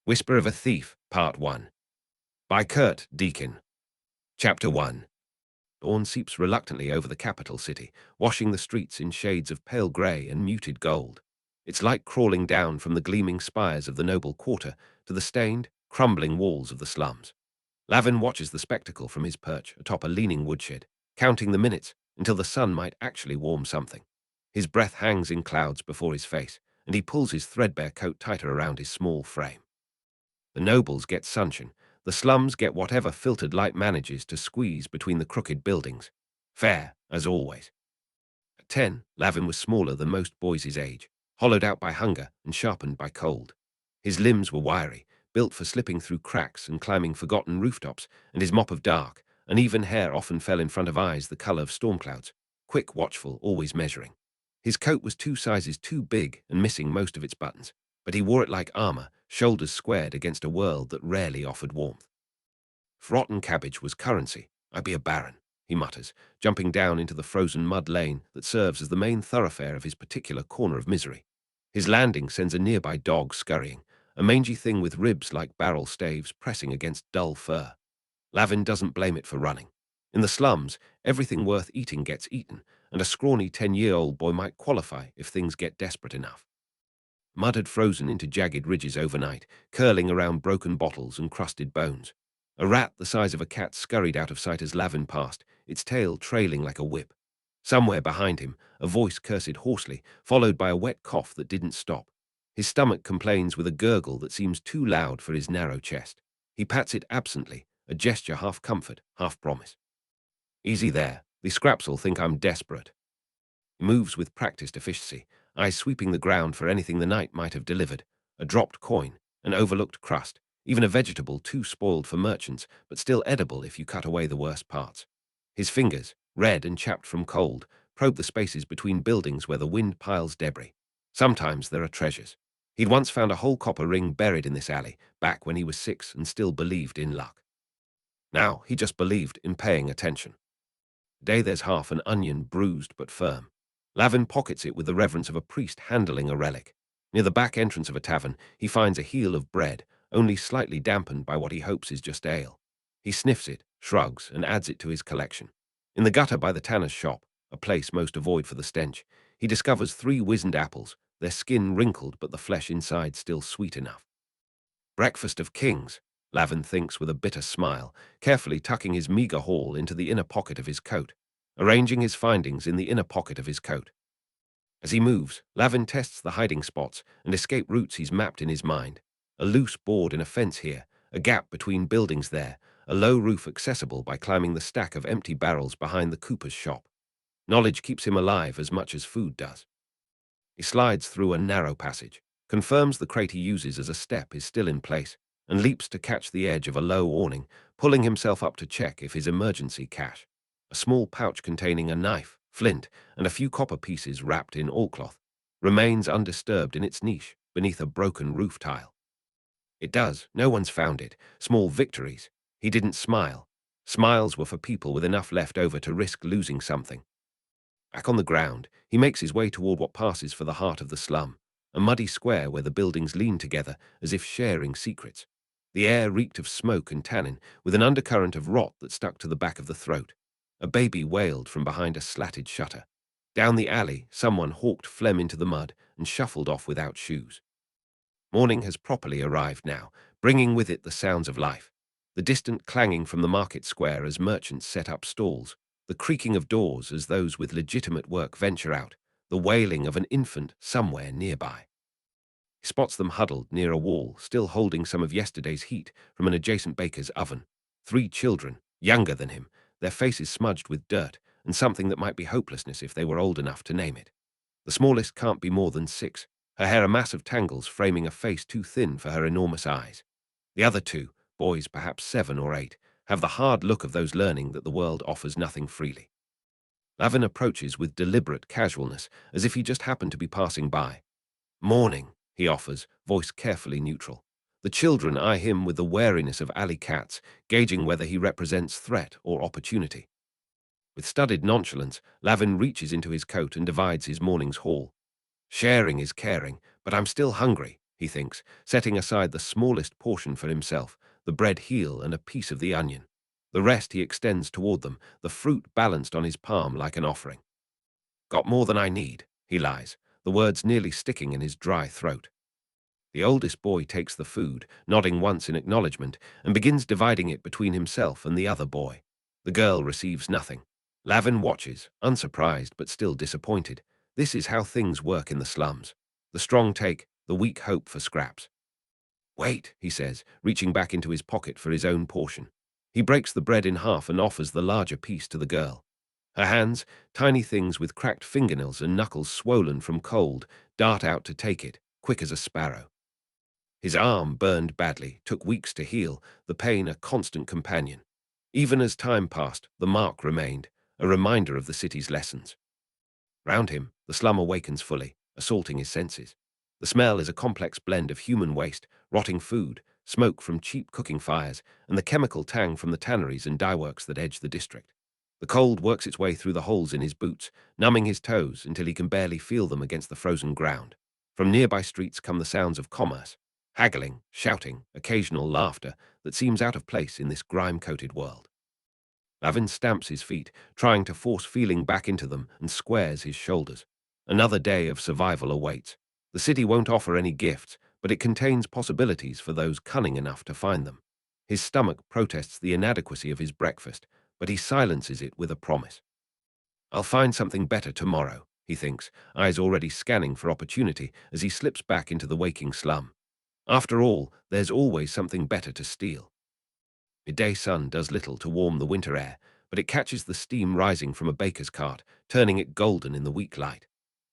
Whisper of a Thief, Part 1. By Kurt Deakin. Chapter 1. Dawn seeps reluctantly over the capital city, washing the streets in shades of pale grey and muted gold. Its light crawling down from the gleaming spires of the noble quarter to the stained, crumbling walls of the slums. Lavin watches the spectacle from his perch atop a leaning woodshed, counting the minutes until the sun might actually warm something. His breath hangs in clouds before his face, and he pulls his threadbare coat tighter around his small frame. The nobles get sunshine, the slums get whatever filtered light manages to squeeze between the crooked buildings. Fair, as always. At 10, Lavin was smaller than most boys his age, hollowed out by hunger and sharpened by cold. His limbs were wiry, built for slipping through cracks and climbing forgotten rooftops, and his mop of dark, uneven hair often fell in front of eyes the color of storm clouds, quick, watchful, always measuring. His coat was 2 sizes too big and missing most of its buttons, but he wore it like armor, shoulders squared against a world that rarely offered warmth. If rotten cabbage was currency, I'd be a baron, he mutters, jumping down into the frozen mud lane that serves as the main thoroughfare of his particular corner of misery. His landing sends a nearby dog scurrying, a mangy thing with ribs like barrel staves pressing against dull fur. Lavin doesn't blame it for running. In the slums, everything worth eating gets eaten, and a scrawny 10-year-old boy might qualify if things get desperate enough. Mud had frozen into jagged ridges overnight, curling around broken bottles and crusted bones. A rat the size of a cat scurried out of sight as Lavin passed, its tail trailing like a whip. Somewhere behind him, a voice cursed hoarsely, followed by a wet cough that didn't stop. His stomach complains with a gurgle that seems too loud for his narrow chest. He pats it absently, a gesture half comfort, half promise. Easy there, the scraps'll think I'm desperate. He moves with practiced efficiency, eyes sweeping the ground for anything the night might have delivered, a dropped coin, an overlooked crust, even a vegetable too spoiled for merchants, but still edible if you cut away the worst parts. His fingers, red and chapped from cold, probe the spaces between buildings where the wind piles debris. Sometimes there are treasures. He'd once found a whole copper ring buried in this alley, back when he was 6 and still believed in luck. Now he just believed in paying attention. Today there's half an onion, bruised but firm. Lavin pockets it with the reverence of a priest handling a relic. Near the back entrance of a tavern, he finds a heel of bread, only slightly dampened by what he hopes is just ale. He sniffs it, shrugs, and adds it to his collection. In the gutter by the tanner's shop, a place most avoid for the stench, he discovers 3 wizened apples, their skin wrinkled but the flesh inside still sweet enough. Breakfast of kings, Lavin thinks with a bitter smile, carefully tucking his meager haul into the inner pocket of his coat, arranging his findings in the inner pocket of his coat. As he moves, Lavin tests the hiding spots and escape routes he's mapped in his mind. A loose board in a fence here, a gap between buildings there, a low roof accessible by climbing the stack of empty barrels behind the cooper's shop. Knowledge keeps him alive as much as food does. He slides through a narrow passage, confirms the crate he uses as a step is still in place, and leaps to catch the edge of a low awning, pulling himself up to check if his emergency cache, a small pouch containing a knife, flint, and a few copper pieces wrapped in oilcloth, remains undisturbed in its niche beneath a broken roof tile. It does. No one's found it. Small victories. He didn't smile. Smiles were for people with enough left over to risk losing something. Back on the ground, he makes his way toward what passes for the heart of the slum, a muddy square where the buildings lean together as if sharing secrets. The air reeked of smoke and tannin, with an undercurrent of rot that stuck to the back of the throat. A baby wailed from behind a slatted shutter. Down the alley, someone hawked phlegm into the mud and shuffled off without shoes. Morning has properly arrived now, bringing with it the sounds of life. The distant clanging from the market square as merchants set up stalls, the creaking of doors as those with legitimate work venture out, the wailing of an infant somewhere nearby. He spots them huddled near a wall, still holding some of yesterday's heat from an adjacent baker's oven. 3 children, younger than him, their faces smudged with dirt and something that might be hopelessness if they were old enough to name it. The smallest can't be more than 6, her hair a mass of tangles framing a face too thin for her enormous eyes. The other 2, boys perhaps 7 or 8, have the hard look of those learning that the world offers nothing freely. Lavin approaches with deliberate casualness, as if he just happened to be passing by. "Morning," he offers, voice carefully neutral. The children eye him with the wariness of alley cats, gauging whether he represents threat or opportunity. With studied nonchalance, Lavin reaches into his coat and divides his morning's haul. "Sharing is caring, but I'm still hungry," he thinks, setting aside the smallest portion for himself, the bread heel and a piece of the onion. The rest he extends toward them, the fruit balanced on his palm like an offering. Got more than I need, he lies, the words nearly sticking in his dry throat. The oldest boy takes the food, nodding once in acknowledgement, and begins dividing it between himself and the other boy. The girl receives nothing. Lavin watches, unsurprised but still disappointed. This is how things work in the slums. The strong take, the weak hope for scraps. Wait, he says, reaching back into his pocket for his own portion. He breaks the bread in half and offers the larger piece to the girl. Her hands, tiny things with cracked fingernails and knuckles swollen from cold, dart out to take it, quick as a sparrow. His arm, burned badly, took weeks to heal, the pain a constant companion. Even as time passed, the mark remained, a reminder of the city's lessons. Round him, the slum awakens fully, assaulting his senses. The smell is a complex blend of human waste, rotting food, smoke from cheap cooking fires, and the chemical tang from the tanneries and dyeworks that edge the district. The cold works its way through the holes in his boots, numbing his toes until he can barely feel them against the frozen ground. From nearby streets come the sounds of commerce, haggling, shouting, occasional laughter that seems out of place in this grime-coated world. Lavin stamps his feet, trying to force feeling back into them, and squares his shoulders. Another day of survival awaits. The city won't offer any gifts, but it contains possibilities for those cunning enough to find them. His stomach protests the inadequacy of his breakfast, but he silences it with a promise. I'll find something better tomorrow, he thinks, eyes already scanning for opportunity as he slips back into the waking slum. After all, there's always something better to steal. Midday sun does little to warm the winter air, but it catches the steam rising from a baker's cart, turning it golden in the weak light.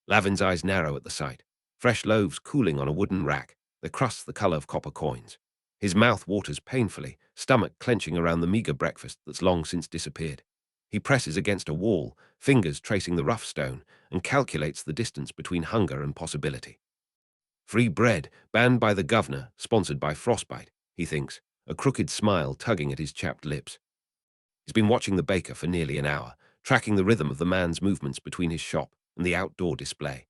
Lavin's eyes narrow at the sight. Fresh loaves cooling on a wooden rack, their crusts the color of copper coins. His mouth waters painfully, stomach clenching around the meager breakfast that's long since disappeared. He presses against a wall, fingers tracing the rough stone, and calculates the distance between hunger and possibility. Free bread, banned by the governor, sponsored by frostbite, he thinks, a crooked smile tugging at his chapped lips. He's been watching the baker for nearly an hour, tracking the rhythm of the man's movements between his shop and the outdoor display.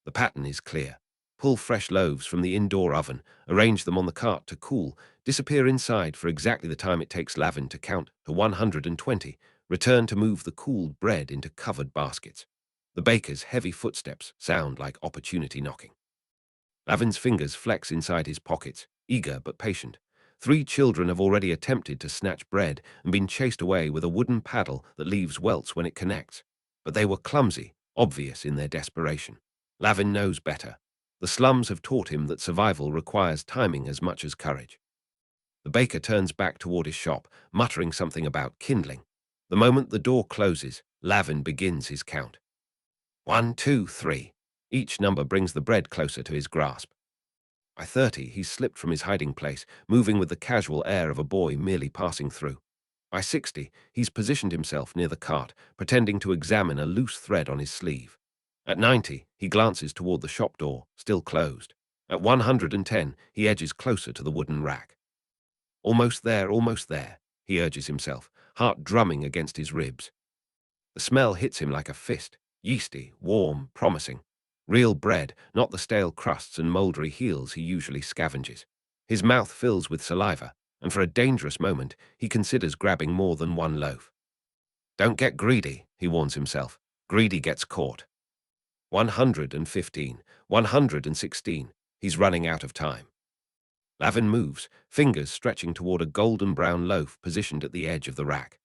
The pattern is clear. Pull fresh loaves from the indoor oven, arrange them on the cart to cool, disappear inside for exactly the time it takes Lavin to count to 120, return to move the cooled bread into covered baskets. The baker's heavy footsteps sound like opportunity knocking. Lavin's fingers flex inside his pockets, eager but patient. 3 children have already attempted to snatch bread and been chased away with a wooden paddle that leaves welts when it connects. But they were clumsy, obvious in their desperation. Lavin knows better. The slums have taught him that survival requires timing as much as courage. The baker turns back toward his shop, muttering something about kindling. The moment the door closes, Lavin begins his count. 1, 2, 3. Each number brings the bread closer to his grasp. By 30, he's slipped from his hiding place, moving with the casual air of a boy merely passing through. By 60, he's positioned himself near the cart, pretending to examine a loose thread on his sleeve. At 90, he glances toward the shop door, still closed. At 110, he edges closer to the wooden rack. Almost there, he urges himself, heart drumming against his ribs. The smell hits him like a fist, yeasty, warm, promising. Real bread, not the stale crusts and mouldery heels he usually scavenges. His mouth fills with saliva, and for a dangerous moment, he considers grabbing more than one loaf. Don't get greedy, he warns himself. Greedy gets caught. 115, 116. He's running out of time. Lavin moves, fingers stretching toward a golden brown loaf positioned at the edge of the rack.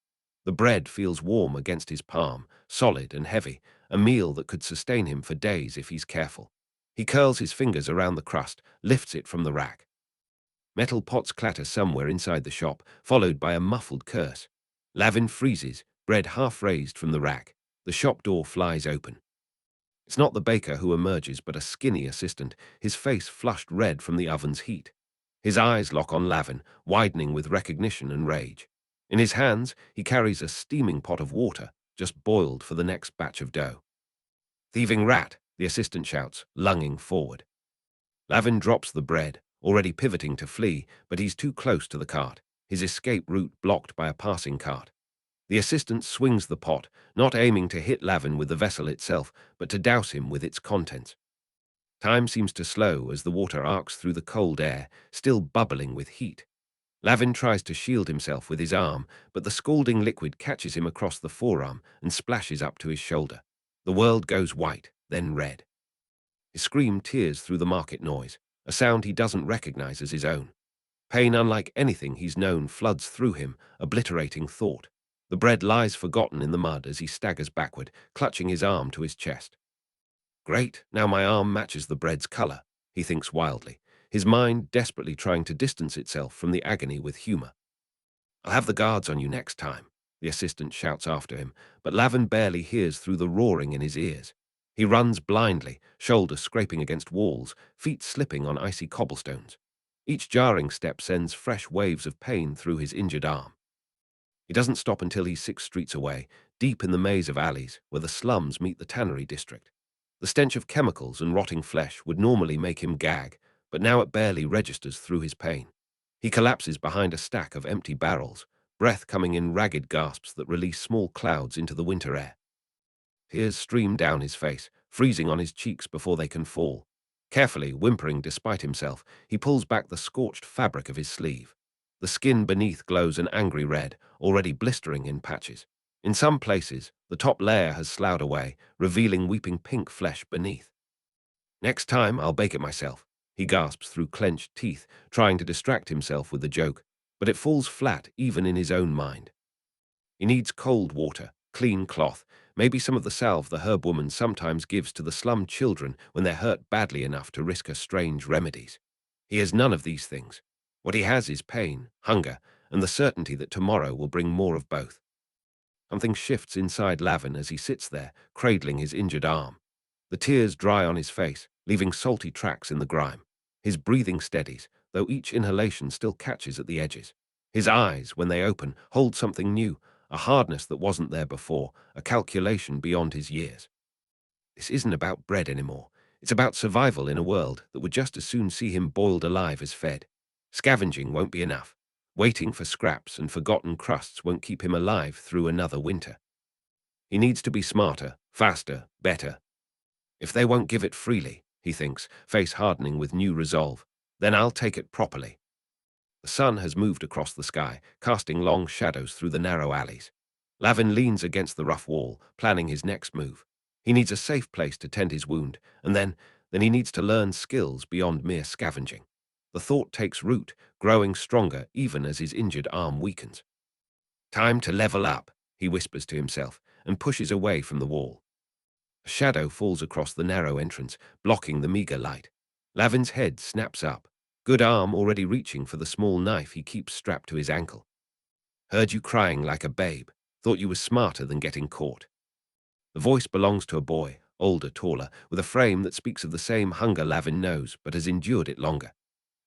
The bread feels warm against his palm, solid and heavy, a meal that could sustain him for days if he's careful. He curls his fingers around the crust, lifts it from the rack. Metal pots clatter somewhere inside the shop, followed by a muffled curse. Lavin freezes, bread half raised from the rack. The shop door flies open. It's not the baker who emerges, but a skinny assistant, his face flushed red from the oven's heat. His eyes lock on Lavin, widening with recognition and rage. In his hands, he carries a steaming pot of water, just boiled for the next batch of dough. Thieving rat, the assistant shouts, lunging forward. Lavin drops the bread, already pivoting to flee, but he's too close to the cart, his escape route blocked by a passing cart. The assistant swings the pot, not aiming to hit Lavin with the vessel itself, but to douse him with its contents. Time seems to slow as the water arcs through the cold air, still bubbling with heat. Lavin tries to shield himself with his arm, but the scalding liquid catches him across the forearm and splashes up to his shoulder. The world goes white, then red. His scream tears through the market noise, a sound he doesn't recognize as his own. Pain unlike anything he's known floods through him, obliterating thought. The bread lies forgotten in the mud as he staggers backward, clutching his arm to his chest. Great, now my arm matches the bread's color, he thinks wildly, his mind desperately trying to distance itself from the agony with humor. I'll have the guards on you next time, the assistant shouts after him, but Lavin barely hears through the roaring in his ears. He runs blindly, shoulders scraping against walls, feet slipping on icy cobblestones. Each jarring step sends fresh waves of pain through his injured arm. He doesn't stop until he's 6 streets away, deep in the maze of alleys where the slums meet the tannery district. The stench of chemicals and rotting flesh would normally make him gag, but now it barely registers through his pain. He collapses behind a stack of empty barrels, breath coming in ragged gasps that release small clouds into the winter air. Tears stream down his face, freezing on his cheeks before they can fall. Carefully, whimpering despite himself, he pulls back the scorched fabric of his sleeve. The skin beneath glows an angry red, already blistering in patches. In some places, the top layer has sloughed away, revealing weeping pink flesh beneath. Next time, I'll bake it myself, he gasps through clenched teeth, trying to distract himself with the joke, but it falls flat even in his own mind. He needs cold water, clean cloth, maybe some of the salve the herb woman sometimes gives to the slum children when they're hurt badly enough to risk her strange remedies. He has none of these things. What he has is pain, hunger, and the certainty that tomorrow will bring more of both. Something shifts inside Lavin as he sits there, cradling his injured arm. The tears dry on his face, leaving salty tracks in the grime. His breathing steadies, though each inhalation still catches at the edges. His eyes, when they open, hold something new, a hardness that wasn't there before, a calculation beyond his years. This isn't about bread anymore. It's about survival in a world that would just as soon see him boiled alive as fed. Scavenging won't be enough. Waiting for scraps and forgotten crusts won't keep him alive through another winter. He needs to be smarter, faster, better. If they won't give it freely, he thinks, face hardening with new resolve, then I'll take it properly. The sun has moved across the sky, casting long shadows through the narrow alleys. Lavin leans against the rough wall, planning his next move. He needs a safe place to tend his wound, and then he needs to learn skills beyond mere scavenging. The thought takes root, growing stronger even as his injured arm weakens. Time to level up, he whispers to himself, and pushes away from the wall. A shadow falls across the narrow entrance, blocking the meager light. Lavin's head snaps up, good arm already reaching for the small knife he keeps strapped to his ankle. Heard you crying like a babe, thought you were smarter than getting caught. The voice belongs to a boy, older, taller, with a frame that speaks of the same hunger Lavin knows, but has endured it longer.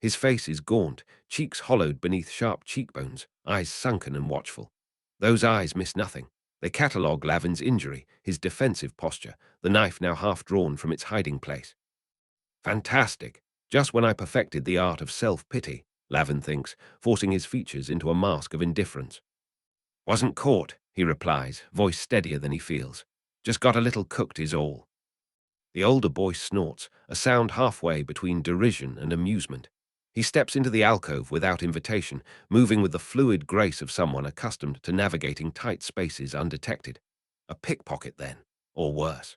His face is gaunt, cheeks hollowed beneath sharp cheekbones, eyes sunken and watchful. Those eyes miss nothing. They catalogue Lavin's injury, his defensive posture, the knife now half drawn from its hiding place. Fantastic. Just when I perfected the art of self-pity, Lavin thinks, forcing his features into a mask of indifference. Wasn't caught, he replies, voice steadier than he feels. Just got a little cooked is all. The older boy snorts, a sound halfway between derision and amusement. He steps into the alcove without invitation, moving with the fluid grace of someone accustomed to navigating tight spaces undetected. A pickpocket, then, or worse.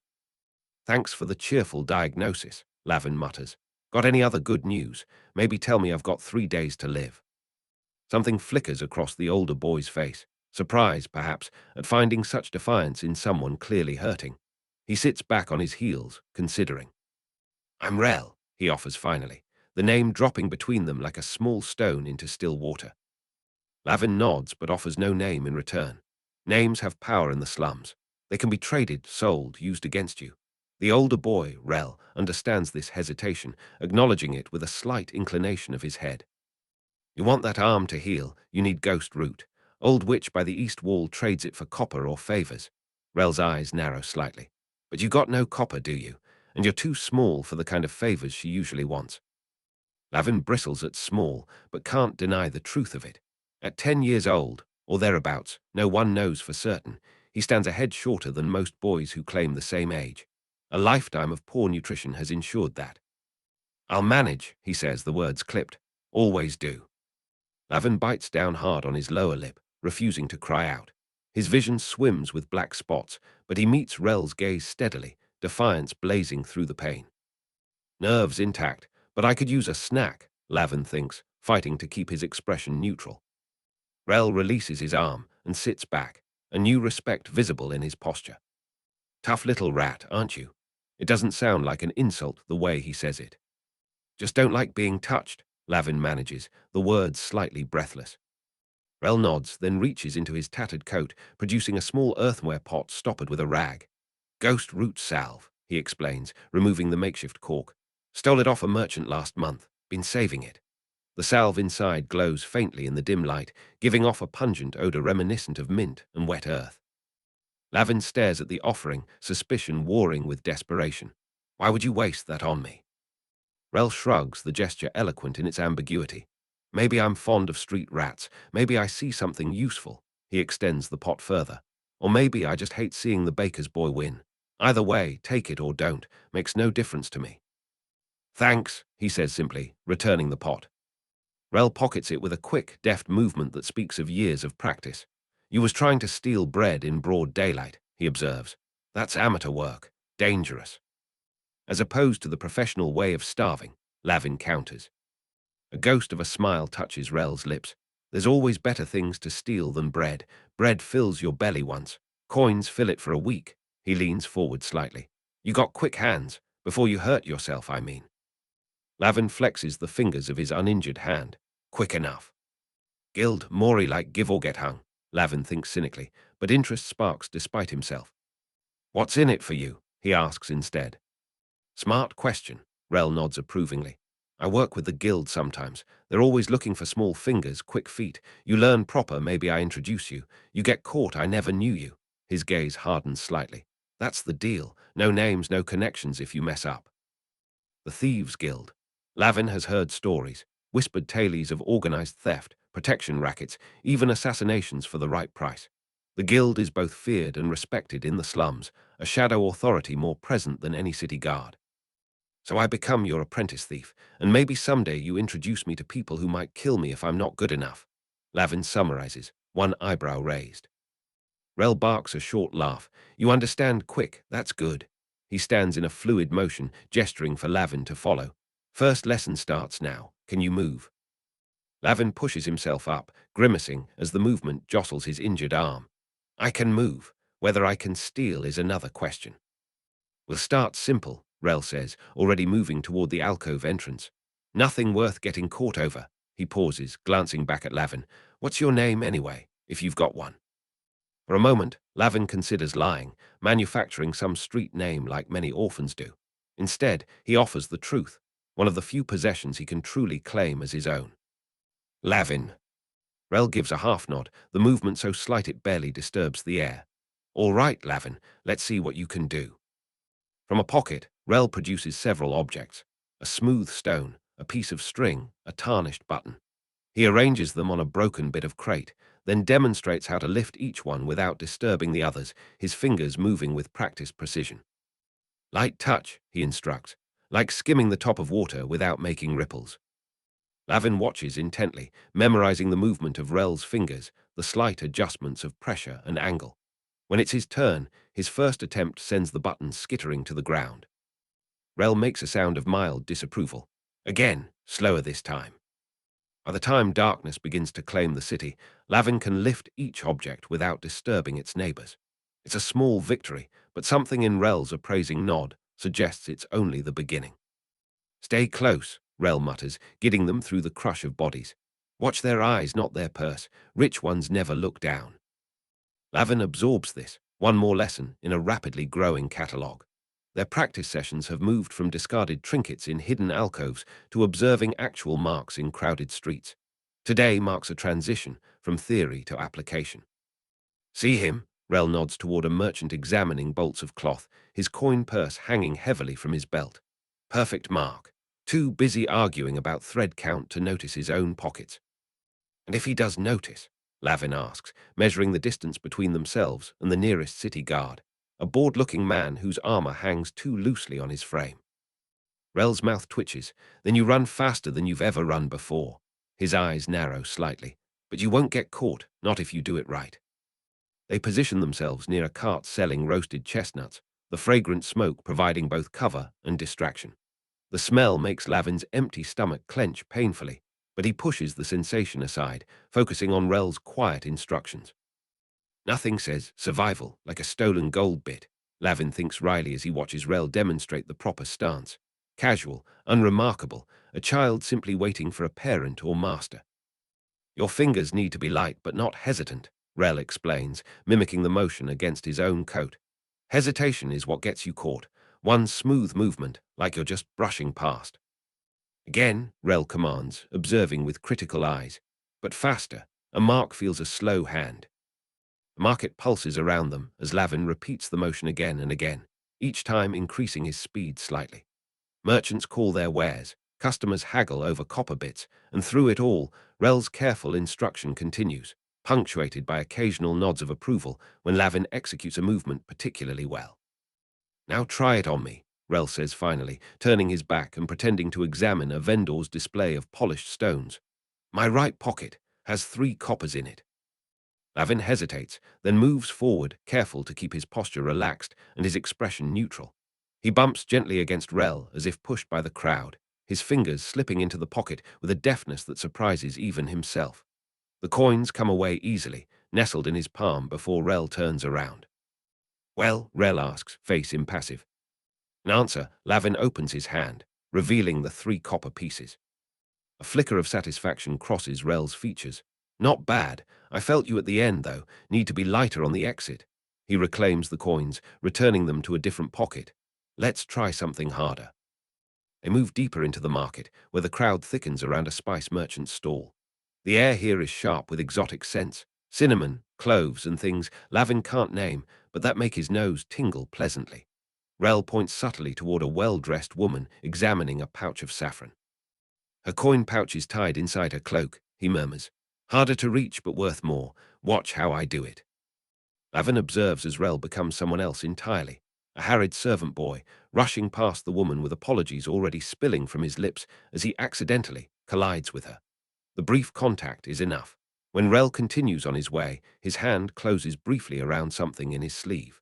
Thanks for the cheerful diagnosis, Lavin mutters. Got any other good news? Maybe tell me I've got 3 days to live. Something flickers across the older boy's face, surprise, perhaps, at finding such defiance in someone clearly hurting. He sits back on his heels, considering. I'm Rell, he offers finally, the name dropping between them like a small stone into still water. Lavin nods but offers no name in return. Names have power in the slums. They can be traded, sold, used against you. The older boy, Rell, understands this hesitation, acknowledging it with a slight inclination of his head. You want that arm to heal, you need ghost root. Old witch by the east wall trades it for copper or favors. Rell's eyes narrow slightly. But you got no copper, do you? And you're too small for the kind of favors she usually wants. Lavin bristles at small, but can't deny the truth of it. At 10 years old, or thereabouts, no one knows for certain, he stands a head shorter than most boys who claim the same age. A lifetime of poor nutrition has ensured that. I'll manage, he says, the words clipped. Always do. Lavin bites down hard on his lower lip, refusing to cry out. His vision swims with black spots, but he meets Rell's gaze steadily, defiance blazing through the pain. Nerves intact, but I could use a snack, Lavin thinks, fighting to keep his expression neutral. Rell releases his arm and sits back, a new respect visible in his posture. Tough little rat, aren't you? It doesn't sound like an insult the way he says it. Just don't like being touched, Lavin manages, the words slightly breathless. Rell nods, then reaches into his tattered coat, producing a small earthenware pot stoppered with a rag. Ghost root salve, he explains, removing the makeshift cork. Stole it off a merchant last month. Been saving it. The salve inside glows faintly in the dim light, giving off a pungent odor reminiscent of mint and wet earth. Lavin stares at the offering, suspicion warring with desperation. Why would you waste that on me? Rell shrugs, the gesture eloquent in its ambiguity. Maybe I'm fond of street rats. Maybe I see something useful. He extends the pot further. Or maybe I just hate seeing the baker's boy win. Either way, take it or don't, makes no difference to me. Thanks, he says simply, returning the pot. Rell pockets it with a quick, deft movement that speaks of years of practice. You was trying to steal bread in broad daylight, he observes. That's amateur work. Dangerous. As opposed to the professional way of starving, Lavin counters. A ghost of a smile touches Rell's lips. There's always better things to steal than bread. Bread fills your belly once. Coins fill it for a week. He leans forward slightly. You got quick hands. Before you hurt yourself, I mean. Lavin flexes the fingers of his uninjured hand. Quick enough. Guild, Maury like give or get hung, Lavin thinks cynically, but interest sparks despite himself. What's in it for you? He asks instead. Smart question, Rell nods approvingly. I work with the guild sometimes. They're always looking for small fingers, quick feet. You learn proper, maybe I introduce you. You get caught, I never knew you. His gaze hardens slightly. That's the deal. No names, no connections if you mess up. The Thieves Guild. Lavin has heard stories, whispered tales of organized theft, protection rackets, even assassinations for the right price. The guild is both feared and respected in the slums, a shadow authority more present than any city guard. So I become your apprentice thief, and maybe someday you introduce me to people who might kill me if I'm not good enough. Lavin summarizes, one eyebrow raised. Rell barks a short laugh. You understand quick, that's good. He stands in a fluid motion, gesturing for Lavin to follow. First lesson starts now. Can you move? Lavin pushes himself up, grimacing as the movement jostles his injured arm. I can move. Whether I can steal is another question. We'll start simple, Rell says, already moving toward the alcove entrance. Nothing worth getting caught over. He pauses, glancing back at Lavin. What's your name anyway, if you've got one? For a moment, Lavin considers lying, manufacturing some street name like many orphans do. Instead, he offers the truth, one of the few possessions he can truly claim as his own. Lavin. Rell gives a half-nod, the movement so slight it barely disturbs the air. All right, Lavin, let's see what you can do. From a pocket, Rell produces several objects. A smooth stone, a piece of string, a tarnished button. He arranges them on a broken bit of crate, then demonstrates how to lift each one without disturbing the others, his fingers moving with practiced precision. Light touch, he instructs, like skimming the top of water without making ripples. Lavin watches intently, memorizing the movement of Rell's fingers, the slight adjustments of pressure and angle. When it's his turn, his first attempt sends the button skittering to the ground. Rell makes a sound of mild disapproval. Again, slower this time. By the time darkness begins to claim the city, Lavin can lift each object without disturbing its neighbors. It's a small victory, but something in Rell's appraising nod suggests it's only the beginning. Stay close, Rell mutters, guiding them through the crush of bodies. Watch their eyes, not their purse. Rich ones never look down. Lavin absorbs this, one more lesson in a rapidly growing catalogue. Their practice sessions have moved from discarded trinkets in hidden alcoves to observing actual marks in crowded streets. Today marks a transition from theory to application. See him? Rell nods toward a merchant examining bolts of cloth, his coin purse hanging heavily from his belt. Perfect mark. Too busy arguing about thread count to notice his own pockets. And if he does notice, Lavin asks, measuring the distance between themselves and the nearest city guard, a bored-looking man whose armor hangs too loosely on his frame. Rell's mouth twitches. Then you run faster than you've ever run before. His eyes narrow slightly. But you won't get caught, not if you do it right. They position themselves near a cart selling roasted chestnuts, the fragrant smoke providing both cover and distraction. The smell makes Lavin's empty stomach clench painfully, but he pushes the sensation aside, focusing on Rell's quiet instructions. Nothing says survival like a stolen gold bit, Lavin thinks wryly as he watches Rell demonstrate the proper stance. Casual, unremarkable, a child simply waiting for a parent or master. Your fingers need to be light but not hesitant, Rell explains, mimicking the motion against his own coat. Hesitation is what gets you caught, one smooth movement, like you're just brushing past. Again, Rell commands, observing with critical eyes. But faster, a mark feels a slow hand. The market pulses around them as Lavin repeats the motion again and again, each time increasing his speed slightly. Merchants call their wares, customers haggle over copper bits, and through it all, Rell's careful instruction continues, punctuated by occasional nods of approval when Lavin executes a movement particularly well. Now try it on me, Rell says finally, turning his back and pretending to examine a vendor's display of polished stones. My right pocket has 3 coppers in it. Lavin hesitates, then moves forward, careful to keep his posture relaxed and his expression neutral. He bumps gently against Rell as if pushed by the crowd, his fingers slipping into the pocket with a deftness that surprises even himself. The coins come away easily, nestled in his palm before Rell turns around. Well, Rell asks, face impassive. In answer, Lavin opens his hand, revealing the 3 copper pieces. A flicker of satisfaction crosses Rell's features. Not bad. I felt you at the end, though. Need to be lighter on the exit. He reclaims the coins, returning them to a different pocket. Let's try something harder. They move deeper into the market, where the crowd thickens around a spice merchant's stall. The air here is sharp with exotic scents. Cinnamon, cloves, and things Lavin can't name, but that make his nose tingle pleasantly. Rell points subtly toward a well-dressed woman examining a pouch of saffron. Her coin pouch is tied inside her cloak, he murmurs. Harder to reach, but worth more. Watch how I do it. Lavin observes as Rell becomes someone else entirely, a harried servant boy, rushing past the woman with apologies already spilling from his lips as he accidentally collides with her. The brief contact is enough. When Rell continues on his way, his hand closes briefly around something in his sleeve.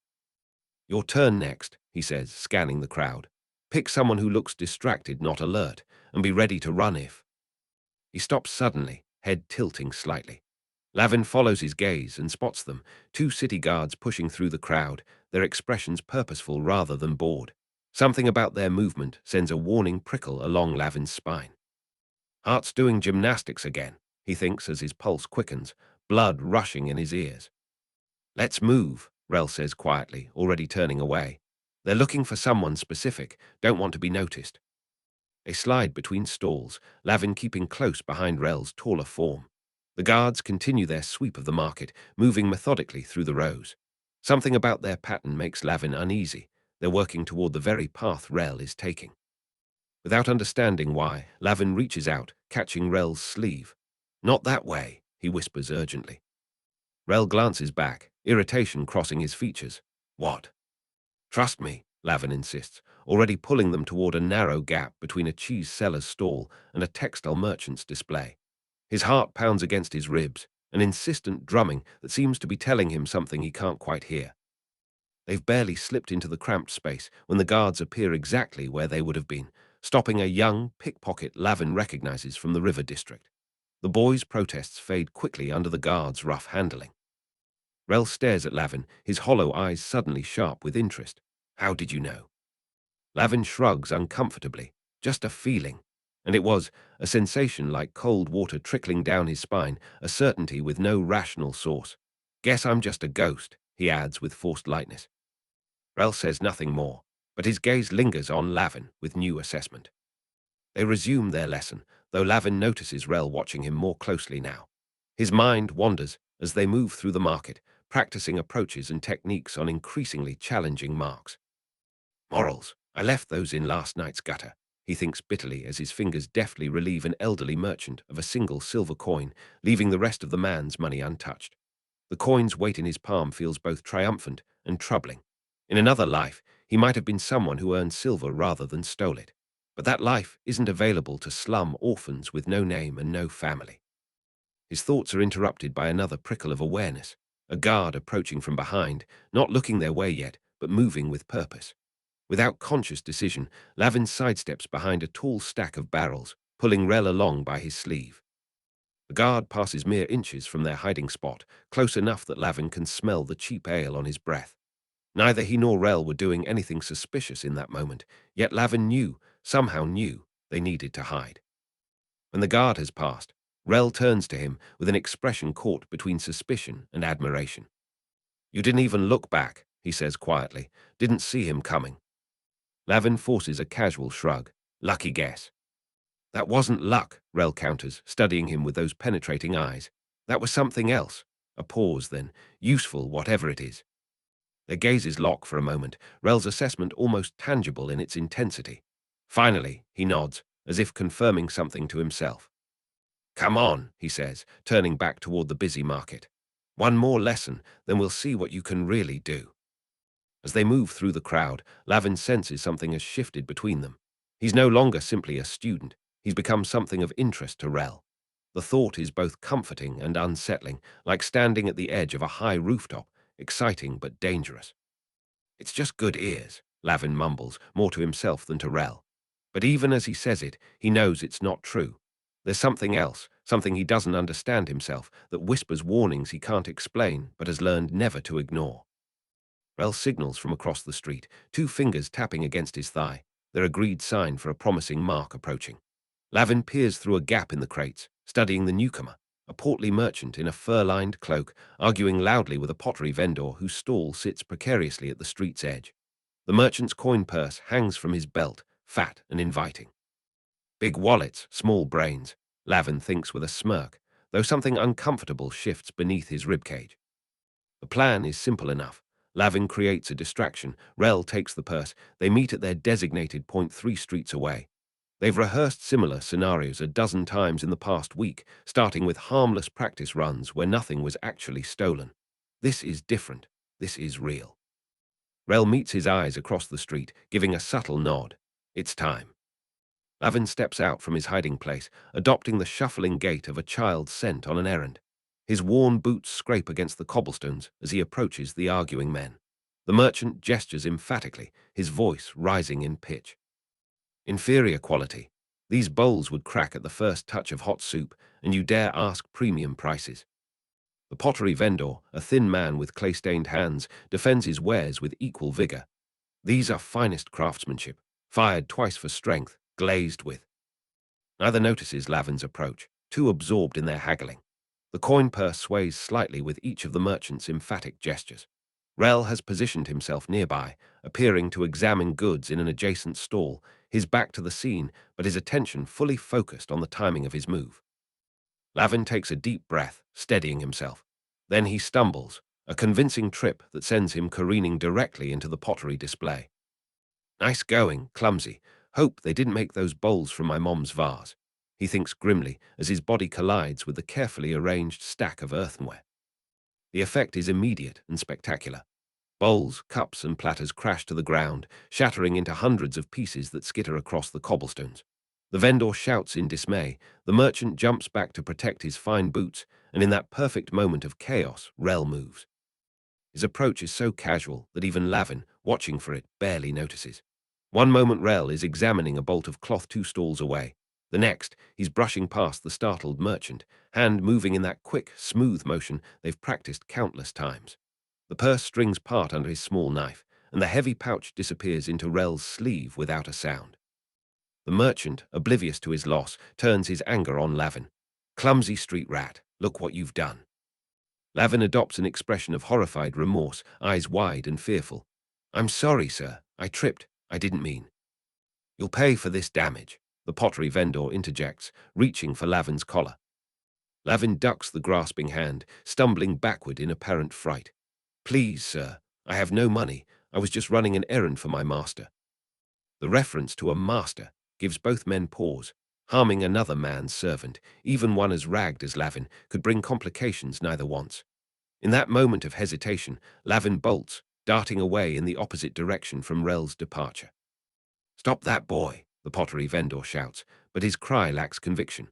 Your turn next, he says, scanning the crowd. Pick someone who looks distracted, not alert, and be ready to run if. He stops suddenly, head tilting slightly. Lavin follows his gaze and spots them, 2 city guards pushing through the crowd, their expressions purposeful rather than bored. Something about their movement sends a warning prickle along Lavin's spine. Heart's doing gymnastics again, he thinks as his pulse quickens, blood rushing in his ears. Let's move, Rell says quietly, already turning away. They're looking for someone specific, don't want to be noticed. They slide between stalls, Lavin keeping close behind Rell's taller form. The guards continue their sweep of the market, moving methodically through the rows. Something about their pattern makes Lavin uneasy. They're working toward the very path Rell is taking. Without understanding why, Lavin reaches out, catching Rell's sleeve. Not that way, he whispers urgently. Rell glances back, irritation crossing his features. What? Trust me, Lavin insists, already pulling them toward a narrow gap between a cheese seller's stall and a textile merchant's display. His heart pounds against his ribs, an insistent drumming that seems to be telling him something he can't quite hear. They've barely slipped into the cramped space when the guards appear exactly where they would have been, stopping a young pickpocket Lavin recognizes from the river district. The boy's protests fade quickly under the guards' rough handling. Rell stares at Lavin, his hollow eyes suddenly sharp with interest. How did you know? Lavin shrugs uncomfortably. Just a feeling. And it was a sensation like cold water trickling down his spine, a certainty with no rational source. Guess I'm just a ghost, he adds with forced lightness. Rell says nothing more, but his gaze lingers on Lavin with new assessment. They resume their lesson, though Lavin notices Rell watching him more closely now. His mind wanders as they move through the market, practicing approaches and techniques on increasingly challenging marks. Morals. I left those in last night's gutter, he thinks bitterly as his fingers deftly relieve an elderly merchant of a single silver coin, leaving the rest of the man's money untouched. The coin's weight in his palm feels both triumphant and troubling. In another life, he might have been someone who earned silver rather than stole it. But that life isn't available to slum orphans with no name and no family. His thoughts are interrupted by another prickle of awareness, a guard approaching from behind, not looking their way yet, but moving with purpose. Without conscious decision, Lavin sidesteps behind a tall stack of barrels, pulling Rell along by his sleeve. The guard passes mere inches from their hiding spot, close enough that Lavin can smell the cheap ale on his breath. Neither he nor Rell were doing anything suspicious in that moment, yet Lavin knew, somehow knew, they needed to hide. When the guard has passed, Rell turns to him with an expression caught between suspicion and admiration. "You didn't even look back," he says quietly. "Didn't see him coming." Lavin forces a casual shrug. "Lucky guess." "That wasn't luck," Rell counters, studying him with those penetrating eyes. "That was something else." A pause, then. "Useful, whatever it is." Their gazes lock for a moment, Rell's assessment almost tangible in its intensity. Finally, he nods, as if confirming something to himself. "Come on," he says, turning back toward the busy market. "One more lesson, then we'll see what you can really do." As they move through the crowd, Lavin senses something has shifted between them. He's no longer simply a student. He's become something of interest to Rell. The thought is both comforting and unsettling, like standing at the edge of a high rooftop, exciting but dangerous. "It's just good ears," Lavin mumbles, more to himself than to Rell. But even as he says it, he knows it's not true. There's something else, something he doesn't understand himself, that whispers warnings he can't explain but has learned never to ignore. Rell signals from across the street, two fingers tapping against his thigh, their agreed sign for a promising mark approaching. Lavin peers through a gap in the crates, studying the newcomer, a portly merchant in a fur-lined cloak, arguing loudly with a pottery vendor whose stall sits precariously at the street's edge. The merchant's coin purse hangs from his belt, fat and inviting. Big wallets, small brains, Lavin thinks with a smirk, though something uncomfortable shifts beneath his ribcage. The plan is simple enough. Lavin creates a distraction. Rell takes the purse. They meet at their designated point 3 streets away. They've rehearsed similar scenarios a dozen times in the past week, starting with harmless practice runs where nothing was actually stolen. This is different. This is real. Rell meets his eyes across the street, giving a subtle nod. It's time. Lavin steps out from his hiding place, adopting the shuffling gait of a child sent on an errand. His worn boots scrape against the cobblestones as he approaches the arguing men. The merchant gestures emphatically, his voice rising in pitch. "Inferior quality. These bowls would crack at the first touch of hot soup, and you dare ask premium prices." The pottery vendor, a thin man with clay-stained hands, defends his wares with equal vigor. "These are finest craftsmanship, fired twice for strength, glazed with." Neither notices Lavin's approach, too absorbed in their haggling. The coin purse sways slightly with each of the merchant's emphatic gestures. Rell has positioned himself nearby, appearing to examine goods in an adjacent stall, his back to the scene, but his attention fully focused on the timing of his move. Lavin takes a deep breath, steadying himself. Then he stumbles, a convincing trip that sends him careening directly into the pottery display. "Nice going, clumsy. Hope they didn't make those bowls from my mom's vase," he thinks grimly as his body collides with the carefully arranged stack of earthenware. The effect is immediate and spectacular. Bowls, cups, and platters crash to the ground, shattering into hundreds of pieces that skitter across the cobblestones. The vendor shouts in dismay, the merchant jumps back to protect his fine boots, and in that perfect moment of chaos, Rell moves. His approach is so casual that even Lavin, watching for it, barely notices. One moment Rell is examining a bolt of cloth 2 stalls away. The next, he's brushing past the startled merchant, hand moving in that quick, smooth motion they've practiced countless times. The purse strings part under his small knife, and the heavy pouch disappears into Rell's sleeve without a sound. The merchant, oblivious to his loss, turns his anger on Lavin. "Clumsy street rat, look what you've done." Lavin adopts an expression of horrified remorse, eyes wide and fearful. "I'm sorry, sir. I tripped. I didn't mean." "You'll pay for this damage," the pottery vendor interjects, reaching for Lavin's collar. Lavin ducks the grasping hand, stumbling backward in apparent fright. "Please, sir, I have no money. I was just running an errand for my master." The reference to a master gives both men pause. Harming another man's servant, even one as ragged as Lavin, could bring complications neither wants. In that moment of hesitation, Lavin bolts, darting away in the opposite direction from Rell's departure. "Stop that boy," the pottery vendor shouts, but his cry lacks conviction.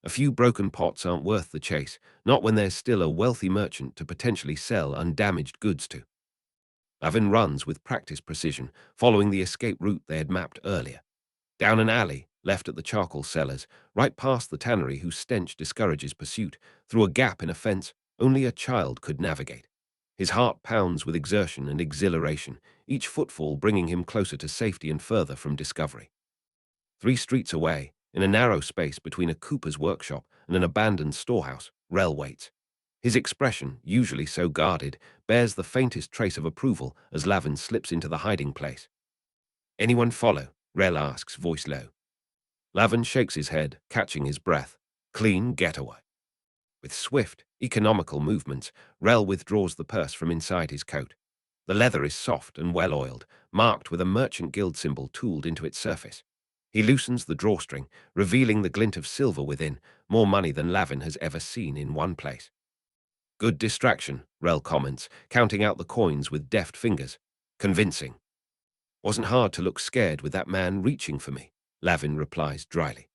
A few broken pots aren't worth the chase, not when there's still a wealthy merchant to potentially sell undamaged goods to. Lavin runs with practiced precision, following the escape route they had mapped earlier. Down an alley, left at the charcoal cellars, right past the tannery whose stench discourages pursuit, through a gap in a fence only a child could navigate. His heart pounds with exertion and exhilaration, each footfall bringing him closer to safety and further from discovery. 3 streets away, in a narrow space between a cooper's workshop and an abandoned storehouse, Rell waits. His expression, usually so guarded, bears the faintest trace of approval as Lavin slips into the hiding place. "Anyone follow?" Rell asks, voice low. Lavin shakes his head, catching his breath. Clean getaway. With swift, economical movements, Rell withdraws the purse from inside his coat. The leather is soft and well-oiled, marked with a merchant guild symbol tooled into its surface. He loosens the drawstring, revealing the glint of silver within, more money than Lavin has ever seen in one place. "Good distraction," Rell comments, counting out the coins with deft fingers. "Convincing." "Wasn't hard to look scared with that man reaching for me," Lavin replies dryly.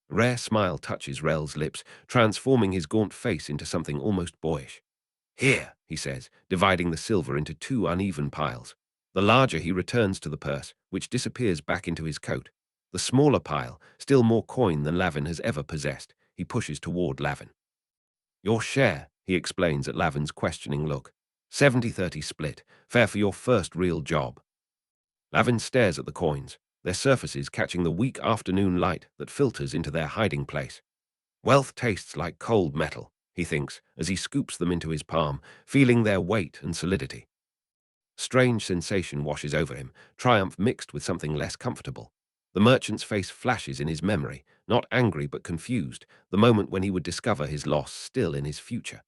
A rare smile touches Rell's lips, transforming his gaunt face into something almost boyish. "Here," he says, dividing the silver into 2 uneven piles. The larger he returns to the purse, which disappears back into his coat. The smaller pile, still more coin than Lavin has ever possessed, he pushes toward Lavin. "Your share," he explains at Lavin's questioning look. 70-30 split, fair for your first real job." Lavin stares at the coins, their surfaces catching the weak afternoon light that filters into their hiding place. Wealth tastes like cold metal, he thinks, as he scoops them into his palm, feeling their weight and solidity. Strange sensation washes over him, triumph mixed with something less comfortable. The merchant's face flashes in his memory, not angry but confused, the moment when he would discover his loss still in his future.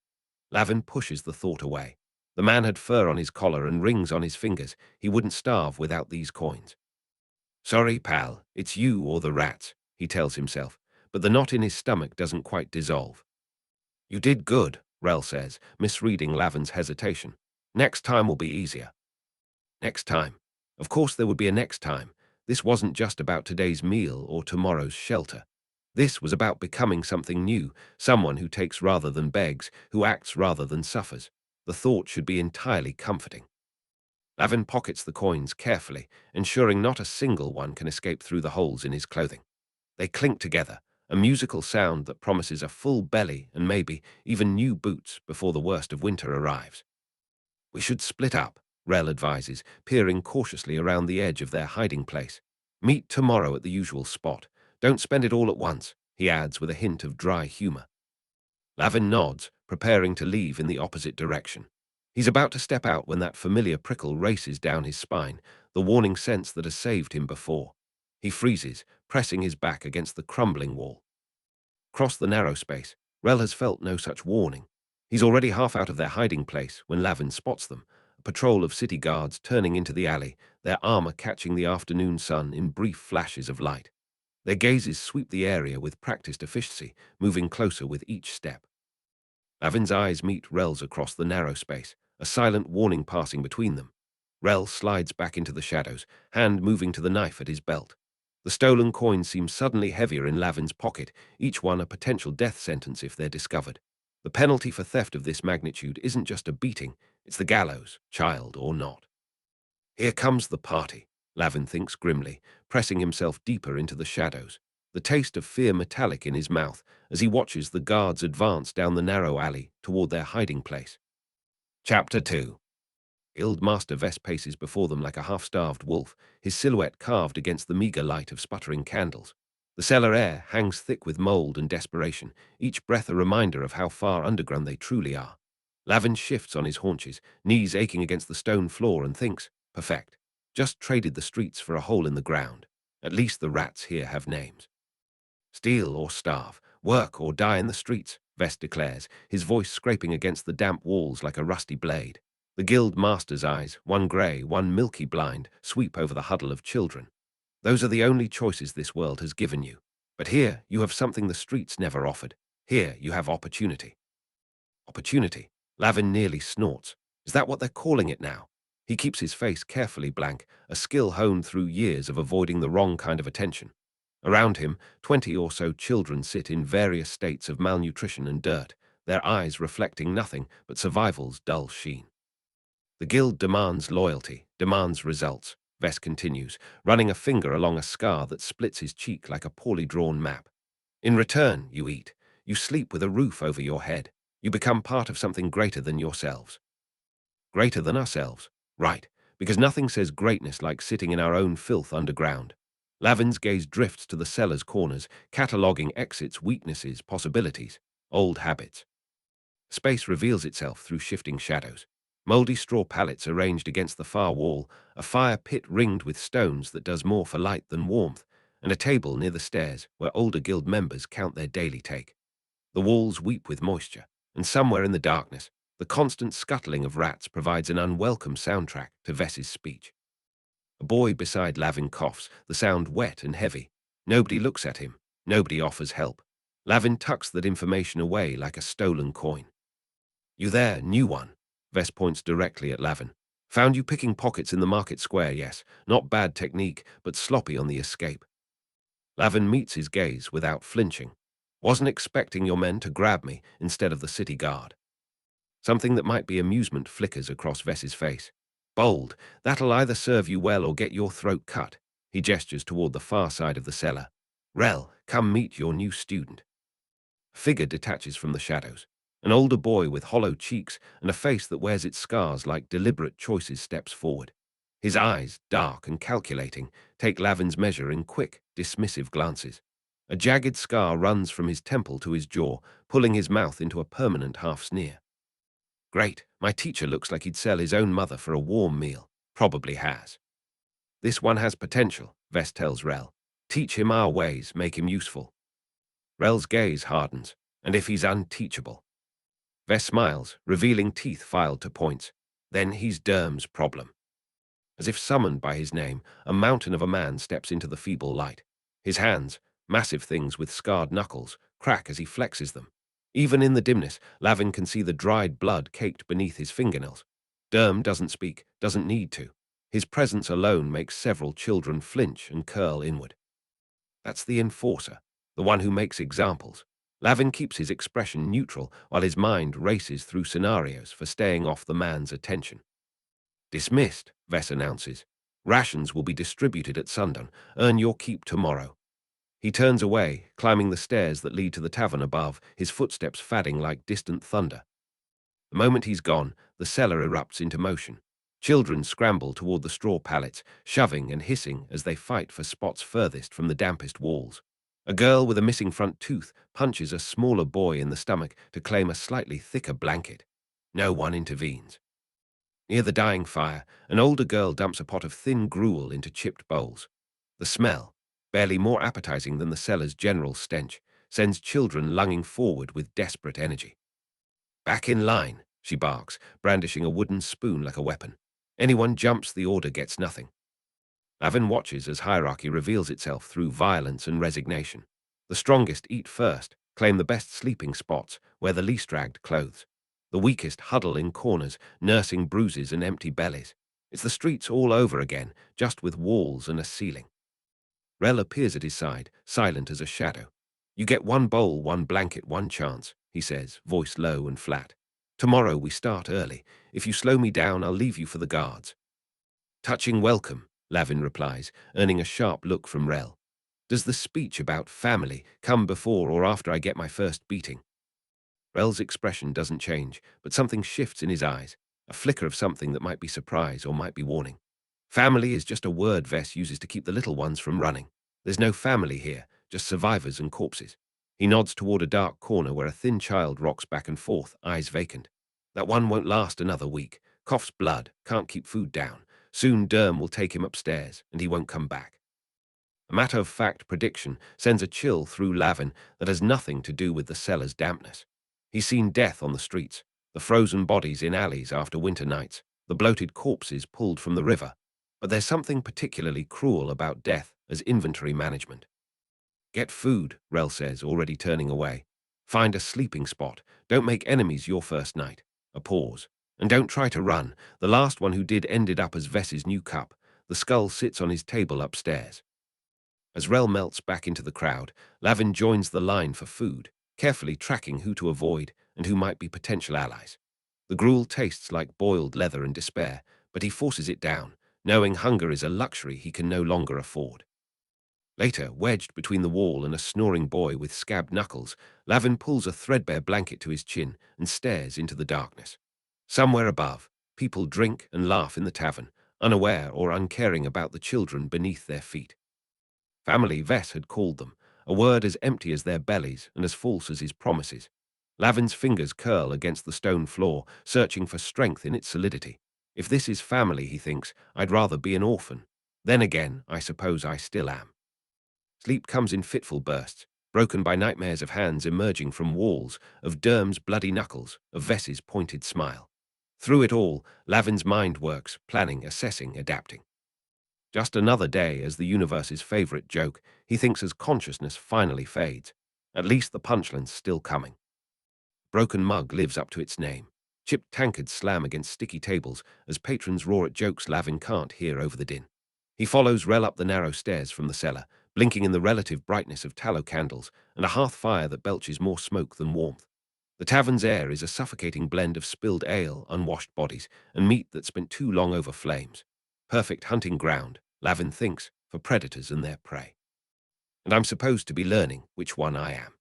Lavin pushes the thought away. The man had fur on his collar and rings on his fingers. He wouldn't starve without these coins. "Sorry, pal, it's you or the rats," he tells himself, but the knot in his stomach doesn't quite dissolve. "You did good," Rell says, misreading Lavin's hesitation. "Next time will be easier." Next time. Of course there would be a next time. This wasn't just about today's meal or tomorrow's shelter. This was about becoming something new, someone who takes rather than begs, who acts rather than suffers. The thought should be entirely comforting. Lavin pockets the coins carefully, ensuring not a single one can escape through the holes in his clothing. They clink together, a musical sound that promises a full belly and maybe even new boots before the worst of winter arrives. "We should split up," Rell advises, peering cautiously around the edge of their hiding place. "Meet tomorrow at the usual spot. Don't spend it all at once," he adds with a hint of dry humor. Lavin nods, preparing to leave in the opposite direction. He's about to step out when that familiar prickle races down his spine, the warning sense that has saved him before. He freezes, pressing his back against the crumbling wall. Across the narrow space, Rell has felt no such warning. He's already half out of their hiding place when Lavin spots them, a patrol of city guards turning into the alley, their armor catching the afternoon sun in brief flashes of light. Their gazes sweep the area with practiced efficiency, moving closer with each step. Lavin's eyes meet Rell's across the narrow space, a silent warning passing between them. Rell slides back into the shadows, hand moving to the knife at his belt. The stolen coins seem suddenly heavier in Lavin's pocket, each one a potential death sentence if they're discovered. The penalty for theft of this magnitude isn't just a beating, it's the gallows, child or not. "Here comes the party," Lavin thinks grimly, pressing himself deeper into the shadows, the taste of fear metallic in his mouth as he watches the guards advance down the narrow alley toward their hiding place. Chapter 2. Guildmaster Vess paces before them like a half-starved wolf, his silhouette carved against the meager light of sputtering candles. The cellar air hangs thick with mold and desperation, each breath a reminder of how far underground they truly are. Lavin shifts on his haunches, knees aching against the stone floor, and thinks, perfect. Just traded the streets for a hole in the ground. At least the rats here have names. "Steal or starve, work or die in the streets," Vess declares, his voice scraping against the damp walls like a rusty blade. The guild master's eyes, one grey, one milky blind, sweep over the huddle of children. "Those are the only choices this world has given you. But here you have something the streets never offered. Here you have opportunity." Opportunity? Lavin nearly snorts. Is that what they're calling it now? He keeps his face carefully blank, a skill honed through years of avoiding the wrong kind of attention. Around him, 20 or so children sit in various states of malnutrition and dirt, their eyes reflecting nothing but survival's dull sheen. The guild demands loyalty, demands results, Vess continues, running a finger along a scar that splits his cheek like a poorly drawn map. In return, you eat. You sleep with a roof over your head. You become part of something greater than yourselves. Greater than ourselves. Right, because nothing says greatness like sitting in our own filth underground. Lavin's gaze drifts to the cellar's corners, cataloguing exits, weaknesses, possibilities, old habits. Space reveals itself through shifting shadows. Mouldy straw pallets arranged against the far wall, a fire pit ringed with stones that does more for light than warmth, and a table near the stairs where older guild members count their daily take. The walls weep with moisture, and somewhere in the darkness, the constant scuttling of rats provides an unwelcome soundtrack to Vess's speech. A boy beside Lavin coughs, the sound wet and heavy. Nobody looks at him. Nobody offers help. Lavin tucks that information away like a stolen coin. You there, new one? Vess points directly at Lavin. Found you picking pockets in the market square, yes. Not bad technique, but sloppy on the escape. Lavin meets his gaze without flinching. Wasn't expecting your men to grab me instead of the city guard. Something that might be amusement flickers across Vess's face. Bold, that'll either serve you well or get your throat cut. He gestures toward the far side of the cellar. Rell, come meet your new student. A figure detaches from the shadows. An older boy with hollow cheeks and a face that wears its scars like deliberate choices steps forward. His eyes, dark and calculating, take Lavin's measure in quick, dismissive glances. A jagged scar runs from his temple to his jaw, pulling his mouth into a permanent half-sneer. Great, my teacher looks like he'd sell his own mother for a warm meal. Probably has. This one has potential, Vess tells Rell. Teach him our ways, make him useful. Rell's gaze hardens, and if he's unteachable. Vess smiles, revealing teeth filed to points. Then he's Derm's problem. As if summoned by his name, a mountain of a man steps into the feeble light. His hands, massive things with scarred knuckles, crack as he flexes them. Even in the dimness, Lavin can see the dried blood caked beneath his fingernails. Derm doesn't speak, doesn't need to. His presence alone makes several children flinch and curl inward. That's the enforcer, the one who makes examples. Lavin keeps his expression neutral while his mind races through scenarios for staying off the man's attention. Dismissed, Vess announces. Rations will be distributed at sundown. Earn your keep tomorrow. He turns away, climbing the stairs that lead to the tavern above, his footsteps fadding like distant thunder. The moment he's gone, the cellar erupts into motion. Children scramble toward the straw pallets, shoving and hissing as they fight for spots furthest from the dampest walls. A girl with a missing front tooth punches a smaller boy in the stomach to claim a slightly thicker blanket. No one intervenes. Near the dying fire, an older girl dumps a pot of thin gruel into chipped bowls. The smell, barely more appetizing than the cellar's general stench, sends children lunging forward with desperate energy. Back in line, she barks, brandishing a wooden spoon like a weapon. Anyone jumps the order gets nothing. Lavin watches as hierarchy reveals itself through violence and resignation. The strongest eat first, claim the best sleeping spots, wear the least ragged clothes. The weakest huddle in corners, nursing bruises and empty bellies. It's the streets all over again, just with walls and a ceiling. Rell appears at his side, silent as a shadow. You get one bowl, one blanket, one chance, he says, voice low and flat. Tomorrow we start early. If you slow me down, I'll leave you for the guards. Touching welcome, Lavin replies, earning a sharp look from Rell. Does the speech about family come before or after I get my first beating? Rell's expression doesn't change, but something shifts in his eyes, a flicker of something that might be surprise or might be warning. Family is just a word Vess uses to keep the little ones from running. There's no family here, just survivors and corpses. He nods toward a dark corner where a thin child rocks back and forth, eyes vacant. That one won't last another week. Coughs blood, can't keep food down. Soon Derm will take him upstairs, and he won't come back. A matter-of-fact prediction sends a chill through Lavin that has nothing to do with the cellar's dampness. He's seen death on the streets, the frozen bodies in alleys after winter nights, the bloated corpses pulled from the river. But there's something particularly cruel about death as inventory management. Get food, Rell says, already turning away. Find a sleeping spot. Don't make enemies your first night. A pause. And don't try to run. The last one who did ended up as Vess's new cup. The skull sits on his table upstairs. As Rell melts back into the crowd, Lavin joins the line for food, carefully tracking who to avoid and who might be potential allies. The gruel tastes like boiled leather and despair, but he forces it down, knowing hunger is a luxury he can no longer afford. Later, wedged between the wall and a snoring boy with scabbed knuckles, Lavin pulls a threadbare blanket to his chin and stares into the darkness. Somewhere above, people drink and laugh in the tavern, unaware or uncaring about the children beneath their feet. Family, Vess had called them, a word as empty as their bellies and as false as his promises. Lavin's fingers curl against the stone floor, searching for strength in its solidity. If this is family, he thinks, I'd rather be an orphan. Then again, I suppose I still am. Sleep comes in fitful bursts, broken by nightmares of hands emerging from walls, of Derm's bloody knuckles, of Vess's pointed smile. Through it all, Lavin's mind works, planning, assessing, adapting. Just another day as the universe's favorite joke, he thinks as consciousness finally fades. At least the punchline's still coming. Broken mug lives up to its name. Chipped tankards slam against sticky tables as patrons roar at jokes Lavin can't hear over the din. He follows Rell up the narrow stairs from the cellar, blinking in the relative brightness of tallow candles and a hearth fire that belches more smoke than warmth. The tavern's air is a suffocating blend of spilled ale, unwashed bodies, and meat that spent too long over flames. Perfect hunting ground, Lavin thinks, for predators and their prey. And I'm supposed to be learning which one I am.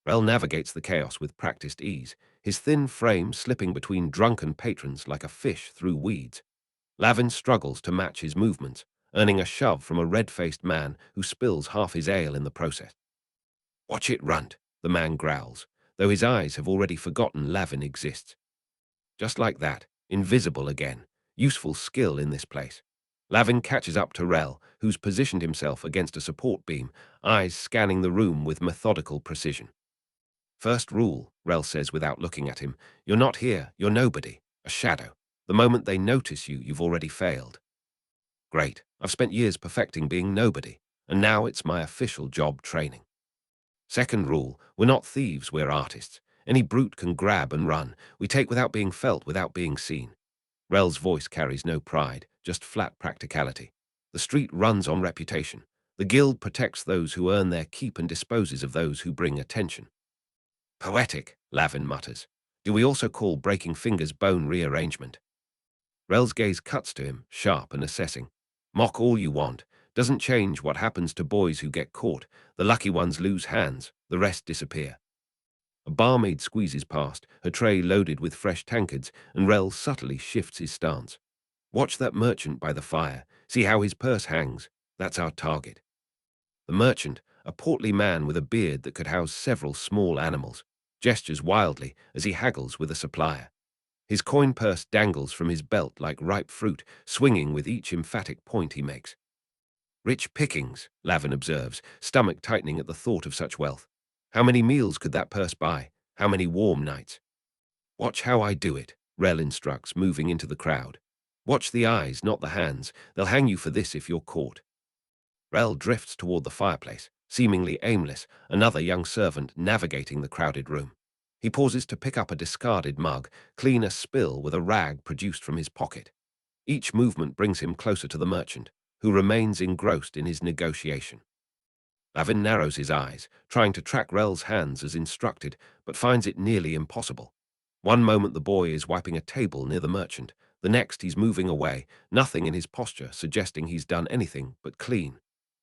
Rell navigates the chaos with practiced ease, his thin frame slipping between drunken patrons like a fish through weeds. Lavin struggles to match his movements, earning a shove from a red-faced man who spills half his ale in the process. "Watch it, runt," the man growls, though his eyes have already forgotten Lavin exists. Just like that, invisible again, useful skill in this place. Lavin catches up to Rell, who's positioned himself against a support beam, eyes scanning the room with methodical precision. "First rule," Rell says without looking at him, "you're not here, you're nobody, a shadow. The moment they notice you, you've already failed." "Great, I've spent years perfecting being nobody, and now it's my official job training." "Second rule, we're not thieves, we're artists. Any brute can grab and run. We take without being felt, without being seen." Rell's voice carries no pride, just flat practicality. The street runs on reputation. The guild protects those who earn their keep and disposes of those who bring attention. "Poetic," Lavin mutters. "Do we also call breaking fingers bone rearrangement?" Rell's gaze cuts to him, sharp and assessing. "Mock all you want. Doesn't change what happens to boys who get caught. The lucky ones lose hands, the rest disappear." A barmaid squeezes past, her tray loaded with fresh tankards, and Rell subtly shifts his stance. "Watch that merchant by the fire. See how his purse hangs. That's our target." The merchant, a portly man with a beard that could house several small animals, gestures wildly as he haggles with a supplier. His coin purse dangles from his belt like ripe fruit, swinging with each emphatic point he makes. "Rich pickings," Lavin observes, stomach tightening at the thought of such wealth. How many meals could that purse buy? How many warm nights? "Watch how I do it," Rell instructs, moving into the crowd. "Watch the eyes, not the hands. They'll hang you for this if you're caught." Rell drifts toward the fireplace, seemingly aimless, another young servant navigating the crowded room. He pauses to pick up a discarded mug, clean a spill with a rag produced from his pocket. Each movement brings him closer to the merchant, who remains engrossed in his negotiation. Lavin narrows his eyes, trying to track Rell's hands as instructed, but finds it nearly impossible. One moment the boy is wiping a table near the merchant, the next he's moving away, nothing in his posture suggesting he's done anything but clean.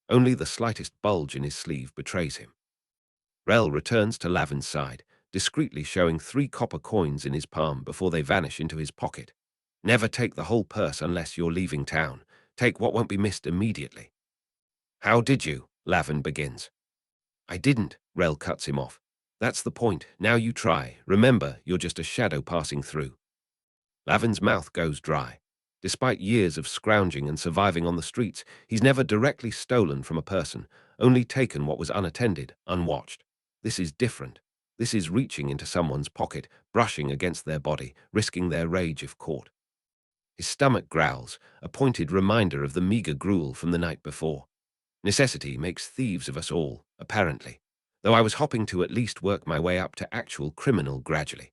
Only the slightest bulge in his sleeve betrays him. Rell returns to Lavin's side, discreetly showing 3 copper coins in his palm before they vanish into his pocket. "Never take the whole purse unless you're leaving town. Take what won't be missed immediately." "How did you?" Lavin begins. "I didn't," Rell cuts him off. "That's the point. Now you try. Remember, you're just a shadow passing through." Lavin's mouth goes dry. Despite years of scrounging and surviving on the streets, he's never directly stolen from a person, only taken what was unattended, unwatched. This is different. This is reaching into someone's pocket, brushing against their body, risking their rage if caught. His stomach growls, a pointed reminder of the meager gruel from the night before. Necessity makes thieves of us all, apparently, though I was hoping to at least work my way up to actual criminal gradually.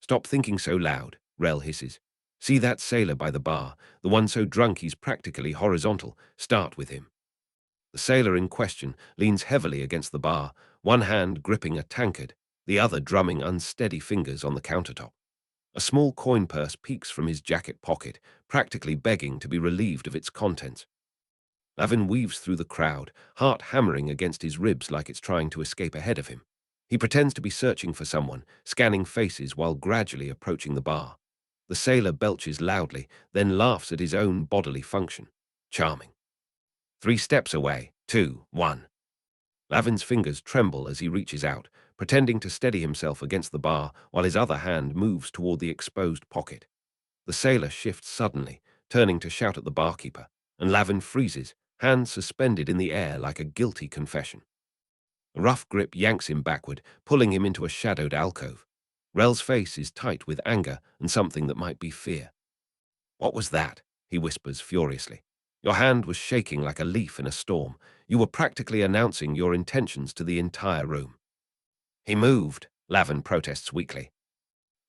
"Stop thinking so loud," Rell hisses. See that sailor by the bar, the one so drunk he's practically horizontal. Start with him. The sailor in question leans heavily against the bar, one hand gripping a tankard, the other drumming unsteady fingers on the countertop. A small coin purse peeks from his jacket pocket, practically begging to be relieved of its contents. Lavin weaves through the crowd, heart hammering against his ribs like it's trying to escape ahead of him. He pretends to be searching for someone, scanning faces while gradually approaching the bar. The sailor belches loudly, then laughs at his own bodily function. Charming. 3 steps away. 2, 1. Lavin's fingers tremble as he reaches out, pretending to steady himself against the bar while his other hand moves toward the exposed pocket. The sailor shifts suddenly, turning to shout at the barkeeper, and Lavin freezes, hands suspended in the air like a guilty confession. A rough grip yanks him backward, pulling him into a shadowed alcove. Rell's face is tight with anger and something that might be fear. "What was that?" he whispers furiously. "Your hand was shaking like a leaf in a storm. You were practically announcing your intentions to the entire room." "He moved," Lavin protests weakly.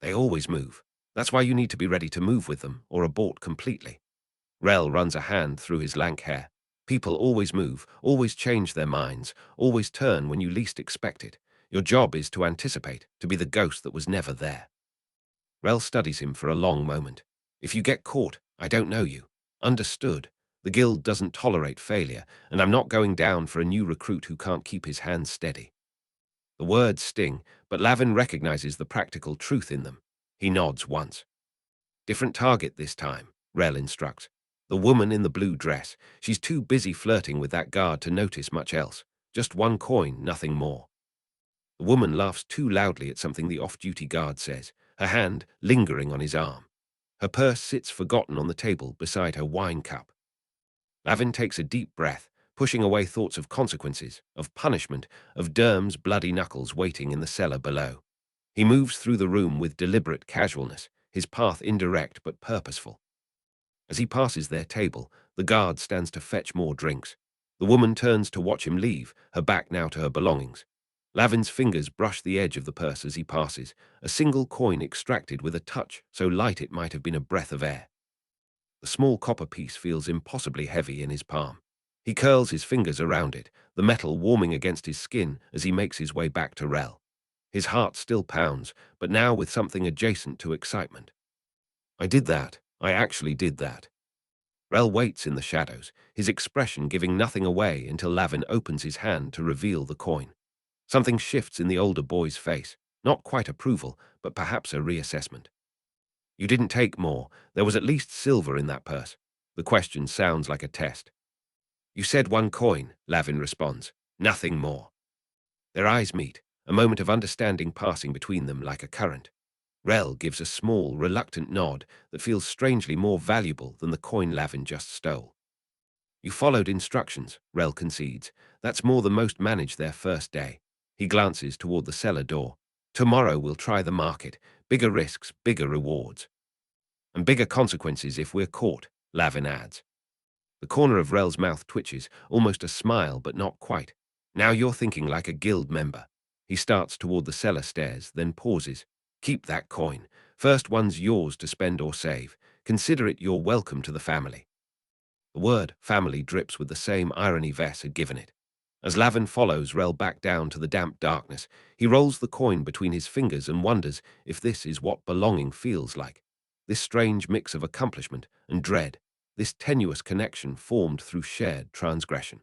"They always move. That's why you need to be ready to move with them or abort completely." Rell runs a hand through his lank hair. "People always move, always change their minds, always turn when you least expect it. Your job is to anticipate, to be the ghost that was never there." Rell studies him for a long moment. "If you get caught, I don't know you. Understood. The guild doesn't tolerate failure, and I'm not going down for a new recruit who can't keep his hands steady." The words sting, but Lavin recognizes the practical truth in them. He nods once. "Different target this time," Rell instructs. "The woman in the blue dress. She's too busy flirting with that guard to notice much else. Just 1 coin, nothing more." The woman laughs too loudly at something the off-duty guard says, her hand lingering on his arm. Her purse sits forgotten on the table beside her wine cup. Lavin takes a deep breath, pushing away thoughts of consequences, of punishment, of Derm's bloody knuckles waiting in the cellar below. He moves through the room with deliberate casualness, his path indirect but purposeful. As he passes their table, the guard stands to fetch more drinks. The woman turns to watch him leave, her back now to her belongings. Lavin's fingers brush the edge of the purse as he passes, a single coin extracted with a touch so light it might have been a breath of air. The small copper piece feels impossibly heavy in his palm. He curls his fingers around it, the metal warming against his skin as he makes his way back to Rell. His heart still pounds, but now with something adjacent to excitement. "I did that. I actually did that." Rell waits in the shadows, his expression giving nothing away until Lavin opens his hand to reveal the coin. Something shifts in the older boy's face, not quite approval, but perhaps a reassessment. "You didn't take more. There was at least silver in that purse." The question sounds like a test. "You said 1 coin," Lavin responds. "Nothing more." Their eyes meet, a moment of understanding passing between them like a current. Rell gives a small, reluctant nod that feels strangely more valuable than the coin Lavin just stole. "You followed instructions," Rell concedes. "That's more than most manage their first day." He glances toward the cellar door. "Tomorrow we'll try the market. Bigger risks, bigger rewards." "And bigger consequences if we're caught," Lavin adds. The corner of Rell's mouth twitches, almost a smile, but not quite. "Now you're thinking like a guild member." He starts toward the cellar stairs, then pauses. "Keep that coin. First one's yours to spend or save. Consider it your welcome to the family." The word family drips with the same irony Vess had given it. As Lavin follows Rell back down to the damp darkness, he rolls the coin between his fingers and wonders if this is what belonging feels like. This strange mix of accomplishment and dread, this tenuous connection formed through shared transgression.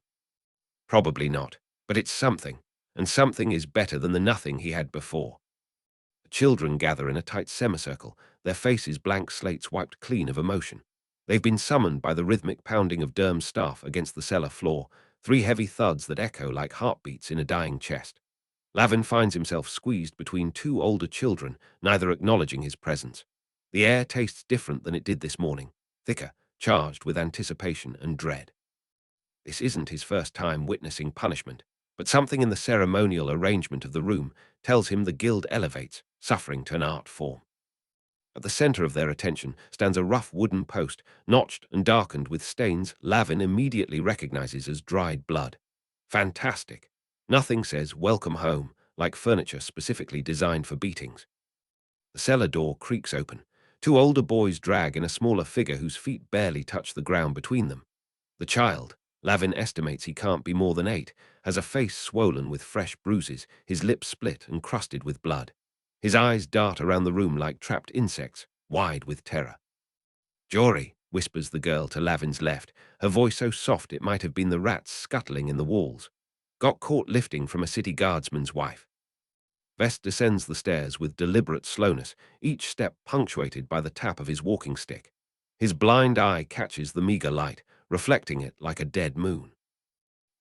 Probably not, but it's something, and something is better than the nothing he had before. The children gather in a tight semicircle, their faces blank slates wiped clean of emotion. They've been summoned by the rhythmic pounding of Derm's staff against the cellar floor, 3 heavy thuds that echo like heartbeats in a dying chest. Lavin finds himself squeezed between 2 older children, neither acknowledging his presence. The air tastes different than it did this morning, thicker, charged with anticipation and dread. This isn't his first time witnessing punishment, but something in the ceremonial arrangement of the room tells him the guild elevates suffering to an art form. At the center of their attention stands a rough wooden post, notched and darkened with stains Lavin immediately recognizes as dried blood. Fantastic. Nothing says "welcome home" like furniture specifically designed for beatings. The cellar door creaks open. Two older boys drag in a smaller figure whose feet barely touch the ground between them. The child, Lavin estimates he can't be more than 8, has a face swollen with fresh bruises, his lips split and crusted with blood. His eyes dart around the room like trapped insects, wide with terror. "Jory," whispers the girl to Lavin's left, her voice so soft it might have been the rats scuttling in the walls. "Got caught lifting from a city guardsman's wife." Vess descends the stairs with deliberate slowness, each step punctuated by the tap of his walking stick. His blind eye catches the meager light, reflecting it like a dead moon.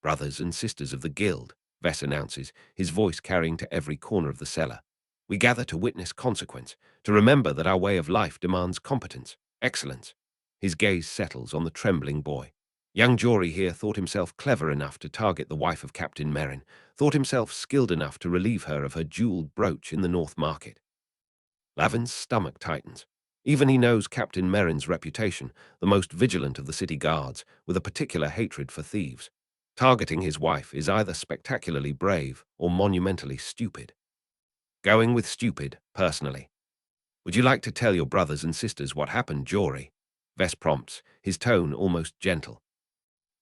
"Brothers and sisters of the Guild," Vess announces, his voice carrying to every corner of the cellar. "We gather to witness consequence, to remember that our way of life demands competence, excellence." His gaze settles on the trembling boy. Young Jory here thought himself clever enough to target the wife of Captain Merrin, thought himself skilled enough to relieve her of her jeweled brooch in the North Market. Lavin's stomach tightens. Even he knows Captain Merrin's reputation, the most vigilant of the city guards, with a particular hatred for thieves. Targeting his wife is either spectacularly brave or monumentally stupid. Going with stupid, personally. "Would you like to tell your brothers and sisters what happened, Jory?" Vess prompts, his tone almost gentle.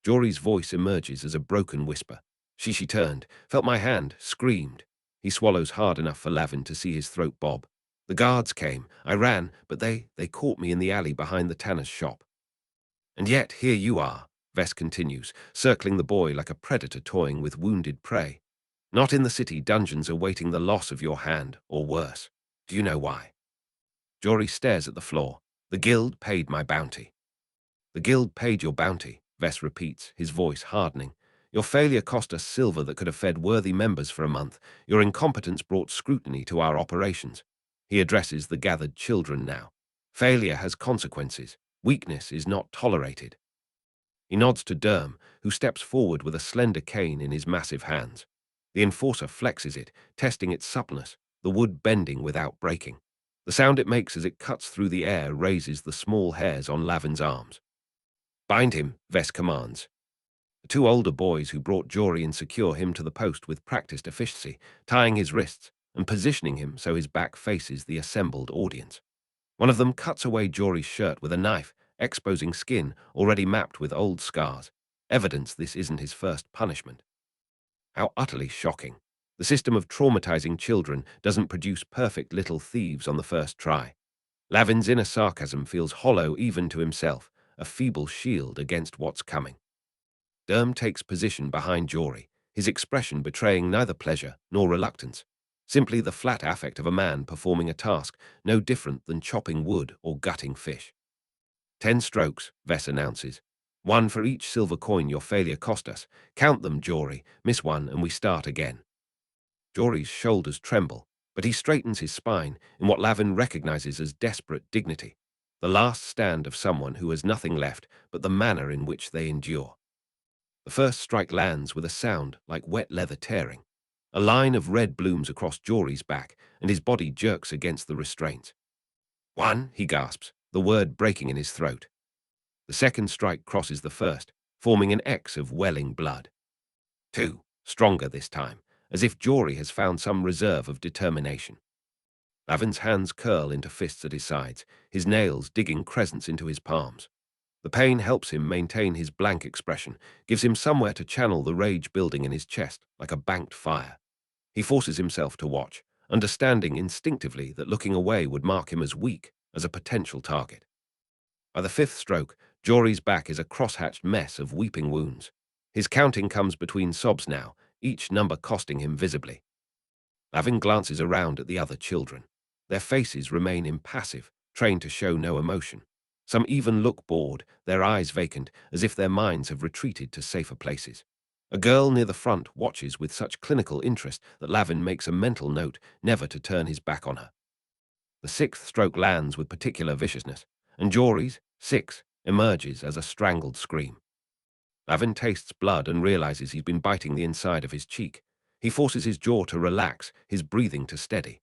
Jory's voice emerges as a broken whisper. She turned, felt my hand, screamed. He swallows hard enough for Lavin to see his throat bob. "The guards came. I ran, but they caught me in the alley behind the tanner's shop." "And yet here you are," Vess continues, circling the boy like a predator toying with wounded prey. "Not in the city dungeons awaiting the loss of your hand, or worse. Do you know why?" Jory stares at the floor. "The Guild paid my bounty." "The Guild paid your bounty," Vess repeats, his voice hardening. "Your failure cost us silver that could have fed worthy members for a month. Your incompetence brought scrutiny to our operations." He addresses the gathered children now. "Failure has consequences. Weakness is not tolerated." He nods to Derm, who steps forward with a slender cane in his massive hands. The enforcer flexes it, testing its suppleness, the wood bending without breaking. The sound it makes as it cuts through the air raises the small hairs on Lavin's arms. "Bind him," Vess commands. The two older boys who brought Jory and secure him to the post with practiced efficiency, tying his wrists and positioning him so his back faces the assembled audience. One of them cuts away Jory's shirt with a knife, exposing skin already mapped with old scars. Evidence this isn't his first punishment. How utterly shocking. The system of traumatizing children doesn't produce perfect little thieves on the first try. Lavin's inner sarcasm feels hollow even to himself, a feeble shield against what's coming. Derm takes position behind Jory, his expression betraying neither pleasure nor reluctance, simply the flat affect of a man performing a task no different than chopping wood or gutting fish. 10 strokes, Vess announces. 1 for each silver coin your failure cost us. Count them, Jory. Miss 1 and we start again. Jory's shoulders tremble, but he straightens his spine in what Lavin recognizes as desperate dignity, the last stand of someone who has nothing left but the manner in which they endure. The first strike lands with a sound like wet leather tearing. A line of red blooms across Jory's back, and his body jerks against the restraints. 1, he gasps, the word breaking in his throat. The second strike crosses the first, forming an X of welling blood. 2, stronger this time, as if Jory has found some reserve of determination. Lavin's hands curl into fists at his sides, his nails digging crescents into his palms. The pain helps him maintain his blank expression, gives him somewhere to channel the rage building in his chest like a banked fire. He forces himself to watch, understanding instinctively that looking away would mark him as weak, as a potential target. By the 5th stroke, Jory's back is a cross-hatched mess of weeping wounds. His counting comes between sobs now, each number costing him visibly. Lavin glances around at the other children. Their faces remain impassive, trained to show no emotion. Some even look bored, their eyes vacant, as if their minds have retreated to safer places. A girl near the front watches with such clinical interest that Lavin makes a mental note never to turn his back on her. The 6th stroke lands with particular viciousness, and Jory's, 6, emerges as a strangled scream. Lavin tastes blood and realizes he's been biting the inside of his cheek. He forces his jaw to relax, his breathing to steady.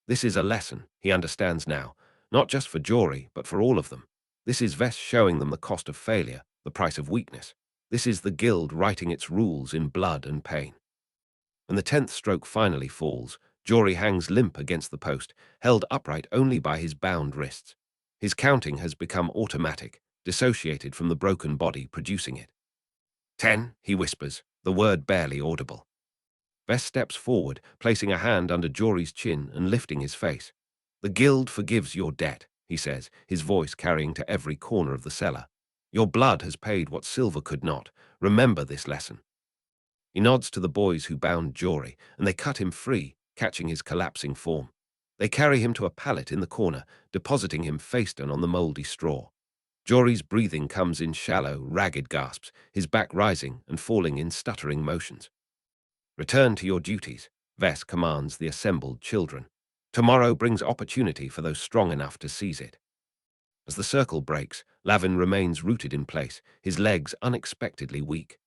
This is a lesson, he understands now, not just for Jory, but for all of them. This is Vess showing them the cost of failure, the price of weakness. This is the Guild writing its rules in blood and pain. When the 10th stroke finally falls, Jory hangs limp against the post, held upright only by his bound wrists. His counting has become automatic, dissociated from the broken body producing it. 10, he whispers, the word barely audible. Vess steps forward, placing a hand under Jory's chin and lifting his face. The guild forgives your debt, he says, his voice carrying to every corner of the cellar. Your blood has paid what silver could not. Remember this lesson. He nods to the boys who bound Jory, and they cut him free, catching his collapsing form. They carry him to a pallet in the corner, depositing him face-down on the mouldy straw. Jory's breathing comes in shallow, ragged gasps, his back rising and falling in stuttering motions. Return to your duties, Vess commands the assembled children. Tomorrow brings opportunity for those strong enough to seize it. As the circle breaks, Lavin remains rooted in place, his legs unexpectedly weak.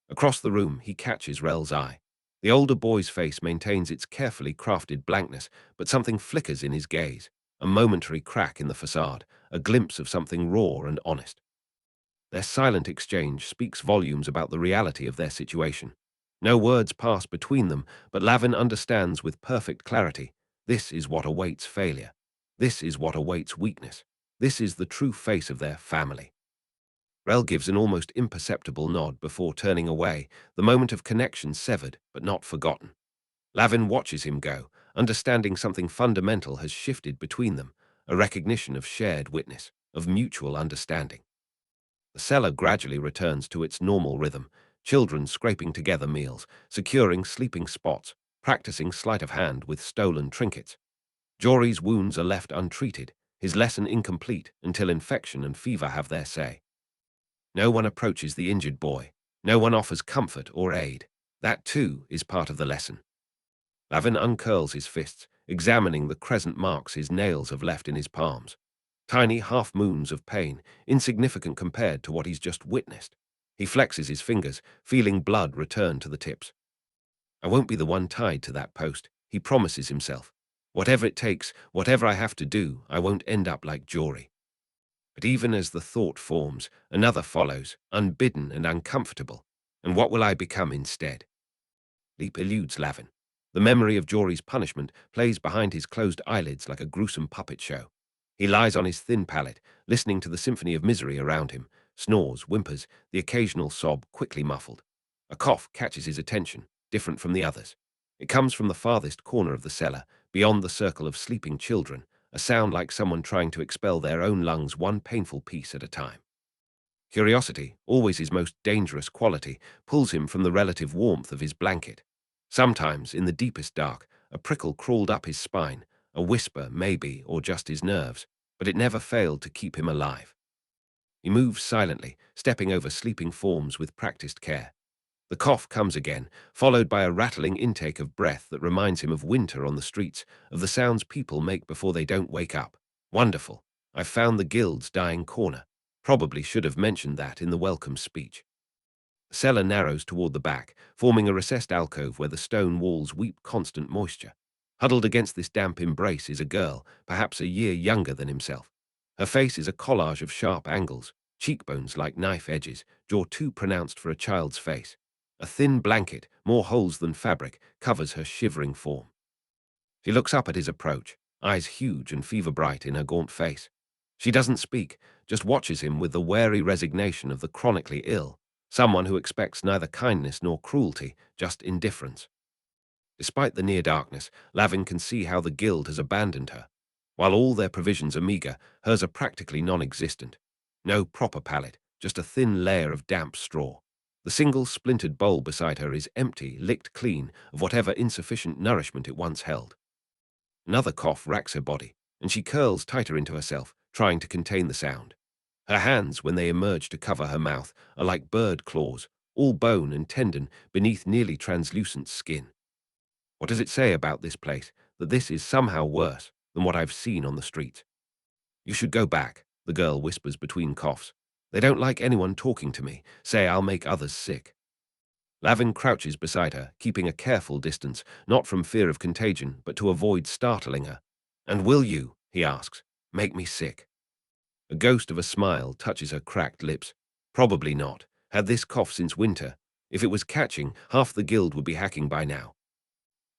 Across the room, he catches Rell's eye. The older boy's face maintains its carefully crafted blankness, but something flickers in his gaze, a momentary crack in the facade, a glimpse of something raw and honest. Their silent exchange speaks volumes about the reality of their situation. No words pass between them, but Lavin understands with perfect clarity. This is what awaits failure. This is what awaits weakness. This is the true face of their family. Rell gives an almost imperceptible nod before turning away, the moment of connection severed but not forgotten. Lavin watches him go, understanding something fundamental has shifted between them, a recognition of shared witness, of mutual understanding. The cellar gradually returns to its normal rhythm, children scraping together meals, securing sleeping spots, practicing sleight of hand with stolen trinkets. Jory's wounds are left untreated, his lesson incomplete until infection and fever have their say. No one approaches the injured boy. No one offers comfort or aid. That, too, is part of the lesson. Lavin uncurls his fists, examining the crescent marks his nails have left in his palms. Tiny half-moons of pain, insignificant compared to what he's just witnessed. He flexes his fingers, feeling blood return to the tips. I won't be the one tied to that post, he promises himself. Whatever it takes, whatever I have to do, I won't end up like Jory. But even as the thought forms, another follows, unbidden and uncomfortable. And what will I become instead? Leap eludes Lavin. The memory of Jory's punishment plays behind his closed eyelids like a gruesome puppet show. He lies on his thin pallet, listening to the symphony of misery around him, snores, whimpers, the occasional sob quickly muffled. A cough catches his attention, different from the others. It comes from the farthest corner of the cellar, beyond the circle of sleeping children, a sound like someone trying to expel their own lungs one painful piece at a time. Curiosity, always his most dangerous quality, pulls him from the relative warmth of his blanket. Sometimes, in the deepest dark, a prickle crawled up his spine, a whisper, maybe, or just his nerves, but it never failed to keep him alive. He moves silently, stepping over sleeping forms with practiced care. The cough comes again, followed by a rattling intake of breath that reminds him of winter on the streets, of the sounds people make before they don't wake up. Wonderful. I've found the guild's dying corner. Probably should have mentioned that in the welcome speech. The cellar narrows toward the back, forming a recessed alcove where the stone walls weep constant moisture. Huddled against this damp embrace is a girl, perhaps a year younger than himself. Her face is a collage of sharp angles, cheekbones like knife edges, jaw too pronounced for a child's face. A thin blanket, more holes than fabric, covers her shivering form. She looks up at his approach, eyes huge and fever-bright in her gaunt face. She doesn't speak, just watches him with the wary resignation of the chronically ill, someone who expects neither kindness nor cruelty, just indifference. Despite the near darkness, Lavin can see how the guild has abandoned her. While all their provisions are meager, hers are practically non-existent. No proper pallet, just a thin layer of damp straw. The single splintered bowl beside her is empty, licked clean of whatever insufficient nourishment it once held. Another cough racks her body, and she curls tighter into herself, trying to contain the sound. Her hands, when they emerge to cover her mouth, are like bird claws, all bone and tendon beneath nearly translucent skin. What does it say about this place, that this is somehow worse than what I've seen on the streets? You should go back, the girl whispers between coughs. They don't like anyone talking to me, say I'll make others sick. Lavin crouches beside her, keeping a careful distance, not from fear of contagion, but to avoid startling her. And will you, he asks, make me sick? A ghost of a smile touches her cracked lips. Probably not. Had this cough since winter. If it was catching, half the guild would be hacking by now.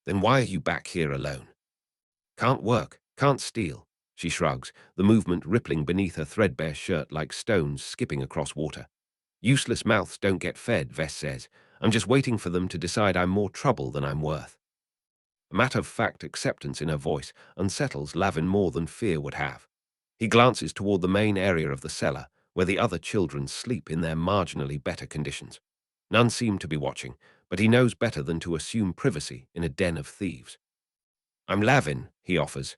Then why are you back here alone? Can't work, can't steal. She shrugs, the movement rippling beneath her threadbare shirt like stones skipping across water. Useless mouths don't get fed, Vess says. I'm just waiting for them to decide I'm more trouble than I'm worth. A matter-of-fact acceptance in her voice unsettles Lavin more than fear would have. He glances toward the main area of the cellar, where the other children sleep in their marginally better conditions. None seem to be watching, but he knows better than to assume privacy in a den of thieves. I'm Lavin, he offers.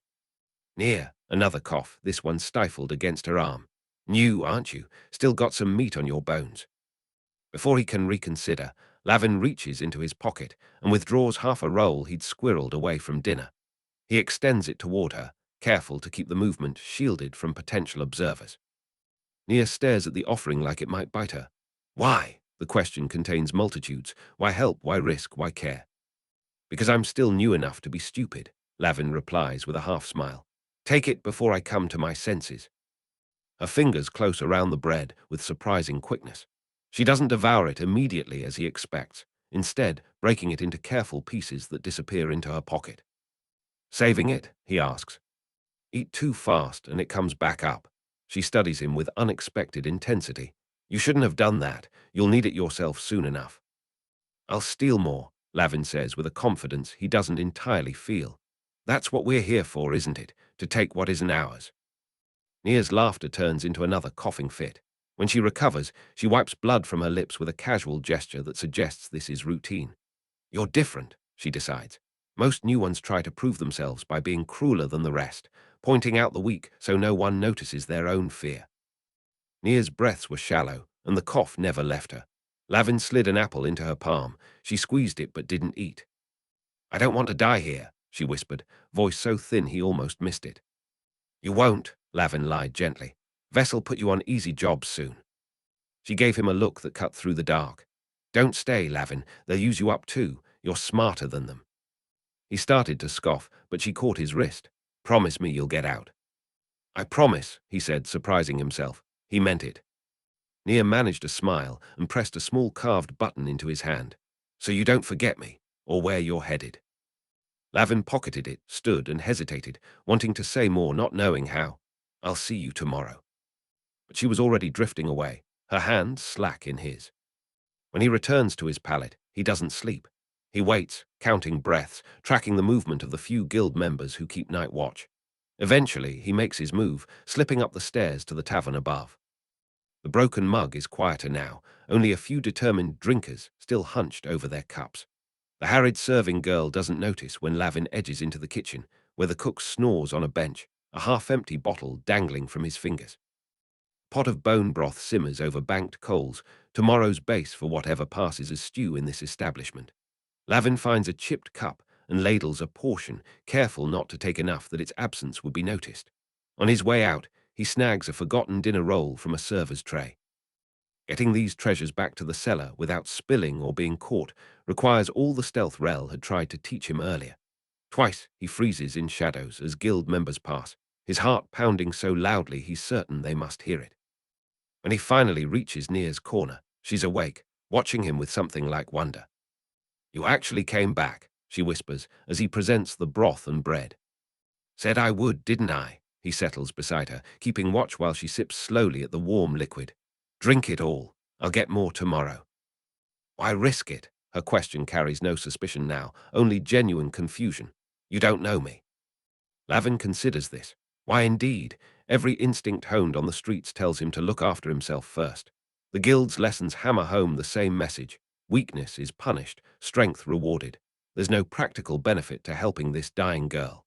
Near, another cough, this one stifled against her arm. New, aren't you? Still got some meat on your bones. Before he can reconsider, Lavin reaches into his pocket and withdraws half a roll he'd squirreled away from dinner. He extends it toward her, careful to keep the movement shielded from potential observers. Nia stares at the offering like it might bite her. Why? The question contains multitudes. Why help? Why risk? Why care? Because I'm still new enough to be stupid, Lavin replies with a half-smile. Take it before I come to my senses. Her fingers close around the bread with surprising quickness. She doesn't devour it immediately as he expects, instead breaking it into careful pieces that disappear into her pocket. Saving it? He asks. Eat too fast and it comes back up. She studies him with unexpected intensity. You shouldn't have done that. You'll need it yourself soon enough. I'll steal more, Lavin says with a confidence he doesn't entirely feel. That's what we're here for, isn't it? To take what isn't ours. Nia's laughter turns into another coughing fit. When she recovers, she wipes blood from her lips with a casual gesture that suggests this is routine. You're different, she decides. Most new ones try to prove themselves by being crueler than the rest, pointing out the weak so no one notices their own fear. Nia's breaths were shallow, and the cough never left her. Lavin slid an apple into her palm. She squeezed it but didn't eat. I don't want to die here, she whispered, voice so thin he almost missed it. You won't, Lavin lied gently. Vess'll put you on easy jobs soon. She gave him a look that cut through the dark. Don't stay, Lavin. They'll use you up too. You're smarter than them. He started to scoff, but she caught his wrist. Promise me you'll get out. I promise, he said, surprising himself. He meant it. Nia managed a smile and pressed a small carved button into his hand. So you don't forget me, or where you're headed. Lavin pocketed it, stood and hesitated, wanting to say more, not knowing how. I'll see you tomorrow. But she was already drifting away, her hand slack in his. When he returns to his pallet, he doesn't sleep. He waits, counting breaths, tracking the movement of the few guild members who keep night watch. Eventually, he makes his move, slipping up the stairs to the tavern above. The broken mug is quieter now, only a few determined drinkers still hunched over their cups. The harried serving girl doesn't notice when Lavin edges into the kitchen, where the cook snores on a bench, a half-empty bottle dangling from his fingers. A pot of bone broth simmers over banked coals, tomorrow's base for whatever passes as stew in this establishment. Lavin finds a chipped cup and ladles a portion, careful not to take enough that its absence would be noticed. On his way out, he snags a forgotten dinner roll from a server's tray. Getting these treasures back to the cellar without spilling or being caught requires all the stealth Rell had tried to teach him earlier. Twice he freezes in shadows as guild members pass, his heart pounding so loudly he's certain they must hear it. When he finally reaches Nia's corner, she's awake, watching him with something like wonder. You actually came back, she whispers as he presents the broth and bread. Said I would, didn't I? He settles beside her, keeping watch while she sips slowly at the warm liquid. Drink it all. I'll get more tomorrow. Why risk it? Her question carries no suspicion now, only genuine confusion. You don't know me. Lavin considers this. Why indeed? Every instinct honed on the streets tells him to look after himself first. The guild's lessons hammer home the same message. Weakness is punished, strength rewarded. There's no practical benefit to helping this dying girl.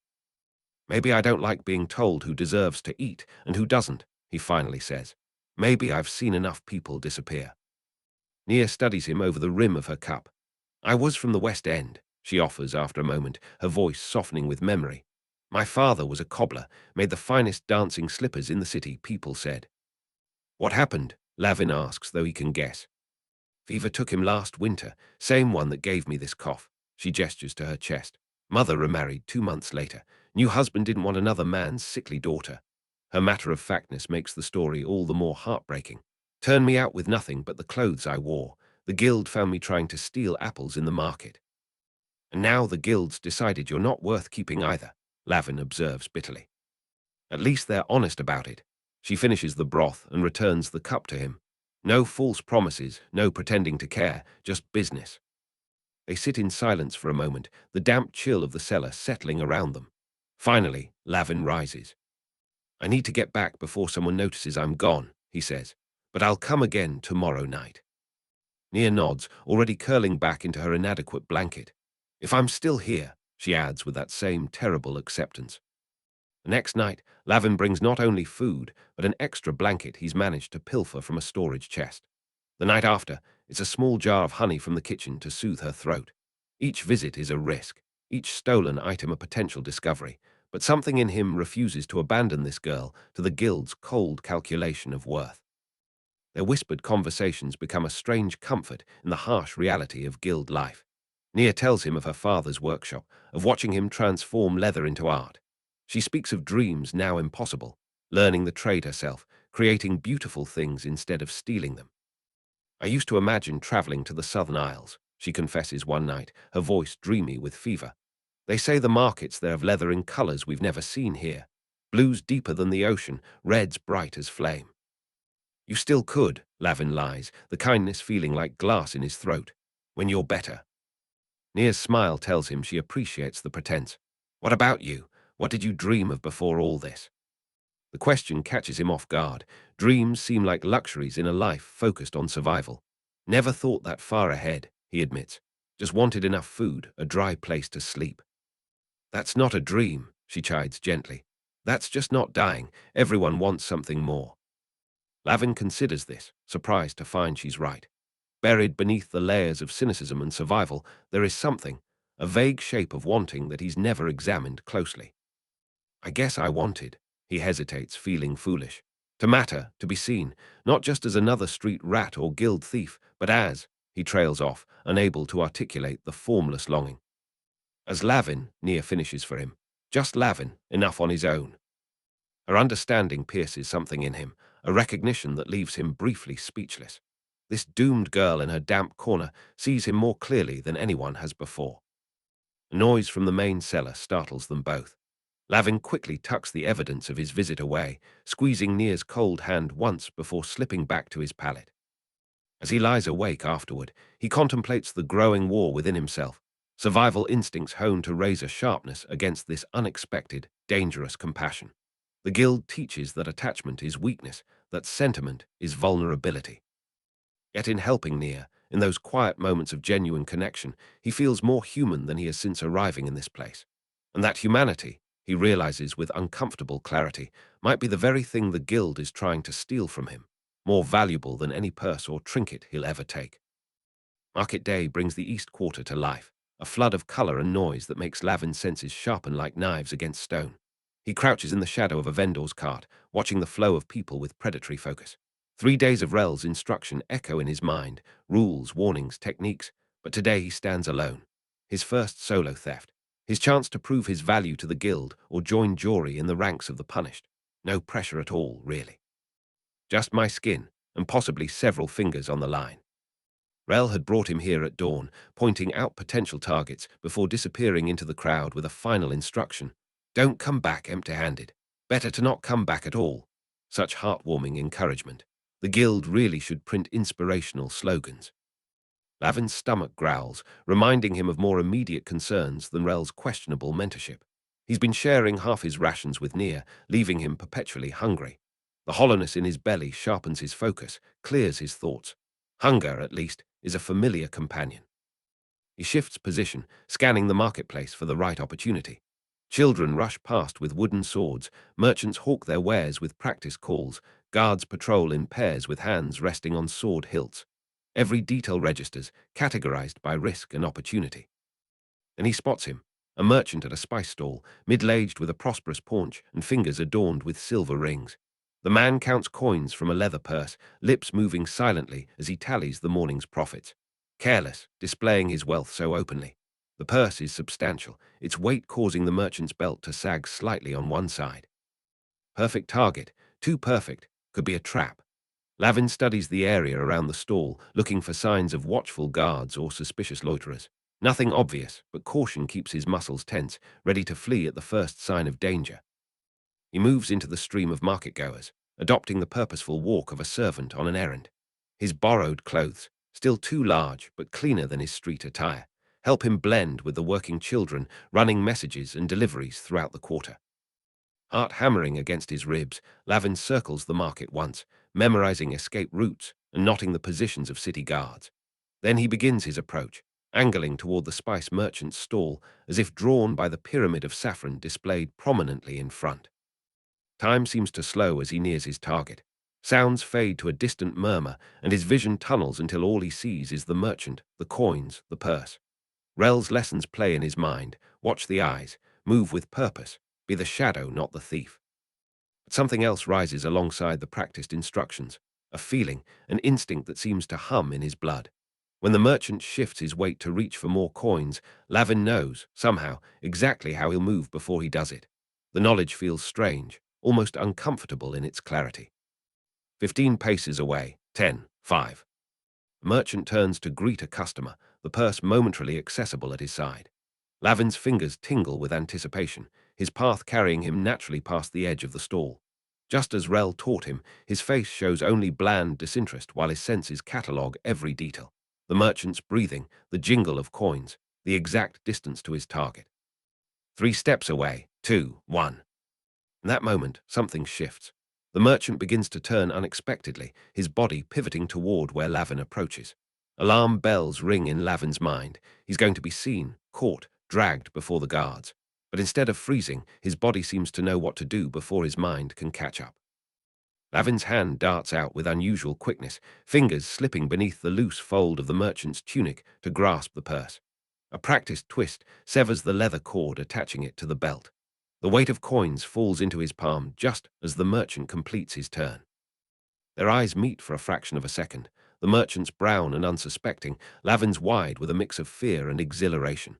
Maybe I don't like being told who deserves to eat and who doesn't, he finally says. Maybe I've seen enough people disappear. Nia studies him over the rim of her cup. I was from the West End, she offers after a moment, her voice softening with memory. My father was a cobbler, made the finest dancing slippers in the city, people said. What happened? Lavin asks, though he can guess. Fever took him last winter, same one that gave me this cough. She gestures to her chest. Mother remarried 2 months later. New husband didn't want another man's sickly daughter. Her matter-of-factness makes the story all the more heartbreaking. Turned me out with nothing but the clothes I wore. The guild found me trying to steal apples in the market. And now the guild's decided you're not worth keeping either, Lavin observes bitterly. At least they're honest about it. She finishes the broth and returns the cup to him. No false promises, no pretending to care, just business. They sit in silence for a moment, the damp chill of the cellar settling around them. Finally, Lavin rises. "I need to get back before someone notices I'm gone," he says, "but I'll come again tomorrow night." Nia nods, already curling back into her inadequate blanket. "If I'm still here," she adds with that same terrible acceptance. The next night, Lavin brings not only food, but an extra blanket he's managed to pilfer from a storage chest. The night after, it's a small jar of honey from the kitchen to soothe her throat. Each visit is a risk, each stolen item a potential discovery, but something in him refuses to abandon this girl to the guild's cold calculation of worth. Their whispered conversations become a strange comfort in the harsh reality of guild life. Nia tells him of her father's workshop, of watching him transform leather into art. She speaks of dreams now impossible, learning the trade herself, creating beautiful things instead of stealing them. "I used to imagine traveling to the Southern Isles," she confesses one night, her voice dreamy with fever. "They say the markets there have leather in colors we've never seen here. Blues deeper than the ocean, reds bright as flame." "You still could," Lavin lies, the kindness feeling like glass in his throat. "When you're better." Nia's smile tells him she appreciates the pretense. "What about you? What did you dream of before all this?" The question catches him off guard. Dreams seem like luxuries in a life focused on survival. "Never thought that far ahead," he admits. "Just wanted enough food, a dry place to sleep." "That's not a dream," she chides gently. "That's just not dying. Everyone wants something more." Lavin considers this, surprised to find she's right. Buried beneath the layers of cynicism and survival, there is something, a vague shape of wanting that he's never examined closely. "I guess I wanted," he hesitates, feeling foolish. "To matter, to be seen, not just as another street rat or guild thief, but as," he trails off, unable to articulate the formless longing. "As Lavin," Nia finishes for him. "Just Lavin, enough on his own." Her understanding pierces something in him, a recognition that leaves him briefly speechless. This doomed girl in her damp corner sees him more clearly than anyone has before. A noise from the main cellar startles them both. Lavin quickly tucks the evidence of his visit away, squeezing Nia's cold hand once before slipping back to his pallet. As he lies awake afterward, he contemplates the growing war within himself, survival instincts honed to razor sharpness against this unexpected, dangerous compassion. The guild teaches that attachment is weakness, that sentiment is vulnerability. Yet in helping Nia, in those quiet moments of genuine connection, he feels more human than he has since arriving in this place. And that humanity, he realizes with uncomfortable clarity, might be the very thing the guild is trying to steal from him, more valuable than any purse or trinket he'll ever take. Market day brings the East Quarter to life, a flood of color and noise that makes Lavin's senses sharpen like knives against stone. He crouches in the shadow of a vendor's cart, watching the flow of people with predatory focus. 3 days of Rell's instruction echo in his mind, rules, warnings, techniques, but today he stands alone. His first solo theft, his chance to prove his value to the guild or join jury in the ranks of the punished. No pressure at all, really. Just my skin, and possibly several fingers on the line. Rell had brought him here at dawn, pointing out potential targets before disappearing into the crowd with a final instruction. "Don't come back empty-handed. Better to not come back at all." Such heartwarming encouragement. The guild really should print inspirational slogans. Lavin's stomach growls, reminding him of more immediate concerns than Rell's questionable mentorship. He's been sharing half his rations with Nia, leaving him perpetually hungry. The hollowness in his belly sharpens his focus, clears his thoughts. Hunger, at least, is a familiar companion. He shifts position, scanning the marketplace for the right opportunity. Children rush past with wooden swords, merchants hawk their wares with practice calls, guards patrol in pairs with hands resting on sword hilts. Every detail registers, categorized by risk and opportunity. And he spots him, a merchant at a spice stall, middle-aged with a prosperous paunch and fingers adorned with silver rings. The man counts coins from a leather purse, lips moving silently as he tallies the morning's profits. Careless, displaying his wealth so openly. The purse is substantial, its weight causing the merchant's belt to sag slightly on one side. Perfect target, too perfect, could be a trap. Lavin studies the area around the stall, looking for signs of watchful guards or suspicious loiterers. Nothing obvious, but caution keeps his muscles tense, ready to flee at the first sign of danger. He moves into the stream of market-goers, adopting the purposeful walk of a servant on an errand. His borrowed clothes, still too large but cleaner than his street attire, help him blend with the working children running messages and deliveries throughout the quarter. Heart hammering against his ribs, Lavin circles the market once, memorizing escape routes and knotting the positions of city guards. Then he begins his approach, angling toward the spice merchant's stall as if drawn by the pyramid of saffron displayed prominently in front. Time seems to slow as he nears his target. Sounds fade to a distant murmur, and his vision tunnels until all he sees is the merchant, the coins, the purse. Rell's lessons play in his mind: watch the eyes, move with purpose, be the shadow, not the thief. But something else rises alongside the practiced instructions, a feeling, an instinct that seems to hum in his blood. When the merchant shifts his weight to reach for more coins, Lavin knows, somehow, exactly how he'll move before he does it. The knowledge feels strange, almost uncomfortable in its clarity. 15 paces away, 10, 5. The merchant turns to greet a customer, the purse momentarily accessible at his side. Lavin's fingers tingle with anticipation, his path carrying him naturally past the edge of the stall. Just as Rell taught him, his face shows only bland disinterest while his senses catalogue every detail. The merchant's breathing, the jingle of coins, the exact distance to his target. 3 steps away, 2, 1. In that moment, something shifts. The merchant begins to turn unexpectedly, his body pivoting toward where Lavin approaches. Alarm bells ring in Lavin's mind. He's going to be seen, caught, dragged before the guards. But instead of freezing, his body seems to know what to do before his mind can catch up. Lavin's hand darts out with unusual quickness, fingers slipping beneath the loose fold of the merchant's tunic to grasp the purse. A practiced twist severs the leather cord attaching it to the belt. The weight of coins falls into his palm just as the merchant completes his turn. Their eyes meet for a fraction of a second, the merchant's brown and unsuspecting, Lavin's wide with a mix of fear and exhilaration.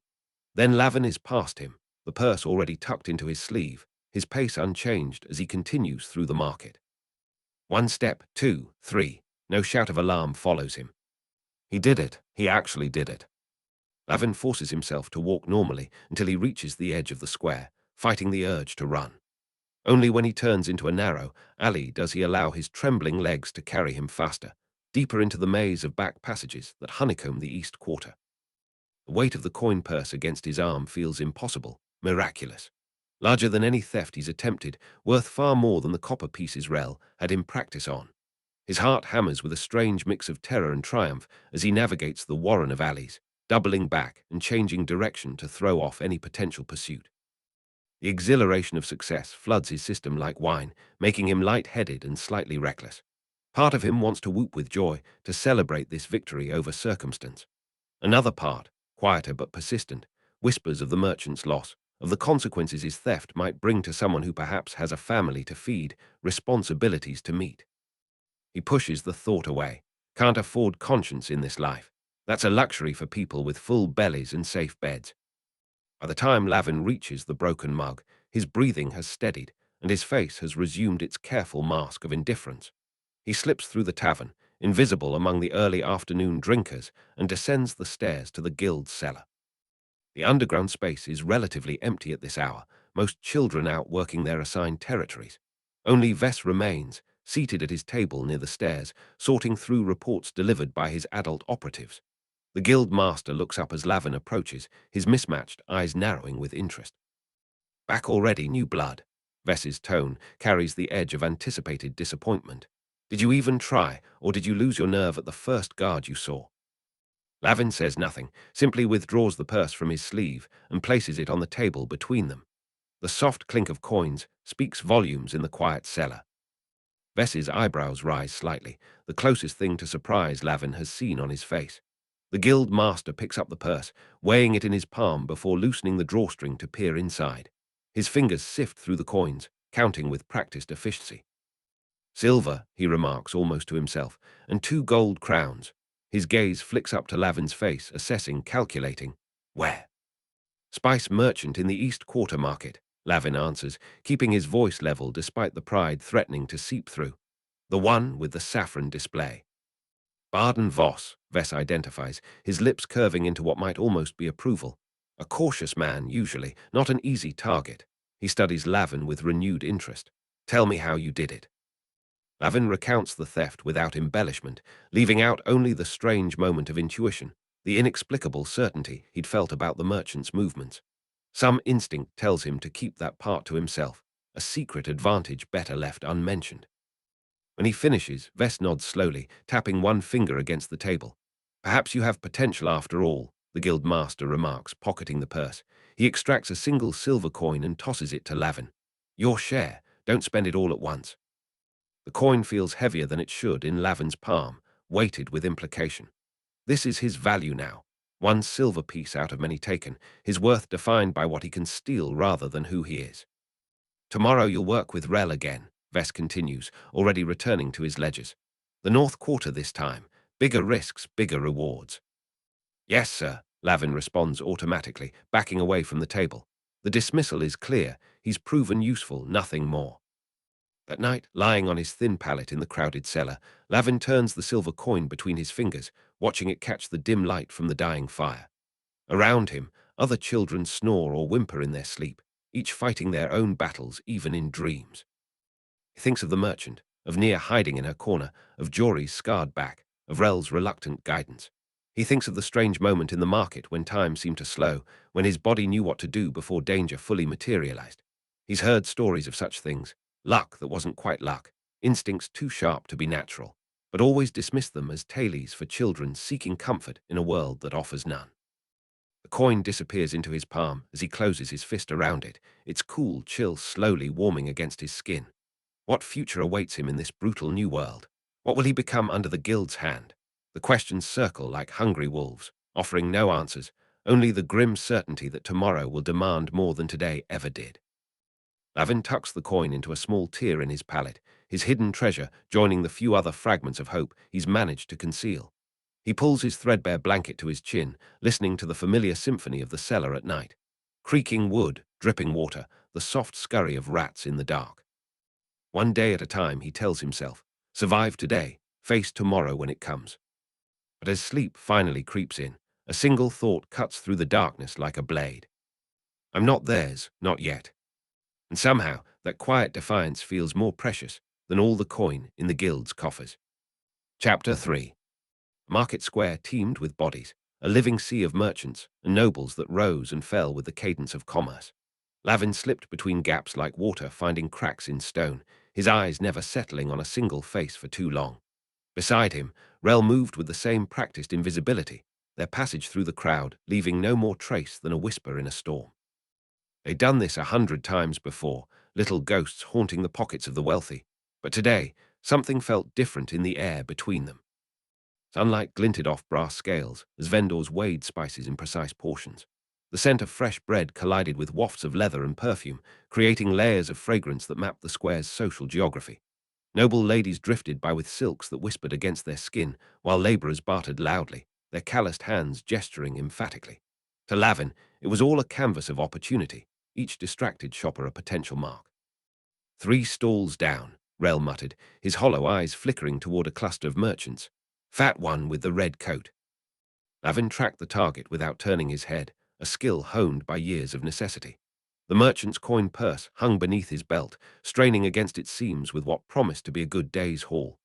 Then Lavin is past him, the purse already tucked into his sleeve, his pace unchanged as he continues through the market. 1 step, 2, 3. No shout of alarm follows him. He did it. He actually did it. Lavin forces himself to walk normally until he reaches the edge of the square, fighting the urge to run. Only when he turns into a narrow alley does he allow his trembling legs to carry him faster, deeper into the maze of back passages that honeycomb the east quarter. The weight of the coin purse against his arm feels impossible, miraculous. Larger than any theft he's attempted, worth far more than the copper pieces Rell had him practice on. His heart hammers with a strange mix of terror and triumph as he navigates the warren of alleys, doubling back and changing direction to throw off any potential pursuit. The exhilaration of success floods his system like wine, making him light-headed and slightly reckless. Part of him wants to whoop with joy, to celebrate this victory over circumstance. Another part, quieter but persistent, whispers of the merchant's loss, of the consequences his theft might bring to someone who perhaps has a family to feed, responsibilities to meet. He pushes the thought away. Can't afford conscience in this life. That's a luxury for people with full bellies and safe beds. By the time Lavin reaches the broken mug, his breathing has steadied, and his face has resumed its careful mask of indifference. He slips through the tavern, invisible among the early afternoon drinkers, and descends the stairs to the guild's cellar. The underground space is relatively empty at this hour, most children out working their assigned territories. Only Vess remains, seated at his table near the stairs, sorting through reports delivered by his adult operatives. The Guildmaster looks up as Lavin approaches, his mismatched eyes narrowing with interest. Back already, new blood. Vess's tone carries the edge of anticipated disappointment. Did you even try, or did you lose your nerve at the first guard you saw? Lavin says nothing, simply withdraws the purse from his sleeve and places it on the table between them. The soft clink of coins speaks volumes in the quiet cellar. Vess's eyebrows rise slightly, the closest thing to surprise Lavin has seen on his face. The guild master picks up the purse, weighing it in his palm before loosening the drawstring to peer inside. His fingers sift through the coins, counting with practiced efficiency. Silver, he remarks almost to himself, and 2 gold crowns. His gaze flicks up to Lavin's face, assessing, calculating. Where? Spice merchant in the East Quarter market, Lavin answers, keeping his voice level despite the pride threatening to seep through. The one with the saffron display. Baden Voss, Vess identifies, his lips curving into what might almost be approval. A cautious man, usually, not an easy target. He studies Lavin with renewed interest. Tell me how you did it. Lavin recounts the theft without embellishment, leaving out only the strange moment of intuition, the inexplicable certainty he'd felt about the merchant's movements. Some instinct tells him to keep that part to himself, a secret advantage better left unmentioned. When he finishes, Vess nods slowly, tapping one finger against the table. Perhaps you have potential after all, the Guildmaster remarks, pocketing the purse. He extracts a single silver coin and tosses it to Lavin. Your share, don't spend it all at once. The coin feels heavier than it should in Lavin's palm, weighted with implication. This is his value now. One silver piece out of many taken, his worth defined by what he can steal rather than who he is. Tomorrow you'll work with Rell again, Vess continues, already returning to his ledgers. The North Quarter this time. Bigger risks, bigger rewards. Yes, sir, Lavin responds automatically, backing away from the table. The dismissal is clear. He's proven useful, nothing more. That night, lying on his thin pallet in the crowded cellar, Lavin turns the silver coin between his fingers, watching it catch the dim light from the dying fire. Around him, other children snore or whimper in their sleep, each fighting their own battles even in dreams. He thinks of the merchant, of Nia hiding in her corner, of Jory's scarred back, of Rell's reluctant guidance. He thinks of the strange moment in the market when time seemed to slow, when his body knew what to do before danger fully materialized. He's heard stories of such things, luck that wasn't quite luck, instincts too sharp to be natural, but always dismissed them as tales for children seeking comfort in a world that offers none. The coin disappears into his palm as he closes his fist around it, its cool chill slowly warming against his skin. What future awaits him in this brutal new world? What will he become under the Guild's hand? The questions circle like hungry wolves, offering no answers, only the grim certainty that tomorrow will demand more than today ever did. Lavin tucks the coin into a small tear in his pallet, his hidden treasure joining the few other fragments of hope he's managed to conceal. He pulls his threadbare blanket to his chin, listening to the familiar symphony of the cellar at night. Creaking wood, dripping water, the soft scurry of rats in the dark. One day at a time, he tells himself, survive today, face tomorrow when it comes. But as sleep finally creeps in, a single thought cuts through the darkness like a blade. I'm not theirs, not yet. And somehow, that quiet defiance feels more precious than all the coin in the Guild's coffers. Chapter 3. Market Square teemed with bodies, a living sea of merchants and nobles that rose and fell with the cadence of commerce. Lavin slipped between gaps like water, finding cracks in stone, his eyes never settling on a single face for too long. Beside him, Rell moved with the same practiced invisibility, their passage through the crowd leaving no more trace than a whisper in a storm. They'd done this 100 times before, little ghosts haunting the pockets of the wealthy, but today, something felt different in the air between them. Sunlight glinted off brass scales as vendors weighed spices in precise portions. The scent of fresh bread collided with wafts of leather and perfume, creating layers of fragrance that mapped the square's social geography. Noble ladies drifted by with silks that whispered against their skin, while laborers bartered loudly, their calloused hands gesturing emphatically. To Lavin, it was all a canvas of opportunity, each distracted shopper a potential mark. 3 stalls down, Rell muttered, his hollow eyes flickering toward a cluster of merchants. Fat one with the red coat. Lavin tracked the target without turning his head, a skill honed by years of necessity. The merchant's coin purse hung beneath his belt, straining against its seams with what promised to be a good day's haul.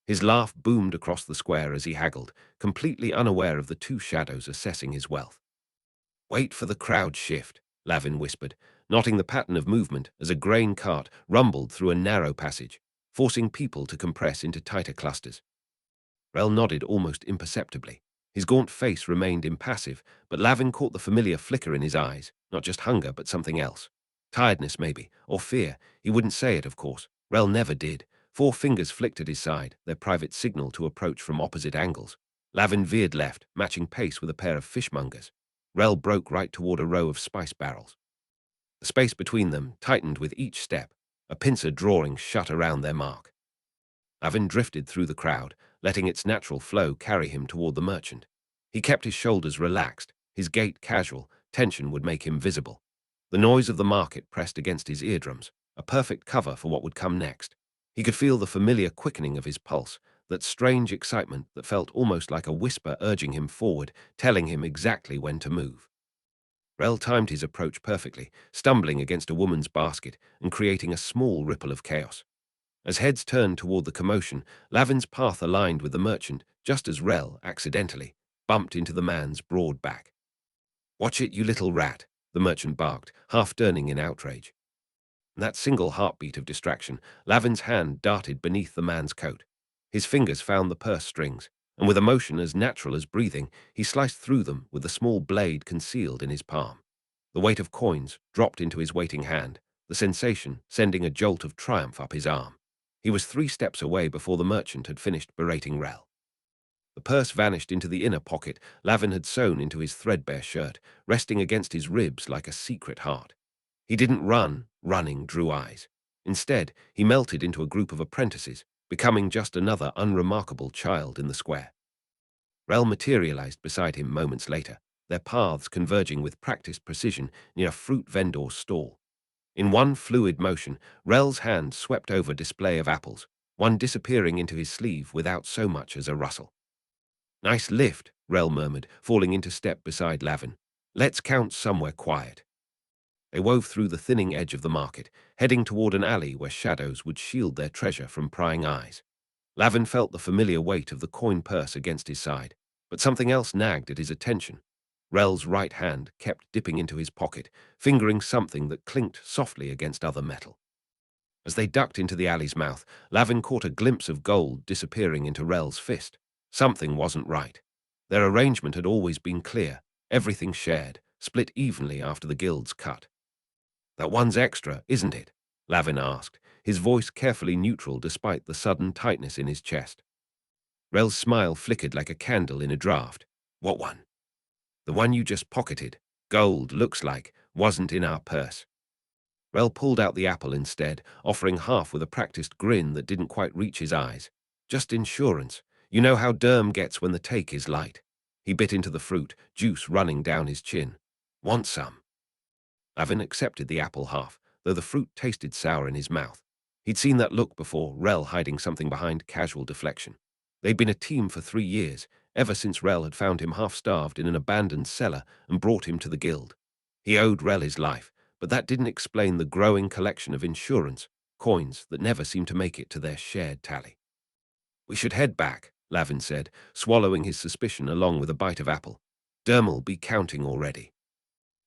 His laugh boomed across the square as he haggled, completely unaware of the 2 shadows assessing his wealth. Wait for the crowd shift, Lavin whispered, noting the pattern of movement as a grain cart rumbled through a narrow passage, forcing people to compress into tighter clusters. Rell nodded almost imperceptibly. His gaunt face remained impassive, but Lavin caught the familiar flicker in his eyes, not just hunger, but something else. Tiredness, maybe, or fear. He wouldn't say it, of course. Rell never did. 4 fingers flicked at his side, their private signal to approach from opposite angles. Lavin veered left, matching pace with a pair of fishmongers. Rell broke right toward a row of spice barrels. The space between them tightened with each step, a pincer drawing shut around their mark. Lavin drifted through the crowd, letting its natural flow carry him toward the merchant. He kept his shoulders relaxed, his gait casual, tension would make him visible. The noise of the market pressed against his eardrums, a perfect cover for what would come next. He could feel the familiar quickening of his pulse, that strange excitement that felt almost like a whisper urging him forward, telling him exactly when to move. Rell timed his approach perfectly, stumbling against a woman's basket and creating a small ripple of chaos. As heads turned toward the commotion, Lavin's path aligned with the merchant just as Rell, accidentally, bumped into the man's broad back. "Watch it, you little rat," the merchant barked, half turning in outrage. In that single heartbeat of distraction, Lavin's hand darted beneath the man's coat. His fingers found the purse strings, and with a motion as natural as breathing, he sliced through them with the small blade concealed in his palm. The weight of coins dropped into his waiting hand, the sensation sending a jolt of triumph up his arm. He was 3 steps away before the merchant had finished berating Rell. The purse vanished into the inner pocket Lavin had sewn into his threadbare shirt, resting against his ribs like a secret heart. He didn't run, running drew eyes. Instead, he melted into a group of apprentices, becoming just another unremarkable child in the square. Rell materialized beside him moments later, their paths converging with practiced precision near a fruit vendor's stall. In one fluid motion, Rell's hand swept over a display of apples, one disappearing into his sleeve without so much as a rustle. "Nice lift," Rell murmured, falling into step beside Lavin. "Let's count somewhere quiet." They wove through the thinning edge of the market, heading toward an alley where shadows would shield their treasure from prying eyes. Lavin felt the familiar weight of the coin purse against his side, but something else nagged at his attention. Rell's right hand kept dipping into his pocket, fingering something that clinked softly against other metal. As they ducked into the alley's mouth, Lavin caught a glimpse of gold disappearing into Rell's fist. Something wasn't right. Their arrangement had always been clear, everything shared, split evenly after the guild's cut. "That one's extra, isn't it?" Lavin asked, his voice carefully neutral despite the sudden tightness in his chest. Rell's smile flickered like a candle in a draught. "What one?" "The one you just pocketed. Gold, looks like, wasn't in our purse." Rell pulled out the apple instead, offering half with a practiced grin that didn't quite reach his eyes. "Just insurance. You know how Derm gets when the take is light." He bit into the fruit, juice running down his chin. "Want some?" Lavin accepted the apple half, though the fruit tasted sour in his mouth. He'd seen that look before, Rell hiding something behind casual deflection. They'd been a team for 3 years, ever since Rell had found him half-starved in an abandoned cellar and brought him to the guild. He owed Rell his life, but that didn't explain the growing collection of insurance, coins that never seemed to make it to their shared tally. "We should head back," Lavin said, swallowing his suspicion along with a bite of apple. "Derm'll be counting already."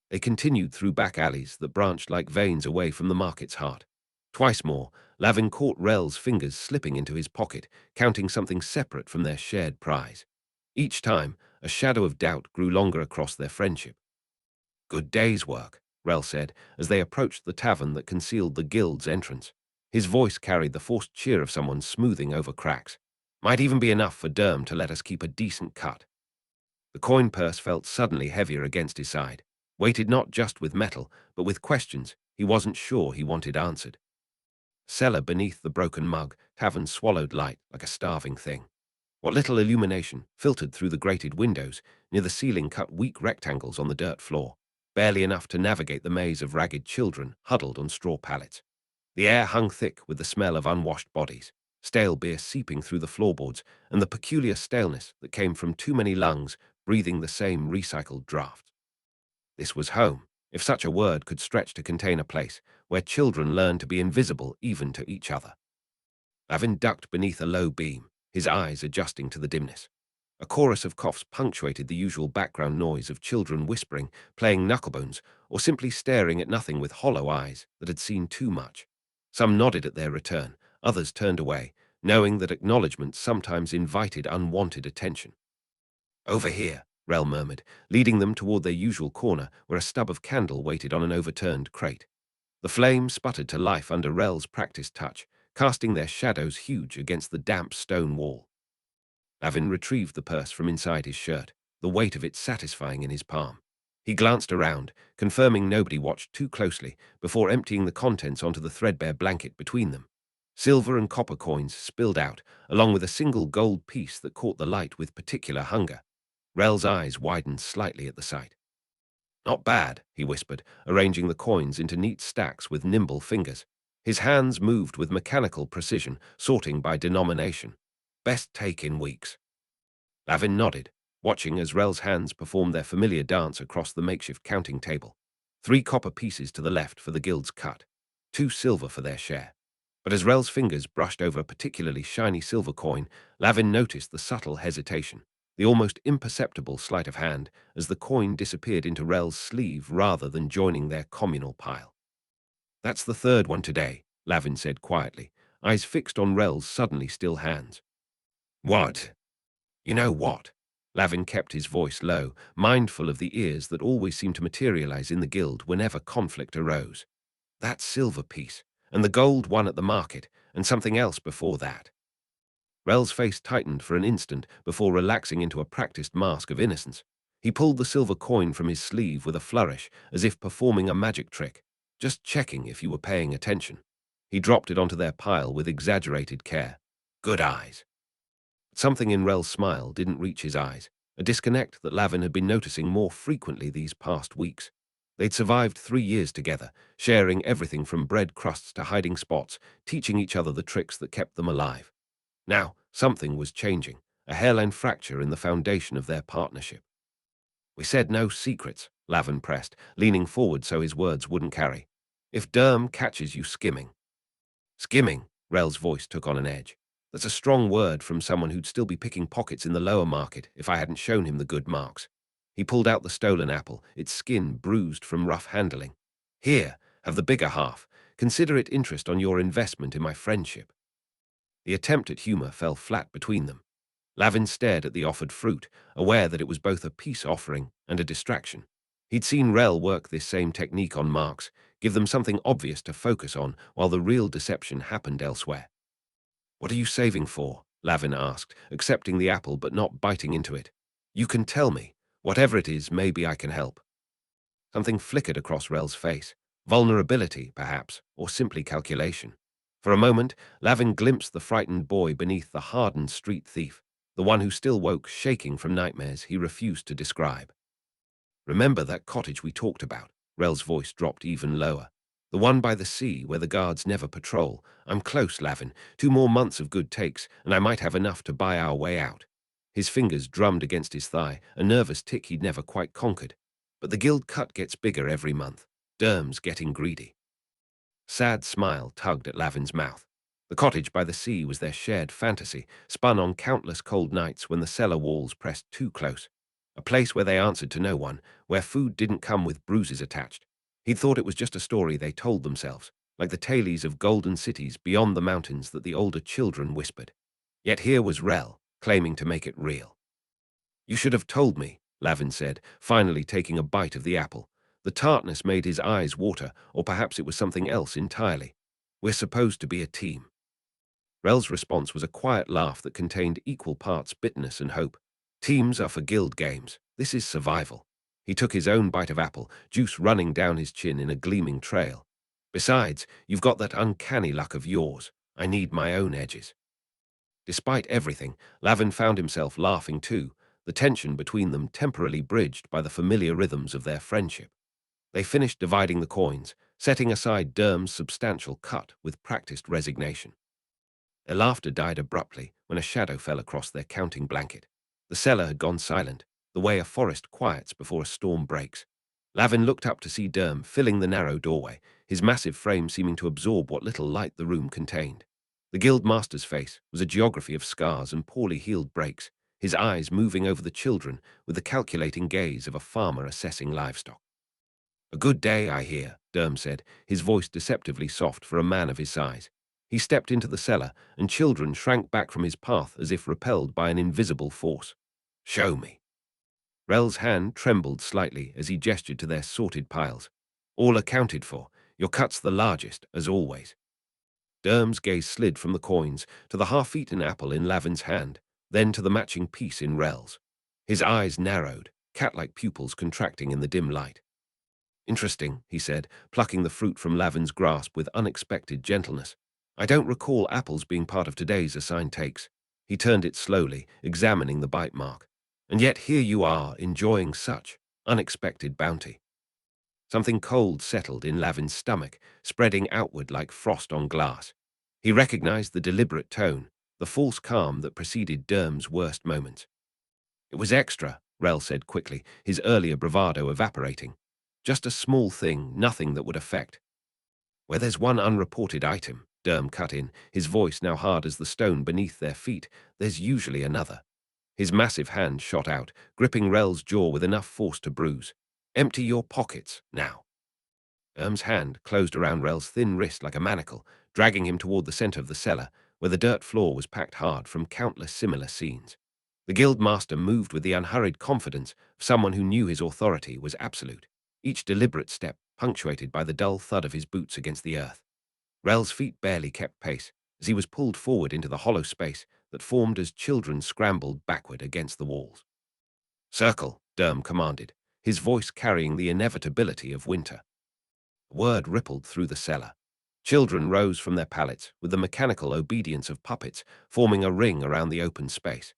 They continued through back alleys that branched like veins away from the market's heart. Twice more, Lavin caught Rell's fingers slipping into his pocket, counting something separate from their shared prize. Each time, a shadow of doubt grew longer across their friendship. "Good day's work," Rell said, as they approached the tavern that concealed the guild's entrance. His voice carried the forced cheer of someone smoothing over cracks. "Might even be enough for Derm to let us keep a decent cut." The coin purse felt suddenly heavier against his side, weighted not just with metal, but with questions he wasn't sure he wanted answered. Cellar beneath the broken mug, tavern swallowed light like a starving thing. What little illumination filtered through the grated windows near the ceiling cut weak rectangles on the dirt floor, barely enough to navigate the maze of ragged children huddled on straw pallets. The air hung thick with the smell of unwashed bodies, stale beer seeping through the floorboards, and the peculiar staleness that came from too many lungs breathing the same recycled draft. This was home, if such a word could stretch to contain a place where children learned to be invisible even to each other. Lavin ducked beneath a low beam, his eyes adjusting to the dimness. A chorus of coughs punctuated the usual background noise of children whispering, playing knucklebones, or simply staring at nothing with hollow eyes that had seen too much. Some nodded at their return, others turned away, knowing that acknowledgement sometimes invited unwanted attention. "Over here," Rell murmured, leading them toward their usual corner where a stub of candle waited on an overturned crate. The flame sputtered to life under Rell's practiced touch, casting their shadows huge against the damp stone wall. Lavin retrieved the purse from inside his shirt, the weight of it satisfying in his palm. He glanced around, confirming nobody watched too closely, before emptying the contents onto the threadbare blanket between them. Silver and copper coins spilled out, along with a single gold piece that caught the light with particular hunger. Rell's eyes widened slightly at the sight. "Not bad," he whispered, arranging the coins into neat stacks with nimble fingers. His hands moved with mechanical precision, sorting by denomination. "Best take in weeks." Lavin nodded, watching as Rell's hands performed their familiar dance across the makeshift counting table. 3 copper pieces to the left for the guild's cut, 2 silver for their share. But as Rell's fingers brushed over a particularly shiny silver coin, Lavin noticed the subtle hesitation, the almost imperceptible sleight of hand, as the coin disappeared into Rell's sleeve rather than joining their communal pile. "That's the 3rd one today," Lavin said quietly, eyes fixed on Rell's suddenly still hands. "What?" "You know what?" Lavin kept his voice low, mindful of the ears that always seemed to materialize in the guild whenever conflict arose. "That silver piece, and the gold one at the market, and something else before that." Rell's face tightened for an instant before relaxing into a practiced mask of innocence. He pulled the silver coin from his sleeve with a flourish, as if performing a magic trick. "Just checking if you were paying attention." He dropped it onto their pile with exaggerated care. "Good eyes." Something in Rell's smile didn't reach his eyes, a disconnect that Lavin had been noticing more frequently these past weeks. They'd survived 3 years together, sharing everything from bread crusts to hiding spots, teaching each other the tricks that kept them alive. Now, something was changing, a hairline fracture in the foundation of their partnership. "We said no secrets," Lavin pressed, leaning forward so his words wouldn't carry. "If Derm catches you skimming." "Skimming," Rell's voice took on an edge. "That's a strong word from someone who'd still be picking pockets in the lower market if I hadn't shown him the good marks." He pulled out the stolen apple, its skin bruised from rough handling. "Here, have the bigger half. Consider it interest on your investment in my friendship." The attempt at humor fell flat between them. Lavin stared at the offered fruit, aware that it was both a peace offering and a distraction. He'd seen Rell work this same technique on marks, give them something obvious to focus on while the real deception happened elsewhere. "What are you saving for?" Lavin asked, accepting the apple but not biting into it. "You can tell me. Whatever it is, maybe I can help." Something flickered across Rell's face. Vulnerability, perhaps, or simply calculation. For a moment, Lavin glimpsed the frightened boy beneath the hardened street thief, the one who still woke shaking from nightmares he refused to describe. "Remember that cottage we talked about?" Rell's voice dropped even lower. "The one by the sea where the guards never patrol. I'm close, Lavin. 2 more months of good takes, and I might have enough to buy our way out." His fingers drummed against his thigh, a nervous tick he'd never quite conquered. "But the guild cut gets bigger every month. Derm's getting greedy." Sad smile tugged at Lavin's mouth. The cottage by the sea was their shared fantasy, spun on countless cold nights when the cellar walls pressed too close. A place where they answered to no one, where food didn't come with bruises attached. He'd thought it was just a story they told themselves, like the tales of golden cities beyond the mountains that the older children whispered. Yet here was Rell, claiming to make it real. "You should have told me," Lavin said, finally taking a bite of the apple. The tartness made his eyes water, or perhaps it was something else entirely. "We're supposed to be a team." Rell's response was a quiet laugh that contained equal parts bitterness and hope. "Teams are for guild games. This is survival." He took his own bite of apple, juice running down his chin in a gleaming trail. "Besides, you've got that uncanny luck of yours. I need my own edges." Despite everything, Lavin found himself laughing too, the tension between them temporarily bridged by the familiar rhythms of their friendship. They finished dividing the coins, setting aside Derm's substantial cut with practiced resignation. Their laughter died abruptly when a shadow fell across their counting blanket. The cellar had gone silent, the way a forest quiets before a storm breaks. Lavin looked up to see Derm filling the narrow doorway, his massive frame seeming to absorb what little light the room contained. The Guildmaster's face was a geography of scars and poorly healed breaks, his eyes moving over the children with the calculating gaze of a farmer assessing livestock. "A good day, I hear," Derm said, his voice deceptively soft for a man of his size. He stepped into the cellar, and children shrank back from his path as if repelled by an invisible force. "Show me." Rell's hand trembled slightly as he gestured to their sorted piles. "All accounted for. Your cut's the largest, as always." Derm's gaze slid from the coins to the half-eaten apple in Lavin's hand, then to the matching piece in Rell's. His eyes narrowed, cat-like pupils contracting in the dim light. "Interesting," he said, plucking the fruit from Lavin's grasp with unexpected gentleness. "I don't recall apples being part of today's assigned takes." He turned it slowly, examining the bite mark. "And yet here you are, enjoying such unexpected bounty." Something cold settled in Lavin's stomach, spreading outward like frost on glass. He recognized the deliberate tone, the false calm that preceded Derm's worst moments. It was extra, Rell said quickly, his earlier bravado evaporating. Just a small thing, nothing that would affect. Where there's one unreported item, Derm cut in, his voice now hard as the stone beneath their feet, there's usually another. His massive hand shot out, gripping Rell's jaw with enough force to bruise. Empty your pockets, now. Derm's hand closed around Rell's thin wrist like a manacle, dragging him toward the center of the cellar, where the dirt floor was packed hard from countless similar scenes. The Guildmaster moved with the unhurried confidence of someone who knew his authority was absolute, each deliberate step punctuated by the dull thud of his boots against the earth. Rell's feet barely kept pace as he was pulled forward into the hollow space that formed as children scrambled backward against the walls. Circle, Derm commanded, his voice carrying the inevitability of winter. The word rippled through the cellar. Children rose from their pallets with the mechanical obedience of puppets, forming a ring around the open space.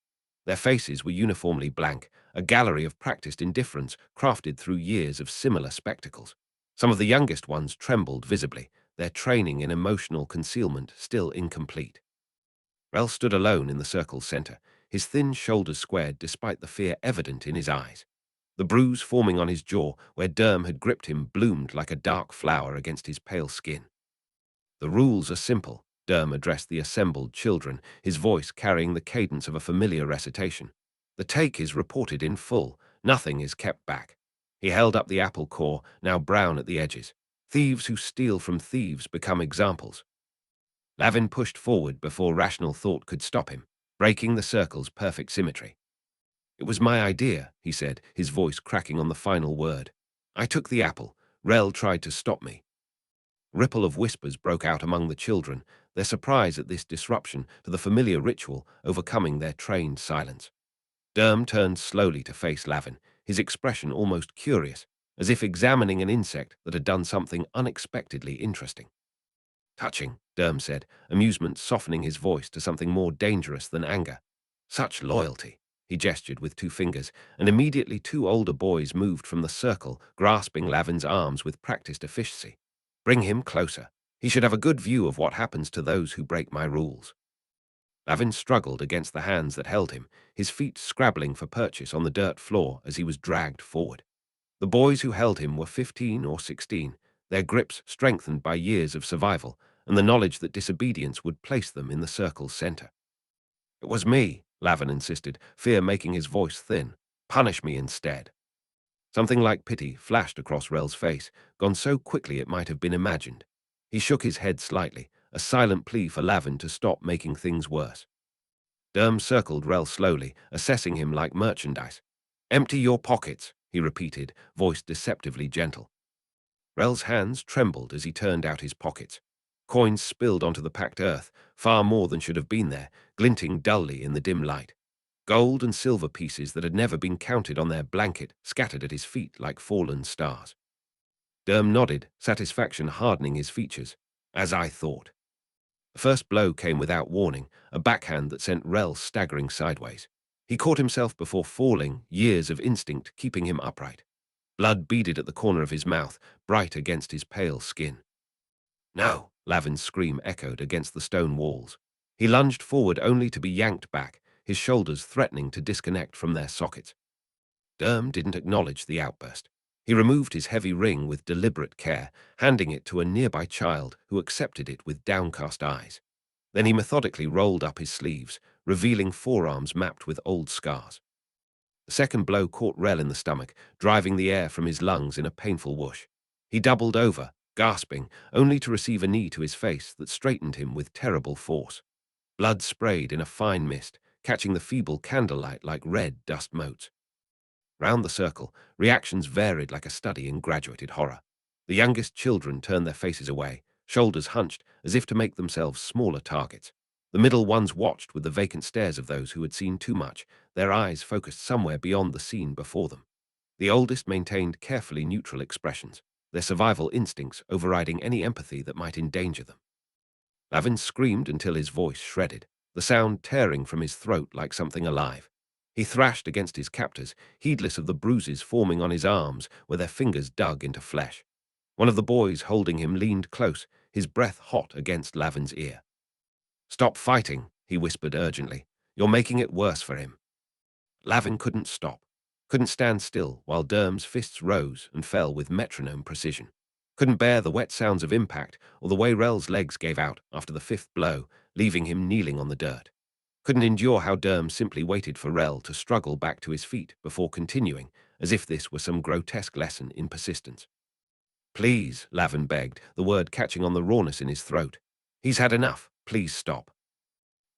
Their faces were uniformly blank, a gallery of practiced indifference crafted through years of similar spectacles. Some of the youngest ones trembled visibly, their training in emotional concealment still incomplete. Rell stood alone in the circle's center, his thin shoulders squared despite the fear evident in his eyes. The bruise forming on his jaw where Derm had gripped him bloomed like a dark flower against his pale skin. The rules are simple, Derm addressed the assembled children, his voice carrying the cadence of a familiar recitation. The take is reported in full, nothing is kept back. He held up the apple core, now brown at the edges. Thieves who steal from thieves become examples. Lavin pushed forward before rational thought could stop him, breaking the circle's perfect symmetry. It was my idea, he said, his voice cracking on the final word. I took the apple. Rell tried to stop me. A ripple of whispers broke out among the children, their surprise at this disruption to the familiar ritual overcoming their trained silence. Derm turned slowly to face Lavin, his expression almost curious, as if examining an insect that had done something unexpectedly interesting. Touching, Derm said, amusement softening his voice to something more dangerous than anger. Such loyalty, he gestured with two fingers, and immediately two older boys moved from the circle, grasping Lavin's arms with practiced efficiency. Bring him closer. He should have a good view of what happens to those who break my rules. Lavin struggled against the hands that held him, his feet scrabbling for purchase on the dirt floor as he was dragged forward. The boys who held him were 15 or 16, their grips strengthened by years of survival and the knowledge that disobedience would place them in the circle's center. It was me, Lavin insisted, fear making his voice thin. Punish me instead. Something like pity flashed across Rell's face, gone so quickly it might have been imagined. He shook his head slightly, a silent plea for Lavin to stop making things worse. Derm circled Rell slowly, assessing him like merchandise. Empty your pockets, he repeated, voice deceptively gentle. Rell's hands trembled as he turned out his pockets. Coins spilled onto the packed earth, far more than should have been there, glinting dully in the dim light. Gold and silver pieces that had never been counted on their blanket scattered at his feet like fallen stars. Derm nodded, satisfaction hardening his features. As I thought. The first blow came without warning, a backhand that sent Rell staggering sideways. He caught himself before falling, years of instinct keeping him upright. Blood beaded at the corner of his mouth, bright against his pale skin. No, Lavin's scream echoed against the stone walls. He lunged forward only to be yanked back, his shoulders threatening to disconnect from their sockets. Derm didn't acknowledge the outburst. He removed his heavy ring with deliberate care, handing it to a nearby child who accepted it with downcast eyes. Then he methodically rolled up his sleeves, revealing forearms mapped with old scars. The second blow caught Rell in the stomach, driving the air from his lungs in a painful whoosh. He doubled over, gasping, only to receive a knee to his face that straightened him with terrible force. Blood sprayed in a fine mist, catching the feeble candlelight like red dust motes. Round the circle, reactions varied like a study in graduated horror. The youngest children turned their faces away, shoulders hunched as if to make themselves smaller targets. The middle ones watched with the vacant stares of those who had seen too much, their eyes focused somewhere beyond the scene before them. The oldest maintained carefully neutral expressions, their survival instincts overriding any empathy that might endanger them. Lavin screamed until his voice shredded, the sound tearing from his throat like something alive. He thrashed against his captors, heedless of the bruises forming on his arms where their fingers dug into flesh. One of the boys holding him leaned close, his breath hot against Lavin's ear. Stop fighting, he whispered urgently. You're making it worse for him. Lavin couldn't stop, couldn't stand still while Derm's fists rose and fell with metronome precision. Couldn't bear the wet sounds of impact or the way Rell's legs gave out after the fifth blow, leaving him kneeling on the dirt. Couldn't endure how Derm simply waited for Rell to struggle back to his feet before continuing, as if this were some grotesque lesson in persistence. Please, Lavin begged, the word catching on the rawness in his throat. He's had enough. Please stop.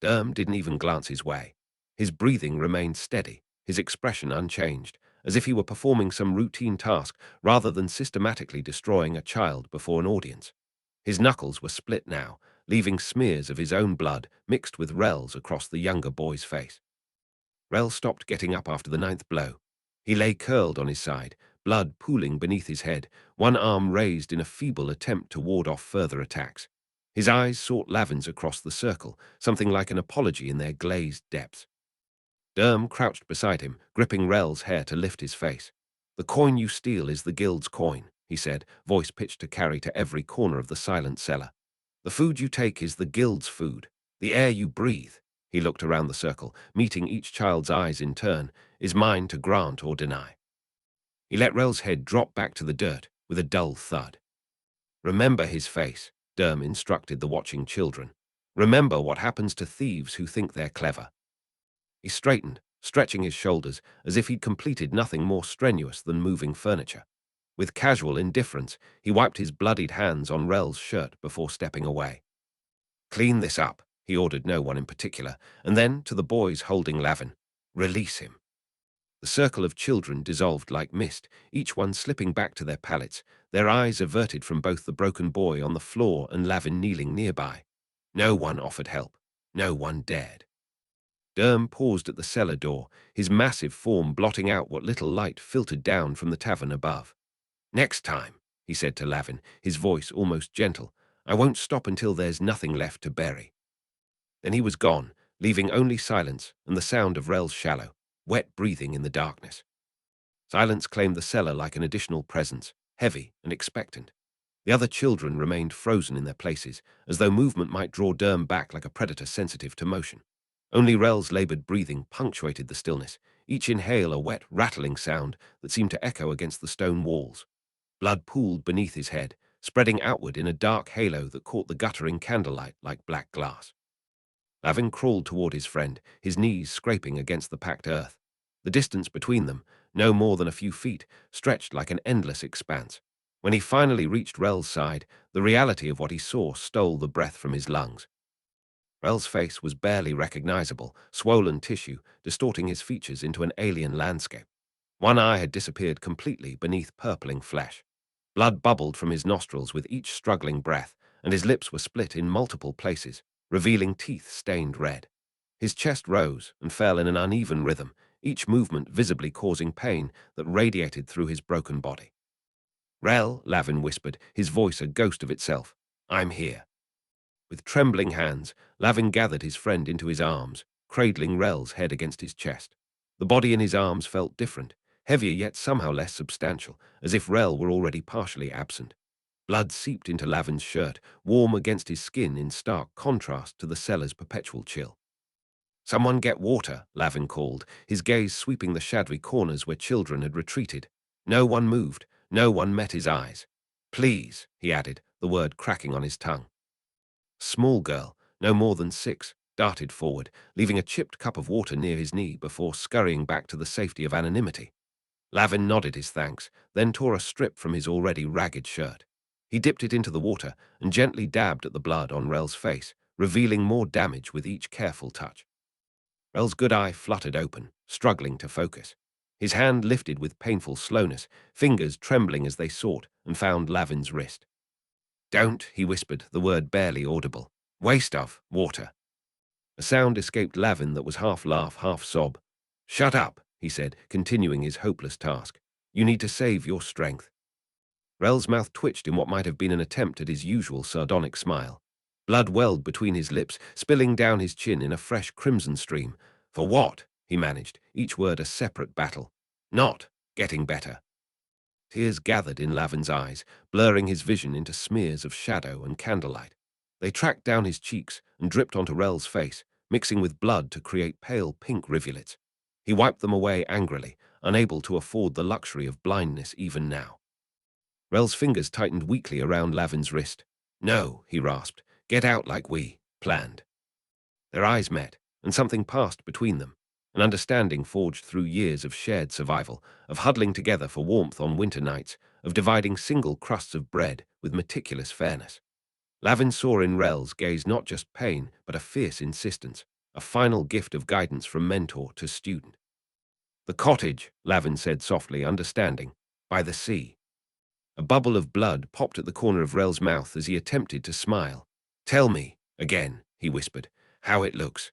Derm didn't even glance his way. His breathing remained steady, his expression unchanged, as if he were performing some routine task rather than systematically destroying a child before an audience. His knuckles were split now, leaving smears of his own blood mixed with Rell's across the younger boy's face. Rell stopped getting up after the ninth blow. He lay curled on his side, blood pooling beneath his head, one arm raised in a feeble attempt to ward off further attacks. His eyes sought Lavin's across the circle, something like an apology in their glazed depths. Derm crouched beside him, gripping Rell's hair to lift his face. "The coin you steal is the guild's coin," he said, voice pitched to carry to every corner of the silent cellar. "The food you take is the guild's food. The air you breathe," he looked around the circle, meeting each child's eyes in turn, "is mine to grant or deny." He let Rell's head drop back to the dirt with a dull thud. "Remember his face," Derm instructed the watching children. "Remember what happens to thieves who think they're clever." He straightened, stretching his shoulders as if he'd completed nothing more strenuous than moving furniture. With casual indifference, he wiped his bloodied hands on Rell's shirt before stepping away. "Clean this up," he ordered no one in particular, and then, to the boys holding Lavin, "Release him." The circle of children dissolved like mist, each one slipping back to their pallets, their eyes averted from both the broken boy on the floor and Lavin kneeling nearby. No one offered help. No one dared. Derm paused at the cellar door, his massive form blotting out what little light filtered down from the tavern above. "Next time," he said to Lavin, his voice almost gentle, "I won't stop until there's nothing left to bury." Then he was gone, leaving only silence and the sound of Rell's shallow, wet breathing in the darkness. Silence claimed the cellar like an additional presence, heavy and expectant. The other children remained frozen in their places, as though movement might draw Derm back like a predator sensitive to motion. Only Rell's labored breathing punctuated the stillness, each inhale a wet, rattling sound that seemed to echo against the stone walls. Blood pooled beneath his head, spreading outward in a dark halo that caught the guttering candlelight like black glass. Lavin crawled toward his friend, his knees scraping against the packed earth. The distance between them, no more than a few feet, stretched like an endless expanse. When he finally reached Rell's side, the reality of what he saw stole the breath from his lungs. Rell's face was barely recognizable, swollen tissue distorting his features into an alien landscape. One eye had disappeared completely beneath purpling flesh. Blood bubbled from his nostrils with each struggling breath, and his lips were split in multiple places, revealing teeth stained red. His chest rose and fell in an uneven rhythm, each movement visibly causing pain that radiated through his broken body. "Rell," Lavin whispered, his voice a ghost of itself. "I'm here." With trembling hands, Lavin gathered his friend into his arms, cradling Rell's head against his chest. The body in his arms felt different, heavier yet somehow less substantial, as if Rell were already partially absent. Blood seeped into Lavin's shirt, warm against his skin in stark contrast to the cellar's perpetual chill. "Someone get water," Lavin called, his gaze sweeping the shadowy corners where children had retreated. No one moved, no one met his eyes. "Please," he added, the word cracking on his tongue. A small girl, no more than 6, darted forward, leaving a chipped cup of water near his knee before scurrying back to the safety of anonymity. Lavin nodded his thanks, then tore a strip from his already ragged shirt. He dipped it into the water and gently dabbed at the blood on Rell's face, revealing more damage with each careful touch. Rell's good eye fluttered open, struggling to focus. His hand lifted with painful slowness, fingers trembling as they sought and found Lavin's wrist. "Don't," he whispered, the word barely audible. "Waste of water." A sound escaped Lavin that was half laugh, half sob. "Shut up," he said, continuing his hopeless task. "You need to save your strength." Rell's mouth twitched in what might have been an attempt at his usual sardonic smile. Blood welled between his lips, spilling down his chin in a fresh crimson stream. "For what?" he managed, each word a separate battle. "Not getting better." Tears gathered in Lavin's eyes, blurring his vision into smears of shadow and candlelight. They tracked down his cheeks and dripped onto Rell's face, mixing with blood to create pale pink rivulets. He wiped them away angrily, unable to afford the luxury of blindness even now. Rell's fingers tightened weakly around Lavin's wrist. "No," he rasped. "Get out like we planned." Their eyes met, and something passed between them. An understanding forged through years of shared survival, of huddling together for warmth on winter nights, of dividing single crusts of bread with meticulous fairness. Lavin saw in Rell's gaze not just pain, but a fierce insistence, a final gift of guidance from mentor to student. "The cottage," Lavin said softly, understanding. "By the sea." A bubble of blood popped at the corner of Rell's mouth as he attempted to smile. "Tell me, again," he whispered, "how it looks."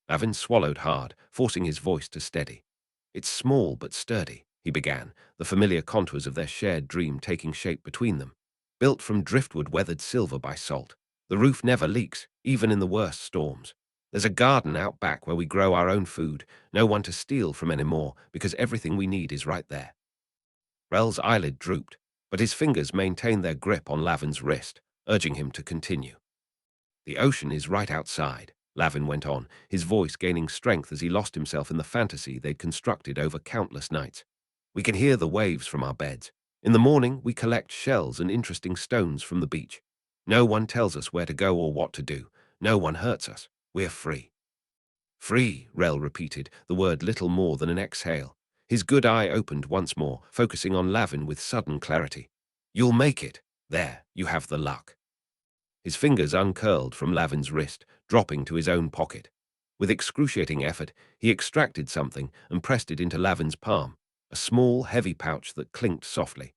Lavin swallowed hard, forcing his voice to steady. "It's small but sturdy," he began, the familiar contours of their shared dream taking shape between them. "Built from driftwood weathered silver by salt. The roof never leaks, even in the worst storms. There's a garden out back where we grow our own food, no one to steal from anymore because everything we need is right there." Rell's eyelid drooped, but his fingers maintained their grip on Lavin's wrist, urging him to continue. "The ocean is right outside," Lavin went on, his voice gaining strength as he lost himself in the fantasy they'd constructed over countless nights. "We can hear the waves from our beds. In the morning, we collect shells and interesting stones from the beach. No one tells us where to go or what to do. No one hurts us. We're free." "Free," Rell repeated, the word little more than an exhale. His good eye opened once more, focusing on Lavin with sudden clarity. "You'll make it. There, you have the luck." His fingers uncurled from Lavin's wrist, dropping to his own pocket. With excruciating effort, he extracted something and pressed it into Lavin's palm, a small, heavy pouch that clinked softly.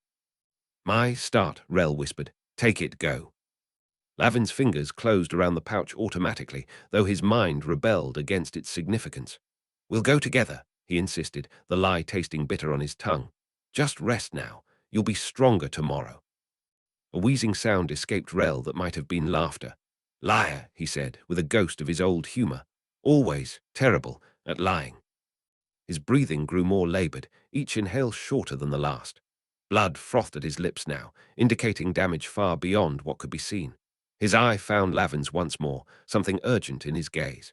"My start," Rell whispered. "Take it, go." Lavin's fingers closed around the pouch automatically, though his mind rebelled against its significance. "We'll go together," he insisted, the lie tasting bitter on his tongue. "Just rest now. You'll be stronger tomorrow." A wheezing sound escaped Rell that might have been laughter. "Liar," he said, with a ghost of his old humor. "Always terrible at lying." His breathing grew more labored, each inhale shorter than the last. Blood frothed at his lips now, indicating damage far beyond what could be seen. His eye found Lavin's once more, something urgent in his gaze.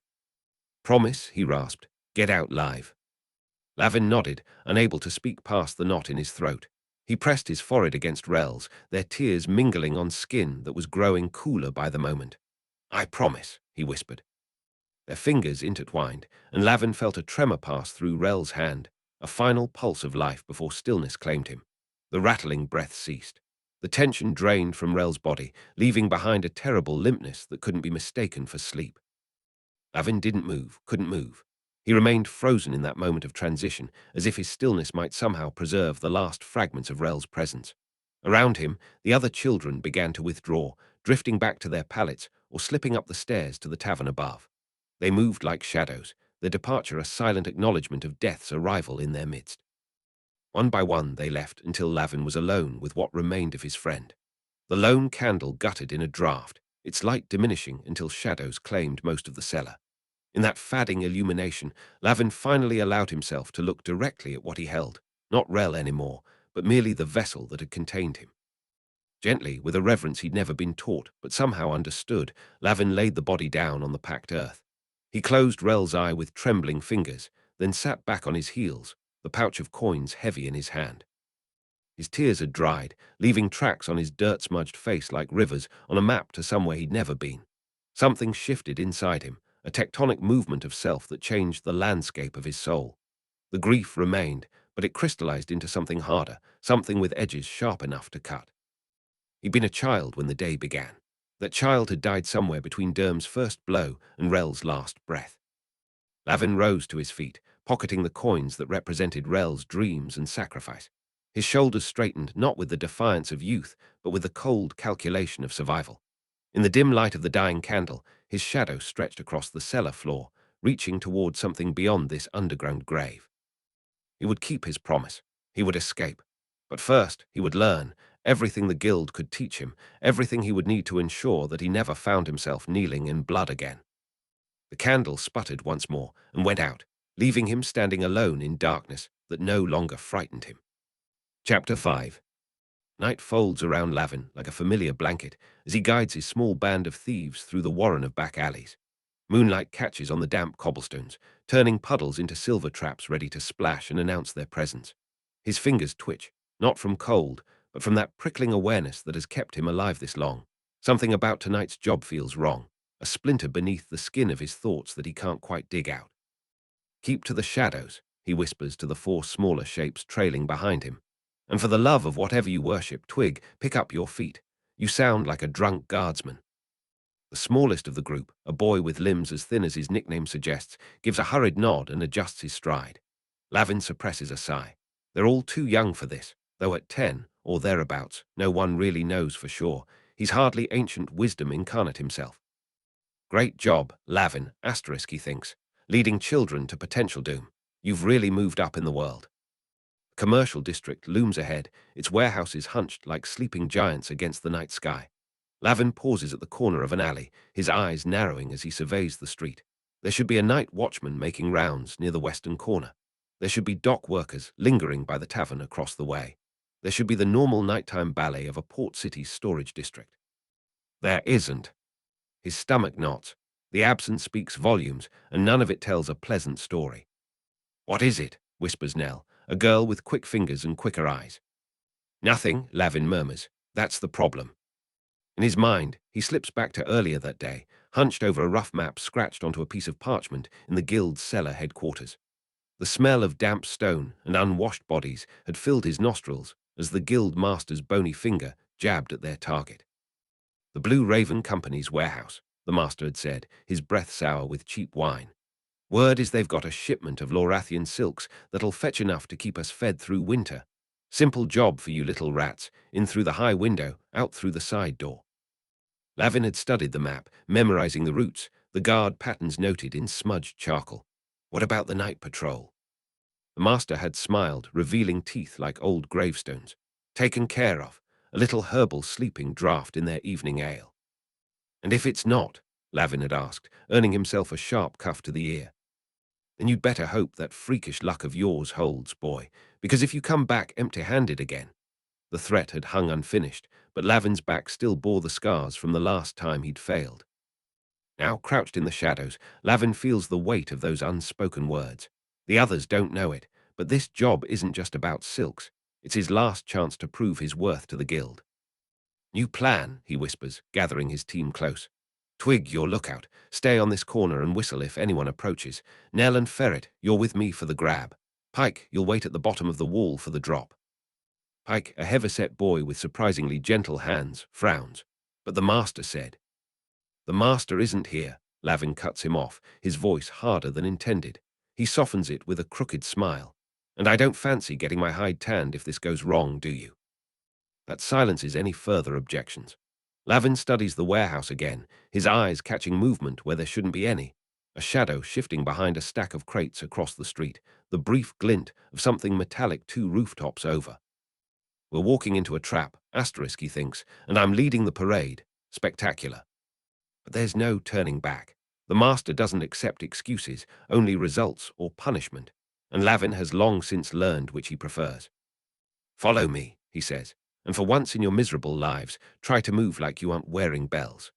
"Promise," he rasped. "Get out live." Lavin nodded, unable to speak past the knot in his throat. He pressed his forehead against Rell's, their tears mingling on skin that was growing cooler by the moment. "I promise," he whispered. Their fingers intertwined, and Lavin felt a tremor pass through Rell's hand, a final pulse of life before stillness claimed him. The rattling breath ceased. The tension drained from Rell's body, leaving behind a terrible limpness that couldn't be mistaken for sleep. Lavin didn't move, couldn't move. He remained frozen in that moment of transition, as if his stillness might somehow preserve the last fragments of Rell's presence. Around him, the other children began to withdraw, drifting back to their pallets or slipping up the stairs to the tavern above. They moved like shadows, their departure a silent acknowledgement of death's arrival in their midst. One by one they left until Lavin was alone with what remained of his friend. The lone candle guttered in a draught, its light diminishing until shadows claimed most of the cellar. In that fading illumination, Lavin finally allowed himself to look directly at what he held, not Rell anymore, but merely the vessel that had contained him. Gently, with a reverence he'd never been taught, but somehow understood, Lavin laid the body down on the packed earth. He closed Rell's eye with trembling fingers, then sat back on his heels, the pouch of coins heavy in his hand. His tears had dried, leaving tracks on his dirt-smudged face like rivers on a map to somewhere he'd never been. Something shifted inside him, a tectonic movement of self that changed the landscape of his soul. The grief remained, but it crystallized into something harder, something with edges sharp enough to cut. He'd been a child when the day began. That child had died somewhere between Derm's first blow and Rell's last breath. Lavin rose to his feet, pocketing the coins that represented Rell's dreams and sacrifice. His shoulders straightened not with the defiance of youth, but with the cold calculation of survival. In the dim light of the dying candle, his shadow stretched across the cellar floor, reaching toward something beyond this underground grave. He would keep his promise. He would escape. But first, he would learn everything the Guild could teach him, everything he would need to ensure that he never found himself kneeling in blood again. The candle sputtered once more and went out, leaving him standing alone in darkness that no longer frightened him. Chapter 5. Night folds around Lavin like a familiar blanket as he guides his small band of thieves through the warren of back alleys. Moonlight catches on the damp cobblestones, turning puddles into silver traps ready to splash and announce their presence. His fingers twitch, not from cold, but from that prickling awareness that has kept him alive this long. Something about tonight's job feels wrong, a splinter beneath the skin of his thoughts that he can't quite dig out. "Keep to the shadows," he whispers to the four smaller shapes trailing behind him. "And for the love of whatever you worship, Twig, pick up your feet. You sound like a drunk guardsman." The smallest of the group, a boy with limbs as thin as his nickname suggests, gives a hurried nod and adjusts his stride. Lavin suppresses a sigh. They're all too young for this, though at 10, or thereabouts, no one really knows for sure. He's hardly ancient wisdom incarnate himself. "Great job, Lavin, asterisk, he thinks, leading children to potential doom. You've really moved up in the world." Commercial district looms ahead, its warehouses hunched like sleeping giants against the night sky. Lavin pauses at the corner of an alley, his eyes narrowing as he surveys the street. There should be a night watchman making rounds near the western corner. There should be dock workers lingering by the tavern across the way. There should be the normal nighttime ballet of a port city's storage district. There isn't. His stomach knots. The absence speaks volumes, and none of it tells a pleasant story. "What is it?" whispers Nell, a girl with quick fingers and quicker eyes. "Nothing," Lavin murmurs. "That's the problem." In his mind, he slips back to earlier that day, hunched over a rough map scratched onto a piece of parchment in the Guild's cellar headquarters. The smell of damp stone and unwashed bodies had filled his nostrils as the Guildmaster's bony finger jabbed at their target. "The Blue Raven Company's warehouse," the master had said, his breath sour with cheap wine. "Word is they've got a shipment of Lorathian silks that'll fetch enough to keep us fed through winter. Simple job for you little rats, in through the high window, out through the side door." Lavin had studied the map, memorizing the routes, the guard patterns noted in smudged charcoal. What about the night patrol? The master had smiled, revealing teeth like old gravestones. Taken care of, a little herbal sleeping draught in their evening ale. "And if it's not?" Lavin had asked, earning himself a sharp cuff to the ear. "Then you'd better hope that freakish luck of yours holds, boy, because if you come back empty-handed again—" The threat had hung unfinished, but Lavin's back still bore the scars from the last time he'd failed. Now, crouched in the shadows, Lavin feels the weight of those unspoken words. The others don't know it, but this job isn't just about silks. It's his last chance to prove his worth to the guild. "New plan," he whispers, gathering his team close. "Twig, your lookout. Stay on this corner and whistle if anyone approaches. Nell and Ferret, you're with me for the grab. Pike, you'll wait at the bottom of the wall for the drop." Pike, a heavyset boy with surprisingly gentle hands, frowns. "But the master said—" "The master isn't here," Lavin cuts him off, his voice harder than intended. He softens it with a crooked smile. "And I don't fancy getting my hide tanned if this goes wrong, do you?" That silences any further objections. Lavin studies the warehouse again, his eyes catching movement where there shouldn't be any. A shadow shifting behind a stack of crates across the street, the brief glint of something metallic 2 rooftops over. We're walking into a trap, asterisk, he thinks, and I'm leading the parade. Spectacular. But there's no turning back. The master doesn't accept excuses, only results or punishment, and Lavin has long since learned which he prefers. "Follow me," he says, "and for once in your miserable lives, try to move like you aren't wearing bells."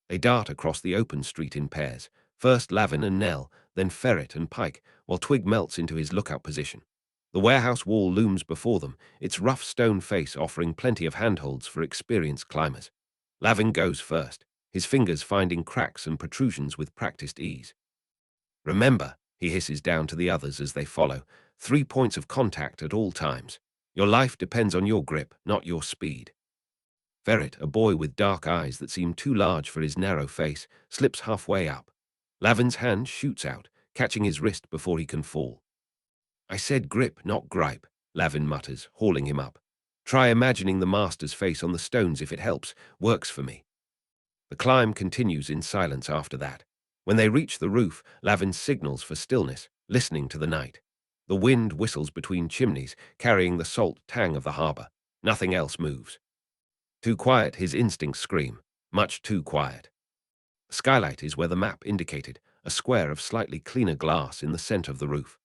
They dart across the open street in pairs, first Lavin and Nell, then Ferret and Pike, while Twig melts into his lookout position. The warehouse wall looms before them, its rough stone face offering plenty of handholds for experienced climbers. Lavin goes first, his fingers finding cracks and protrusions with practiced ease. "Remember," he hisses down to the others as they follow, 3 points of contact at all times. Your life depends on your grip, not your speed." Ferret, a boy with dark eyes that seem too large for his narrow face, slips halfway up. Lavin's hand shoots out, catching his wrist before he can fall. "I said grip, not gripe," Lavin mutters, hauling him up. "Try imagining the master's face on the stones if it helps. Works for me." The climb continues in silence after that. When they reach the roof, Lavin signals for stillness, listening to the night. The wind whistles between chimneys, carrying the salt tang of the harbor. Nothing else moves. Too quiet, his instincts scream. Much too quiet. The skylight is where the map indicated, a square of slightly cleaner glass in the center of the roof.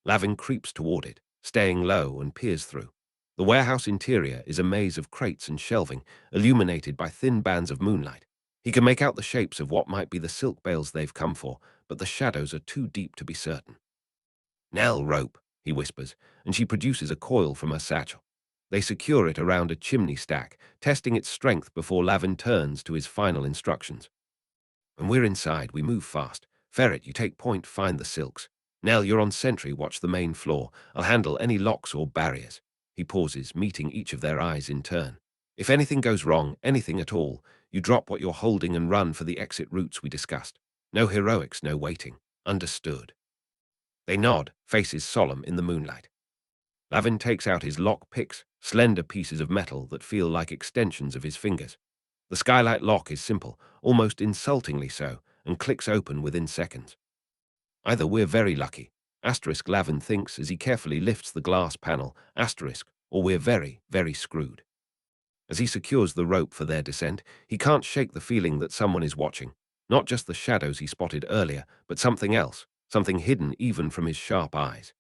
Lavin creeps toward it, staying low, and peers through. The warehouse interior is a maze of crates and shelving, illuminated by thin bands of moonlight. He can make out the shapes of what might be the silk bales they've come for, but the shadows are too deep to be certain. "Nell, rope," he whispers, and she produces a coil from her satchel. They secure it around a chimney stack, testing its strength before Lavin turns to his final instructions. When we're inside, we move fast. Ferret, you take point, find the silks. Nell, you're on sentry, watch the main floor. I'll handle any locks or barriers. He pauses, meeting each of their eyes in turn. If anything goes wrong, anything at all, you drop what you're holding and run for the exit routes we discussed. No heroics, no waiting. Understood. They nod, faces solemn in the moonlight. Lavin takes out his lock picks, slender pieces of metal that feel like extensions of his fingers. The skylight lock is simple, almost insultingly so, and clicks open within seconds. Either we're very lucky, asterisk Lavin thinks as he carefully lifts the glass panel, asterisk, or we're very, very screwed. As he secures the rope for their descent, he can't shake the feeling that someone is watching. Not just the shadows he spotted earlier, but something else, something hidden even from his sharp eyes.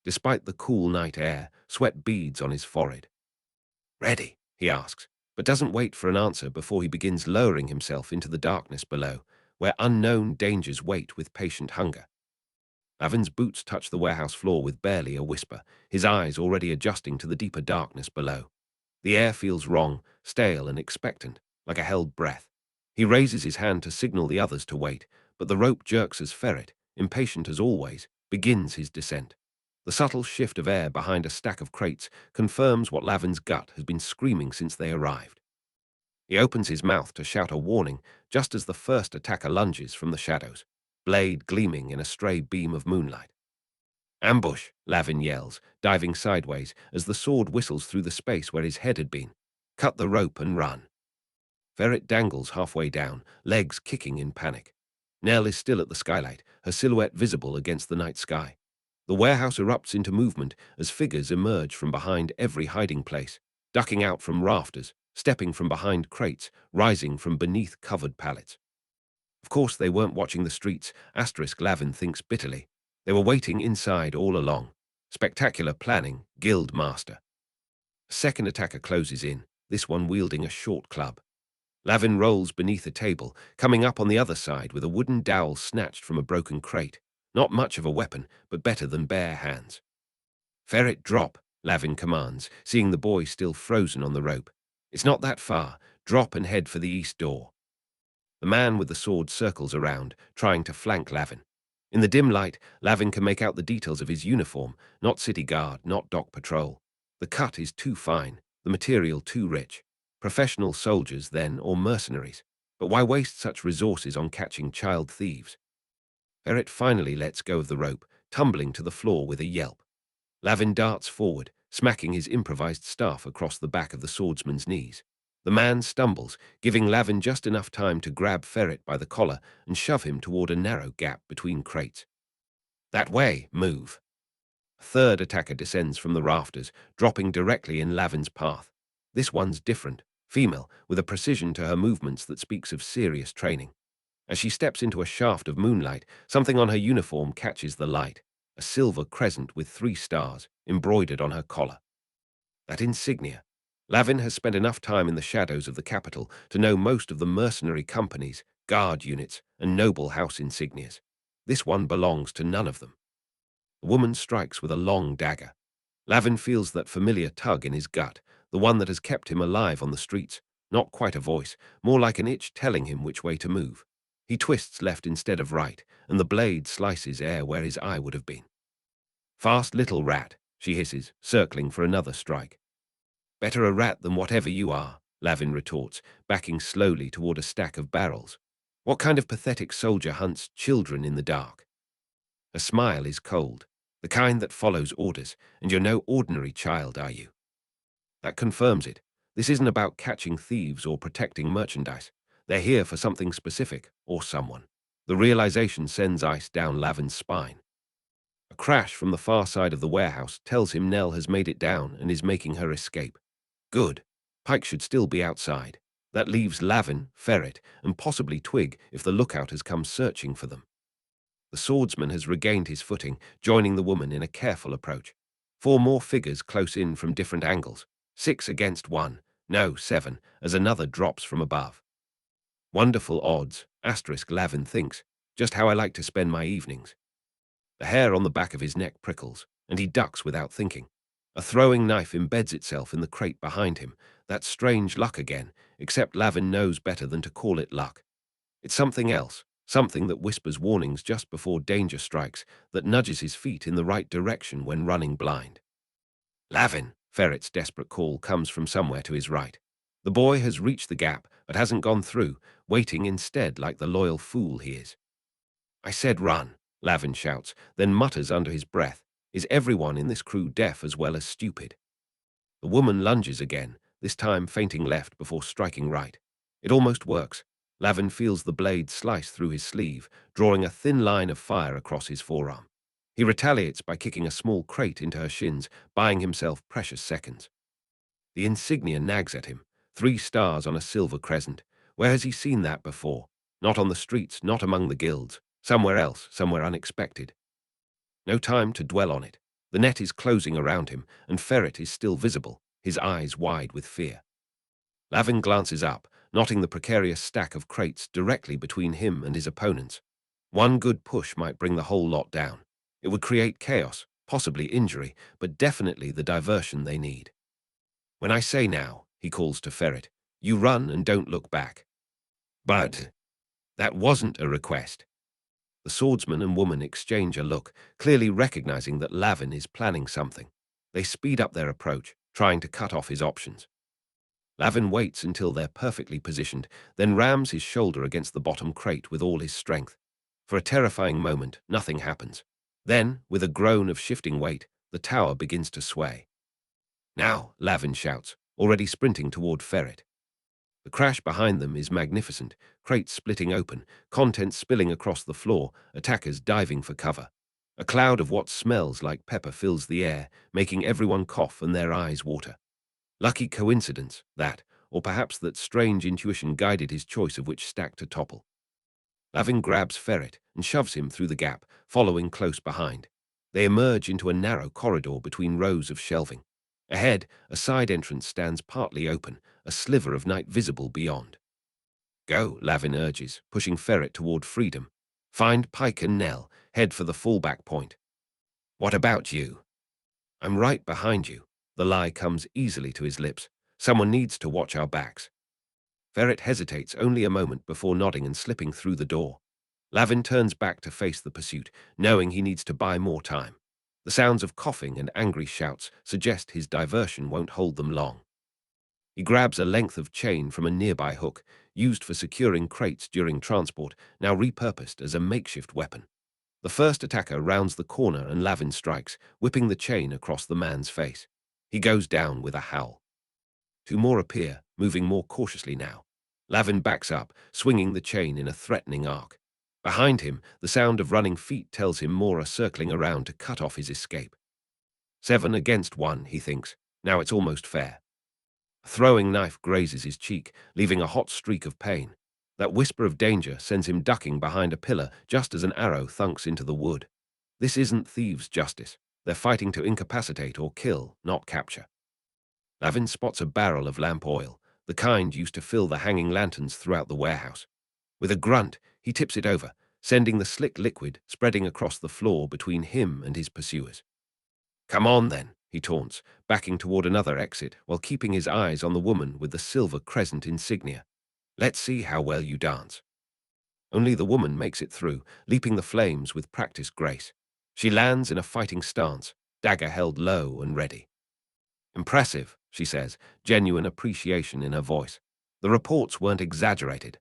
Despite the cool night air, sweat beads on his forehead. "Ready?" he asks, but doesn't wait for an answer before he begins lowering himself into the darkness below, where unknown dangers wait with patient hunger. Lavin's boots touch the warehouse floor with barely a whisper, his eyes already adjusting to the deeper darkness below. The air feels wrong, stale and expectant, like a held breath. He raises his hand to signal the others to wait, but the rope jerks as Ferret, impatient as always, begins his descent. The subtle shift of air behind a stack of crates confirms what Lavin's gut has been screaming since they arrived. He opens his mouth to shout a warning just as the first attacker lunges from the shadows, blade gleaming in a stray beam of moonlight. "Ambush!" Lavin yells, diving sideways as the sword whistles through the space where his head had been. "Cut the rope and run." Ferret dangles halfway down, legs kicking in panic. Nell is still at the skylight, her silhouette visible against the night sky. The warehouse erupts into movement as figures emerge from behind every hiding place, ducking out from rafters, stepping from behind crates, rising from beneath covered pallets. Of course they weren't watching the streets, asterisk Lavin thinks bitterly. They were waiting inside all along. Spectacular planning, Guildmaster. A second attacker closes in, this one wielding a short club. Lavin rolls beneath a table, coming up on the other side with a wooden dowel snatched from a broken crate. Not much of a weapon, but better than bare hands. "Ferret, drop," Lavin commands, seeing the boy still frozen on the rope. "It's not that far. Drop and head for the east door." The man with the sword circles around, trying to flank Lavin. In the dim light, Lavin can make out the details of his uniform, not city guard, not dock patrol. The cut is too fine, the material too rich. Professional soldiers, then, or mercenaries. But why waste such resources on catching child thieves? Ferret finally lets go of the rope, tumbling to the floor with a yelp. Lavin darts forward, smacking his improvised staff across the back of the swordsman's knees. The man stumbles, giving Lavin just enough time to grab Ferret by the collar and shove him toward a narrow gap between crates. "That way, move." A third attacker descends from the rafters, dropping directly in Lavin's path. This one's different, female, with a precision to her movements that speaks of serious training. As she steps into a shaft of moonlight, something on her uniform catches the light, a silver crescent with 3 stars embroidered on her collar. That insignia. Lavin has spent enough time in the shadows of the capital to know most of the mercenary companies, guard units, and noble house insignias. This one belongs to none of them. The woman strikes with a long dagger. Lavin feels that familiar tug in his gut, the one that has kept him alive on the streets. Not quite a voice, more like an itch telling him which way to move. He twists left instead of right, and the blade slices air where his eye would have been. "Fast little rat," she hisses, circling for another strike. "Better a rat than whatever you are," Lavin retorts, backing slowly toward a stack of barrels. What kind of pathetic soldier hunts children in the dark? A smile is cold, the kind that follows orders, and you're no ordinary child, are you? That confirms it. This isn't about catching thieves or protecting merchandise. They're here for something specific, or someone. The realization sends ice down Lavin's spine. A crash from the far side of the warehouse tells him Nell has made it down and is making her escape. Good. Pike should still be outside. That leaves Lavin, Ferret, and possibly Twig if the lookout has come searching for them. The swordsman has regained his footing, joining the woman in a careful approach. 4 more figures close in from different angles. 6 against 1. No, 7, as another drops from above. Wonderful odds, asterisk Lavin thinks, just how I like to spend my evenings. The hair on the back of his neck prickles, and he ducks without thinking. A throwing knife embeds itself in the crate behind him. That's strange luck again, except Lavin knows better than to call it luck. It's something else, something that whispers warnings just before danger strikes, that nudges his feet in the right direction when running blind. Lavin! Ferret's desperate call comes from somewhere to his right. The boy has reached the gap, but hasn't gone through, waiting instead like the loyal fool he is. I said run, Lavin shouts, then mutters under his breath. Is everyone in this crew deaf as well as stupid? The woman lunges again, this time feinting left before striking right. It almost works. Lavin feels the blade slice through his sleeve, drawing a thin line of fire across his forearm. He retaliates by kicking a small crate into her shins, buying himself precious seconds. The insignia nags at him, 3 stars on a silver crescent. Where has he seen that before? Not on the streets, not among the guilds. Somewhere else, somewhere unexpected. No time to dwell on it. The net is closing around him, and Ferret is still visible, his eyes wide with fear. Lavin glances up, knotting the precarious stack of crates directly between him and his opponents. One good push might bring the whole lot down. It would create chaos, possibly injury, but definitely the diversion they need. When I say now, he calls to Ferret, you run and don't look back. But that wasn't a request. The swordsman and woman exchange a look, clearly recognizing that Lavin is planning something. They speed up their approach, trying to cut off his options. Lavin waits until they're perfectly positioned, then rams his shoulder against the bottom crate with all his strength. For a terrifying moment, nothing happens. Then, with a groan of shifting weight, the tower begins to sway. Now, Lavin shouts, already sprinting toward Ferret. The crash behind them is magnificent, crates splitting open, contents spilling across the floor, attackers diving for cover. A cloud of what smells like pepper fills the air, making everyone cough and their eyes water. Lucky coincidence, that, or perhaps that strange intuition guided his choice of which stack to topple. Lavin grabs Ferret and shoves him through the gap, following close behind. They emerge into a narrow corridor between rows of shelving. Ahead, a side entrance stands partly open, a sliver of night visible beyond. Go, Lavin urges, pushing Ferret toward freedom. Find Pike and Nell, head for the fallback point. What about you? I'm right behind you. The lie comes easily to his lips. Someone needs to watch our backs. Ferret hesitates only a moment before nodding and slipping through the door. Lavin turns back to face the pursuit, knowing he needs to buy more time. The sounds of coughing and angry shouts suggest his diversion won't hold them long. He grabs a length of chain from a nearby hook, used for securing crates during transport, now repurposed as a makeshift weapon. The first attacker rounds the corner and Lavin strikes, whipping the chain across the man's face. He goes down with a howl. 2 more appear, moving more cautiously now. Lavin backs up, swinging the chain in a threatening arc. Behind him, the sound of running feet tells him more are circling around to cut off his escape. 7 against 1, he thinks. Now it's almost fair. A throwing knife grazes his cheek, leaving a hot streak of pain. That whisper of danger sends him ducking behind a pillar just as an arrow thunks into the wood. This isn't thieves' justice. They're fighting to incapacitate or kill, not capture. Lavin spots a barrel of lamp oil, the kind used to fill the hanging lanterns throughout the warehouse. With a grunt, he tips it over, sending the slick liquid spreading across the floor between him and his pursuers. Come on, then, he taunts, backing toward another exit while keeping his eyes on the woman with the silver crescent insignia. Let's see how well you dance. Only the woman makes it through, leaping the flames with practiced grace. She lands in a fighting stance, dagger held low and ready. Impressive, she says, genuine appreciation in her voice. The reports weren't exaggerated.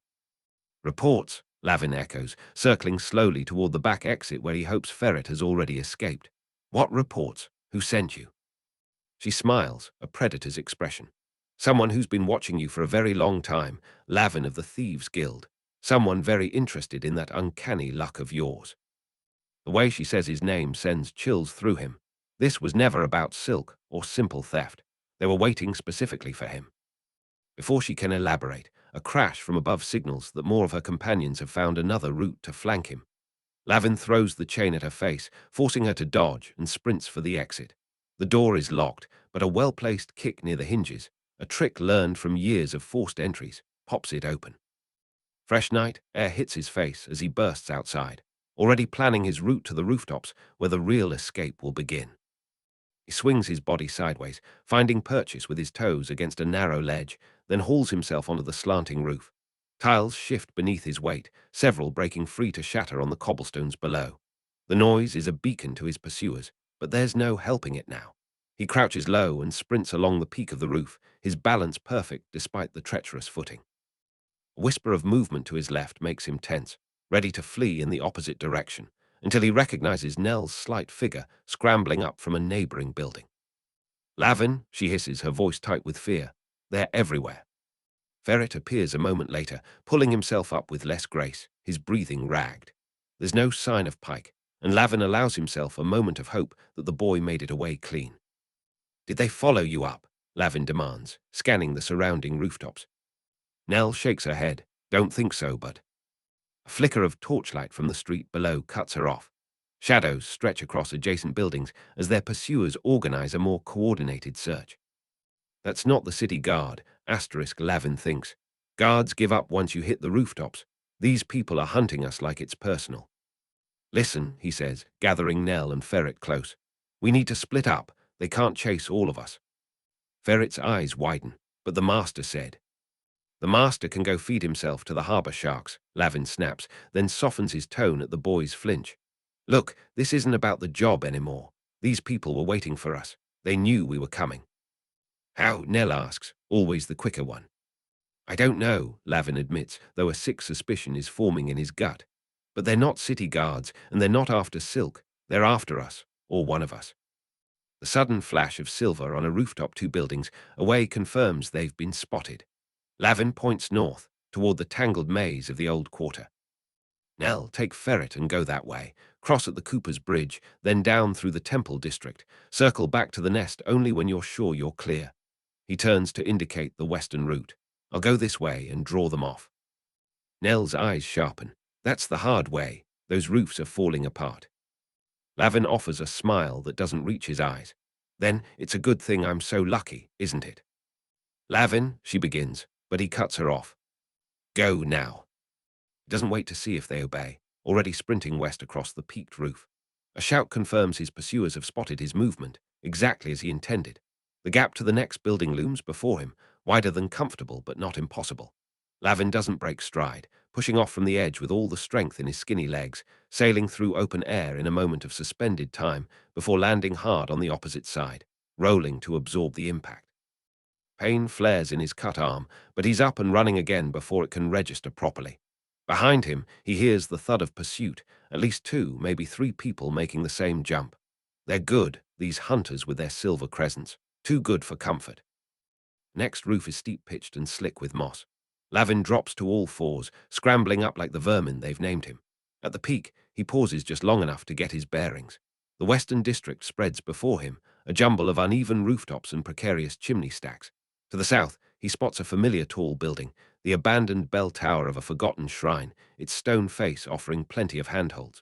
Reports, Lavin echoes, circling slowly toward the back exit where he hopes Ferret has already escaped. What reports? Who sent you? She smiles, a predator's expression. Someone who's been watching you for a very long time, Lavin of the Thieves Guild. Someone very interested in that uncanny luck of yours. The way she says his name sends chills through him. This was never about silk or simple theft. They were waiting specifically for him. Before she can elaborate, a crash from above signals that more of her companions have found another route to flank him. Lavin throws the chain at her face, forcing her to dodge, and sprints for the exit. The door is locked, but a well-placed kick near the hinges, a trick learned from years of forced entries, pops it open. Fresh night air hits his face as he bursts outside, already planning his route to the rooftops where the real escape will begin. He swings his body sideways, finding purchase with his toes against a narrow ledge, then hauls himself onto the slanting roof. Tiles shift beneath his weight, several breaking free to shatter on the cobblestones below. The noise is a beacon to his pursuers, but there's no helping it now. He crouches low and sprints along the peak of the roof, his balance perfect despite the treacherous footing. A whisper of movement to his left makes him tense, ready to flee in the opposite direction, until he recognizes Nell's slight figure scrambling up from a neighboring building. "Lavin," she hisses, her voice tight with fear. "They're everywhere." Ferret appears a moment later, pulling himself up with less grace, his breathing ragged. There's no sign of Pike, and Lavin allows himself a moment of hope that the boy made it away clean. "Did they follow you up?" Lavin demands, scanning the surrounding rooftops. Nell shakes her head. "Don't think so, bud." A flicker of torchlight from the street below cuts her off. Shadows stretch across adjacent buildings as their pursuers organize a more coordinated search. "That's not the city guard," Lavin thinks. "Guards give up once you hit the rooftops. These people are hunting us like it's personal." "Listen," he says, gathering Nell and Ferret close. "We need to split up. They can't chase all of us." Ferret's eyes widen, but the master said. "The master can go feed himself to the harbor sharks," Lavin snaps, then softens his tone at the boy's flinch. "Look, this isn't about the job anymore. These people were waiting for us. They knew we were coming." "How?" Nell asks, always the quicker one. "I don't know," Lavin admits, though a sick suspicion is forming in his gut. "But they're not city guards, and they're not after Silk. They're after us, or one of us." The sudden flash of silver on a rooftop 2 buildings away confirms they've been spotted. Lavin points north, toward the tangled maze of the old quarter. "Nell, take Ferret and go that way. Cross at the Cooper's Bridge, then down through the Temple District. Circle back to the nest only when you're sure you're clear." He turns to indicate the western route. "I'll go this way and draw them off." Nell's eyes sharpen. "That's the hard way. Those roofs are falling apart." Lavin offers a smile that doesn't reach his eyes. "Then it's a good thing I'm so lucky, isn't it?" "Lavin," she begins, but he cuts her off. "Go now." He doesn't wait to see if they obey, already sprinting west across the peaked roof. A shout confirms his pursuers have spotted his movement, exactly as he intended. The gap to the next building looms before him, wider than comfortable but not impossible. Lavin doesn't break stride, pushing off from the edge with all the strength in his skinny legs, sailing through open air in a moment of suspended time before landing hard on the opposite side, rolling to absorb the impact. Pain flares in his cut arm, but he's up and running again before it can register properly. Behind him, he hears the thud of pursuit, at least 2, maybe 3 people making the same jump. They're good, these hunters with their silver crescents, too good for comfort. Next roof is steep-pitched and slick with moss. Lavin drops to all 4s, scrambling up like the vermin they've named him. At the peak, he pauses just long enough to get his bearings. The western district spreads before him, a jumble of uneven rooftops and precarious chimney stacks. To the south, he spots a familiar tall building, the abandoned bell tower of a forgotten shrine, its stone face offering plenty of handholds.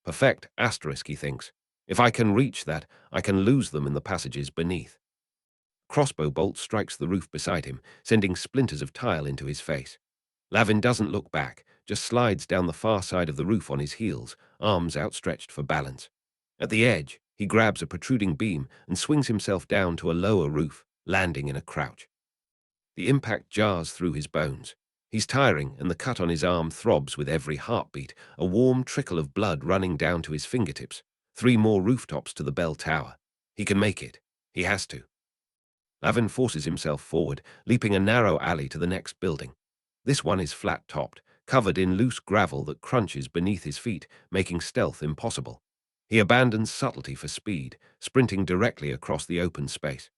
Perfect asterisk, he thinks. If I can reach that, I can lose them in the passages beneath. Crossbow bolt strikes the roof beside him, sending splinters of tile into his face. Lavin doesn't look back, just slides down the far side of the roof on his heels, arms outstretched for balance. At the edge, he grabs a protruding beam and swings himself down to a lower roof, landing in a crouch. The impact jars through his bones. He's tiring, and the cut on his arm throbs with every heartbeat, a warm trickle of blood running down to his fingertips. 3 more rooftops to the bell tower. He can make it. He has to. Lavin forces himself forward, leaping a narrow alley to the next building. This one is flat-topped, covered in loose gravel that crunches beneath his feet, making stealth impossible. He abandons subtlety for speed, sprinting directly across the open space.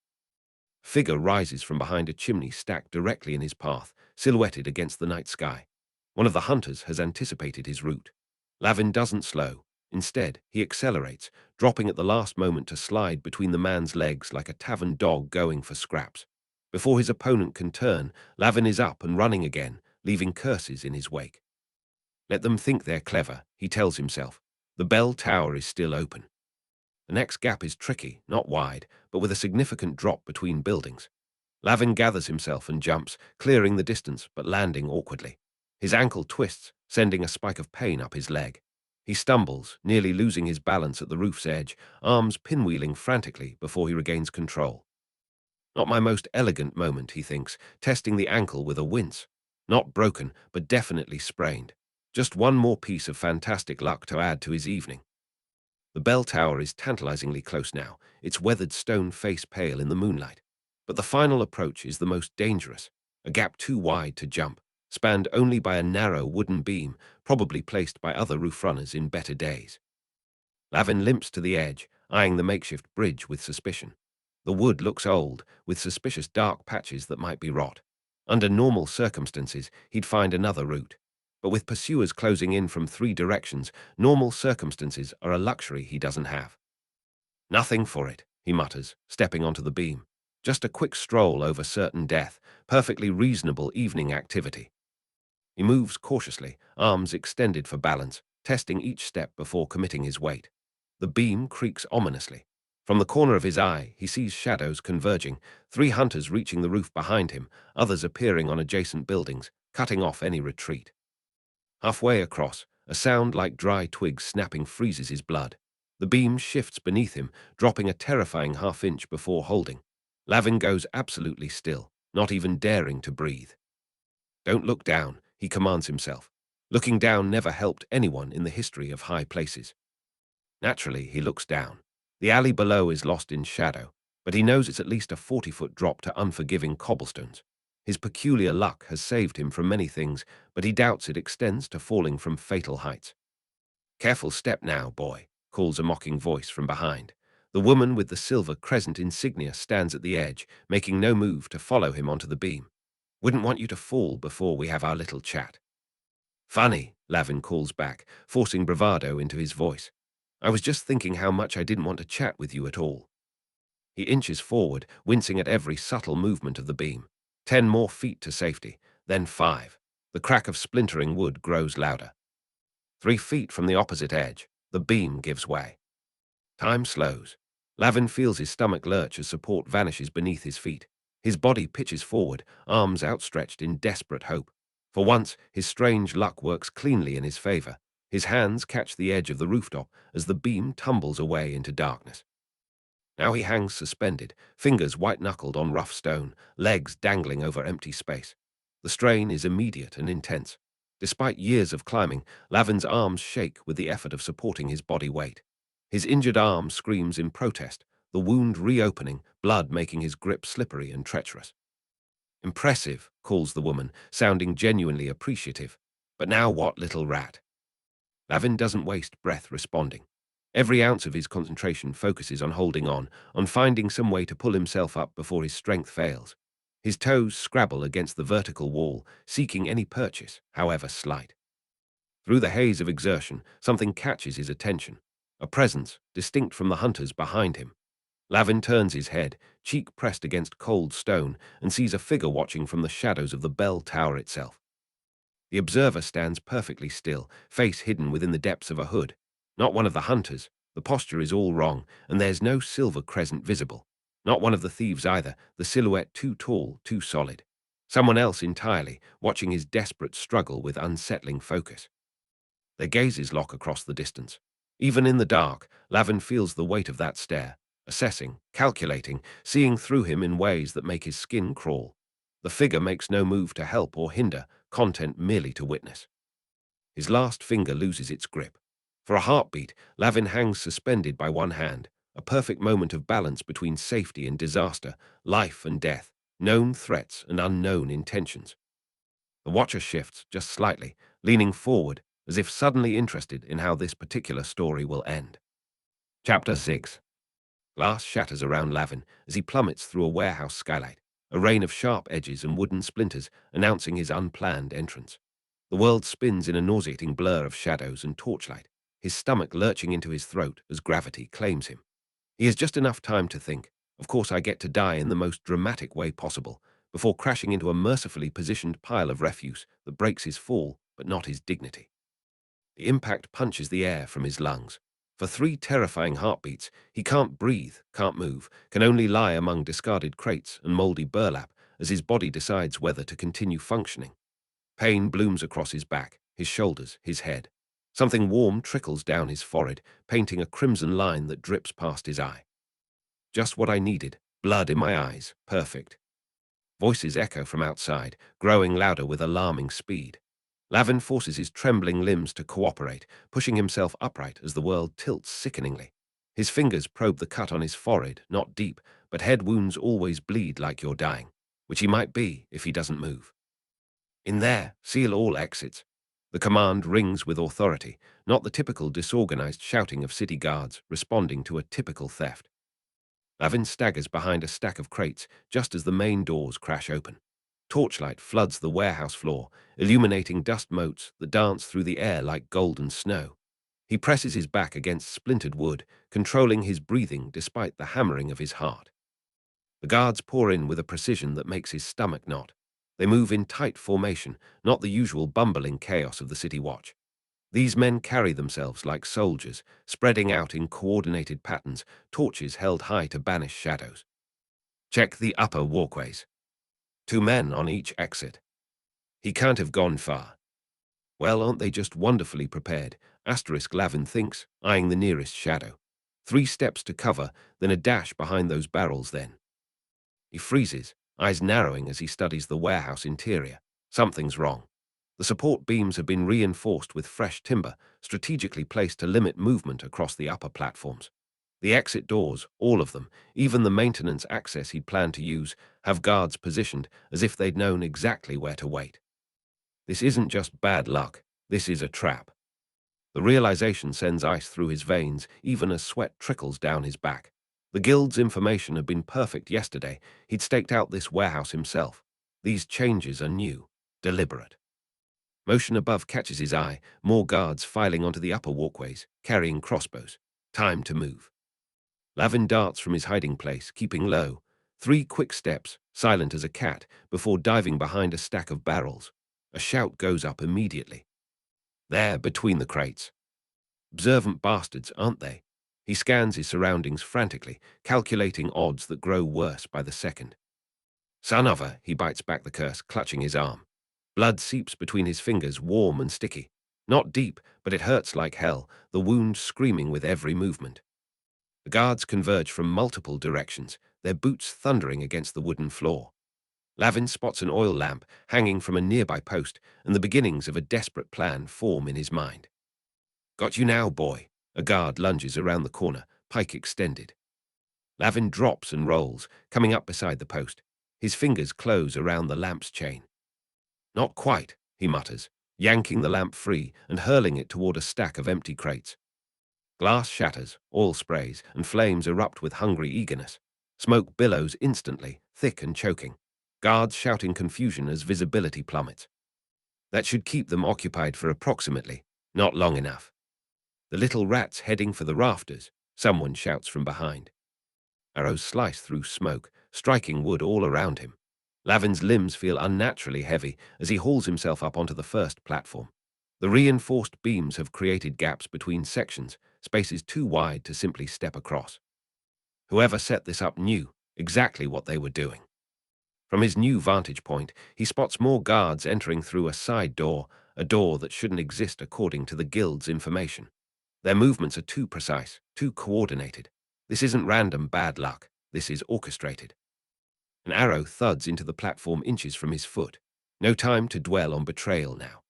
Figure rises from behind a chimney stacked directly in his path, silhouetted against the night sky. One of the hunters has anticipated his route. Lavin doesn't slow. Instead, he accelerates, dropping at the last moment to slide between the man's legs like a tavern dog going for scraps. Before his opponent can turn, Lavin is up and running again, leaving curses in his wake. Let them think they're clever, he tells himself. The bell tower is still open. The next gap is tricky, not wide, but with a significant drop between buildings. Lavin gathers himself and jumps, clearing the distance but landing awkwardly. His ankle twists, sending a spike of pain up his leg. He stumbles, nearly losing his balance at the roof's edge, arms pinwheeling frantically before he regains control. Not my most elegant moment, he thinks, testing the ankle with a wince. Not broken, but definitely sprained. Just one more piece of fantastic luck to add to his evening. The bell tower is tantalizingly close now, its weathered stone face pale in the moonlight. But the final approach is the most dangerous, a gap too wide to jump, spanned only by a narrow wooden beam, probably placed by other roof runners in better days. Lavin limps to the edge, eyeing the makeshift bridge with suspicion. The wood looks old, with suspicious dark patches that might be rot. Under normal circumstances, he'd find another route. But with pursuers closing in from 3 directions, normal circumstances are a luxury he doesn't have. Nothing for it, he mutters, stepping onto the beam. Just a quick stroll over certain death, perfectly reasonable evening activity. He moves cautiously, arms extended for balance, testing each step before committing his weight. The beam creaks ominously. From the corner of his eye, he sees shadows converging, 3 hunters reaching the roof behind him, others appearing on adjacent buildings, cutting off any retreat. Halfway across, a sound like dry twigs snapping freezes his blood. The beam shifts beneath him, dropping a terrifying half-inch before holding. Lavin goes absolutely still, not even daring to breathe. Don't look down, he commands himself. Looking down never helped anyone in the history of high places. Naturally, he looks down. The alley below is lost in shadow, but he knows it's at least a 40-foot drop to unforgiving cobblestones. His peculiar luck has saved him from many things, but he doubts it extends to falling from fatal heights. "Careful step now, boy," calls a mocking voice from behind. The woman with the silver crescent insignia stands at the edge, making no move to follow him onto the beam. "Wouldn't want you to fall before we have our little chat." "Funny," Lavin calls back, forcing bravado into his voice. "I was just thinking how much I didn't want to chat with you at all." He inches forward, wincing at every subtle movement of the beam. 10 more feet to safety, then 5. The crack of splintering wood grows louder. 3 feet from the opposite edge, the beam gives way. Time slows. Lavin feels his stomach lurch as support vanishes beneath his feet. His body pitches forward, arms outstretched in desperate hope. For once, his strange luck works cleanly in his favor. His hands catch the edge of the rooftop as the beam tumbles away into darkness. Now he hangs suspended, fingers white-knuckled on rough stone, legs dangling over empty space. The strain is immediate and intense. Despite years of climbing, Lavin's arms shake with the effort of supporting his body weight. His injured arm screams in protest, the wound reopening, blood making his grip slippery and treacherous. "Impressive," calls the woman, sounding genuinely appreciative. "But now what, little rat?" Lavin doesn't waste breath responding. Every ounce of his concentration focuses on holding on finding some way to pull himself up before his strength fails. His toes scrabble against the vertical wall, seeking any purchase, however slight. Through the haze of exertion, something catches his attention, a presence distinct from the hunters behind him. Lavin turns his head, cheek pressed against cold stone, and sees a figure watching from the shadows of the bell tower itself. The observer stands perfectly still, face hidden within the depths of a hood. Not one of the hunters. The posture is all wrong, and there's no silver crescent visible. Not one of the thieves either, the silhouette too tall, too solid. Someone else entirely, watching his desperate struggle with unsettling focus. Their gazes lock across the distance. Even in the dark, Lavin feels the weight of that stare, assessing, calculating, seeing through him in ways that make his skin crawl. The figure makes no move to help or hinder, content merely to witness. His last finger loses its grip. For a heartbeat, Lavin hangs suspended by one hand, a perfect moment of balance between safety and disaster, life and death, known threats and unknown intentions. The watcher shifts just slightly, leaning forward, as if suddenly interested in how this particular story will end. Chapter 6. Glass shatters around Lavin as he plummets through a warehouse skylight, a rain of sharp edges and wooden splinters announcing his unplanned entrance. The world spins in a nauseating blur of shadows and torchlight, his stomach lurching into his throat as gravity claims him. He has just enough time to think, "Of course I get to die in the most dramatic way possible," before crashing into a mercifully positioned pile of refuse that breaks his fall, but not his dignity. The impact punches the air from his lungs. For 3 terrifying heartbeats, he can't breathe, can't move, can only lie among discarded crates and moldy burlap as his body decides whether to continue functioning. Pain blooms across his back, his shoulders, his head. Something warm trickles down his forehead, painting a crimson line that drips past his eye. Just what I needed. Blood in my eyes. Perfect. Voices echo from outside, growing louder with alarming speed. Lavin forces his trembling limbs to cooperate, pushing himself upright as the world tilts sickeningly. His fingers probe the cut on his forehead, not deep, but head wounds always bleed like you're dying, which he might be if he doesn't move. In there, seal all exits. The command rings with authority, not the typical disorganized shouting of city guards responding to a typical theft. Lavin staggers behind a stack of crates just as the main doors crash open. Torchlight floods the warehouse floor, illuminating dust motes that dance through the air like golden snow. He presses his back against splintered wood, controlling his breathing despite the hammering of his heart. The guards pour in with a precision that makes his stomach knot. They move in tight formation, not the usual bumbling chaos of the city watch. These men carry themselves like soldiers, spreading out in coordinated patterns, torches held high to banish shadows. Check the upper walkways. 2 men on each exit. He can't have gone far. Well, aren't they just wonderfully prepared? Lavin thinks, eyeing the nearest shadow. 3 steps to cover, then a dash behind those barrels then. He freezes, eyes narrowing as he studies the warehouse interior. Something's wrong. The support beams have been reinforced with fresh timber, strategically placed to limit movement across the upper platforms. The exit doors, all of them, even the maintenance access he'd planned to use, have guards positioned as if they'd known exactly where to wait. This isn't just bad luck, this is a trap. The realization sends ice through his veins, even as sweat trickles down his back. The guild's information had been perfect yesterday. He'd staked out this warehouse himself. These changes are new, deliberate. Motion above catches his eye, more guards filing onto the upper walkways, carrying crossbows. Time to move. Lavin darts from his hiding place, keeping low. 3 quick steps, silent as a cat, before diving behind a stack of barrels. A shout goes up immediately. There, between the crates. Observant bastards, aren't they? He scans his surroundings frantically, calculating odds that grow worse by the second. Son of a, he bites back the curse, clutching his arm. Blood seeps between his fingers, warm and sticky. Not deep, but it hurts like hell, the wound screaming with every movement. The guards converge from multiple directions, their boots thundering against the wooden floor. Lavin spots an oil lamp hanging from a nearby post, and the beginnings of a desperate plan form in his mind. Got you now, boy. A guard lunges around the corner, pike extended. Lavin drops and rolls, coming up beside the post. His fingers close around the lamp's chain. Not quite, he mutters, yanking the lamp free and hurling it toward a stack of empty crates. Glass shatters, oil sprays, and flames erupt with hungry eagerness. Smoke billows instantly, thick and choking. Guards shouting confusion as visibility plummets. That should keep them occupied for approximately, not long enough. The little rat's heading for the rafters, someone shouts from behind. Arrows slice through smoke, striking wood all around him. Lavin's limbs feel unnaturally heavy as he hauls himself up onto the first platform. The reinforced beams have created gaps between sections, spaces too wide to simply step across. Whoever set this up knew exactly what they were doing. From his new vantage point, he spots more guards entering through a side door, a door that shouldn't exist according to the guild's information. Their movements are too precise, too coordinated. This isn't random bad luck, this is orchestrated. An arrow thuds into the platform inches from his foot. No time to dwell on betrayal now.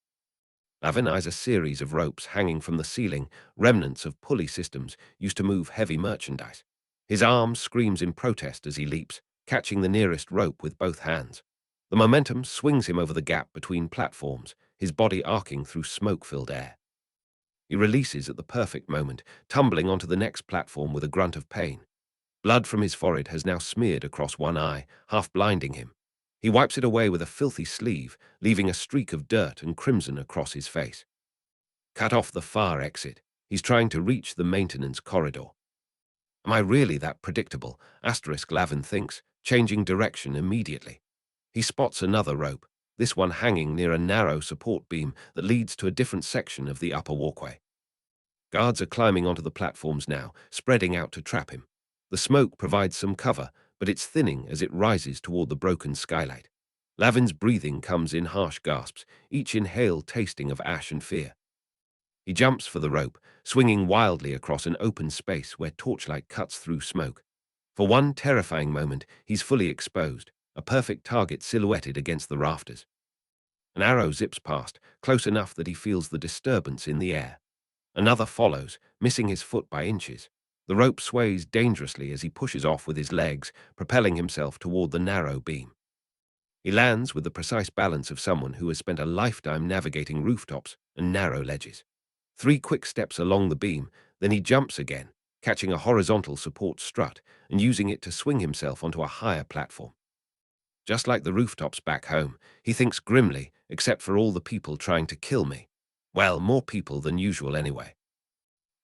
Lavin eyes a series of ropes hanging from the ceiling, remnants of pulley systems used to move heavy merchandise. His arm screams in protest as he leaps, catching the nearest rope with both hands. The momentum swings him over the gap between platforms, his body arcing through smoke-filled air. He releases at the perfect moment, tumbling onto the next platform with a grunt of pain. Blood from his forehead has now smeared across one eye, half blinding him. He wipes it away with a filthy sleeve, leaving a streak of dirt and crimson across his face. Cut off the far exit. He's trying to reach the maintenance corridor. Am I really that predictable? Lavin thinks, changing direction immediately. He spots another rope, this one hanging near a narrow support beam that leads to a different section of the upper walkway. Guards are climbing onto the platforms now, spreading out to trap him. The smoke provides some cover, but it's thinning as it rises toward the broken skylight. Lavin's breathing comes in harsh gasps, each inhale tasting of ash and fear. He jumps for the rope, swinging wildly across an open space where torchlight cuts through smoke. For one terrifying moment, he's fully exposed, a perfect target silhouetted against the rafters. An arrow zips past, close enough that he feels the disturbance in the air. Another follows, missing his foot by inches. The rope sways dangerously as he pushes off with his legs, propelling himself toward the narrow beam. He lands with the precise balance of someone who has spent a lifetime navigating rooftops and narrow ledges. 3 quick steps along the beam, then he jumps again, catching a horizontal support strut and using it to swing himself onto a higher platform. Just like the rooftops back home, he thinks grimly, except for all the people trying to kill me. Well, more people than usual anyway.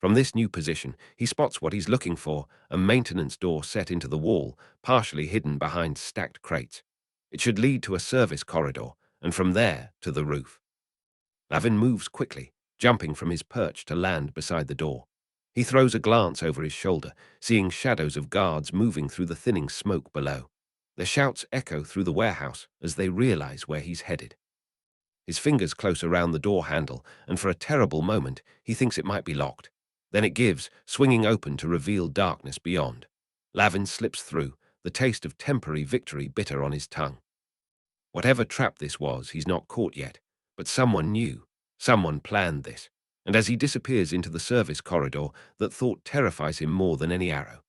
From this new position, he spots what he's looking for, a maintenance door set into the wall, partially hidden behind stacked crates. It should lead to a service corridor, and from there to the roof. Lavin moves quickly, jumping from his perch to land beside the door. He throws a glance over his shoulder, seeing shadows of guards moving through the thinning smoke below. Their shouts echo through the warehouse as they realize where he's headed. His fingers close around the door handle, and for a terrible moment, he thinks it might be locked. Then it gives, swinging open to reveal darkness beyond. Lavin slips through, the taste of temporary victory bitter on his tongue. Whatever trap this was, he's not caught yet, but someone knew, someone planned this, and as he disappears into the service corridor, that thought terrifies him more than any arrow.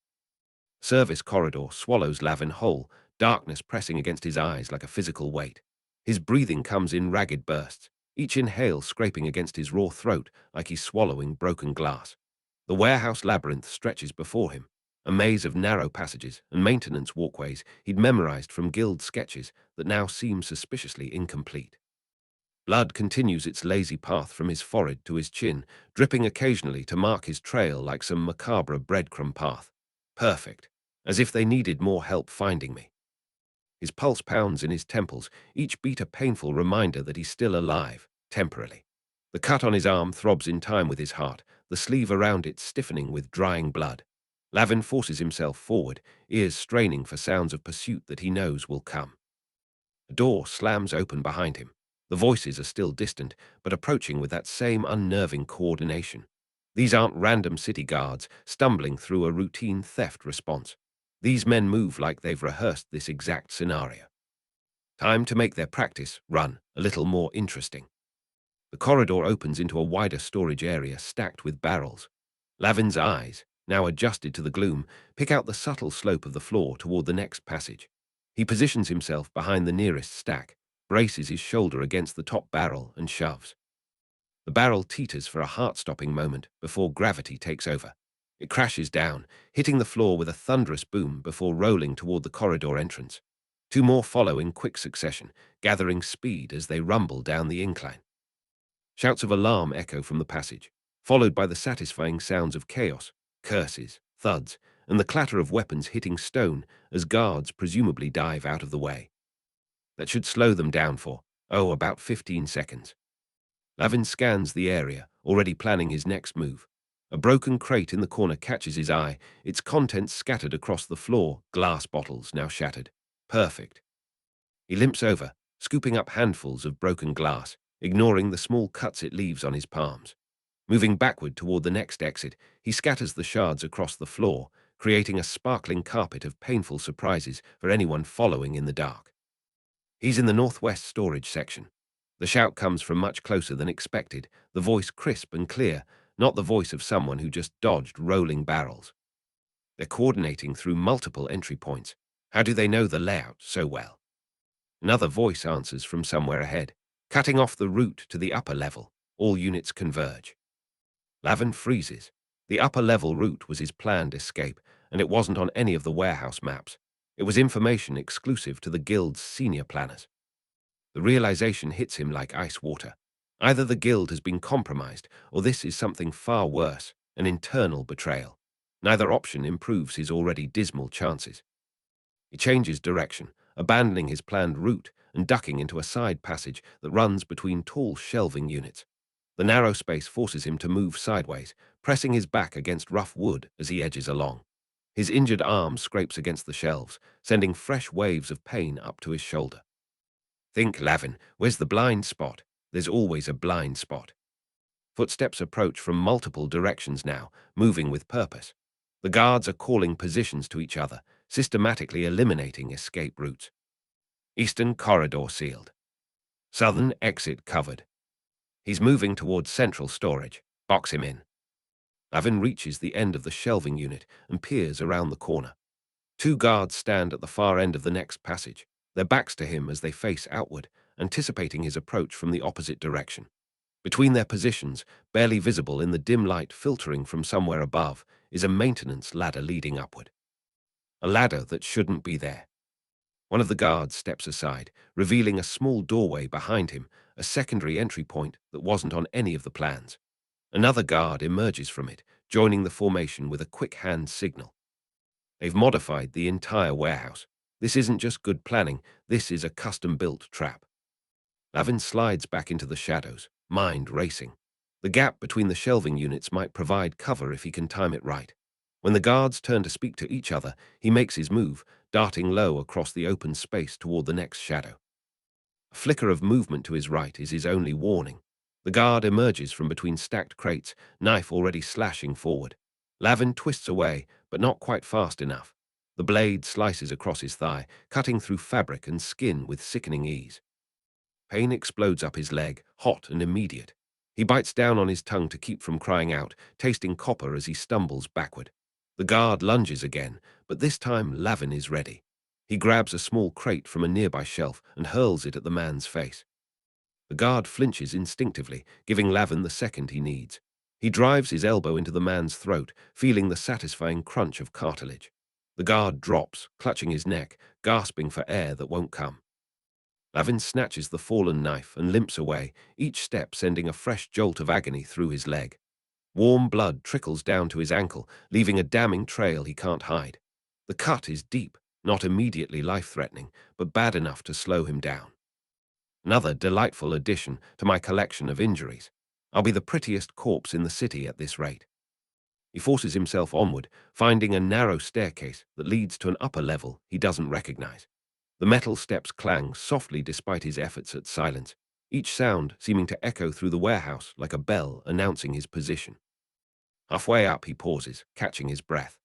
Service corridor swallows Lavin whole, darkness pressing against his eyes like a physical weight. His breathing comes in ragged bursts, each inhale scraping against his raw throat like he's swallowing broken glass. The warehouse labyrinth stretches before him, a maze of narrow passages and maintenance walkways he'd memorized from guild sketches that now seem suspiciously incomplete. Blood continues its lazy path from his forehead to his chin, dripping occasionally to mark his trail like some macabre breadcrumb path. Perfect, as if they needed more help finding me. His pulse pounds in his temples, each beat a painful reminder that he's still alive, temporarily. The cut on his arm throbs in time with his heart, the sleeve around it stiffening with drying blood. Lavin forces himself forward, ears straining for sounds of pursuit that he knows will come. A door slams open behind him. The voices are still distant, but approaching with that same unnerving coordination. These aren't random city guards stumbling through a routine theft response. These men move like they've rehearsed this exact scenario. Time to make their practice run a little more interesting. The corridor opens into a wider storage area stacked with barrels. Lavin's eyes, now adjusted to the gloom, pick out the subtle slope of the floor toward the next passage. He positions himself behind the nearest stack, braces his shoulder against the top barrel, and shoves. The barrel teeters for a heart-stopping moment before gravity takes over. It crashes down, hitting the floor with a thunderous boom before rolling toward the corridor entrance. 2 more follow in quick succession, gathering speed as they rumble down the incline. Shouts of alarm echo from the passage, followed by the satisfying sounds of chaos, curses, thuds, and the clatter of weapons hitting stone as guards presumably dive out of the way. That should slow them down for, about 15 seconds. Lavin scans the area, already planning his next move. A broken crate in the corner catches his eye, its contents scattered across the floor, glass bottles now shattered. Perfect. He limps over, scooping up handfuls of broken glass, ignoring the small cuts it leaves on his palms. Moving backward toward the next exit, he scatters the shards across the floor, creating a sparkling carpet of painful surprises for anyone following in the dark. He's in the northwest storage section. The shout comes from much closer than expected, the voice crisp and clear, not the voice of someone who just dodged rolling barrels. They're coordinating through multiple entry points. How do they know the layout so well? Another voice answers from somewhere ahead, cutting off the route to the upper level. All units converge. Lavin freezes. The upper-level route was his planned escape, and it wasn't on any of the warehouse maps. It was information exclusive to the Guild's senior planners. The realization hits him like ice water. Either the Guild has been compromised, or this is something far worse, an internal betrayal. Neither option improves his already dismal chances. He changes direction, abandoning his planned route and ducking into a side passage that runs between tall shelving units. The narrow space forces him to move sideways, pressing his back against rough wood as he edges along. His injured arm scrapes against the shelves, sending fresh waves of pain up to his shoulder. Think, Lavin, where's the blind spot? There's always a blind spot. Footsteps approach from multiple directions now, moving with purpose. The guards are calling positions to each other, systematically eliminating escape routes. Eastern corridor sealed. Southern exit covered. He's moving towards central storage. Box him in. Lavin reaches the end of the shelving unit and peers around the corner. Two guards stand at the far end of the next passage, their backs to him as they face outward, anticipating his approach from the opposite direction. Between their positions, barely visible in the dim light filtering from somewhere above, is a maintenance ladder leading upward. A ladder that shouldn't be there. One of the guards steps aside, revealing a small doorway behind him, a secondary entry point that wasn't on any of the plans. Another guard emerges from it, joining the formation with a quick hand signal. They've modified the entire warehouse. This isn't just good planning, this is a custom-built trap. Lavin slides back into the shadows, mind racing. The gap between the shelving units might provide cover if he can time it right. When the guards turn to speak to each other, he makes his move, darting low across the open space toward the next shadow. A flicker of movement to his right is his only warning. The guard emerges from between stacked crates, knife already slashing forward. Lavin twists away, but not quite fast enough. The blade slices across his thigh, cutting through fabric and skin with sickening ease. Pain explodes up his leg, hot and immediate. He bites down on his tongue to keep from crying out, tasting copper as he stumbles backward. The guard lunges again, but this time Lavin is ready. He grabs a small crate from a nearby shelf and hurls it at the man's face. The guard flinches instinctively, giving Lavin the second he needs. He drives his elbow into the man's throat, feeling the satisfying crunch of cartilage. The guard drops, clutching his neck, gasping for air that won't come. Lavin snatches the fallen knife and limps away, each step sending a fresh jolt of agony through his leg. Warm blood trickles down to his ankle, leaving a damning trail he can't hide. The cut is deep, not immediately life-threatening, but bad enough to slow him down. Another delightful addition to my collection of injuries. I'll be the prettiest corpse in the city at this rate. He forces himself onward, finding a narrow staircase that leads to an upper level he doesn't recognize. The metal steps clang softly despite his efforts at silence, each sound seeming to echo through the warehouse like a bell announcing his position. Halfway up he pauses, catching his breath.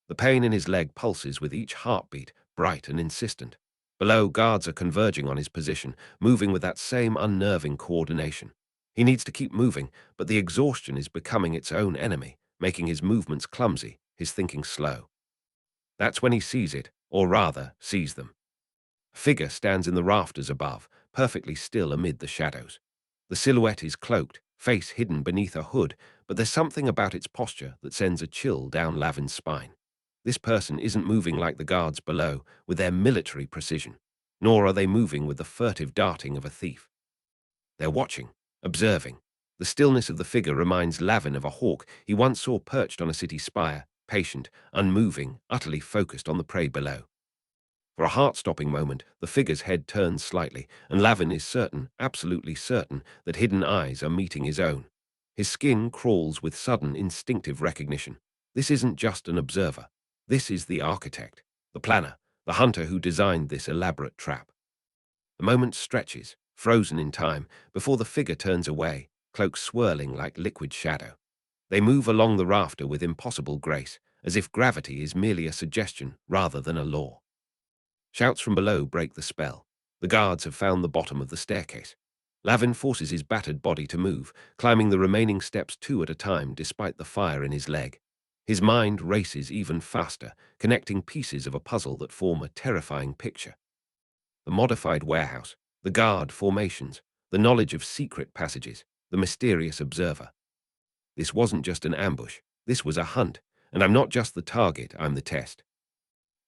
The pain in his leg pulses with each heartbeat, bright and insistent. Below, guards are converging on his position, moving with that same unnerving coordination. He needs to keep moving, but the exhaustion is becoming its own enemy, making his movements clumsy, his thinking slow. That's when he sees it, or rather, sees them. A figure stands in the rafters above, perfectly still amid the shadows. The silhouette is cloaked, face hidden beneath a hood, but there's something about its posture that sends a chill down Lavin's spine. This person isn't moving like the guards below, with their military precision, nor are they moving with the furtive darting of a thief. They're watching, observing. The stillness of the figure reminds Lavin of a hawk he once saw perched on a city spire, patient, unmoving, utterly focused on the prey below. For a heart-stopping moment, the figure's head turns slightly, and Lavin is certain, absolutely certain, that hidden eyes are meeting his own. His skin crawls with sudden, instinctive recognition. This isn't just an observer. This is the architect, the planner, the hunter who designed this elaborate trap. The moment stretches, frozen in time, before the figure turns away, cloak swirling like liquid shadow. They move along the rafter with impossible grace, as if gravity is merely a suggestion rather than a law. Shouts from below break the spell. The guards have found the bottom of the staircase. Lavin forces his battered body to move, climbing the remaining steps two at a time despite the fire in his leg. His mind races even faster, connecting pieces of a puzzle that form a terrifying picture. The modified warehouse, the guard formations, the knowledge of secret passages, the mysterious observer. This wasn't just an ambush, this was a hunt, and I'm not just the target, I'm the test.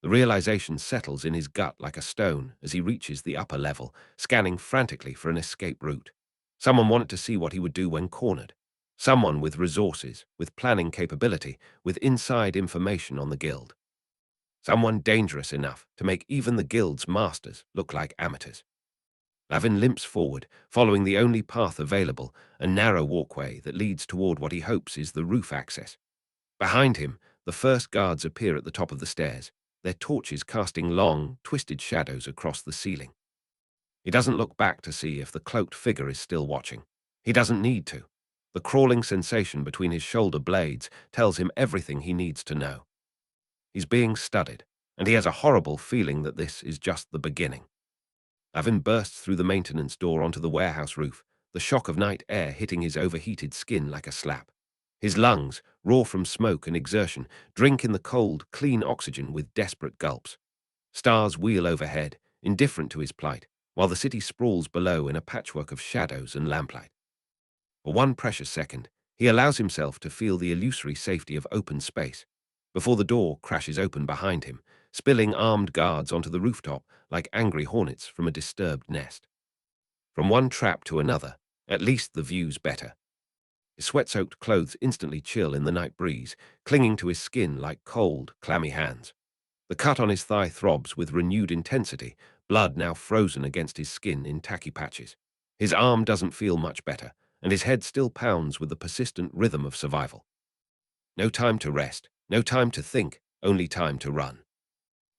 The realization settles in his gut like a stone as he reaches the upper level, scanning frantically for an escape route. Someone wanted to see what he would do when cornered. Someone with resources, with planning capability, with inside information on the guild. Someone dangerous enough to make even the guild's masters look like amateurs. Lavin limps forward, following the only path available, a narrow walkway that leads toward what he hopes is the roof access. Behind him, the first guards appear at the top of the stairs, their torches casting long, twisted shadows across the ceiling. He doesn't look back to see if the cloaked figure is still watching. He doesn't need to. The crawling sensation between his shoulder blades tells him everything he needs to know. He's being studied, and he has a horrible feeling that this is just the beginning. Lavin bursts through the maintenance door onto the warehouse roof, the shock of night air hitting his overheated skin like a slap. His lungs, raw from smoke and exertion, drink in the cold, clean oxygen with desperate gulps. Stars wheel overhead, indifferent to his plight, while the city sprawls below in a patchwork of shadows and lamplight. For one precious second, he allows himself to feel the illusory safety of open space, before the door crashes open behind him, spilling armed guards onto the rooftop like angry hornets from a disturbed nest. From one trap to another, at least the view's better. His sweat-soaked clothes instantly chill in the night breeze, clinging to his skin like cold, clammy hands. The cut on his thigh throbs with renewed intensity, blood now frozen against his skin in tacky patches. His arm doesn't feel much better, and his head still pounds with the persistent rhythm of survival. No time to rest, no time to think, only time to run.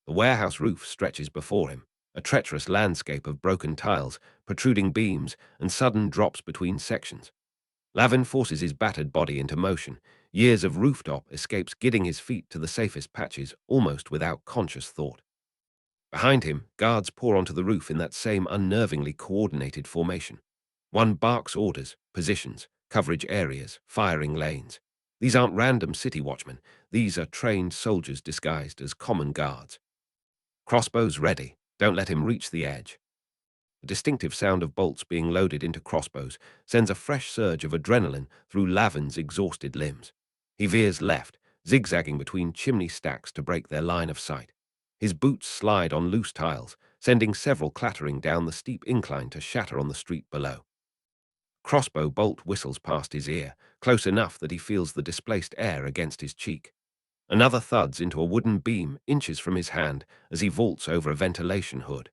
The warehouse roof stretches before him, a treacherous landscape of broken tiles, protruding beams, and sudden drops between sections. Lavin forces his battered body into motion, years of rooftop escapes gidding his feet to the safest patches almost without conscious thought. Behind him, guards pour onto the roof in that same unnervingly coordinated formation. One barks orders, positions, coverage areas, firing lanes. These aren't random city watchmen. These are trained soldiers disguised as common guards. Crossbows ready. Don't let him reach the edge. The distinctive sound of bolts being loaded into crossbows sends a fresh surge of adrenaline through Lavin's exhausted limbs. He veers left, zigzagging between chimney stacks to break their line of sight. His boots slide on loose tiles, sending several clattering down the steep incline to shatter on the street below. Crossbow bolt whistles past his ear, close enough that he feels the displaced air against his cheek. Another thuds into a wooden beam inches from his hand as he vaults over a ventilation hood.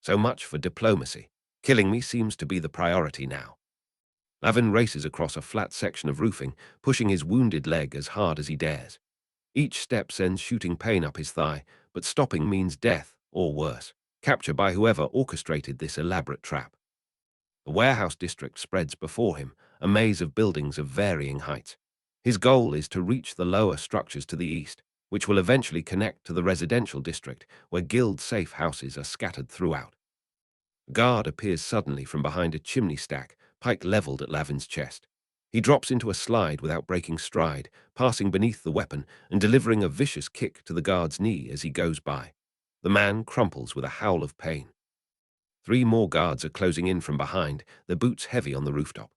So much for diplomacy. Killing me seems to be the priority now. Lavin races across a flat section of roofing, pushing his wounded leg as hard as he dares. Each step sends shooting pain up his thigh, but stopping means death, or worse, capture by whoever orchestrated this elaborate trap. The warehouse district spreads before him, a maze of buildings of varying heights. His goal is to reach the lower structures to the east, which will eventually connect to the residential district where guild-safe houses are scattered throughout. A guard appears suddenly from behind a chimney stack, pike leveled at Lavin's chest. He drops into a slide without breaking stride, passing beneath the weapon and delivering a vicious kick to the guard's knee as he goes by. The man crumples with a howl of pain. 3 more guards are closing in from behind, their boots heavy on the rooftop.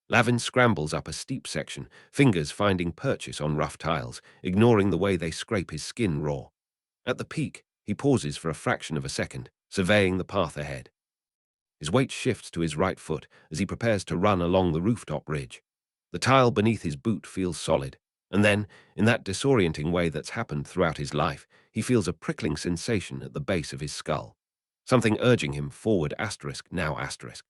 Lavin scrambles up a steep section, fingers finding purchase on rough tiles, ignoring the way they scrape his skin raw. At the peak, he pauses for a fraction of a second, surveying the path ahead. His weight shifts to his right foot as he prepares to run along the rooftop ridge. The tile beneath his boot feels solid, and then, in that disorienting way that's happened throughout his life, he feels a prickling sensation at the base of his skull. Something urging him forward now asterisk.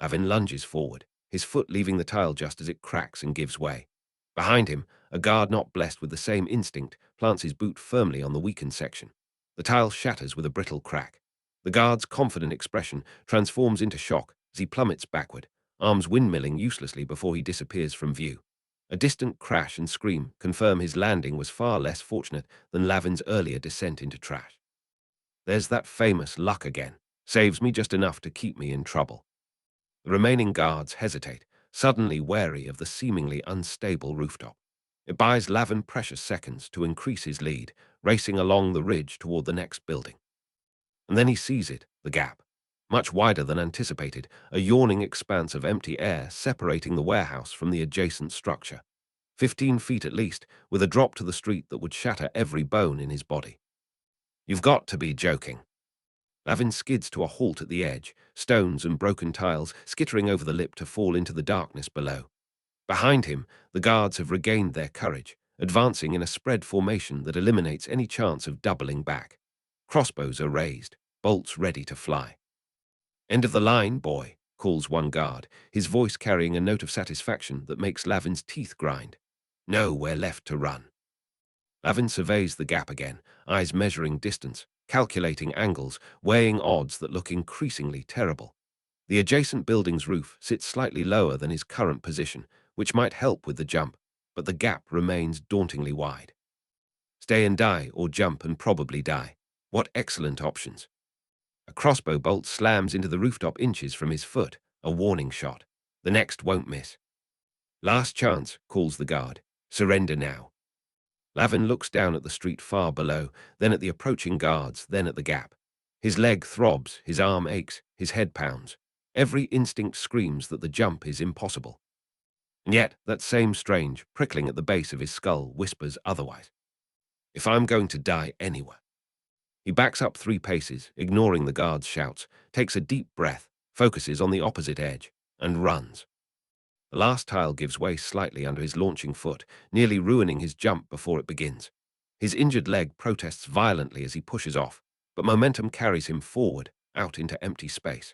Lavin lunges forward, his foot leaving the tile just as it cracks and gives way. Behind him, a guard not blessed with the same instinct plants his boot firmly on the weakened section. The tile shatters with a brittle crack. The guard's confident expression transforms into shock as he plummets backward, arms windmilling uselessly before he disappears from view. A distant crash and scream confirm his landing was far less fortunate than Lavin's earlier descent into trash. There's that famous luck again. Saves me just enough to keep me in trouble. The remaining guards hesitate, suddenly wary of the seemingly unstable rooftop. It buys Lavin precious seconds to increase his lead, racing along the ridge toward the next building. And then he sees it, the gap. Much wider than anticipated, a yawning expanse of empty air separating the warehouse from the adjacent structure. 15 feet at least, with a drop to the street that would shatter every bone in his body. You've got to be joking. Lavin skids to a halt at the edge, stones and broken tiles skittering over the lip to fall into the darkness below. Behind him, the guards have regained their courage, advancing in a spread formation that eliminates any chance of doubling back. Crossbows are raised, bolts ready to fly. "End of the line, boy," calls one guard, his voice carrying a note of satisfaction that makes Lavin's teeth grind. "No, we're left to run." Lavin surveys the gap again, eyes measuring distance, calculating angles, weighing odds that look increasingly terrible. The adjacent building's roof sits slightly lower than his current position, which might help with the jump, but the gap remains dauntingly wide. Stay and die, or jump and probably die. What excellent options. A crossbow bolt slams into the rooftop inches from his foot, a warning shot. The next won't miss. Last chance, calls the guard. Surrender now. Lavin looks down at the street far below, then at the approaching guards, then at the gap. His leg throbs, his arm aches, his head pounds. Every instinct screams that the jump is impossible. And yet, that same strange, prickling at the base of his skull whispers otherwise. If I'm going to die anywhere. He backs up 3 paces, ignoring the guard's shouts, takes a deep breath, focuses on the opposite edge, and runs. The last tile gives way slightly under his launching foot, nearly ruining his jump before it begins. His injured leg protests violently as he pushes off, but momentum carries him forward, out into empty space.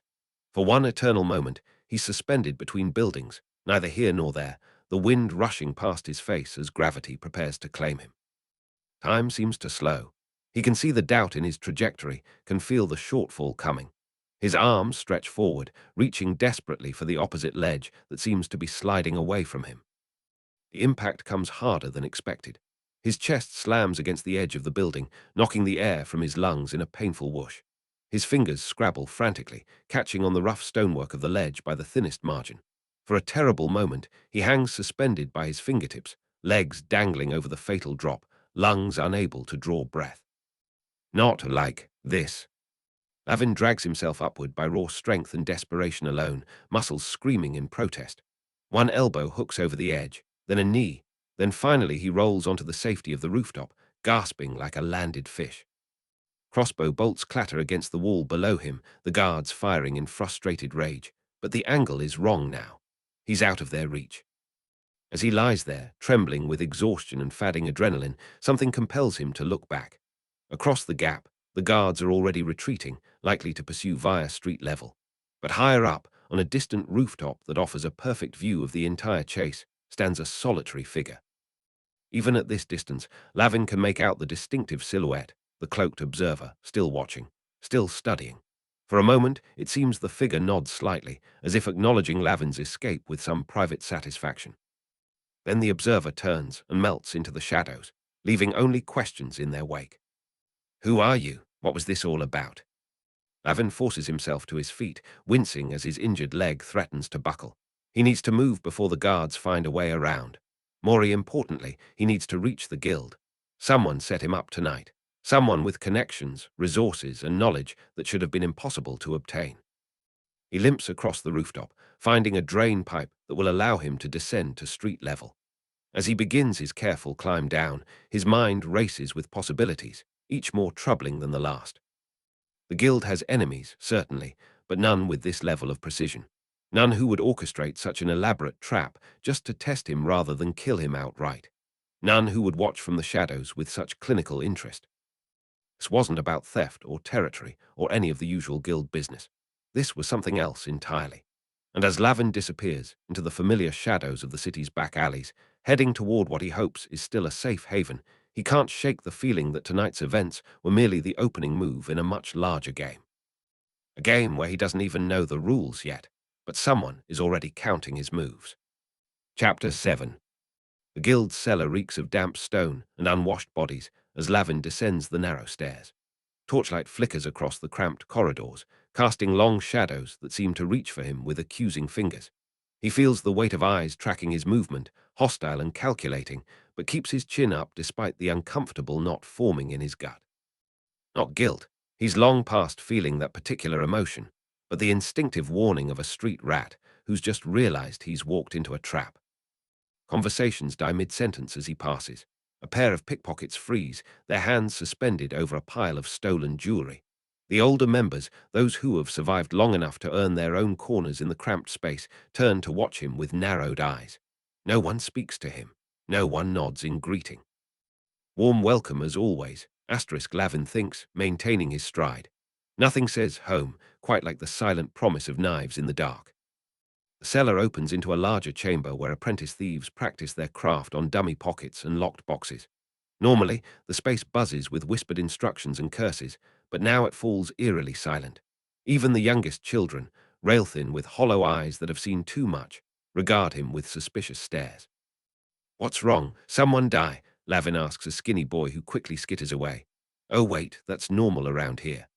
For one eternal moment, he's suspended between buildings, neither here nor there, the wind rushing past his face as gravity prepares to claim him. Time seems to slow. He can see the doubt in his trajectory, can feel the shortfall coming. His arms stretch forward, reaching desperately for the opposite ledge that seems to be sliding away from him. The impact comes harder than expected. His chest slams against the edge of the building, knocking the air from his lungs in a painful whoosh. His fingers scrabble frantically, catching on the rough stonework of the ledge by the thinnest margin. For a terrible moment, he hangs suspended by his fingertips, legs dangling over the fatal drop, lungs unable to draw breath. Not like this. Lavin drags himself upward by raw strength and desperation alone, muscles screaming in protest. One elbow hooks over the edge, then a knee, then finally he rolls onto the safety of the rooftop, gasping like a landed fish. Crossbow bolts clatter against the wall below him, the guards firing in frustrated rage. But the angle is wrong now. He's out of their reach. As he lies there, trembling with exhaustion and fadding adrenaline, something compels him to look back. Across the gap, the guards are already retreating, likely to pursue via street level. But higher up, on a distant rooftop that offers a perfect view of the entire chase, stands a solitary figure. Even at this distance, Lavin can make out the distinctive silhouette, the cloaked observer, still watching, still studying. For a moment, it seems the figure nods slightly, as if acknowledging Lavin's escape with some private satisfaction. Then the observer turns and melts into the shadows, leaving only questions in their wake. Who are you? What was this all about? Lavin forces himself to his feet, wincing as his injured leg threatens to buckle. He needs to move before the guards find a way around. More importantly, he needs to reach the guild. Someone set him up tonight. Someone with connections, resources, and knowledge that should have been impossible to obtain. He limps across the rooftop, finding a drain pipe that will allow him to descend to street level. As he begins his careful climb down, his mind races with possibilities, each more troubling than the last. The guild has enemies, certainly, but none with this level of precision. None who would orchestrate such an elaborate trap just to test him rather than kill him outright. None who would watch from the shadows with such clinical interest. This wasn't about theft or territory or any of the usual guild business. This was something else entirely. And as Lavin disappears into the familiar shadows of the city's back alleys, heading toward what he hopes is still a safe haven, he can't shake the feeling that tonight's events were merely the opening move in a much larger game. A game where he doesn't even know the rules yet, but someone is already counting his moves. Chapter 7. The guild's cellar reeks of damp stone and unwashed bodies as Lavin descends the narrow stairs. Torchlight flickers across the cramped corridors, casting long shadows that seem to reach for him with accusing fingers. He feels the weight of eyes tracking his movement, hostile and calculating, but keeps his chin up despite the uncomfortable knot forming in his gut. Not guilt. He's long past feeling that particular emotion, but the instinctive warning of a street rat who's just realized he's walked into a trap. Conversations die mid-sentence as he passes. A pair of pickpockets freeze, their hands suspended over a pile of stolen jewelry. The older members, those who have survived long enough to earn their own corners in the cramped space, turn to watch him with narrowed eyes. No one speaks to him. No one nods in greeting. Warm welcome as always, Lavin thinks, maintaining his stride. Nothing says home, quite like the silent promise of knives in the dark. The cellar opens into a larger chamber where apprentice thieves practice their craft on dummy pockets and locked boxes. Normally, the space buzzes with whispered instructions and curses, but now it falls eerily silent. Even the youngest children, rail-thin with hollow eyes that have seen too much, regard him with suspicious stares. "What's wrong? Someone die?" Lavin asks a skinny boy who quickly skitters away. "Oh wait, that's normal around here."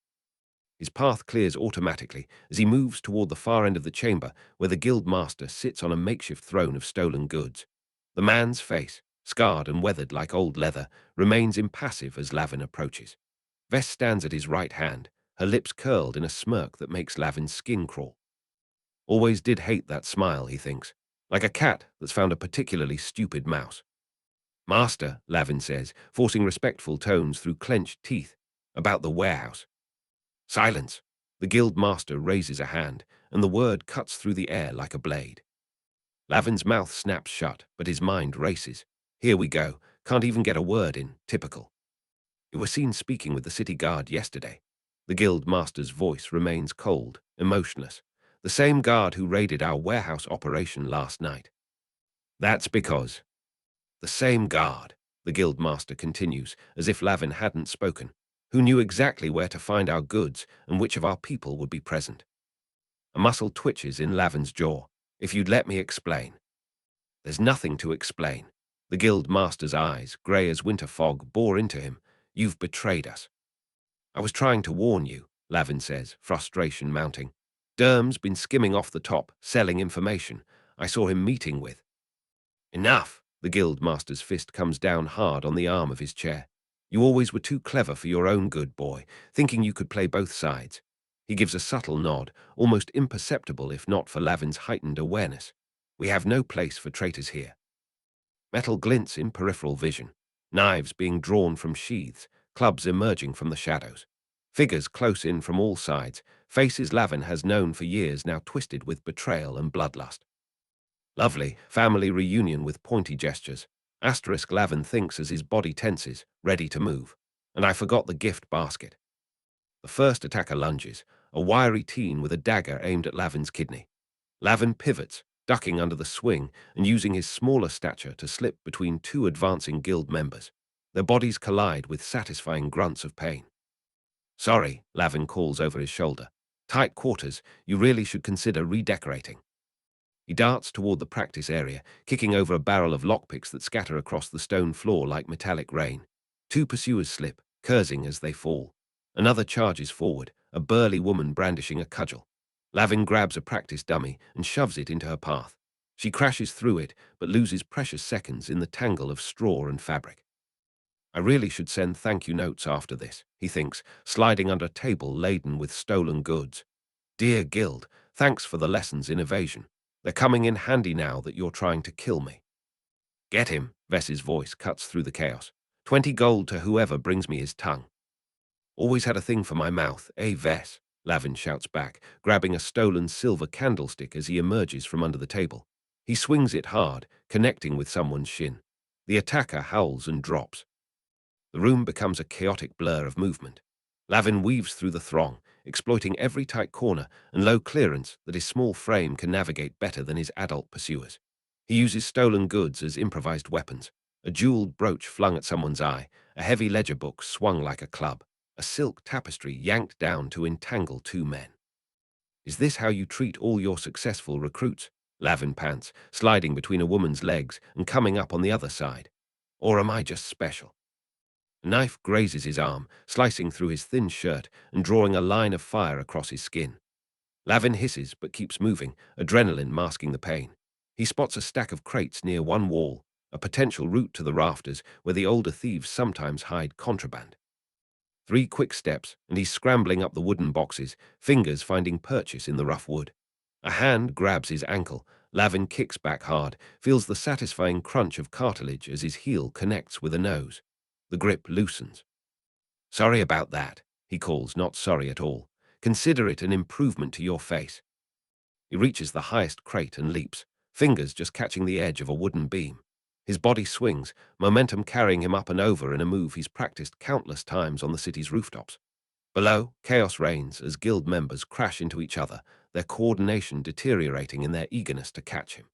His path clears automatically as he moves toward the far end of the chamber where the Guildmaster sits on a makeshift throne of stolen goods. The man's face, scarred and weathered like old leather, remains impassive as Lavin approaches. Vess stands at his right hand, her lips curled in a smirk that makes Lavin's skin crawl. Always did hate that smile, he thinks, like a cat that's found a particularly stupid mouse. "Master," Lavin says, forcing respectful tones through clenched teeth, "about the warehouse." "Silence!" The Guildmaster raises a hand, and the word cuts through the air like a blade. Lavin's mouth snaps shut, but his mind races. Here we go, can't even get a word in, typical. "You were seen speaking with the city guard yesterday." The Guildmaster's voice remains cold, emotionless. "The same guard who raided our warehouse operation last night." "That's because—" "The same guard," the Guildmaster continues, as if Lavin hadn't spoken, "who knew exactly where to find our goods and which of our people would be present." A muscle twitches in Lavin's jaw. "If you'd let me explain." "There's nothing to explain." The Guildmaster's eyes, grey as winter fog, bore into him. "You've betrayed us." "I was trying to warn you," Lavin says, frustration mounting. "Derm's been skimming off the top, selling information. I saw him meeting with—" "Enough!" The Guildmaster's fist comes down hard on the arm of his chair. "You always were too clever for your own good, boy, thinking you could play both sides." He gives a subtle nod, almost imperceptible if not for Lavin's heightened awareness. "We have no place for traitors here." Metal glints in peripheral vision, knives being drawn from sheaths, clubs emerging from the shadows. Figures close in from all sides, faces Lavin has known for years now twisted with betrayal and bloodlust. "Lovely, family reunion with pointy gestures." Asterisk Lavin thinks as his body tenses, ready to move. "And I forgot the gift basket." The first attacker lunges, a wiry teen with a dagger aimed at Lavin's kidney. Lavin pivots, ducking under the swing and using his smaller stature to slip between two advancing guild members. Their bodies collide with satisfying grunts of pain. "Sorry," Lavin calls over his shoulder. "Tight quarters, you really should consider redecorating." He darts toward the practice area, kicking over a barrel of lockpicks that scatter across the stone floor like metallic rain. Two pursuers slip, cursing as they fall. Another charges forward, a burly woman brandishing a cudgel. Lavin grabs a practice dummy and shoves it into her path. She crashes through it, but loses precious seconds in the tangle of straw and fabric. "I really should send thank you notes after this," he thinks, sliding under a table laden with stolen goods. "Dear Guild, thanks for the lessons in evasion. They're coming in handy now that you're trying to kill me." "Get him," Vess's voice cuts through the chaos. 20 gold to whoever brings me his tongue." "Always had a thing for my mouth, eh, Vess?" Lavin shouts back, grabbing a stolen silver candlestick as he emerges from under the table. He swings it hard, connecting with someone's shin. The attacker howls and drops. The room becomes a chaotic blur of movement. Lavin weaves through the throng, exploiting every tight corner and low clearance that his small frame can navigate better than his adult pursuers. He uses stolen goods as improvised weapons, a jeweled brooch flung at someone's eye, a heavy ledger book swung like a club, a silk tapestry yanked down to entangle two men. "Is this how you treat all your successful recruits?" Lavin pants, sliding between a woman's legs and coming up on the other side. "Or am I just special?" A knife grazes his arm, slicing through his thin shirt and drawing a line of fire across his skin. Lavin hisses but keeps moving, adrenaline masking the pain. He spots a stack of crates near one wall, a potential route to the rafters where the older thieves sometimes hide contraband. 3 quick steps, and he's scrambling up the wooden boxes, fingers finding purchase in the rough wood. A hand grabs his ankle. Lavin kicks back hard, feels the satisfying crunch of cartilage as his heel connects with a nose. The grip loosens. "Sorry about that," he calls, not sorry at all. "Consider it an improvement to your face." He reaches the highest crate and leaps, fingers just catching the edge of a wooden beam. His body swings, momentum carrying him up and over in a move he's practiced countless times on the city's rooftops. Below, chaos reigns as guild members crash into each other, their coordination deteriorating in their eagerness to catch him.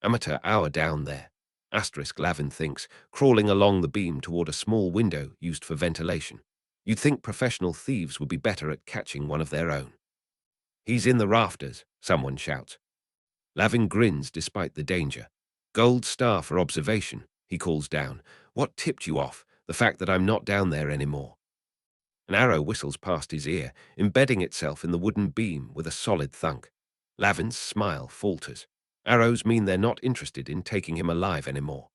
Amateur hour down there. Asterisk Lavin thinks, crawling along the beam toward a small window used for ventilation. You'd think professional thieves would be better at catching one of their own. "He's in the rafters," someone shouts. Lavin grins despite the danger. "Gold star for observation," he calls down. "What tipped you off? The fact that I'm not down there anymore." An arrow whistles past his ear, embedding itself in the wooden beam with a solid thunk. Lavin's smile falters. Arrows mean they're not interested in taking him alive anymore.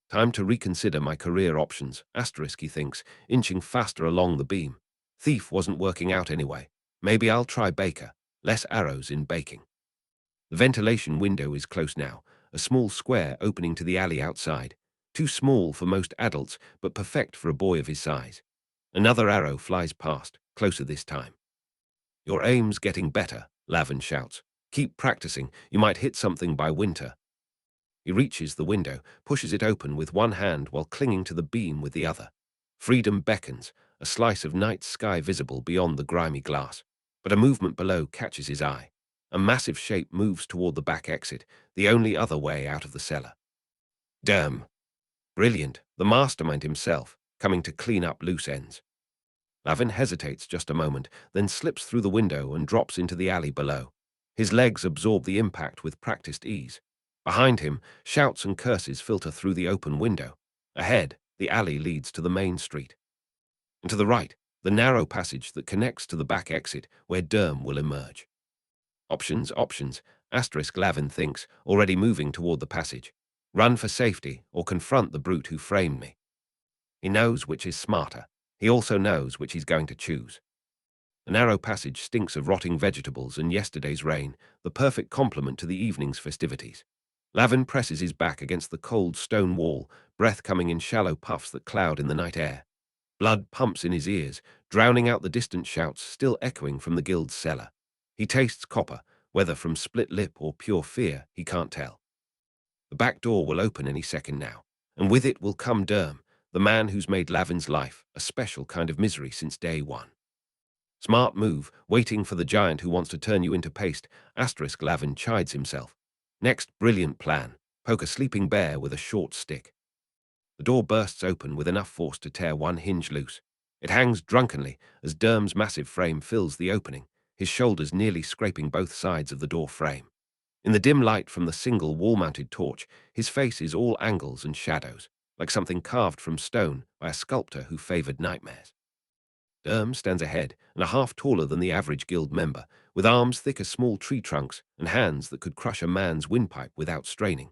Time to reconsider my career options, asterisk, he thinks, inching faster along the beam. Thief wasn't working out anyway. Maybe I'll try baker. Less arrows in baking. The ventilation window is close now, a small square opening to the alley outside. Too small for most adults, but perfect for a boy of his size. Another arrow flies past, closer this time. "Your aim's getting better," Lavin shouts. "Keep practicing, you might hit something by winter." He reaches the window, pushes it open with one hand while clinging to the beam with the other. Freedom beckons, a slice of night sky visible beyond the grimy glass. But a movement below catches his eye. A massive shape moves toward the back exit, the only other way out of the cellar. Damn. Brilliant, the mastermind himself, coming to clean up loose ends. Lavin hesitates just a moment, then slips through the window and drops into the alley below. His legs absorb the impact with practiced ease. Behind him, shouts and curses filter through the open window. Ahead, the alley leads to the main street. And to the right, the narrow passage that connects to the back exit where Derm will emerge. Options, asterisk, Lavin thinks, already moving toward the passage. Run for safety or confront the brute who framed me. He knows which is smarter. He also knows which he's going to choose. The narrow passage stinks of rotting vegetables and yesterday's rain, the perfect complement to the evening's festivities. Lavin presses his back against the cold stone wall, breath coming in shallow puffs that cloud in the night air. Blood pumps in his ears, drowning out the distant shouts still echoing from the guild's cellar. He tastes copper, whether from split lip or pure fear, he can't tell. The back door will open any second now, and with it will come Derm, the man who's made Lavin's life a special kind of misery since day one. Smart move, waiting for the giant who wants to turn you into paste, asterisk, Lavin chides himself. Next brilliant plan, poke a sleeping bear with a short stick. The door bursts open with enough force to tear one hinge loose. It hangs drunkenly as Derm's massive frame fills the opening, his shoulders nearly scraping both sides of the door frame. In the dim light from the single wall-mounted torch, his face is all angles and shadows, like something carved from stone by a sculptor who favored nightmares. Derm stands ahead and a half taller than the average guild member, with arms thick as small tree trunks and hands that could crush a man's windpipe without straining.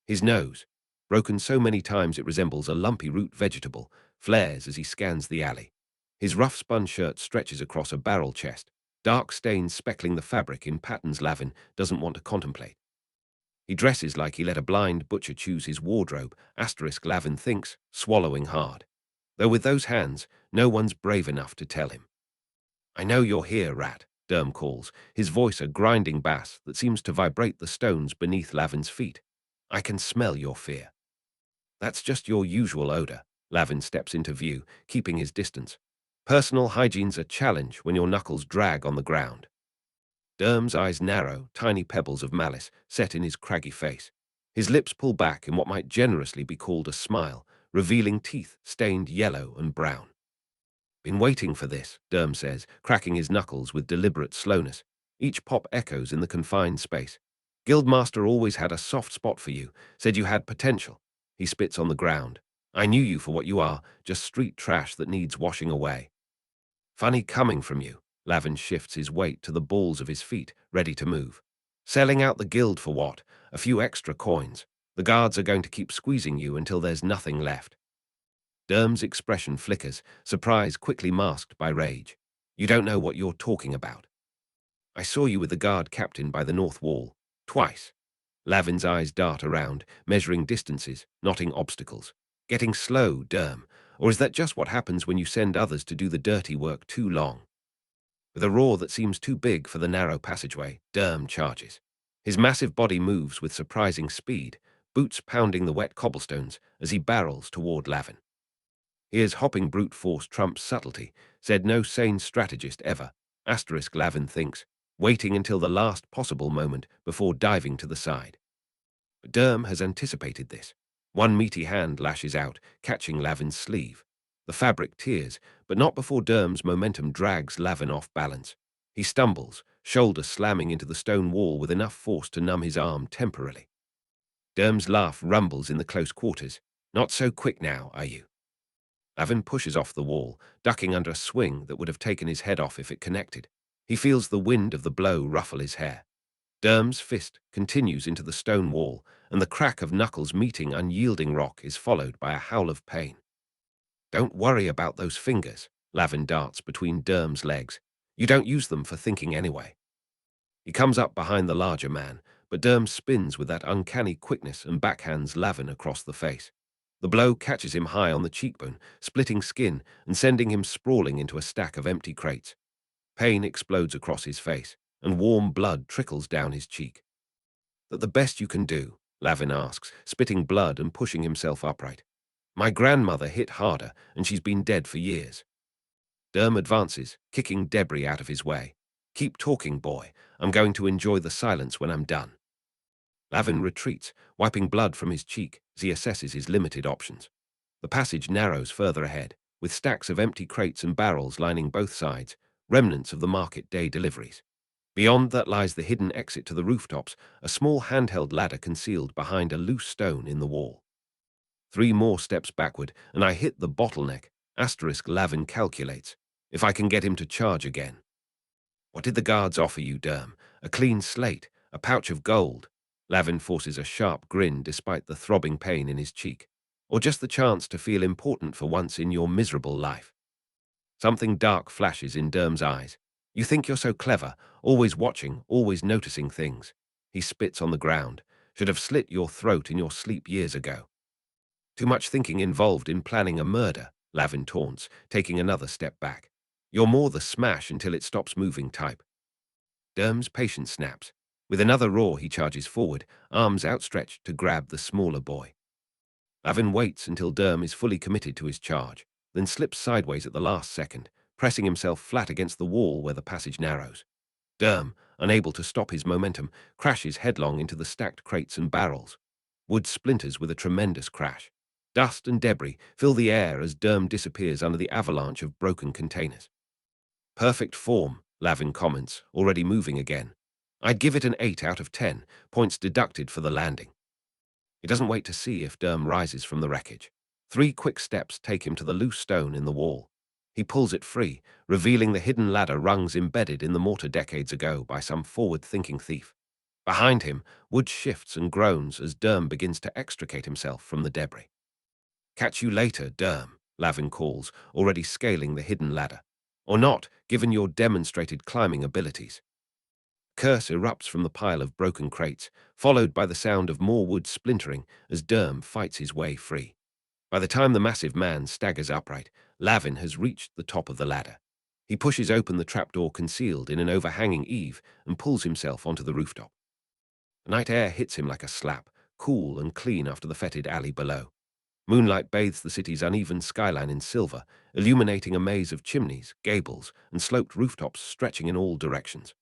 His nose, broken so many times it resembles a lumpy root vegetable, flares as he scans the alley. His rough-spun shirt stretches across a barrel chest, dark stains speckling the fabric in patterns Lavin doesn't want to contemplate. He dresses like he let a blind butcher choose his wardrobe, asterisk, Lavin thinks, swallowing hard. Though with those hands, no one's brave enough to tell him. "I know you're here, rat," Derm calls, his voice a grinding bass that seems to vibrate the stones beneath Lavin's feet. "I can smell your fear." "That's just your usual odor." Lavin steps into view, keeping his distance. "Personal hygiene's a challenge when your knuckles drag on the ground." Derm's eyes narrow, tiny pebbles of malice set in his craggy face. His lips pull back in what might generously be called a smile, revealing teeth stained yellow and brown. "Been waiting for this," Derm says, cracking his knuckles with deliberate slowness. Each pop echoes in the confined space. "Guildmaster always had a soft spot for you, said you had potential." He spits on the ground. "I knew you for what you are, just street trash that needs washing away." "Funny coming from you." Lavin shifts his weight to the balls of his feet, ready to move. "Selling out the guild for what? A few extra coins. The guards are going to keep squeezing you until there's nothing left." Derm's expression flickers, surprise quickly masked by rage. "You don't know what you're talking about. I saw you with the guard captain by the north wall. Twice." Lavin's eyes dart around, measuring distances, knotting obstacles. "Getting slow, Derm, or is that just what happens when you send others to do the dirty work too long?" With a roar that seems too big for the narrow passageway, Derm charges. His massive body moves with surprising speed, boots pounding the wet cobblestones as he barrels toward Lavin. His hopping brute force trumps subtlety, said no sane strategist ever, asterisk, Lavin thinks, waiting until the last possible moment before diving to the side. But Derm has anticipated this. One meaty hand lashes out, catching Lavin's sleeve. The fabric tears, but not before Derm's momentum drags Lavin off balance. He stumbles, shoulder slamming into the stone wall with enough force to numb his arm temporarily. Derm's laugh rumbles in the close quarters. Not so quick now, are you? Lavin pushes off the wall, ducking under a swing that would have taken his head off if it connected. He feels the wind of the blow ruffle his hair. Derm's fist continues into the stone wall, and the crack of knuckles meeting unyielding rock is followed by a howl of pain. Don't worry about those fingers, Lavin darts between Derm's legs. You don't use them for thinking anyway. He comes up behind the larger man, but Derm spins with that uncanny quickness and backhands Lavin across the face. The blow catches him high on the cheekbone, splitting skin and sending him sprawling into a stack of empty crates. Pain explodes across his face, and warm blood trickles down his cheek. "That the best you can do?" Lavin asks, spitting blood and pushing himself upright. "My grandmother hit harder, and she's been dead for years." Derm advances, kicking debris out of his way. "Keep talking, boy. I'm going to enjoy the silence when I'm done." Lavin retreats, wiping blood from his cheek as he assesses his limited options. The passage narrows further ahead, with stacks of empty crates and barrels lining both sides, remnants of the market day deliveries. Beyond that lies the hidden exit to the rooftops, a small handheld ladder concealed behind a loose stone in the wall. 3 more steps backward, and I hit the bottleneck, Lavin calculates, if I can get him to charge again. "What did the guards offer you, Derm? A clean slate, a pouch of gold?" Lavin forces a sharp grin despite the throbbing pain in his cheek. "Or just the chance to feel important for once in your miserable life?" Something dark flashes in Derm's eyes. "You think you're so clever, always watching, always noticing things." He spits on the ground. "Should have slit your throat in your sleep years ago." "Too much thinking involved in planning a murder," Lavin taunts, taking another step back. "You're more the smash until it stops moving type." Derm's patience snaps. With another roar, he charges forward, arms outstretched to grab the smaller boy. Lavin waits until Derm is fully committed to his charge, then slips sideways at the last second, pressing himself flat against the wall where the passage narrows. Derm, unable to stop his momentum, crashes headlong into the stacked crates and barrels. Wood splinters with a tremendous crash. Dust and debris fill the air as Derm disappears under the avalanche of broken containers. "Perfect form," Lavin comments, already moving again. "I'd give it an 8 out of 10, points deducted for the landing." He doesn't wait to see if Derm rises from the wreckage. 3 quick steps take him to the loose stone in the wall. He pulls it free, revealing the hidden ladder rungs embedded in the mortar decades ago by some forward-thinking thief. Behind him, wood shifts and groans as Derm begins to extricate himself from the debris. "Catch you later, Derm," Lavin calls, already scaling the hidden ladder. "Or not, given your demonstrated climbing abilities." Curse erupts from the pile of broken crates, followed by the sound of more wood splintering as Derm fights his way free. By the time the massive man staggers upright, Lavin has reached the top of the ladder. He pushes open the trapdoor concealed in an overhanging eave and pulls himself onto the rooftop. The night air hits him like a slap, cool and clean after the fetid alley below. Moonlight bathes the city's uneven skyline in silver, illuminating a maze of chimneys, gables, and sloped rooftops stretching in all directions.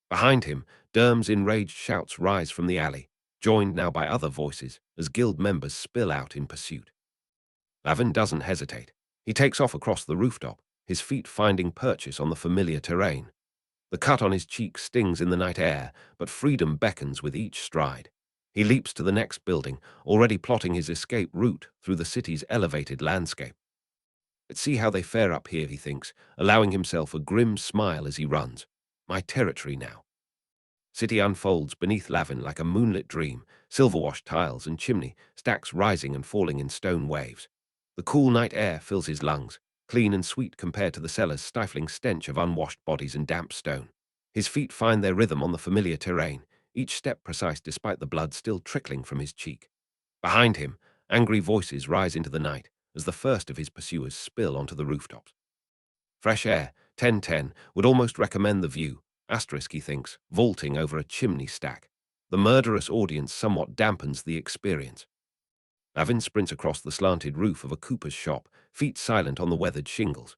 Behind him, Derm's enraged shouts rise from the alley, joined now by other voices as guild members spill out in pursuit. Lavin doesn't hesitate. He takes off across the rooftop, his feet finding purchase on the familiar terrain. The cut on his cheek stings in the night air, but freedom beckons with each stride. He leaps to the next building, already plotting his escape route through the city's elevated landscape. "Let's see how they fare up here," he thinks, allowing himself a grim smile as he runs. "My territory now." City unfolds beneath Lavin like a moonlit dream, silver-washed tiles and chimney, stacks rising and falling in stone waves. The cool night air fills his lungs, clean and sweet compared to the cellar's stifling stench of unwashed bodies and damp stone. His feet find their rhythm on the familiar terrain, each step precise despite the blood still trickling from his cheek. Behind him, angry voices rise into the night as the first of his pursuers spill onto the rooftops. Fresh air, 10-10, would almost recommend the view, he thinks, vaulting over a chimney stack. The murderous audience somewhat dampens the experience. Lavin sprints across the slanted roof of a cooper's shop, feet silent on the weathered shingles.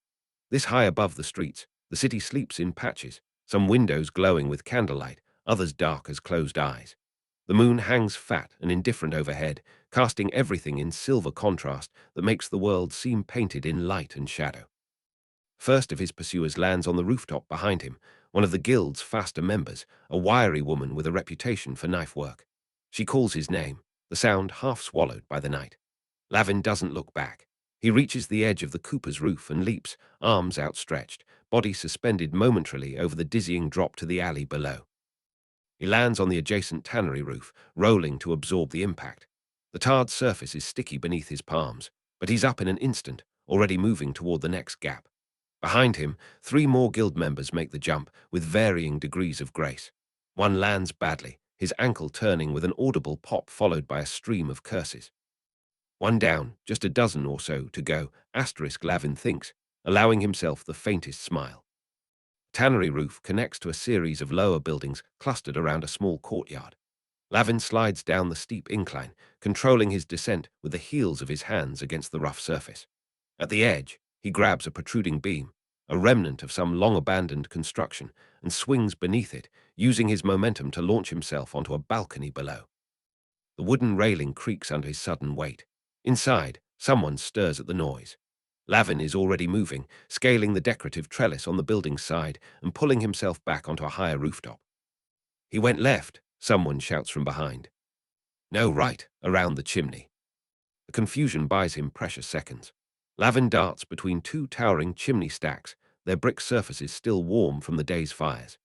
This high above the streets, the city sleeps in patches, some windows glowing with candlelight, others dark as closed eyes. The moon hangs fat and indifferent overhead, casting everything in silver contrast that makes the world seem painted in light and shadow. First of his pursuers lands on the rooftop behind him, one of the guild's faster members, a wiry woman with a reputation for knife work. She calls his name, the sound half swallowed by the night. Lavin doesn't look back. He reaches the edge of the cooper's roof and leaps, arms outstretched, body suspended momentarily over the dizzying drop to the alley below. He lands on the adjacent tannery roof, rolling to absorb the impact. The tarred surface is sticky beneath his palms, but he's up in an instant, already moving toward the next gap. Behind him, 3 more guild members make the jump with varying degrees of grace. One lands badly, his ankle turning with an audible pop followed by a stream of curses. One down, just a dozen or so to go, Lavin thinks, allowing himself the faintest smile. Tannery roof connects to a series of lower buildings clustered around a small courtyard. Lavin slides down the steep incline, controlling his descent with the heels of his hands against the rough surface. At the edge, he grabs a protruding beam, a remnant of some long-abandoned construction, and swings beneath it, using his momentum to launch himself onto a balcony below. The wooden railing creaks under his sudden weight. Inside, someone stirs at the noise. Lavin is already moving, scaling the decorative trellis on the building's side and pulling himself back onto a higher rooftop. He went left, someone shouts from behind. No, right, around the chimney. The confusion buys him precious seconds. Lavin darts between 2 towering chimney stacks, their brick surfaces still warm from the day's fires.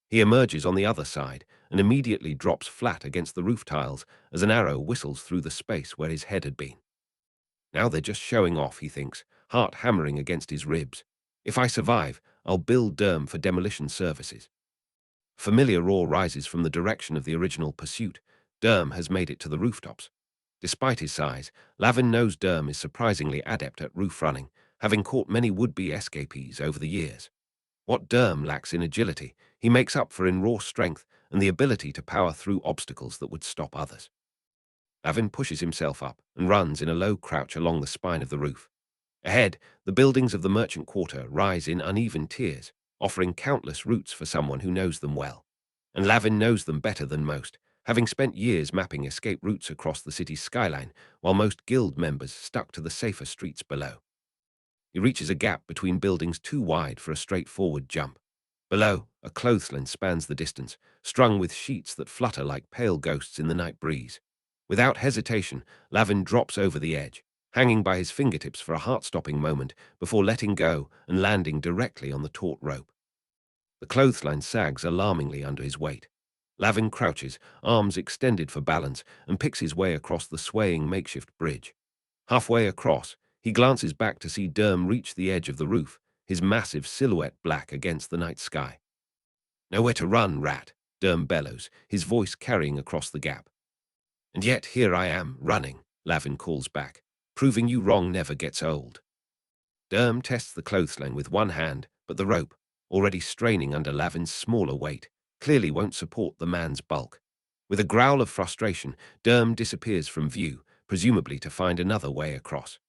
He emerges on the other side and immediately drops flat against the roof tiles as an arrow whistles through the space where his head had been. Now they're just showing off, he thinks, heart hammering against his ribs. If I survive, I'll bill Derm for demolition services. Familiar roar rises from the direction of the original pursuit. Derm has made it to the rooftops. Despite his size, Lavin knows Derm is surprisingly adept at roof running, having caught many would-be escapees over the years. What Derm lacks in agility, he makes up for in raw strength and the ability to power through obstacles that would stop others. Lavin pushes himself up and runs in a low crouch along the spine of the roof. Ahead, the buildings of the merchant quarter rise in uneven tiers, offering countless routes for someone who knows them well. And Lavin knows them better than most, having spent years mapping escape routes across the city's skyline, while most guild members stuck to the safer streets below. He reaches a gap between buildings too wide for a straightforward jump. Below, a clothesline spans the distance, strung with sheets that flutter like pale ghosts in the night breeze. Without hesitation, Lavin drops over the edge, hanging by his fingertips for a heart-stopping moment before letting go and landing directly on the taut rope. The clothesline sags alarmingly under his weight. Lavin crouches, arms extended for balance, and picks his way across the swaying makeshift bridge. Halfway across, he glances back to see Derm reach the edge of the roof, his massive silhouette black against the night sky. Nowhere to run, rat, Derm bellows, his voice carrying across the gap. And yet here I am, running, Lavin calls back. Proving you wrong never gets old. Derm tests the clothesline with one hand, but the rope, already straining under Lavin's smaller weight, clearly won't support the man's bulk. With a growl of frustration, Derm disappears from view, presumably to find another way across.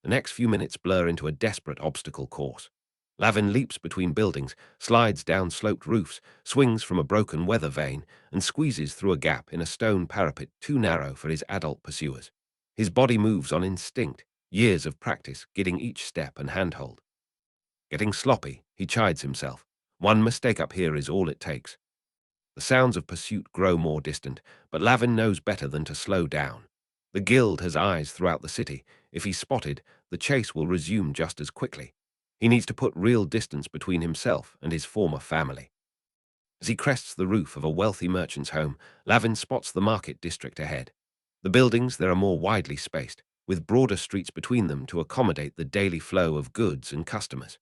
The next few minutes blur into a desperate obstacle course. Lavin leaps between buildings, slides down sloped roofs, swings from a broken weather vane, and squeezes through a gap in a stone parapet too narrow for his adult pursuers. His body moves on instinct, years of practice guiding each step and handhold. Getting sloppy, he chides himself. One mistake up here is all it takes. The sounds of pursuit grow more distant, but Lavin knows better than to slow down. The guild has eyes throughout the city. If he's spotted, the chase will resume just as quickly. He needs to put real distance between himself and his former family. As he crests the roof of a wealthy merchant's home, Lavin spots the market district ahead. The buildings there are more widely spaced, with broader streets between them to accommodate the daily flow of goods and customers.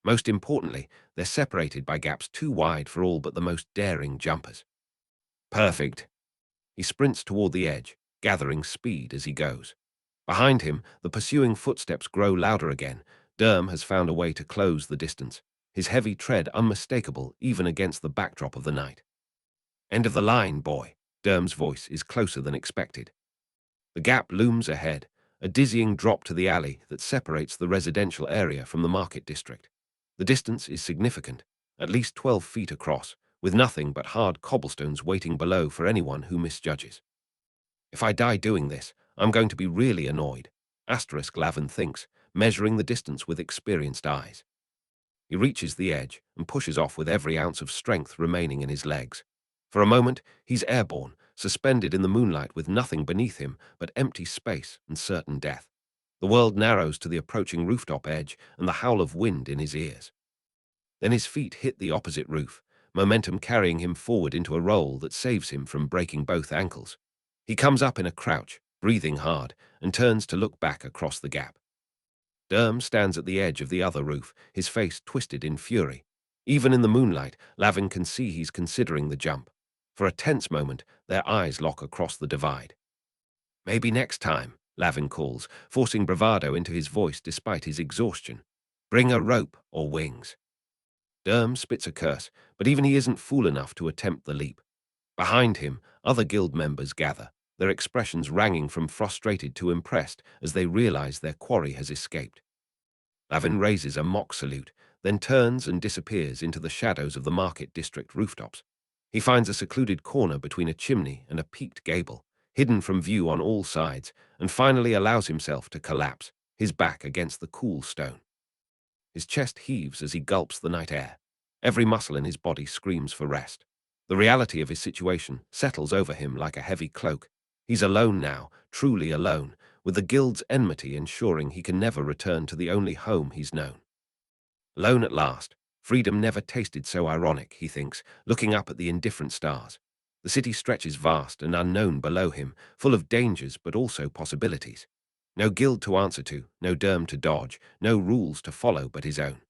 Most importantly, they're separated by gaps too wide for all but the most daring jumpers. Perfect. He sprints toward the edge, gathering speed as he goes. Behind him, the pursuing footsteps grow louder again. Derm has found a way to close the distance, his heavy tread unmistakable even against the backdrop of the night. End of the line, boy. Derm's voice is closer than expected. The gap looms ahead, a dizzying drop to the alley that separates the residential area from the market district. The distance is significant, at least 12 feet across, with nothing but hard cobblestones waiting below for anyone who misjudges. If I die doing this, I'm going to be really annoyed, Lavin thinks, measuring the distance with experienced eyes. He reaches the edge and pushes off with every ounce of strength remaining in his legs. For a moment, he's airborne, suspended in the moonlight with nothing beneath him but empty space and certain death. The world narrows to the approaching rooftop edge and the howl of wind in his ears. Then his feet hit the opposite roof, momentum carrying him forward into a roll that saves him from breaking both ankles. He comes up in a crouch, breathing hard, and turns to look back across the gap. Derm stands at the edge of the other roof, his face twisted in fury. Even in the moonlight, Lavin can see he's considering the jump. For a tense moment, their eyes lock across the divide. "Maybe next time," Lavin calls, forcing bravado into his voice despite his exhaustion. "Bring a rope or wings." Derm spits a curse, but even he isn't fool enough to attempt the leap. Behind him, other guild members gather, their expressions ranging from frustrated to impressed as they realize their quarry has escaped. Lavin raises a mock salute, then turns and disappears into the shadows of the market district rooftops. He finds a secluded corner between a chimney and a peaked gable, hidden from view on all sides, and finally allows himself to collapse, his back against the cool stone. His chest heaves as he gulps the night air. Every muscle in his body screams for rest. The reality of his situation settles over him like a heavy cloak. He's alone now, truly alone, with the guild's enmity ensuring he can never return to the only home he's known. Alone at last, freedom never tasted so ironic, he thinks, looking up at the indifferent stars. The city stretches vast and unknown below him, full of dangers but also possibilities. No guild to answer to, no derm to dodge, no rules to follow but his own.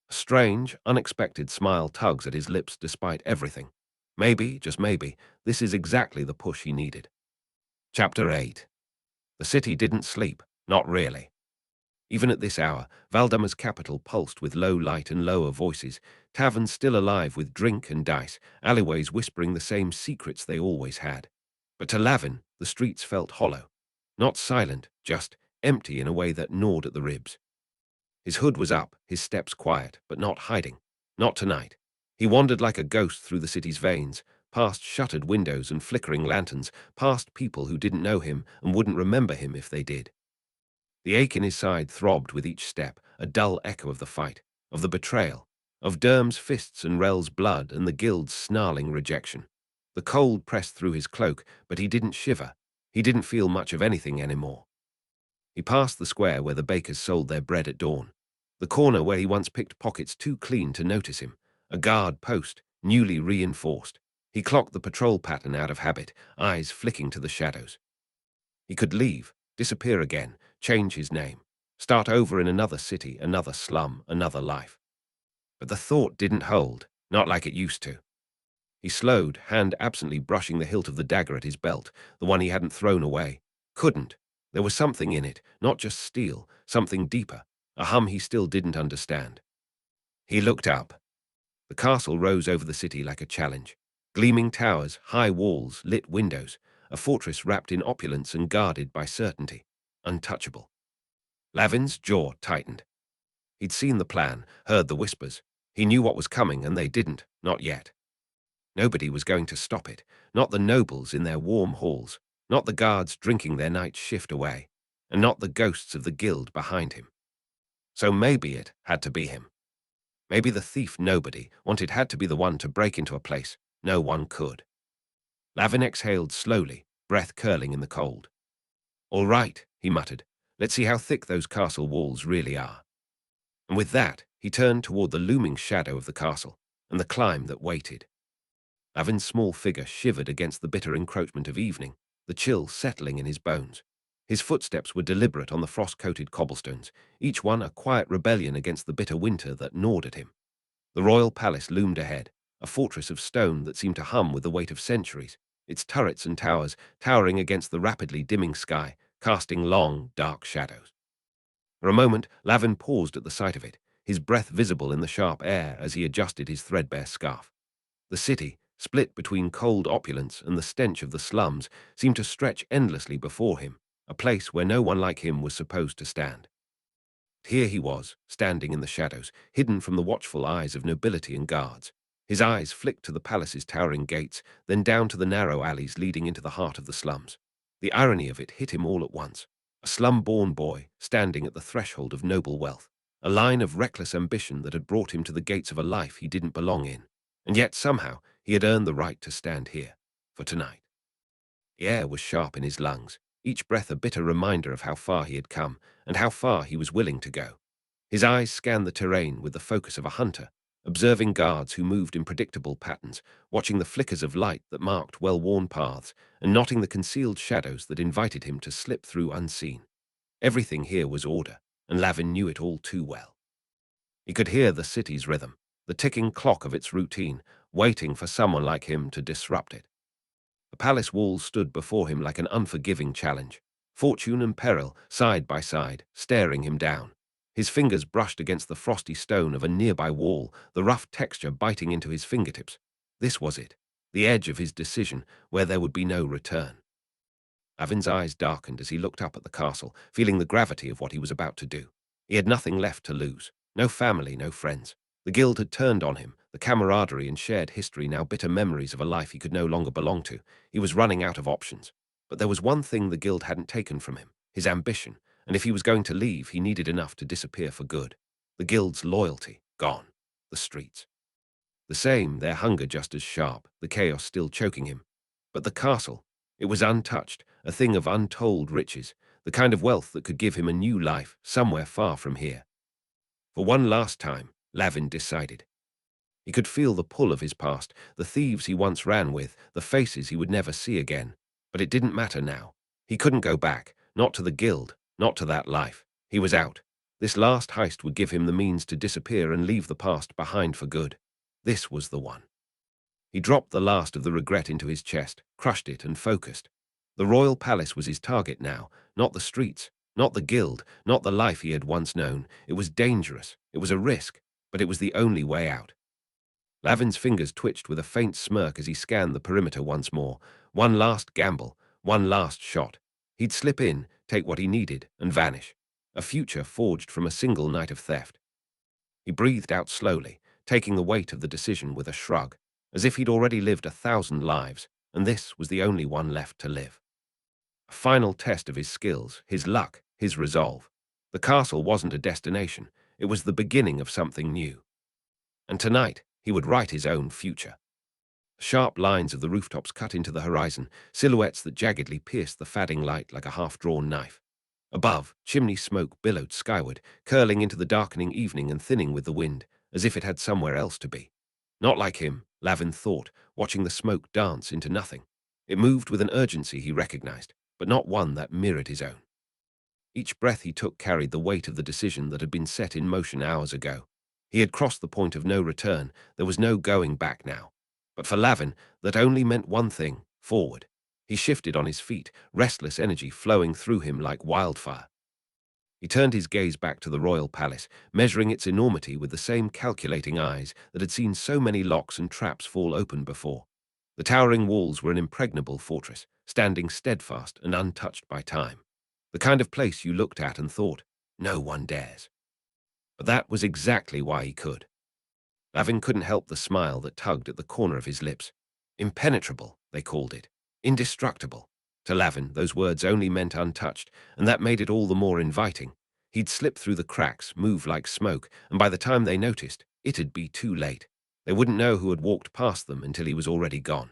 A strange, unexpected smile tugs at his lips despite everything. Maybe, just maybe, this is exactly the push he needed. Chapter 8. The city didn't sleep, not really. Even at this hour, Valdamar's capital pulsed with low light and lower voices, taverns still alive with drink and dice, alleyways whispering the same secrets they always had. But to Lavin, the streets felt hollow. Not silent, just empty in a way that gnawed at the ribs. His hood was up, his steps quiet, but not hiding. Not tonight. He wandered like a ghost through the city's veins, past shuttered windows and flickering lanterns, past people who didn't know him and wouldn't remember him if they did. The ache in his side throbbed with each step, a dull echo of the fight, of the betrayal, of Derm's fists and Rell's blood and the guild's snarling rejection. The cold pressed through his cloak, but he didn't shiver. He didn't feel much of anything anymore. He passed the square where the bakers sold their bread at dawn, the corner where he once picked pockets too clean to notice him, a guard post, newly reinforced. He clocked the patrol pattern out of habit, eyes flicking to the shadows. He could leave, disappear again, change his name, start over in another city, another slum, another life. But the thought didn't hold, not like it used to. He slowed, hand absently brushing the hilt of the dagger at his belt, the one he hadn't thrown away. Couldn't. There was something in it, not just steel, something deeper, a hum he still didn't understand. He looked up. The castle rose over the city like a challenge. Gleaming towers, high walls, lit windows, a fortress wrapped in opulence and guarded by certainty. Untouchable. Lavin's jaw tightened. He'd seen the plan, heard the whispers. He knew what was coming, and they didn't, not yet. Nobody was going to stop it, not the nobles in their warm halls, not the guards drinking their night shift away, and not the ghosts of the guild behind him. So maybe it had to be him. Maybe the thief nobody wanted had to be the one to break into a place no one could. Lavin exhaled slowly, breath curling in the cold. "All right," he muttered. "Let's see how thick those castle walls really are." And with that, he turned toward the looming shadow of the castle and the climb that waited. Lavin's small figure shivered against the bitter encroachment of evening, the chill settling in his bones. His footsteps were deliberate on the frost-coated cobblestones, each one a quiet rebellion against the bitter winter that gnawed at him. The royal palace loomed ahead, a fortress of stone that seemed to hum with the weight of centuries, its turrets and towers towering against the rapidly dimming sky, casting long, dark shadows. For a moment, Lavin paused at the sight of it, his breath visible in the sharp air as he adjusted his threadbare scarf. The city, split between cold opulence and the stench of the slums, seemed to stretch endlessly before him, a place where no one like him was supposed to stand. Here he was, standing in the shadows, hidden from the watchful eyes of nobility and guards. His eyes flicked to the palace's towering gates, then down to the narrow alleys leading into the heart of the slums. The irony of it hit him all at once. A slum-born boy, standing at the threshold of noble wealth. A line of reckless ambition that had brought him to the gates of a life he didn't belong in. And yet, somehow, he had earned the right to stand here. For tonight. The air was sharp in his lungs, each breath a bitter reminder of how far he had come, and how far he was willing to go. His eyes scanned the terrain with the focus of a hunter, observing guards who moved in predictable patterns, watching the flickers of light that marked well-worn paths, and noting the concealed shadows that invited him to slip through unseen. Everything here was order, and Lavin knew it all too well. He could hear the city's rhythm, the ticking clock of its routine, waiting for someone like him to disrupt it. The palace walls stood before him like an unforgiving challenge, fortune and peril side by side, staring him down. His fingers brushed against the frosty stone of a nearby wall, the rough texture biting into his fingertips. This was it, the edge of his decision, where there would be no return. Lavin's eyes darkened as he looked up at the castle, feeling the gravity of what he was about to do. He had nothing left to lose. No family, no friends. The guild had turned on him, the camaraderie and shared history now bitter memories of a life he could no longer belong to. He was running out of options. But there was one thing the guild hadn't taken from him, his ambition, and if he was going to leave, he needed enough to disappear for good. The guild's loyalty, gone. The streets. The same, their hunger just as sharp, the chaos still choking him. But the castle, it was untouched, a thing of untold riches, the kind of wealth that could give him a new life somewhere far from here. For one last time, Lavin decided. He could feel the pull of his past, the thieves he once ran with, the faces he would never see again. But it didn't matter now. He couldn't go back, not to the guild, not to that life. He was out. This last heist would give him the means to disappear and leave the past behind for good. This was the one. He dropped the last of the regret into his chest, crushed it and focused. The royal palace was his target now, not the streets, not the guild, not the life he had once known. It was dangerous, it was a risk, but it was the only way out. Lavin's fingers twitched with a faint smirk as he scanned the perimeter once more. One last gamble, one last shot. He'd slip in, take what he needed, and vanish. A future forged from a single night of theft. He breathed out slowly, taking the weight of the decision with a shrug, as if he'd already lived 1,000 lives, and this was the only one left to live. A final test of his skills, his luck, his resolve. The castle wasn't a destination, it was the beginning of something new. And tonight, he would write his own future. Sharp lines of the rooftops cut into the horizon, silhouettes that jaggedly pierced the fading light like a half-drawn knife. Above, chimney smoke billowed skyward, curling into the darkening evening and thinning with the wind, as if it had somewhere else to be. Not like him, Lavin thought, watching the smoke dance into nothing. It moved with an urgency he recognized, but not one that mirrored his own. Each breath he took carried the weight of the decision that had been set in motion hours ago. He had crossed the point of no return, there was no going back now. But for Lavin, that only meant one thing, forward. He shifted on his feet, restless energy flowing through him like wildfire. He turned his gaze back to the royal palace, measuring its enormity with the same calculating eyes that had seen so many locks and traps fall open before. The towering walls were an impregnable fortress, standing steadfast and untouched by time. The kind of place you looked at and thought, no one dares. But that was exactly why he could. Lavin couldn't help the smile that tugged at the corner of his lips. Impenetrable, they called it. Indestructible. To Lavin, those words only meant untouched, and that made it all the more inviting. He'd slip through the cracks, move like smoke, and by the time they noticed, it'd be too late. They wouldn't know who had walked past them until he was already gone.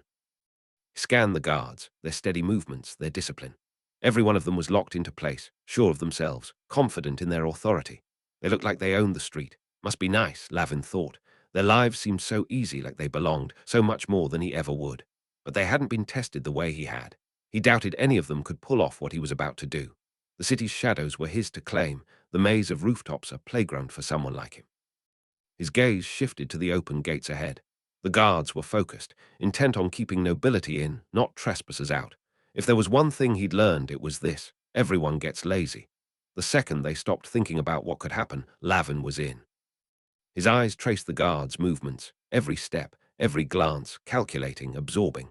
He scanned the guards, their steady movements, their discipline. Every one of them was locked into place, sure of themselves, confident in their authority. They looked like they owned the street. Must be nice, Lavin thought. Their lives seemed so easy, like they belonged, so much more than he ever would. But they hadn't been tested the way he had. He doubted any of them could pull off what he was about to do. The city's shadows were his to claim, the maze of rooftops a playground for someone like him. His gaze shifted to the open gates ahead. The guards were focused, intent on keeping nobility in, not trespassers out. If there was one thing he'd learned, it was this: everyone gets lazy. The second they stopped thinking about what could happen, Lavin was in. His eyes traced the guards' movements, every step, every glance, calculating, absorbing.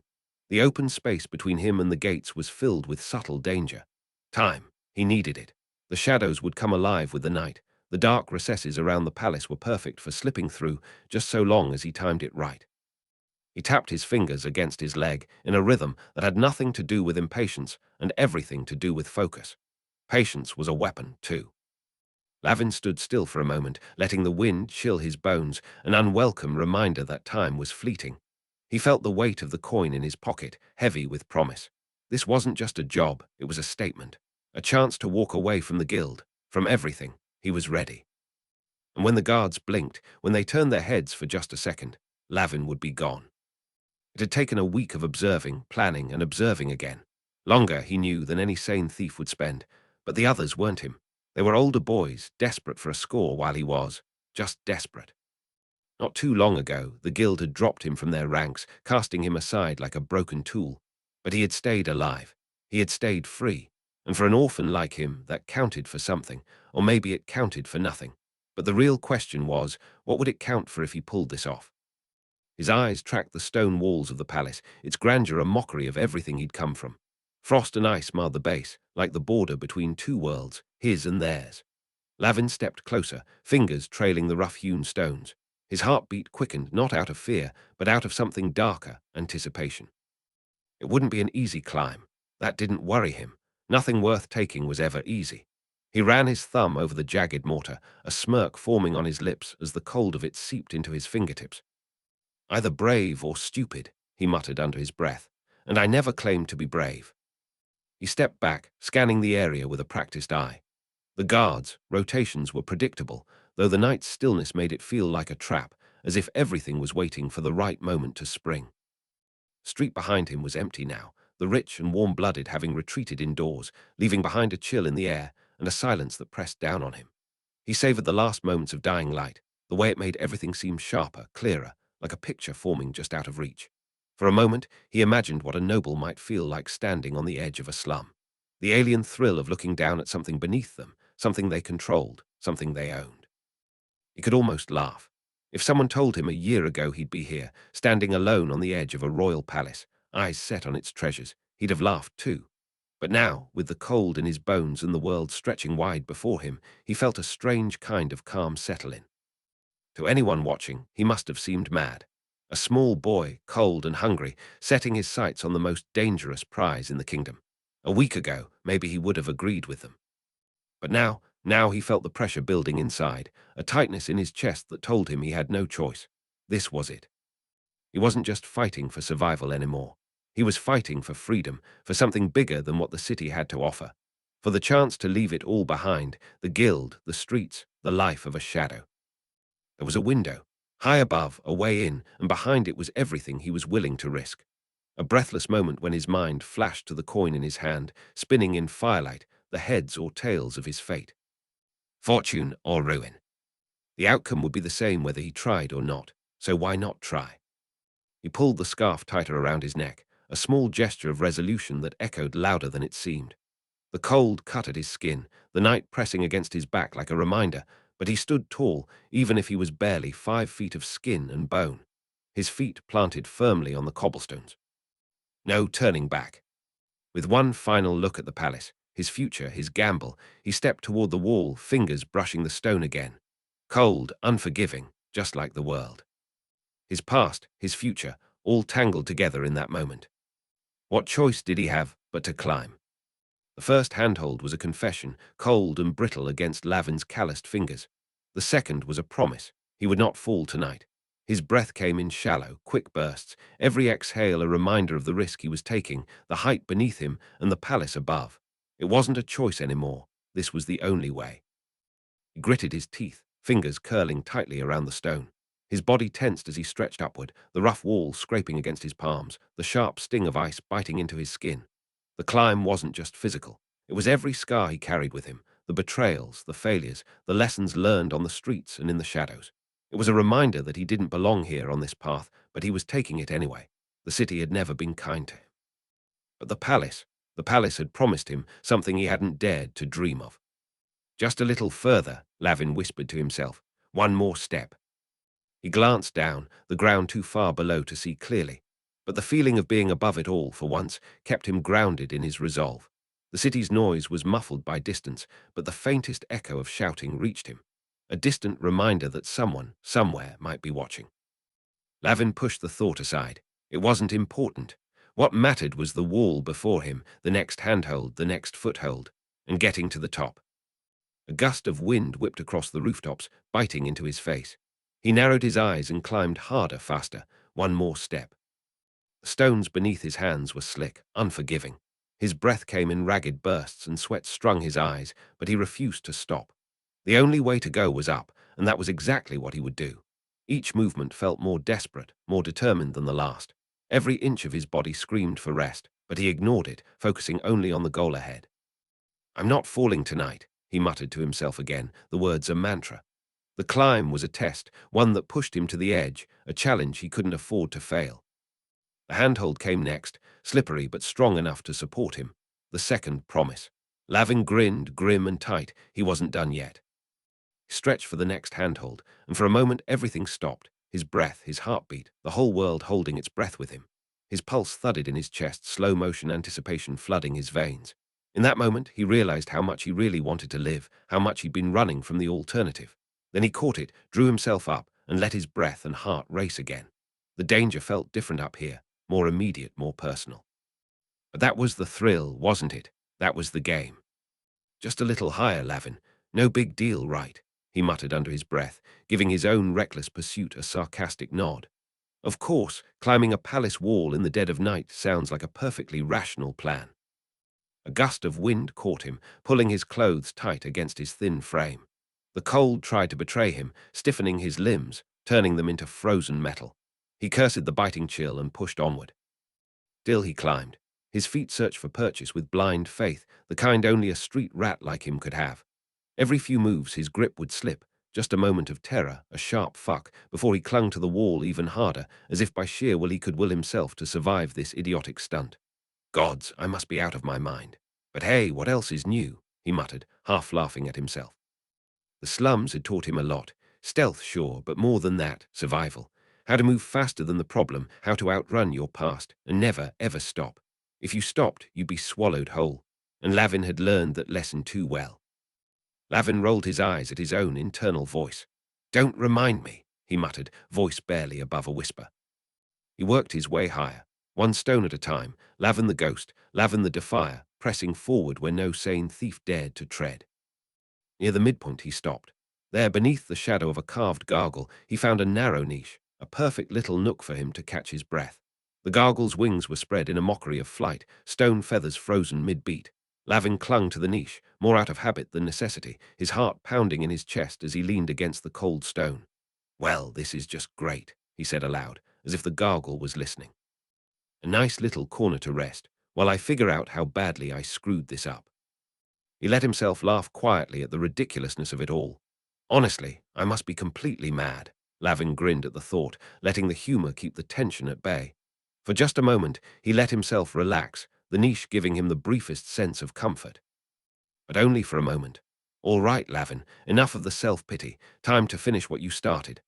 The open space between him and the gates was filled with subtle danger. Time. He needed it. The shadows would come alive with the night. The dark recesses around the palace were perfect for slipping through, just so long as he timed it right. He tapped his fingers against his leg in a rhythm that had nothing to do with impatience and everything to do with focus. Patience was a weapon, too. Lavin stood still for a moment, letting the wind chill his bones, an unwelcome reminder that time was fleeting. He felt the weight of the coin in his pocket, heavy with promise. This wasn't just a job, it was a statement. A chance to walk away from the guild, from everything. He was ready. And when the guards blinked, when they turned their heads for just a second, Lavin would be gone. It had taken a week of observing, planning, and observing again. Longer, he knew, than any sane thief would spend. But the others weren't him. They were older boys, desperate for a score while he was. Just desperate. Not too long ago, the guild had dropped him from their ranks, casting him aside like a broken tool. But he had stayed alive. He had stayed free. And for an orphan like him, that counted for something. Or maybe it counted for nothing. But the real question was, what would it count for if he pulled this off? His eyes tracked the stone walls of the palace, its grandeur a mockery of everything he'd come from. Frost and ice marred the base, like the border between two worlds, his and theirs. Lavin stepped closer, fingers trailing the rough-hewn stones. His heartbeat quickened, not out of fear, but out of something darker, anticipation. It wouldn't be an easy climb. That didn't worry him. Nothing worth taking was ever easy. He ran his thumb over the jagged mortar, a smirk forming on his lips as the cold of it seeped into his fingertips. Either brave or stupid, he muttered under his breath, and I never claimed to be brave. He stepped back, scanning the area with a practiced eye. The guards, rotations were predictable, though the night's stillness made it feel like a trap, as if everything was waiting for the right moment to spring. Street behind him was empty now, the rich and warm-blooded having retreated indoors, leaving behind a chill in the air and a silence that pressed down on him. He savored the last moments of dying light, the way it made everything seem sharper, clearer, like a picture forming just out of reach. For a moment, he imagined what a noble might feel like standing on the edge of a slum. The alien thrill of looking down at something beneath them, something they controlled, something they owned. He could almost laugh. If someone told him a year ago he'd be here, standing alone on the edge of a royal palace, eyes set on its treasures, he'd have laughed too. But now, with the cold in his bones and the world stretching wide before him, he felt a strange kind of calm settle in. To anyone watching, he must have seemed mad. A small boy, cold and hungry, setting his sights on the most dangerous prize in the kingdom. A week ago, maybe he would have agreed with them. But now he felt the pressure building inside, a tightness in his chest that told him he had no choice. This was it. He wasn't just fighting for survival anymore. He was fighting for freedom, for something bigger than what the city had to offer. For the chance to leave it all behind, the guild, the streets, the life of a shadow. There was a window. High above, a way in, and behind it was everything he was willing to risk. A breathless moment when his mind flashed to the coin in his hand, spinning in firelight, the heads or tails of his fate. Fortune or ruin. The outcome would be the same whether he tried or not, so why not try? He pulled the scarf tighter around his neck, a small gesture of resolution that echoed louder than it seemed. The cold cut at his skin, the night pressing against his back like a reminder, but he stood tall, even if he was barely 5 feet of skin and bone, his feet planted firmly on the cobblestones. No turning back. With one final look at the palace, his future, his gamble, he stepped toward the wall, fingers brushing the stone again. Cold, unforgiving, just like the world. His past, his future, all tangled together in that moment. What choice did he have but to climb? The first handhold was a confession, cold and brittle against Lavin's calloused fingers. The second was a promise. He would not fall tonight. His breath came in shallow, quick bursts, every exhale a reminder of the risk he was taking, the height beneath him and the palace above. It wasn't a choice anymore. This was the only way. He gritted his teeth, fingers curling tightly around the stone. His body tensed as he stretched upward, the rough wall scraping against his palms, the sharp sting of ice biting into his skin. The climb wasn't just physical. It was every scar he carried with him, the betrayals, the failures, the lessons learned on the streets and in the shadows. It was a reminder that he didn't belong here on this path, but he was taking it anyway. The city had never been kind to him. But the palace had promised him something he hadn't dared to dream of. Just a little further, Lavin whispered to himself. One more step. He glanced down, the ground too far below to see clearly. But the feeling of being above it all, for once, kept him grounded in his resolve. The city's noise was muffled by distance, but the faintest echo of shouting reached him. A distant reminder that someone, somewhere, might be watching. Lavin pushed the thought aside. It wasn't important. What mattered was the wall before him, the next handhold, the next foothold, and getting to the top. A gust of wind whipped across the rooftops, biting into his face. He narrowed his eyes and climbed harder, faster. One more step. The stones beneath his hands were slick, unforgiving. His breath came in ragged bursts and sweat strung his eyes, but he refused to stop. The only way to go was up, and that was exactly what he would do. Each movement felt more desperate, more determined than the last. Every inch of his body screamed for rest, but he ignored it, focusing only on the goal ahead. "I'm not falling tonight," he muttered to himself again, the words a mantra. The climb was a test, one that pushed him to the edge, a challenge he couldn't afford to fail. The handhold came next, slippery but strong enough to support him. The second promise. Lavin grinned, grim and tight. He wasn't done yet. He stretched for the next handhold, and for a moment everything stopped. His breath, his heartbeat, the whole world holding its breath with him. His pulse thudded in his chest, slow-motion anticipation flooding his veins. In that moment, he realized how much he really wanted to live, how much he'd been running from the alternative. Then he caught it, drew himself up, and let his breath and heart race again. The danger felt different up here, more immediate, more personal. But that was the thrill, wasn't it? That was the game. "Just a little higher, Lavin. No big deal, right?" he muttered under his breath, giving his own reckless pursuit a sarcastic nod. Of course, climbing a palace wall in the dead of night sounds like a perfectly rational plan. A gust of wind caught him, pulling his clothes tight against his thin frame. The cold tried to betray him, stiffening his limbs, turning them into frozen metal. He cursed the biting chill and pushed onward. Still he climbed. His feet searched for purchase with blind faith, the kind only a street rat like him could have. Every few moves his grip would slip, just a moment of terror, a sharp fuck, before he clung to the wall even harder, as if by sheer will he could will himself to survive this idiotic stunt. "Gods, I must be out of my mind. But hey, what else is new?" he muttered, half laughing at himself. The slums had taught him a lot. Stealth, sure, but more than that, survival. How to move faster than the problem, how to outrun your past, and never, ever stop. If you stopped, you'd be swallowed whole. And Lavin had learned that lesson too well. Lavin rolled his eyes at his own internal voice. "Don't remind me," he muttered, voice barely above a whisper. He worked his way higher, one stone at a time, Lavin the ghost, Lavin the defier, pressing forward where no sane thief dared to tread. Near the midpoint he stopped. There, beneath the shadow of a carved gargoyle, he found a narrow niche, a perfect little nook for him to catch his breath. The gargoyle's wings were spread in a mockery of flight, stone feathers frozen mid-beat. Lavin clung to the niche, more out of habit than necessity, his heart pounding in his chest as he leaned against the cold stone. "Well, this is just great," he said aloud, as if the gargoyle was listening. "A nice little corner to rest, while I figure out how badly I screwed this up." He let himself laugh quietly at the ridiculousness of it all. "Honestly, I must be completely mad." Lavin grinned at the thought, letting the humor keep the tension at bay. For just a moment, he let himself relax, the niche giving him the briefest sense of comfort. But only for a moment. "All right, Lavin, enough of the self-pity. Time to finish what you started."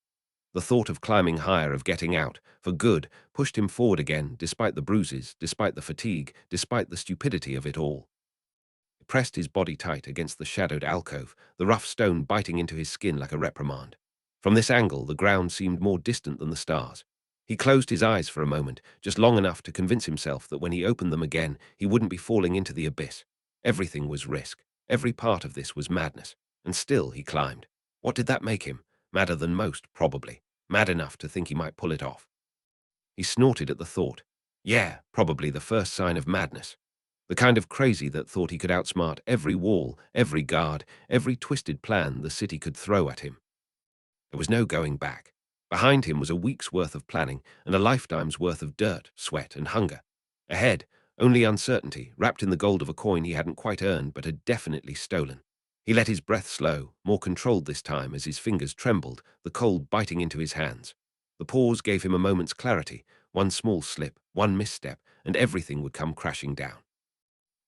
The thought of climbing higher, of getting out, for good, pushed him forward again, despite the bruises, despite the fatigue, despite the stupidity of it all. He pressed his body tight against the shadowed alcove, the rough stone biting into his skin like a reprimand. From this angle, the ground seemed more distant than the stars. He closed his eyes for a moment, just long enough to convince himself that when he opened them again, he wouldn't be falling into the abyss. Everything was risk. Every part of this was madness. And still he climbed. What did that make him? Madder than most, probably. Mad enough to think he might pull it off. He snorted at the thought. Yeah, probably the first sign of madness. The kind of crazy that thought he could outsmart every wall, every guard, every twisted plan the city could throw at him. There was no going back. Behind him was a week's worth of planning and a lifetime's worth of dirt, sweat, and hunger. Ahead, only uncertainty, wrapped in the gold of a coin he hadn't quite earned but had definitely stolen. He let his breath slow, more controlled this time as his fingers trembled, the cold biting into his hands. The pause gave him a moment's clarity. One small slip, one misstep, and everything would come crashing down.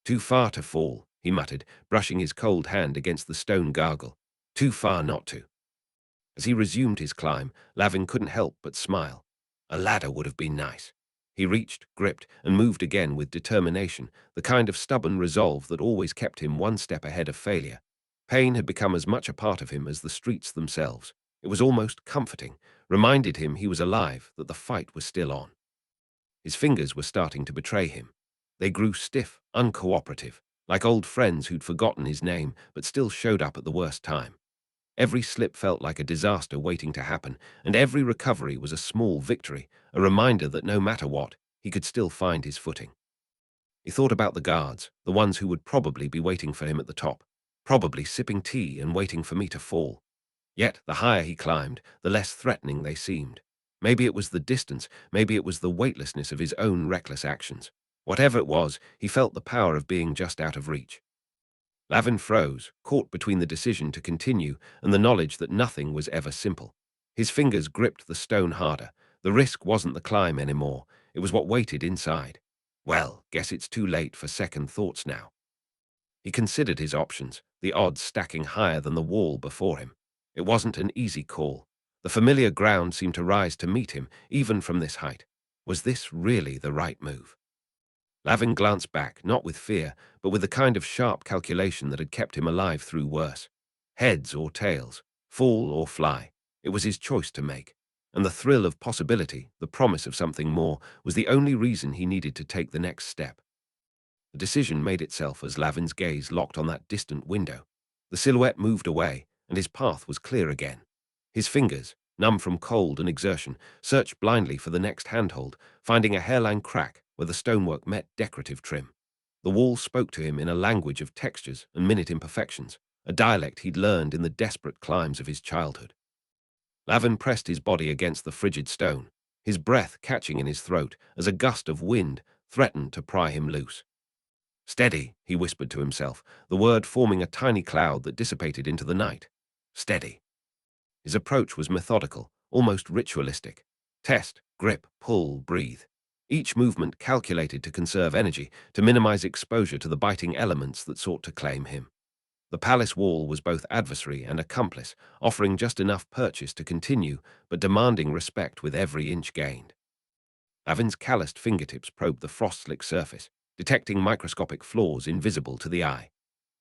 "Too far to fall," he muttered, brushing his cold hand against the stone gargoyle. "Too far not to." As he resumed his climb, Lavin couldn't help but smile. A ladder would have been nice. He reached, gripped, and moved again with determination, the kind of stubborn resolve that always kept him one step ahead of failure. Pain had become as much a part of him as the streets themselves. It was almost comforting, reminded him he was alive, that the fight was still on. His fingers were starting to betray him. They grew stiff, uncooperative, like old friends who'd forgotten his name but still showed up at the worst time. Every slip felt like a disaster waiting to happen, and every recovery was a small victory, a reminder that no matter what, he could still find his footing. He thought about the guards, the ones who would probably be waiting for him at the top, probably sipping tea and waiting for me to fall. Yet, the higher he climbed, the less threatening they seemed. Maybe it was the distance, maybe it was the weightlessness of his own reckless actions. Whatever it was, he felt the power of being just out of reach. Lavin froze, caught between the decision to continue and the knowledge that nothing was ever simple. His fingers gripped the stone harder. The risk wasn't the climb anymore, it was what waited inside. Well, guess it's too late for second thoughts now. He considered his options, the odds stacking higher than the wall before him. It wasn't an easy call. The familiar ground seemed to rise to meet him, even from this height. Was this really the right move? Lavin glanced back, not with fear, but with the kind of sharp calculation that had kept him alive through worse. Heads or tails, fall or fly. It was his choice to make. And the thrill of possibility, the promise of something more, was the only reason he needed to take the next step. The decision made itself as Lavin's gaze locked on that distant window. The silhouette moved away, and his path was clear again. His fingers, numb from cold and exertion, searched blindly for the next handhold, finding a hairline crack where the stonework met decorative trim. The wall spoke to him in a language of textures and minute imperfections, a dialect he'd learned in the desperate climbs of his childhood. Lavin pressed his body against the frigid stone, his breath catching in his throat as a gust of wind threatened to pry him loose. "Steady," he whispered to himself, the word forming a tiny cloud that dissipated into the night. Steady. His approach was methodical, almost ritualistic. Test, grip, pull, breathe. Each movement calculated to conserve energy, to minimize exposure to the biting elements that sought to claim him. The palace wall was both adversary and accomplice, offering just enough purchase to continue, but demanding respect with every inch gained. Lavin's calloused fingertips probed the frost-slick surface, detecting microscopic flaws invisible to the eye.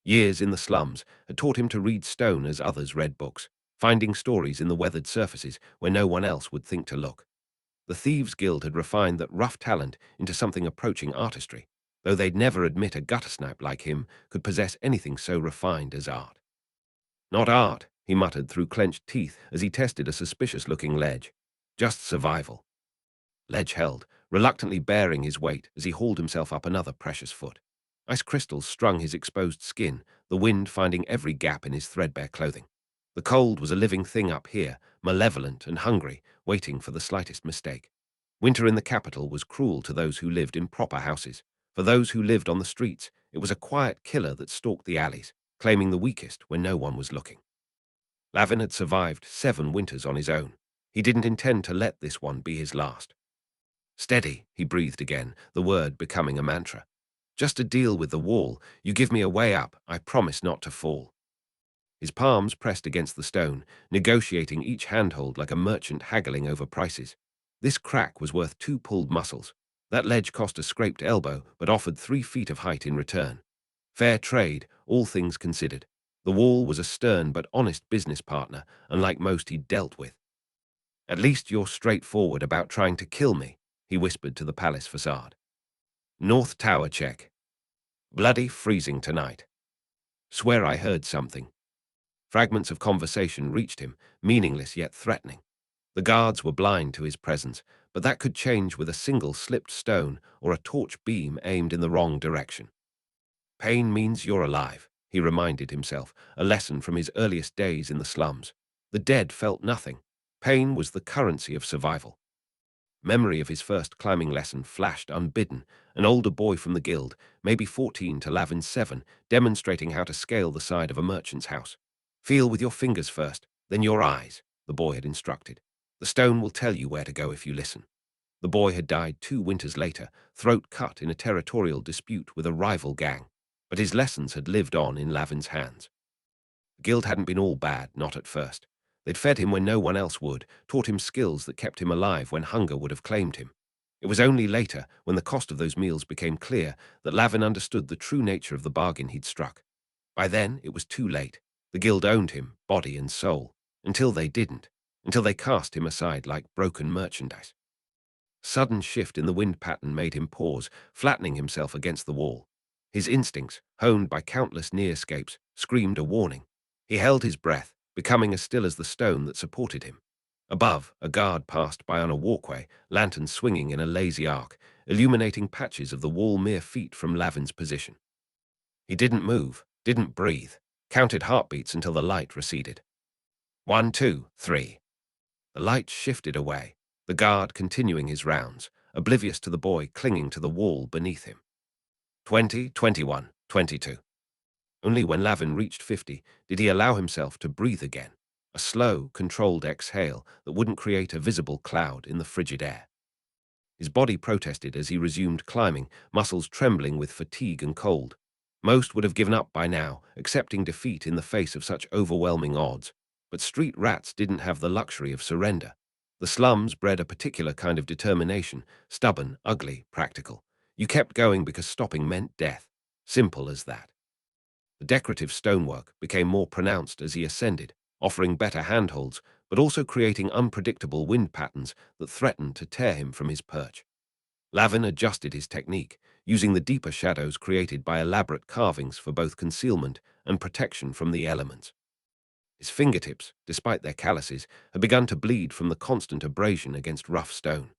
Years in the slums had taught him to read stone as others read books, finding stories in the weathered surfaces where no one else would think to look. The Thieves Guild had refined that rough talent into something approaching artistry, though they'd never admit a guttersnipe like him could possess anything so refined as art. "Not art," he muttered through clenched teeth as he tested a suspicious-looking ledge. "Just survival." Ledge held, reluctantly bearing his weight as he hauled himself up another precious foot. Ice crystals strung his exposed skin, the wind finding every gap in his threadbare clothing. The cold was a living thing up here, malevolent and hungry, waiting for the slightest mistake. Winter in the capital was cruel to those who lived in proper houses. For those who lived on the streets, it was a quiet killer that stalked the alleys, claiming the weakest when no one was looking. Lavin had survived 7 winters on his own. He didn't intend to let this one be his last. "Steady," he breathed again, the word becoming a mantra. "Just a deal with the wall. You give me a way up, I promise not to fall." His palms pressed against the stone, negotiating each handhold like a merchant haggling over prices. This crack was worth 2 pulled muscles. That ledge cost a scraped elbow, but offered 3 feet of height in return. Fair trade, all things considered. The wall was a stern but honest business partner, unlike most he'd dealt with. "At least you're straightforward about trying to kill me," he whispered to the palace facade. "North Tower check. Bloody freezing tonight. Swear I heard something." Fragments of conversation reached him, meaningless yet threatening. The guards were blind to his presence, but that could change with a single slipped stone or a torch beam aimed in the wrong direction. "Pain means you're alive," he reminded himself, a lesson from his earliest days in the slums. The dead felt nothing. Pain was the currency of survival. Memory of his first climbing lesson flashed unbidden, an older boy from the guild, maybe 14 to Lavin's 7, demonstrating how to scale the side of a merchant's house. "Feel with your fingers first, then your eyes," the boy had instructed. "The stone will tell you where to go if you listen." The boy had died 2 winters later, throat cut in a territorial dispute with a rival gang, but his lessons had lived on in Lavin's hands. The guild hadn't been all bad, not at first. They'd fed him when no one else would, taught him skills that kept him alive when hunger would have claimed him. It was only later, when the cost of those meals became clear, that Lavin understood the true nature of the bargain he'd struck. By then, it was too late. The guild owned him, body and soul. until they didn't, until they cast him aside like broken merchandise. Sudden shift in the wind pattern made him pause, flattening himself against the wall. His instincts, honed by countless near-escapes, screamed a warning. He held his breath, becoming as still as the stone that supported him. Above, a guard passed by on a walkway, lanterns swinging in a lazy arc, illuminating patches of the wall mere feet from Lavin's position. He didn't move, didn't breathe, counted heartbeats until the light receded. 1, 2, 3. The light shifted away, the guard continuing his rounds, oblivious to the boy clinging to the wall beneath him. 20, 21, 22. Only when Lavin reached 50 did he allow himself to breathe again, a slow, controlled exhale that wouldn't create a visible cloud in the frigid air. His body protested as he resumed climbing, muscles trembling with fatigue and cold. Most would have given up by now, accepting defeat in the face of such overwhelming odds. But street rats didn't have the luxury of surrender. The slums bred a particular kind of determination, stubborn, ugly, practical. You kept going because stopping meant death. Simple as that. The decorative stonework became more pronounced as he ascended, offering better handholds, but also creating unpredictable wind patterns that threatened to tear him from his perch. Lavin adjusted his technique, using the deeper shadows created by elaborate carvings for both concealment and protection from the elements. His fingertips, despite their calluses, had begun to bleed from the constant abrasion against rough stone.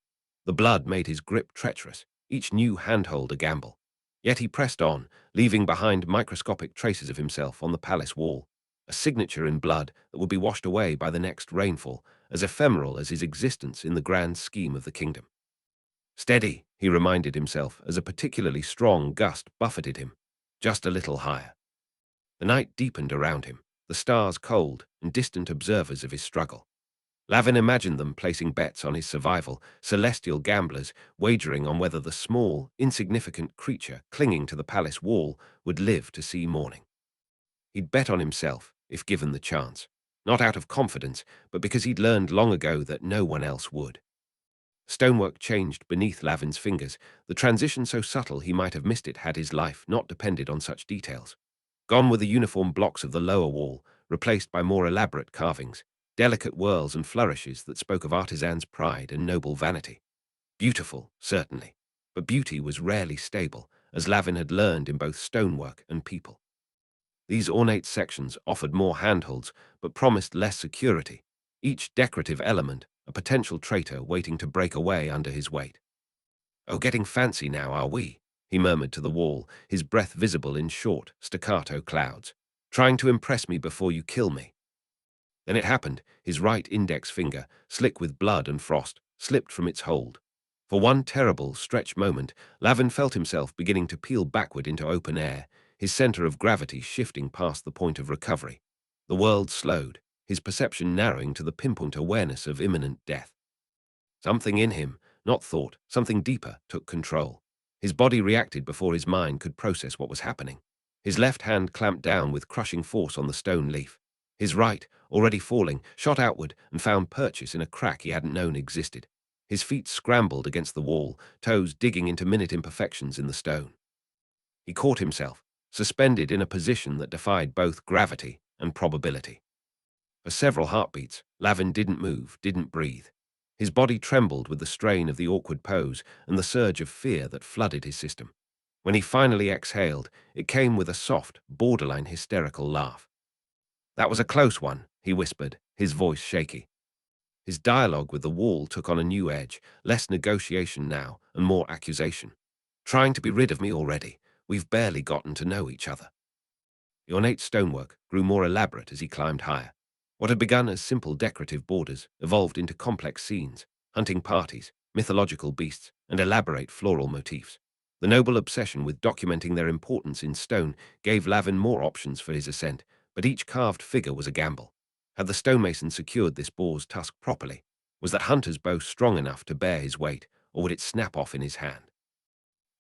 The blood made his grip treacherous, each new handhold a gamble. Yet he pressed on, leaving behind microscopic traces of himself on the palace wall, a signature in blood that would be washed away by the next rainfall, as ephemeral as his existence in the grand scheme of the kingdom. Steady, he reminded himself as a particularly strong gust buffeted him, just a little higher. The night deepened around him, the stars cold and distant observers of his struggle. Lavin imagined them placing bets on his survival, celestial gamblers wagering on whether the small, insignificant creature clinging to the palace wall would live to see morning. He'd bet on himself, if given the chance, not out of confidence, but because he'd learned long ago that no one else would. Stonework changed beneath Lavin's fingers, the transition so subtle he might have missed it had his life not depended on such details. Gone were the uniform blocks of the lower wall, replaced by more elaborate carvings, delicate whirls and flourishes that spoke of artisans' pride and noble vanity. Beautiful, certainly, but beauty was rarely stable, as Lavin had learned in both stonework and people. These ornate sections offered more handholds, but promised less security, each decorative element a potential traitor waiting to break away under his weight. "Oh, getting fancy now, are we?" he murmured to the wall, his breath visible in short, staccato clouds. "Trying to impress me before you kill me." Then it happened. His right index finger, slick with blood and frost, slipped from its hold. For one terrible, stretched moment, Lavin felt himself beginning to peel backward into open air, his center of gravity shifting past the point of recovery. The world slowed, his perception narrowing to the pinpoint awareness of imminent death. Something in him, not thought, something deeper, took control. His body reacted before his mind could process what was happening. His left hand clamped down with crushing force on the stone leaf. His right, already falling, shot outward and found purchase in a crack he hadn't known existed. His feet scrambled against the wall, toes digging into minute imperfections in the stone. He caught himself, suspended in a position that defied both gravity and probability. For several heartbeats, Lavin didn't move, didn't breathe. His body trembled with the strain of the awkward pose and the surge of fear that flooded his system. When he finally exhaled, it came with a soft, borderline hysterical laugh. "That was a close one," he whispered, his voice shaky. His dialogue with the wall took on a new edge, less negotiation now and more accusation. "Trying to be rid of me already? We've barely gotten to know each other." The ornate stonework grew more elaborate as he climbed higher. What had begun as simple decorative borders evolved into complex scenes, hunting parties, mythological beasts, and elaborate floral motifs. The noble obsession with documenting their importance in stone gave Lavin more options for his ascent, but each carved figure was a gamble. Had the stonemason secured this boar's tusk properly? Was that hunter's bow strong enough to bear his weight, or would it snap off in his hand?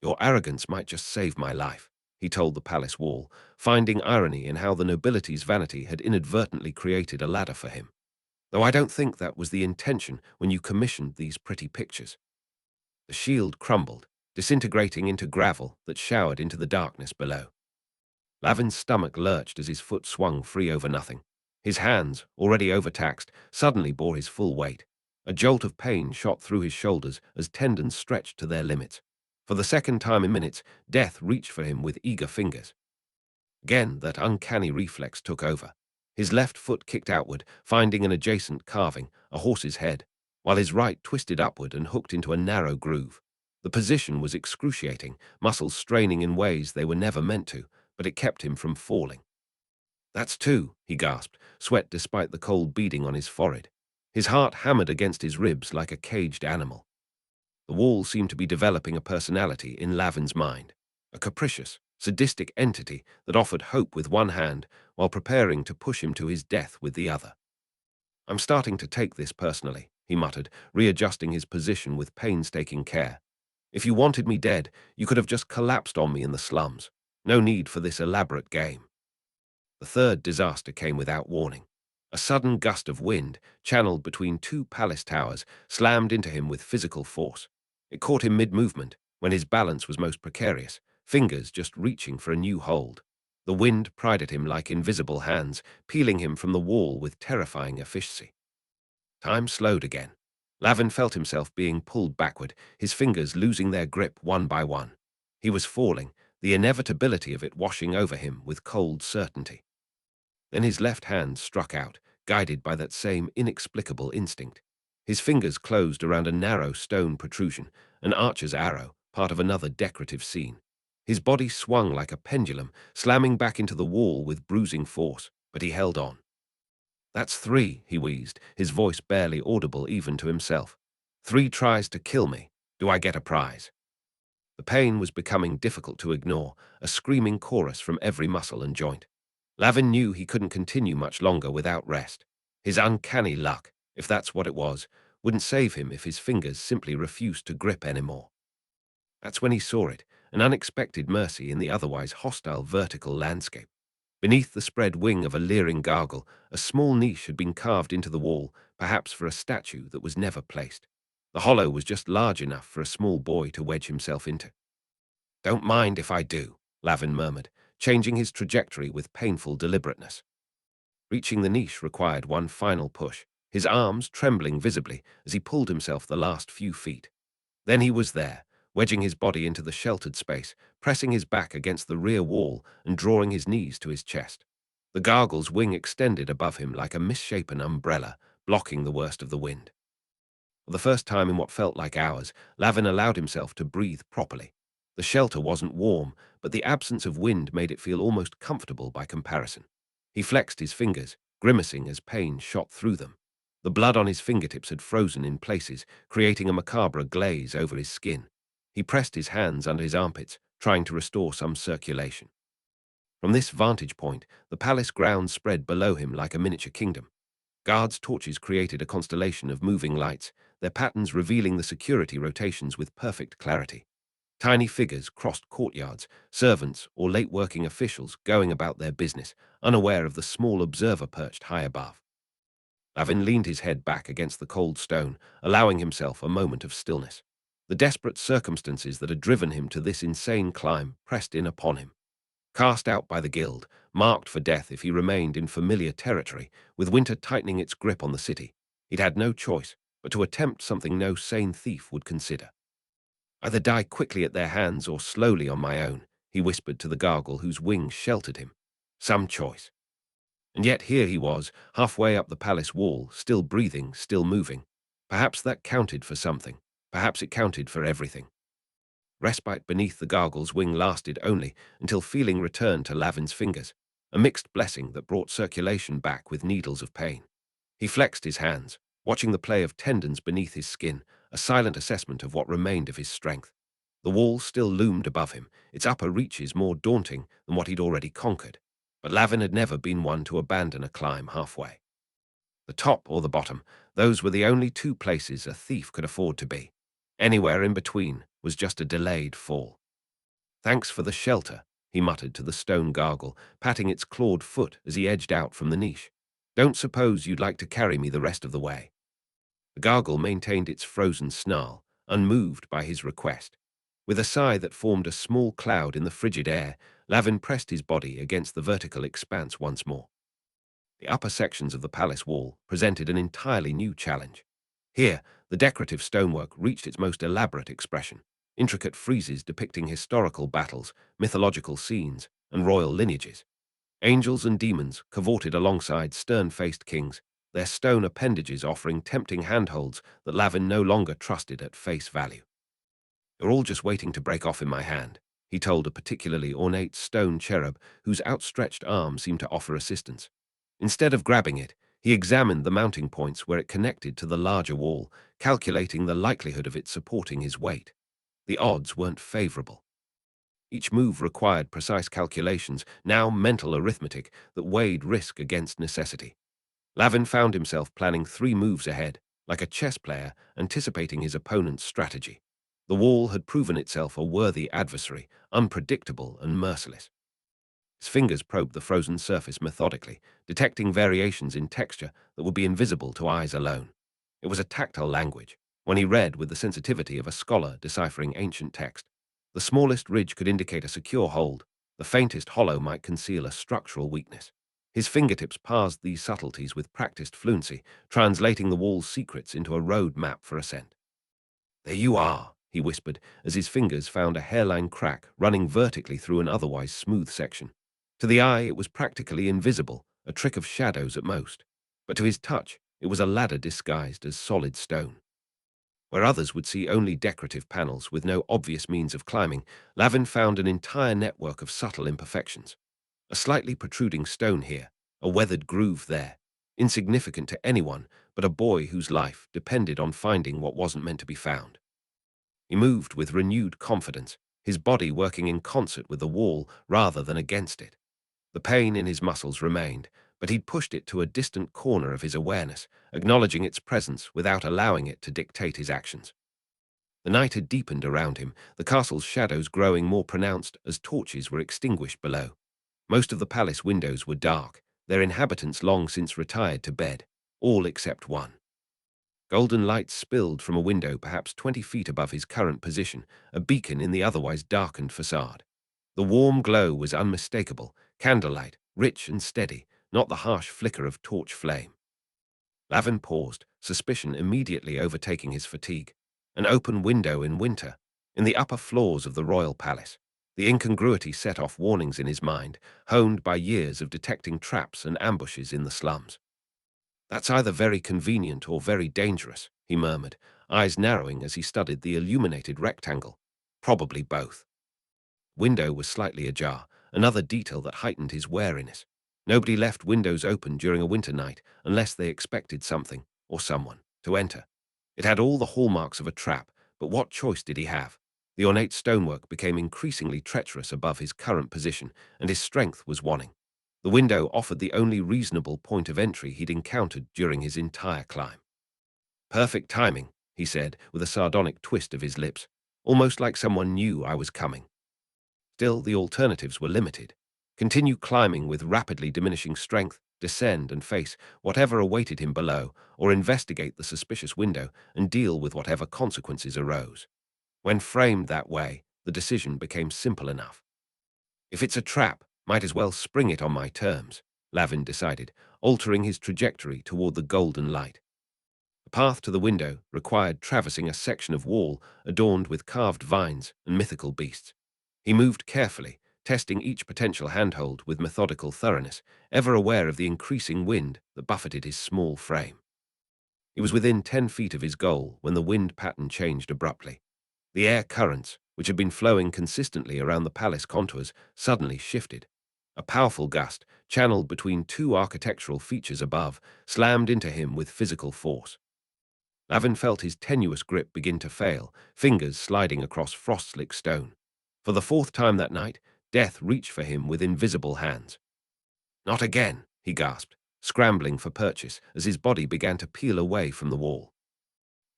"Your arrogance might just save my life," he told the palace wall, finding irony in how the nobility's vanity had inadvertently created a ladder for him. "Though I don't think that was the intention when you commissioned these pretty pictures." The shield crumbled, disintegrating into gravel that showered into the darkness below. Lavin's stomach lurched as his foot swung free over nothing. His hands, already overtaxed, suddenly bore his full weight. A jolt of pain shot through his shoulders as tendons stretched to their limits. For the second time in minutes, death reached for him with eager fingers. Again, that uncanny reflex took over. His left foot kicked outward, finding an adjacent carving, a horse's head, while his right twisted upward and hooked into a narrow groove. The position was excruciating, muscles straining in ways they were never meant to, but it kept him from falling. "That's two," he gasped, sweat despite the cold beading on his forehead. His heart hammered against his ribs like a caged animal. The wall seemed to be developing a personality in Lavin's mind, a capricious, sadistic entity that offered hope with one hand while preparing to push him to his death with the other. "I'm starting to take this personally," he muttered, readjusting his position with painstaking care. "If you wanted me dead, you could have just collapsed on me in the slums. No need for this elaborate game." The third disaster came without warning. A sudden gust of wind, channeled between two palace towers, slammed into him with physical force. It caught him mid-movement, when his balance was most precarious, fingers just reaching for a new hold. The wind pried at him like invisible hands, peeling him from the wall with terrifying efficiency. Time slowed again. Lavin felt himself being pulled backward, his fingers losing their grip one by one. He was falling, the inevitability of it washing over him with cold certainty. Then his left hand struck out, guided by that same inexplicable instinct. His fingers closed around a narrow stone protrusion, an archer's arrow, part of another decorative scene. His body swung like a pendulum, slamming back into the wall with bruising force, but he held on. "That's three," he wheezed, his voice barely audible even to himself. "3 tries to kill me. Do I get a prize?" The pain was becoming difficult to ignore, a screaming chorus from every muscle and joint. Lavin knew he couldn't continue much longer without rest. His uncanny luck, if that's what it was, wouldn't save him if his fingers simply refused to grip anymore. That's when he saw it, an unexpected mercy in the otherwise hostile vertical landscape. Beneath the spread wing of a leering gargoyle, a small niche had been carved into the wall, perhaps for a statue that was never placed. The hollow was just large enough for a small boy to wedge himself into. "Don't mind if I do," Lavin murmured, changing his trajectory with painful deliberateness. Reaching the niche required one final push, his arms trembling visibly as he pulled himself the last few feet. Then he was there, wedging his body into the sheltered space, pressing his back against the rear wall and drawing his knees to his chest. The gargoyle's wing extended above him like a misshapen umbrella, blocking the worst of the wind. For the first time in what felt like hours, Lavin allowed himself to breathe properly. The shelter wasn't warm, but the absence of wind made it feel almost comfortable by comparison. He flexed his fingers, grimacing as pain shot through them. The blood on his fingertips had frozen in places, creating a macabre glaze over his skin. He pressed his hands under his armpits, trying to restore some circulation. From this vantage point, the palace grounds spread below him like a miniature kingdom. Guards' torches created a constellation of moving lights, their patterns revealing the security rotations with perfect clarity. Tiny figures crossed courtyards, servants or late-working officials going about their business, unaware of the small observer perched high above. Lavin leaned his head back against the cold stone, allowing himself a moment of stillness. The desperate circumstances that had driven him to this insane climb pressed in upon him. Cast out by the guild, marked for death if he remained in familiar territory, with winter tightening its grip on the city, he'd had no choice but to attempt something no sane thief would consider. "Either die quickly at their hands or slowly on my own," he whispered to the gargoyle whose wings sheltered him. Some choice. And yet here he was, halfway up the palace wall, still breathing, still moving. Perhaps that counted for something. Perhaps it counted for everything. Respite beneath the gargoyle's wing lasted only until feeling returned to Lavin's fingers, a mixed blessing that brought circulation back with needles of pain. He flexed his hands, watching the play of tendons beneath his skin, a silent assessment of what remained of his strength. The wall still loomed above him, its upper reaches more daunting than what he'd already conquered. But Lavin had never been one to abandon a climb halfway. The top or the bottom, those were the only two places a thief could afford to be. Anywhere in between was just a delayed fall. "Thanks for the shelter," he muttered to the stone gargoyle, patting its clawed foot as he edged out from the niche. "Don't suppose you'd like to carry me the rest of the way?" The gargoyle maintained its frozen snarl, unmoved by his request. With a sigh that formed a small cloud in the frigid air, Lavin pressed his body against the vertical expanse once more. The upper sections of the palace wall presented an entirely new challenge. Here, the decorative stonework reached its most elaborate expression. Intricate friezes depicting historical battles, mythological scenes, and royal lineages. Angels and demons cavorted alongside stern-faced kings, their stone appendages offering tempting handholds that Lavin no longer trusted at face value. "They're all just waiting to break off in my hand," he told a particularly ornate stone cherub whose outstretched arm seemed to offer assistance. Instead of grabbing it, he examined the mounting points where it connected to the larger wall, calculating the likelihood of it supporting his weight. The odds weren't favorable. Each move required precise calculations, now mental arithmetic, that weighed risk against necessity. Lavin found himself planning 3 moves ahead, like a chess player anticipating his opponent's strategy. The wall had proven itself a worthy adversary, unpredictable and merciless. His fingers probed the frozen surface methodically, detecting variations in texture that would be invisible to eyes alone. It was a tactile language, one he read with the sensitivity of a scholar deciphering ancient text. The smallest ridge could indicate a secure hold, the faintest hollow might conceal a structural weakness. His fingertips parsed these subtleties with practiced fluency, translating the wall's secrets into a road map for ascent. "There you are," he whispered, as his fingers found a hairline crack running vertically through an otherwise smooth section. To the eye, it was practically invisible, a trick of shadows at most. But to his touch, it was a ladder disguised as solid stone. Where others would see only decorative panels with no obvious means of climbing, Lavin found an entire network of subtle imperfections. A slightly protruding stone here, a weathered groove there, insignificant to anyone but a boy whose life depended on finding what wasn't meant to be found. He moved with renewed confidence, his body working in concert with the wall rather than against it. The pain in his muscles remained, but he'd pushed it to a distant corner of his awareness, acknowledging its presence without allowing it to dictate his actions. The night had deepened around him, the castle's shadows growing more pronounced as torches were extinguished below. Most of the palace windows were dark, their inhabitants long since retired to bed, all except one. Golden light spilled from a window perhaps 20 feet above his current position, a beacon in the otherwise darkened facade. The warm glow was unmistakable, candlelight, rich and steady, not the harsh flicker of torch flame. Lavin paused, suspicion immediately overtaking his fatigue. An open window in winter, in the upper floors of the royal palace. The incongruity set off warnings in his mind, honed by years of detecting traps and ambushes in the slums. "That's either very convenient or very dangerous," he murmured, eyes narrowing as he studied the illuminated rectangle. "Probably both." Window was slightly ajar, another detail that heightened his wariness. Nobody left windows open during a winter night unless they expected something, or someone, to enter. It had all the hallmarks of a trap, but what choice did he have? The ornate stonework became increasingly treacherous above his current position, and his strength was waning. The window offered the only reasonable point of entry he'd encountered during his entire climb. "Perfect timing," he said, with a sardonic twist of his lips, "almost like someone knew I was coming." Still, the alternatives were limited. Continue climbing with rapidly diminishing strength, descend and face whatever awaited him below, or investigate the suspicious window and deal with whatever consequences arose. When framed that way, the decision became simple enough. "If it's a trap, might as well spring it on my terms," Lavin decided, altering his trajectory toward the golden light. The path to the window required traversing a section of wall adorned with carved vines and mythical beasts. He moved carefully, testing each potential handhold with methodical thoroughness, ever aware of the increasing wind that buffeted his small frame. He was within 10 feet of his goal when the wind pattern changed abruptly. The air currents, which had been flowing consistently around the palace contours, suddenly shifted. A powerful gust, channeled between 2 architectural features above, slammed into him with physical force. Lavin felt his tenuous grip begin to fail, fingers sliding across frost-slick stone. For the 4th time that night, death reached for him with invisible hands. "Not again," he gasped, scrambling for purchase as his body began to peel away from the wall.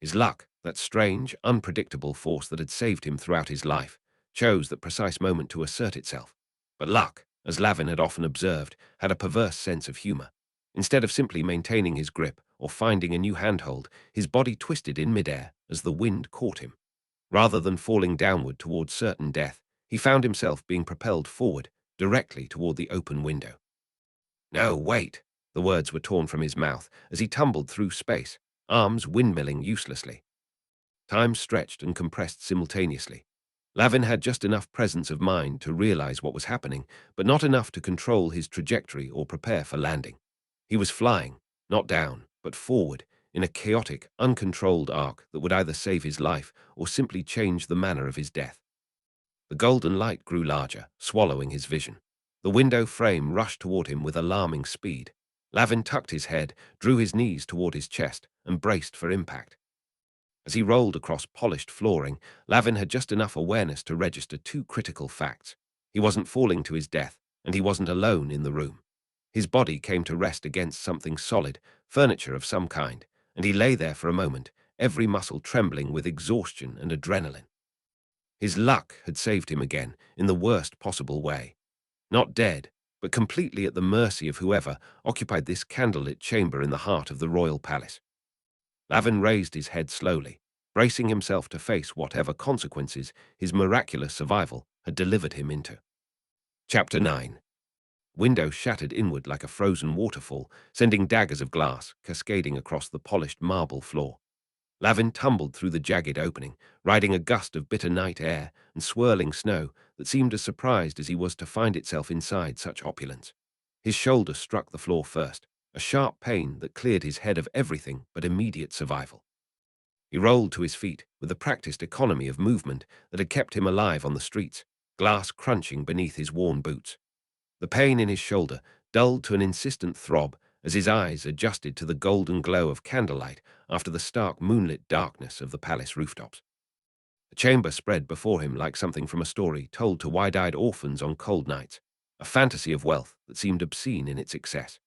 His luck, that strange, unpredictable force that had saved him throughout his life, chose that precise moment to assert itself. But luck, as Lavin had often observed, had a perverse sense of humor. Instead of simply maintaining his grip or finding a new handhold, his body twisted in midair as the wind caught him. Rather than falling downward towards certain death, he found himself being propelled forward, directly toward the open window. "No, wait!" The words were torn from his mouth as he tumbled through space, arms windmilling uselessly. Time stretched and compressed simultaneously. Lavin had just enough presence of mind to realize what was happening, but not enough to control his trajectory or prepare for landing. He was flying, not down, but forward, in a chaotic, uncontrolled arc that would either save his life or simply change the manner of his death. The golden light grew larger, swallowing his vision. The window frame rushed toward him with alarming speed. Lavin tucked his head, drew his knees toward his chest, and braced for impact. As he rolled across polished flooring, Lavin had just enough awareness to register two critical facts. He wasn't falling to his death, and he wasn't alone in the room. His body came to rest against something solid, furniture of some kind, and he lay there for a moment, every muscle trembling with exhaustion and adrenaline. His luck had saved him again, in the worst possible way. Not dead, but completely at the mercy of whoever occupied this candlelit chamber in the heart of the royal palace. Lavin raised his head slowly, bracing himself to face whatever consequences his miraculous survival had delivered him into. Chapter 9. Window shattered inward like a frozen waterfall, sending daggers of glass cascading across the polished marble floor. Lavin tumbled through the jagged opening, riding a gust of bitter night air and swirling snow that seemed as surprised as he was to find itself inside such opulence. His shoulder struck the floor first, a sharp pain that cleared his head of everything but immediate survival. He rolled to his feet with the practiced economy of movement that had kept him alive on the streets, glass crunching beneath his worn boots. The pain in his shoulder dulled to an insistent throb as his eyes adjusted to the golden glow of candlelight after the stark moonlit darkness of the palace rooftops. The chamber spread before him like something from a story told to wide-eyed orphans on cold nights, a fantasy of wealth that seemed obscene in its excess.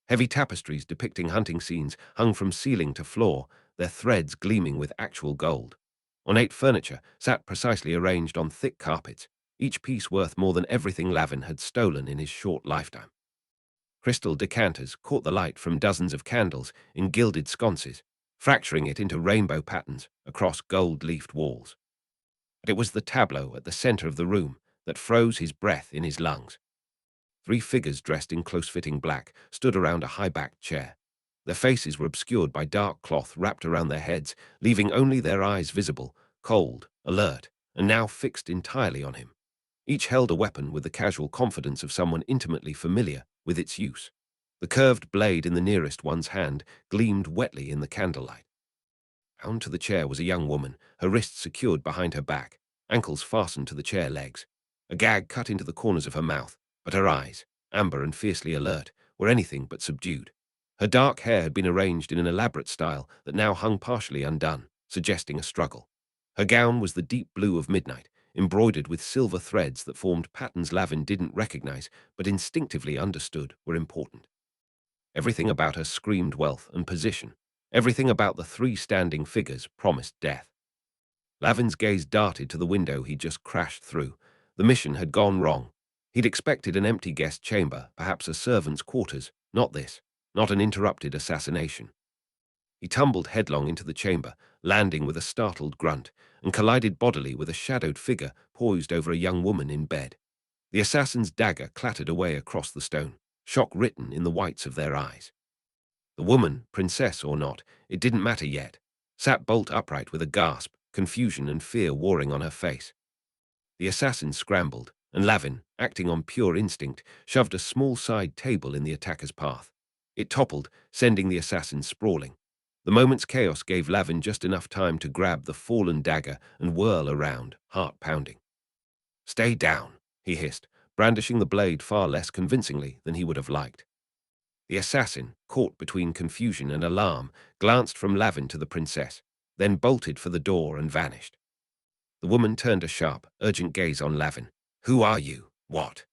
Heavy tapestries depicting hunting scenes hung from ceiling to floor, their threads gleaming with actual gold. Ornate furniture sat precisely arranged on thick carpets, each piece worth more than everything Lavin had stolen in his short lifetime. Crystal decanters caught the light from dozens of candles in gilded sconces, fracturing it into rainbow patterns across gold-leafed walls. But it was the tableau at the center of the room that froze his breath in his lungs. Three figures dressed in close-fitting black stood around a high-backed chair. Their faces were obscured by dark cloth wrapped around their heads, leaving only their eyes visible, cold, alert, and now fixed entirely on him. Each held a weapon with the casual confidence of someone intimately familiar with its use. The curved blade in the nearest one's hand gleamed wetly in the candlelight. Bound to the chair was a young woman, her wrists secured behind her back, ankles fastened to the chair legs. A gag cut into the corners of her mouth, but her eyes, amber and fiercely alert, were anything but subdued. Her dark hair had been arranged in an elaborate style that now hung partially undone, suggesting a struggle. Her gown was the deep blue of midnight, embroidered with silver threads that formed patterns Lavin didn't recognize, but instinctively understood were important. Everything about her screamed wealth and position. Everything about the three standing figures promised death. Lavin's gaze darted to the window he'd just crashed through. The mission had gone wrong. He'd expected an empty guest chamber, perhaps a servant's quarters, not this, not an interrupted assassination. He tumbled headlong into the chamber, landing with a startled grunt, and collided bodily with a shadowed figure poised over a young woman in bed. The assassin's dagger clattered away across the stone, shock written in the whites of their eyes. The woman, princess or not, it didn't matter yet, sat bolt upright with a gasp, confusion and fear warring on her face. The assassin scrambled, and Lavin, acting on pure instinct, shoved a small side table in the attacker's path. It toppled, sending the assassin sprawling. The moment's chaos gave Lavin just enough time to grab the fallen dagger and whirl around, heart pounding. "Stay down," he hissed, brandishing the blade far less convincingly than he would have liked. The assassin, caught between confusion and alarm, glanced from Lavin to the princess, then bolted for the door and vanished. The woman turned a sharp, urgent gaze on Lavin. "Who are you? What?"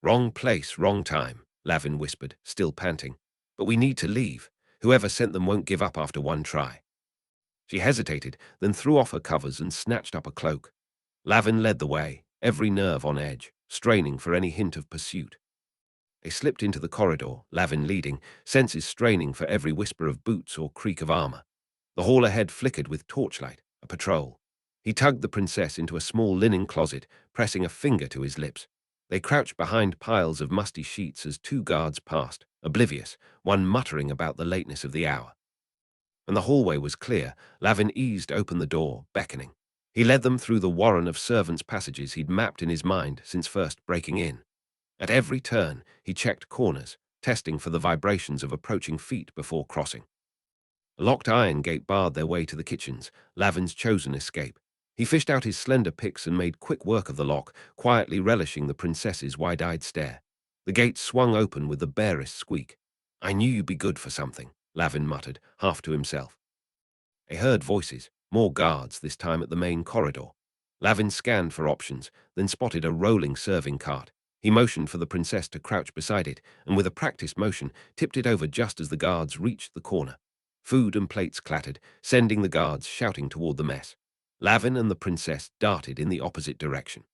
"Wrong place, wrong time," Lavin whispered, still panting. "But we need to leave. Whoever sent them won't give up after one try." She hesitated, then threw off her covers and snatched up a cloak. Lavin led the way, every nerve on edge, straining for any hint of pursuit. They slipped into the corridor, Lavin leading, senses straining for every whisper of boots or creak of armor. The hall ahead flickered with torchlight, a patrol. He tugged the princess into a small linen closet, pressing a finger to his lips. They crouched behind piles of musty sheets as two guards passed, oblivious, one muttering about the lateness of the hour. When the hallway was clear, Lavin eased open the door, beckoning. He led them through the warren of servants' passages he'd mapped in his mind since first breaking in. At every turn, he checked corners, testing for the vibrations of approaching feet before crossing. A locked iron gate barred their way to the kitchens, Lavin's chosen escape. He fished out his slender picks and made quick work of the lock, quietly relishing the princess's wide-eyed stare. The gate swung open with the barest squeak. "I knew you'd be good for something," Lavin muttered, half to himself. They heard voices, more guards, this time at the main corridor. Lavin scanned for options, then spotted a rolling serving cart. He motioned for the princess to crouch beside it, and with a practiced motion, tipped it over just as the guards reached the corner. Food and plates clattered, sending the guards shouting toward the mess. Lavin and the princess darted in the opposite direction.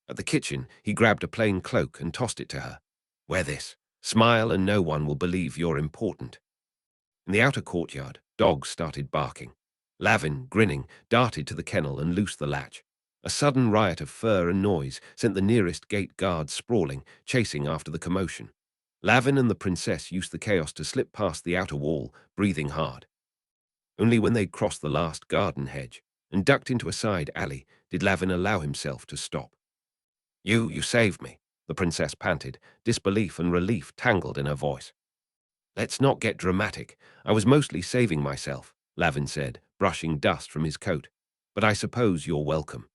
At the kitchen, he grabbed a plain cloak and tossed it to her. "Wear this. Smile and no one will believe you're important." In the outer courtyard, dogs started barking. Lavin, grinning, darted to the kennel and loosed the latch. A sudden riot of fur and noise sent the nearest gate guard sprawling, chasing after the commotion. Lavin and the princess used the chaos to slip past the outer wall, breathing hard. Only when they'd crossed the last garden hedge and ducked into a side alley did Lavin allow himself to stop. You saved me," the princess panted, disbelief and relief tangled in her voice. "Let's not get dramatic. I was mostly saving myself," Lavin said, brushing dust from his coat. "But I suppose you're welcome."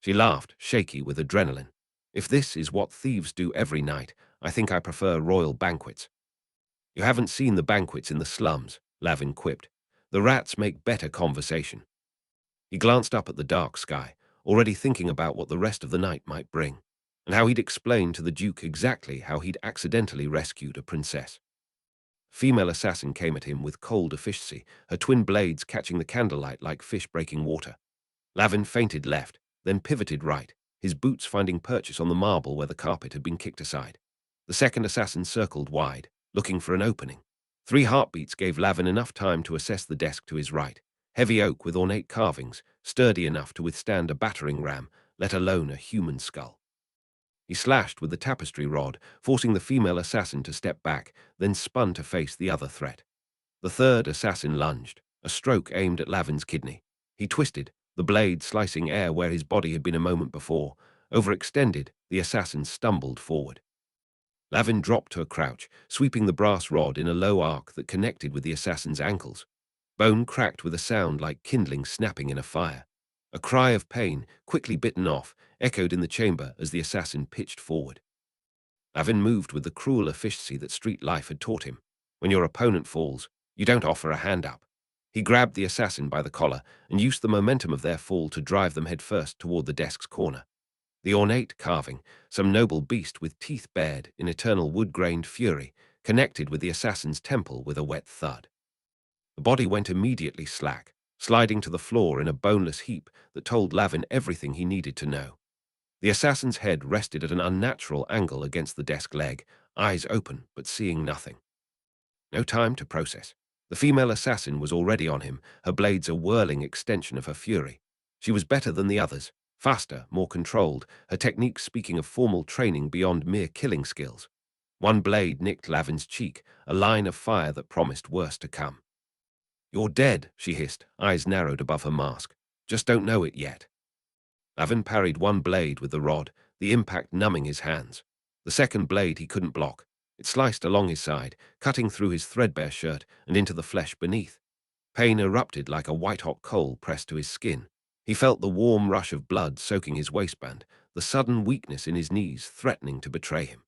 She laughed, shaky with adrenaline. "If this is what thieves do every night, I think I prefer royal banquets." "You haven't seen the banquets in the slums," Lavin quipped. "The rats make better conversation." He glanced up at the dark sky, already thinking about what the rest of the night might bring, and how he'd explain to the Duke exactly how he'd accidentally rescued a princess. A female assassin came at him with cold efficiency, her twin blades catching the candlelight like fish breaking water. Lavin feinted left, then pivoted right, his boots finding purchase on the marble where the carpet had been kicked aside. The second assassin circled wide, looking for an opening. 3 heartbeats gave Lavin enough time to assess the desk to his right. Heavy oak with ornate carvings, sturdy enough to withstand a battering ram, let alone a human skull. He slashed with the tapestry rod, forcing the female assassin to step back, then spun to face the other threat. The third assassin lunged, a stroke aimed at Lavin's kidney. He twisted, the blade slicing air where his body had been a moment before. Overextended, the assassin stumbled forward. Lavin dropped to a crouch, sweeping the brass rod in a low arc that connected with the assassin's ankles. Bone cracked with a sound like kindling snapping in a fire. A cry of pain, quickly bitten off, echoed in the chamber as the assassin pitched forward. Lavin moved with the cruel efficiency that street life had taught him. When your opponent falls, you don't offer a hand up. He grabbed the assassin by the collar and used the momentum of their fall to drive them headfirst toward the desk's corner. The ornate carving, some noble beast with teeth bared in eternal wood-grained fury, connected with the assassin's temple with a wet thud. The body went immediately slack, sliding to the floor in a boneless heap that told Lavin everything he needed to know. The assassin's head rested at an unnatural angle against the desk leg, eyes open but seeing nothing. No time to process. The female assassin was already on him, her blades a whirling extension of her fury. She was better than the others, faster, more controlled, her technique speaking of formal training beyond mere killing skills. One blade nicked Lavin's cheek, a line of fire that promised worse to come. "You're dead," she hissed, eyes narrowed above her mask. "Just don't know it yet." Lavin parried one blade with the rod, the impact numbing his hands. The second blade he couldn't block. It sliced along his side, cutting through his threadbare shirt and into the flesh beneath. Pain erupted like a white-hot coal pressed to his skin. He felt the warm rush of blood soaking his waistband, the sudden weakness in his knees threatening to betray him.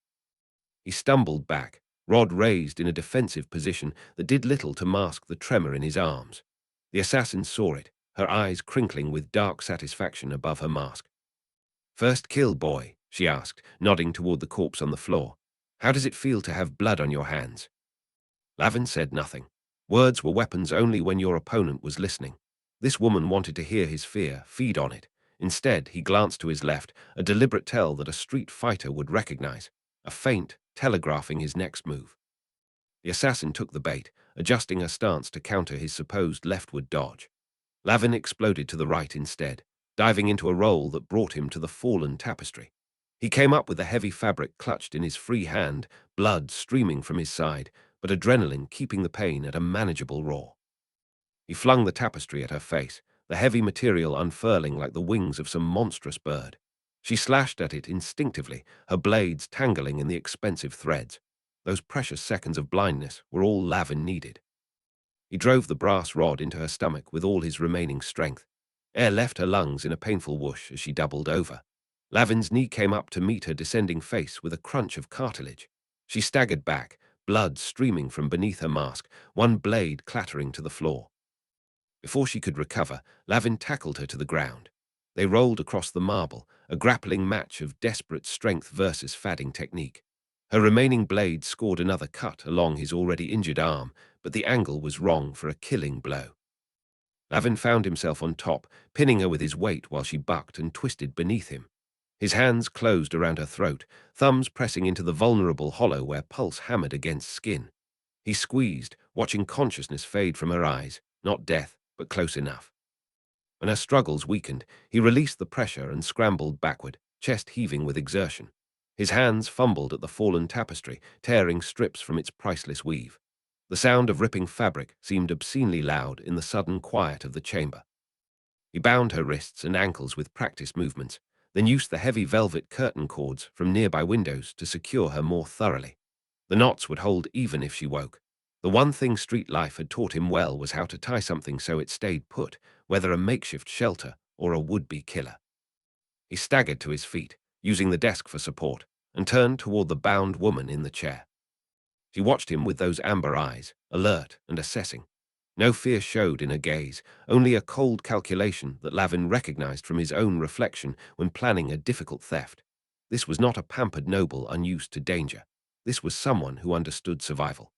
He stumbled back, rod raised in a defensive position that did little to mask the tremor in his arms. The assassin saw it, her eyes crinkling with dark satisfaction above her mask. "First kill, boy?" she asked, nodding toward the corpse on the floor. "How does it feel to have blood on your hands?" Lavin said nothing. Words were weapons only when your opponent was listening. This woman wanted to hear his fear, feed on it. Instead, he glanced to his left, a deliberate tell that a street fighter would recognize, a feint telegraphing his next move. The assassin took the bait, adjusting her stance to counter his supposed leftward dodge. Lavin exploded to the right instead, diving into a roll that brought him to the fallen tapestry. He came up with the heavy fabric clutched in his free hand, blood streaming from his side, but adrenaline keeping the pain at a manageable roar. He flung the tapestry at her face, the heavy material unfurling like the wings of some monstrous bird. She slashed at it instinctively, her blades tangling in the expensive threads. Those precious seconds of blindness were all Lavin needed. He drove the brass rod into her stomach with all his remaining strength. Air left her lungs in a painful whoosh as she doubled over. Lavin's knee came up to meet her descending face with a crunch of cartilage. She staggered back, blood streaming from beneath her mask, one blade clattering to the floor. Before she could recover, Lavin tackled her to the ground. They rolled across the marble, a grappling match of desperate strength versus fadding technique. Her remaining blade scored another cut along his already injured arm, but the angle was wrong for a killing blow. Lavin found himself on top, pinning her with his weight while she bucked and twisted beneath him. His hands closed around her throat, thumbs pressing into the vulnerable hollow where pulse hammered against skin. He squeezed, watching consciousness fade from her eyes, not death, but close enough. When her struggles weakened, he released the pressure and scrambled backward, chest heaving with exertion. His hands fumbled at the fallen tapestry, tearing strips from its priceless weave. The sound of ripping fabric seemed obscenely loud in the sudden quiet of the chamber. He bound her wrists and ankles with practiced movements, then used the heavy velvet curtain cords from nearby windows to secure her more thoroughly. The knots would hold even if she woke. The one thing street life had taught him well was how to tie something so it stayed put, whether a makeshift shelter or a would-be killer. He staggered to his feet, using the desk for support, and turned toward the bound woman in the chair. She watched him with those amber eyes, alert and assessing. No fear showed in her gaze, only a cold calculation that Lavin recognized from his own reflection when planning a difficult theft. This was not a pampered noble unused to danger. This was someone who understood survival.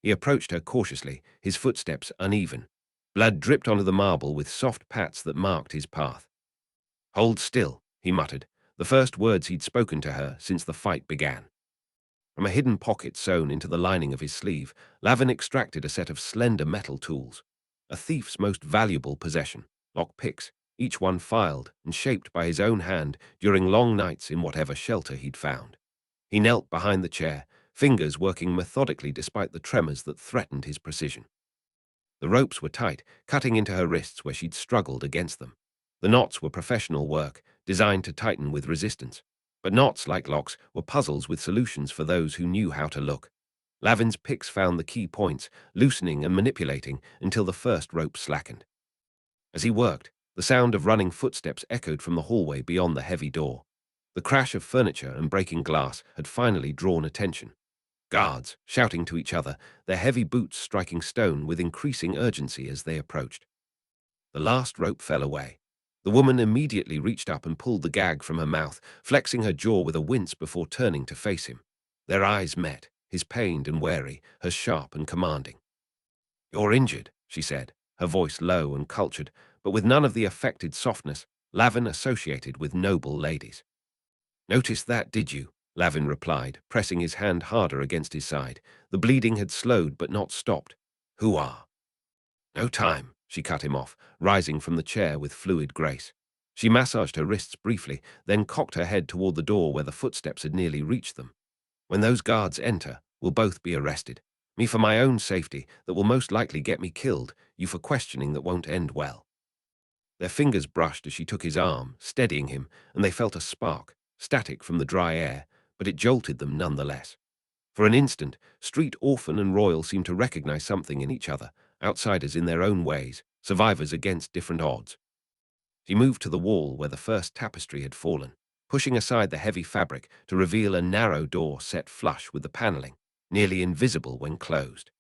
He approached her cautiously, his footsteps uneven. Blood dripped onto the marble with soft pats that marked his path. "Hold still," he muttered, the first words he'd spoken to her since the fight began. From a hidden pocket sewn into the lining of his sleeve, Lavin extracted a set of slender metal tools. A thief's most valuable possession, lock picks, each one filed and shaped by his own hand during long nights in whatever shelter he'd found. He knelt behind the chair, fingers working methodically despite the tremors that threatened his precision. The ropes were tight, cutting into her wrists where she'd struggled against them. The knots were professional work, designed to tighten with resistance. But knots, like locks, were puzzles with solutions for those who knew how to look. Lavin's picks found the key points, loosening and manipulating until the first rope slackened. As he worked, the sound of running footsteps echoed from the hallway beyond the heavy door. The crash of furniture and breaking glass had finally drawn attention. Guards, shouting to each other, their heavy boots striking stone with increasing urgency as they approached. The last rope fell away. The woman immediately reached up and pulled the gag from her mouth, flexing her jaw with a wince before turning to face him. Their eyes met, his pained and wary, hers sharp and commanding. "You're injured," she said, her voice low and cultured, but with none of the affected softness Lavin associated with noble ladies. "Noticed that, did you?" Lavin replied, pressing his hand harder against his side. The bleeding had slowed but not stopped. "Who are?" "No time," she cut him off, rising from the chair with fluid grace. She massaged her wrists briefly, then cocked her head toward the door where the footsteps had nearly reached them. "When those guards enter, we'll both be arrested. Me for my own safety, that will most likely get me killed, you for questioning that won't end well." Their fingers brushed as she took his arm, steadying him, and they felt a spark, static from the dry air, but it jolted them nonetheless. For an instant, street orphan and royal seemed to recognize something in each other, outsiders in their own ways, survivors against different odds. She moved to the wall where the first tapestry had fallen, pushing aside the heavy fabric to reveal a narrow door set flush with the paneling, nearly invisible when closed.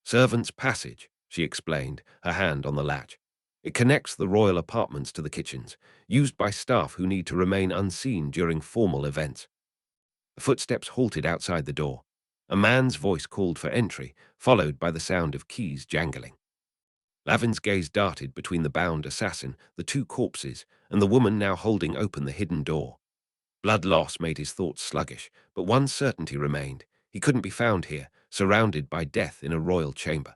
"Servants' passage," she explained, her hand on the latch. "It connects the royal apartments to the kitchens, used by staff who need to remain unseen during formal events." The footsteps halted outside the door. A man's voice called for entry, followed by the sound of keys jangling. Lavin's gaze darted between the bound assassin, the two corpses, and the woman now holding open the hidden door. Blood loss made his thoughts sluggish, but one certainty remained. He couldn't be found here, surrounded by death in a royal chamber.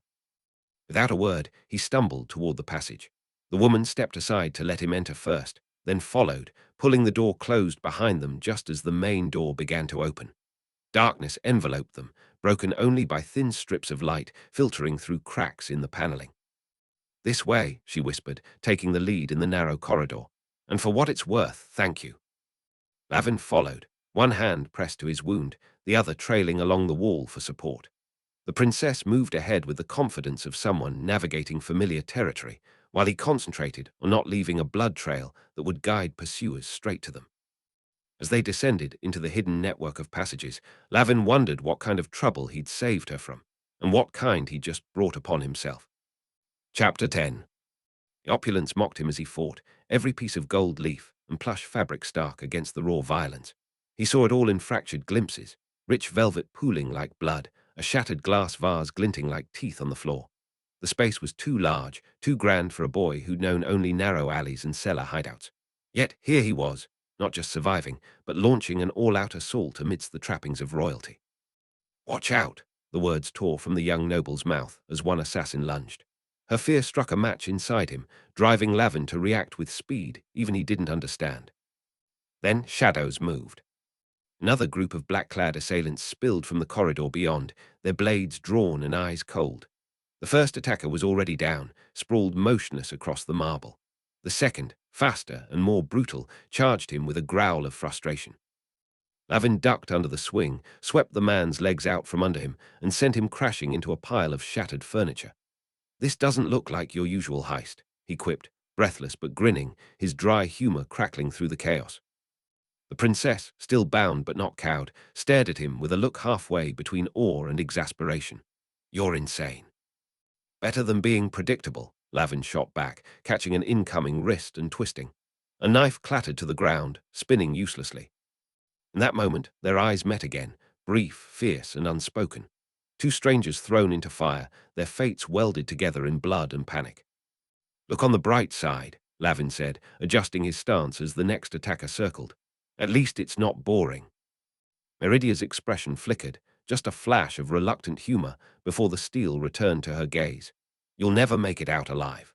Without a word, he stumbled toward the passage. The woman stepped aside to let him enter first, then followed, pulling the door closed behind them just as the main door began to open. Darkness enveloped them, broken only by thin strips of light filtering through cracks in the paneling. "This way," she whispered, taking the lead in the narrow corridor. "And for what it's worth, thank you." Lavin followed, one hand pressed to his wound, the other trailing along the wall for support. The princess moved ahead with the confidence of someone navigating familiar territory, while he concentrated on not leaving a blood trail that would guide pursuers straight to them. As they descended into the hidden network of passages, Lavin wondered what kind of trouble he'd saved her from, and what kind he'd just brought upon himself. Chapter 10. The opulence mocked him as he fought, every piece of gold leaf and plush fabric stark against the raw violence. He saw it all in fractured glimpses, rich velvet pooling like blood, a shattered glass vase glinting like teeth on the floor. The space was too large, too grand for a boy who'd known only narrow alleys and cellar hideouts. Yet here he was, not just surviving, but launching an all-out assault amidst the trappings of royalty. "Watch out!" the words tore from the young noble's mouth as one assassin lunged. Her fear struck a match inside him, driving Lavin to react with speed even he didn't understand. Then shadows moved. Another group of black-clad assailants spilled from the corridor beyond, their blades drawn and eyes cold. The first attacker was already down, sprawled motionless across the marble. The second, faster and more brutal, charged him with a growl of frustration. Lavin ducked under the swing, swept the man's legs out from under him, and sent him crashing into a pile of shattered furniture. "This doesn't look like your usual heist," he quipped, breathless but grinning, his dry humor crackling through the chaos. The princess, still bound but not cowed, stared at him with a look halfway between awe and exasperation. "You're insane." "Better than being predictable," Lavin shot back, catching an incoming wrist and twisting. A knife clattered to the ground, spinning uselessly. In that moment, their eyes met again, brief, fierce, and unspoken. Two strangers thrown into fire, their fates welded together in blood and panic. "Look on the bright side," Lavin said, adjusting his stance as the next attacker circled. "At least it's not boring." Meridia's expression flickered, just a flash of reluctant humor before the steel returned to her gaze. "You'll never make it out alive."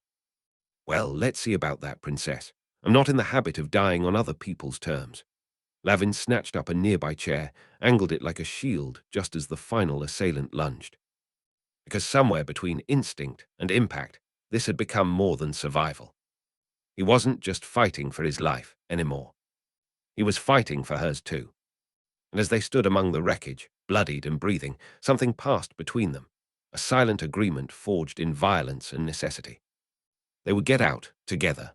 "Well, let's see about that, princess. I'm not in the habit of dying on other people's terms." Lavin snatched up a nearby chair, angled it like a shield just as the final assailant lunged. Because somewhere between instinct and impact, this had become more than survival. He wasn't just fighting for his life anymore. He was fighting for hers too. And as they stood among the wreckage, bloodied and breathing, something passed between them, a silent agreement forged in violence and necessity. They would get out together.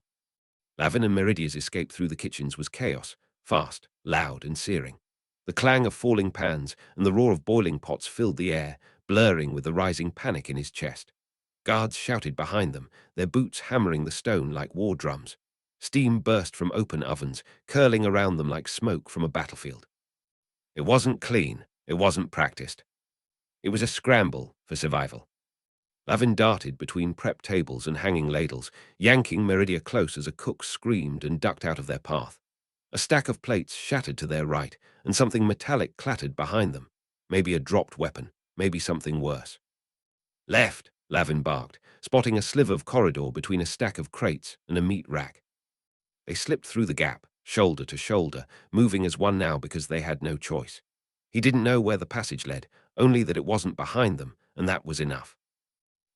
Lavin and Meridia's escape through the kitchens was chaos, fast, loud, and searing. The clang of falling pans and the roar of boiling pots filled the air, blurring with the rising panic in his chest. Guards shouted behind them, their boots hammering the stone like war drums. Steam burst from open ovens, curling around them like smoke from a battlefield. It wasn't clean, it wasn't practiced. It was a scramble for survival. Lavin darted between prep tables and hanging ladles, yanking Meridia close as a cook screamed and ducked out of their path. A stack of plates shattered to their right, and something metallic clattered behind them. Maybe a dropped weapon, maybe something worse. "Left," Lavin barked, spotting a sliver of corridor between a stack of crates and a meat rack. They slipped through the gap, shoulder to shoulder, moving as one now because they had no choice. He didn't know where the passage led, only that it wasn't behind them, and that was enough.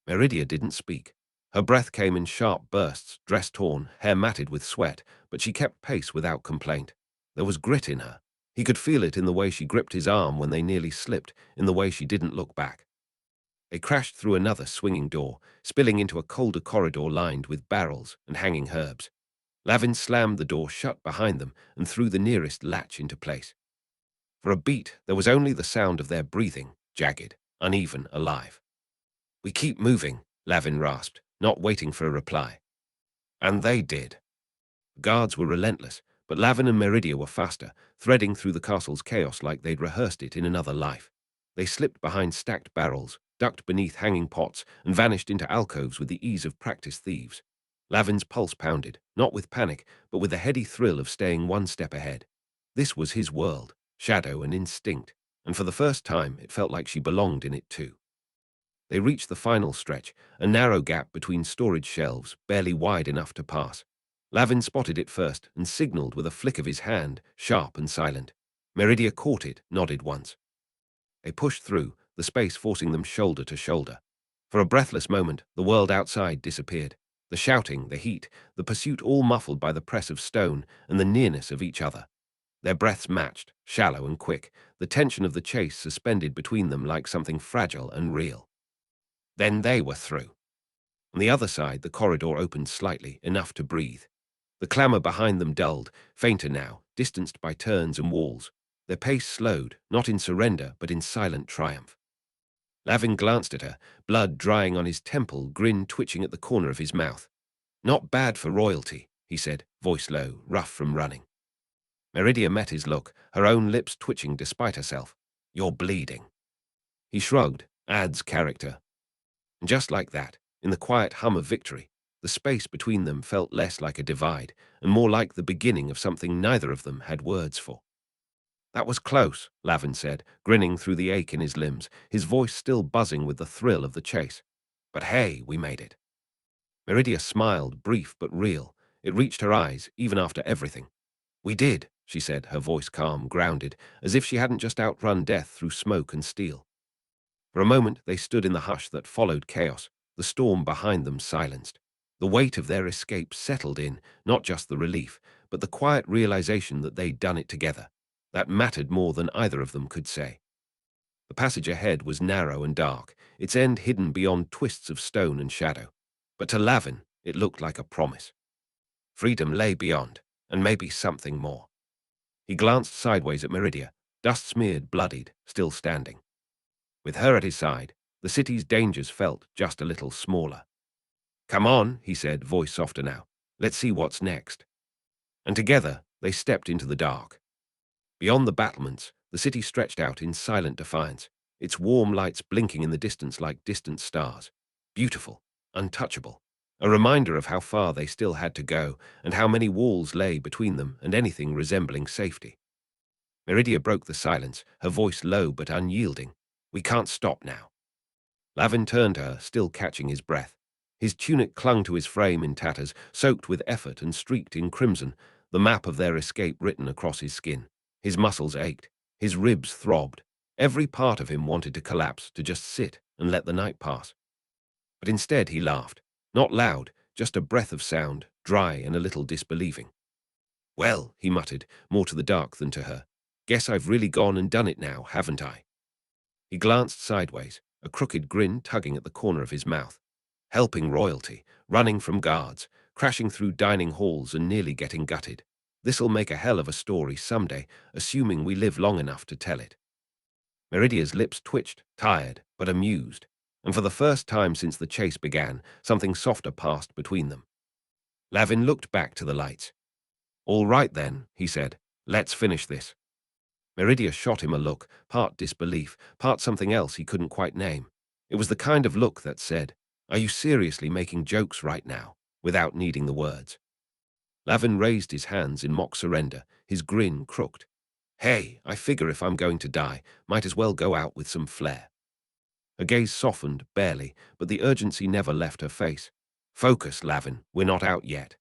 Meridia didn't speak. Her breath came in sharp bursts, dress torn, hair matted with sweat, but she kept pace without complaint. There was grit in her. He could feel it in the way she gripped his arm when they nearly slipped, in the way she didn't look back. They crashed through another swinging door, spilling into a colder corridor lined with barrels and hanging herbs. Lavin slammed the door shut behind them and threw the nearest latch into place. For a beat, there was only the sound of their breathing, jagged, uneven, alive. "We keep moving," Lavin rasped, not waiting for a reply. And they did. The guards were relentless, but Lavin and Meridia were faster, threading through the castle's chaos like they'd rehearsed it in another life. They slipped behind stacked barrels, ducked beneath hanging pots, and vanished into alcoves with the ease of practiced thieves. Lavin's pulse pounded, not with panic, but with the heady thrill of staying one step ahead. This was his world, shadow and instinct, and for the first time it felt like she belonged in it too. They reached the final stretch, a narrow gap between storage shelves, barely wide enough to pass. Lavin spotted it first and signaled with a flick of his hand, sharp and silent. Meridia caught it, nodded once. They pushed through, the space forcing them shoulder to shoulder. For a breathless moment, the world outside disappeared. The shouting, the heat, the pursuit all muffled by the press of stone and the nearness of each other. Their breaths matched, shallow and quick, the tension of the chase suspended between them like something fragile and real. Then they were through. On the other side, the corridor opened slightly, enough to breathe. The clamour behind them dulled, fainter now, distanced by turns and walls. Their pace slowed, not in surrender, but in silent triumph. Lavin glanced at her, blood drying on his temple, grin twitching at the corner of his mouth. "Not bad for royalty," he said, voice low, rough from running. Meridia met his look, her own lips twitching despite herself. "You're bleeding." He shrugged, adds character. And just like that, in the quiet hum of victory, the space between them felt less like a divide, and more like the beginning of something neither of them had words for. "That was close," Lavin said, grinning through the ache in his limbs, his voice still buzzing with the thrill of the chase. "But hey, we made it." Meridia smiled, brief but real. It reached her eyes, even after everything. "We did," she said, her voice calm, grounded, as if she hadn't just outrun death through smoke and steel. For a moment they stood in the hush that followed chaos, the storm behind them silenced. The weight of their escape settled in, not just the relief, but the quiet realization that they'd done it together. That mattered more than either of them could say. The passage ahead was narrow and dark, its end hidden beyond twists of stone and shadow. But to Lavin, it looked like a promise. Freedom lay beyond, and maybe something more. He glanced sideways at Meridia, dust-smeared, bloodied, still standing. With her at his side, the city's dangers felt just a little smaller. "Come on," he said, voice softer now. "Let's see what's next." And together, they stepped into the dark. Beyond the battlements, the city stretched out in silent defiance, its warm lights blinking in the distance like distant stars. Beautiful, untouchable, a reminder of how far they still had to go and how many walls lay between them and anything resembling safety. Meridia broke the silence, her voice low but unyielding. "We can't stop now." Lavin turned to her, still catching his breath. His tunic clung to his frame in tatters, soaked with effort and streaked in crimson, the map of their escape written across his skin. His muscles ached, his ribs throbbed. Every part of him wanted to collapse, to just sit and let the night pass. But instead he laughed, not loud, just a breath of sound, dry and a little disbelieving. "Well," he muttered, more to the dark than to her, "guess I've really gone and done it now, haven't I?" He glanced sideways, a crooked grin tugging at the corner of his mouth. Helping royalty, running from guards, crashing through dining halls and nearly getting gutted. This'll make a hell of a story someday, assuming we live long enough to tell it. Meridia's lips twitched, tired, but amused, and for the first time since the chase began, something softer passed between them. Lavin looked back to the lights. "All right then," he said, "let's finish this." Meridia shot him a look, part disbelief, part something else he couldn't quite name. It was the kind of look that said, "Are you seriously making jokes right now?" without needing the words. Lavin raised his hands in mock surrender, his grin crooked. "Hey, I figure if I'm going to die, might as well go out with some flair." Her gaze softened, barely, but the urgency never left her face. "Focus, Lavin, we're not out yet."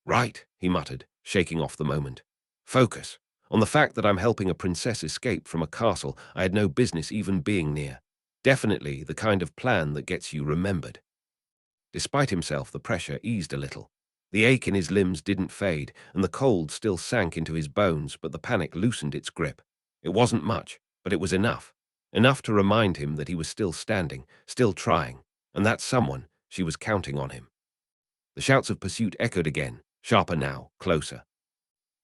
"Right," he muttered, shaking off the moment. "Focus. On the fact that I'm helping a princess escape from a castle I had no business even being near. Definitely the kind of plan that gets you remembered." Despite himself, the pressure eased a little. The ache in his limbs didn't fade, and the cold still sank into his bones, but the panic loosened its grip. It wasn't much, but it was enough. Enough to remind him that he was still standing, still trying, and that someone, she was counting on him. The shouts of pursuit echoed again, sharper now, closer.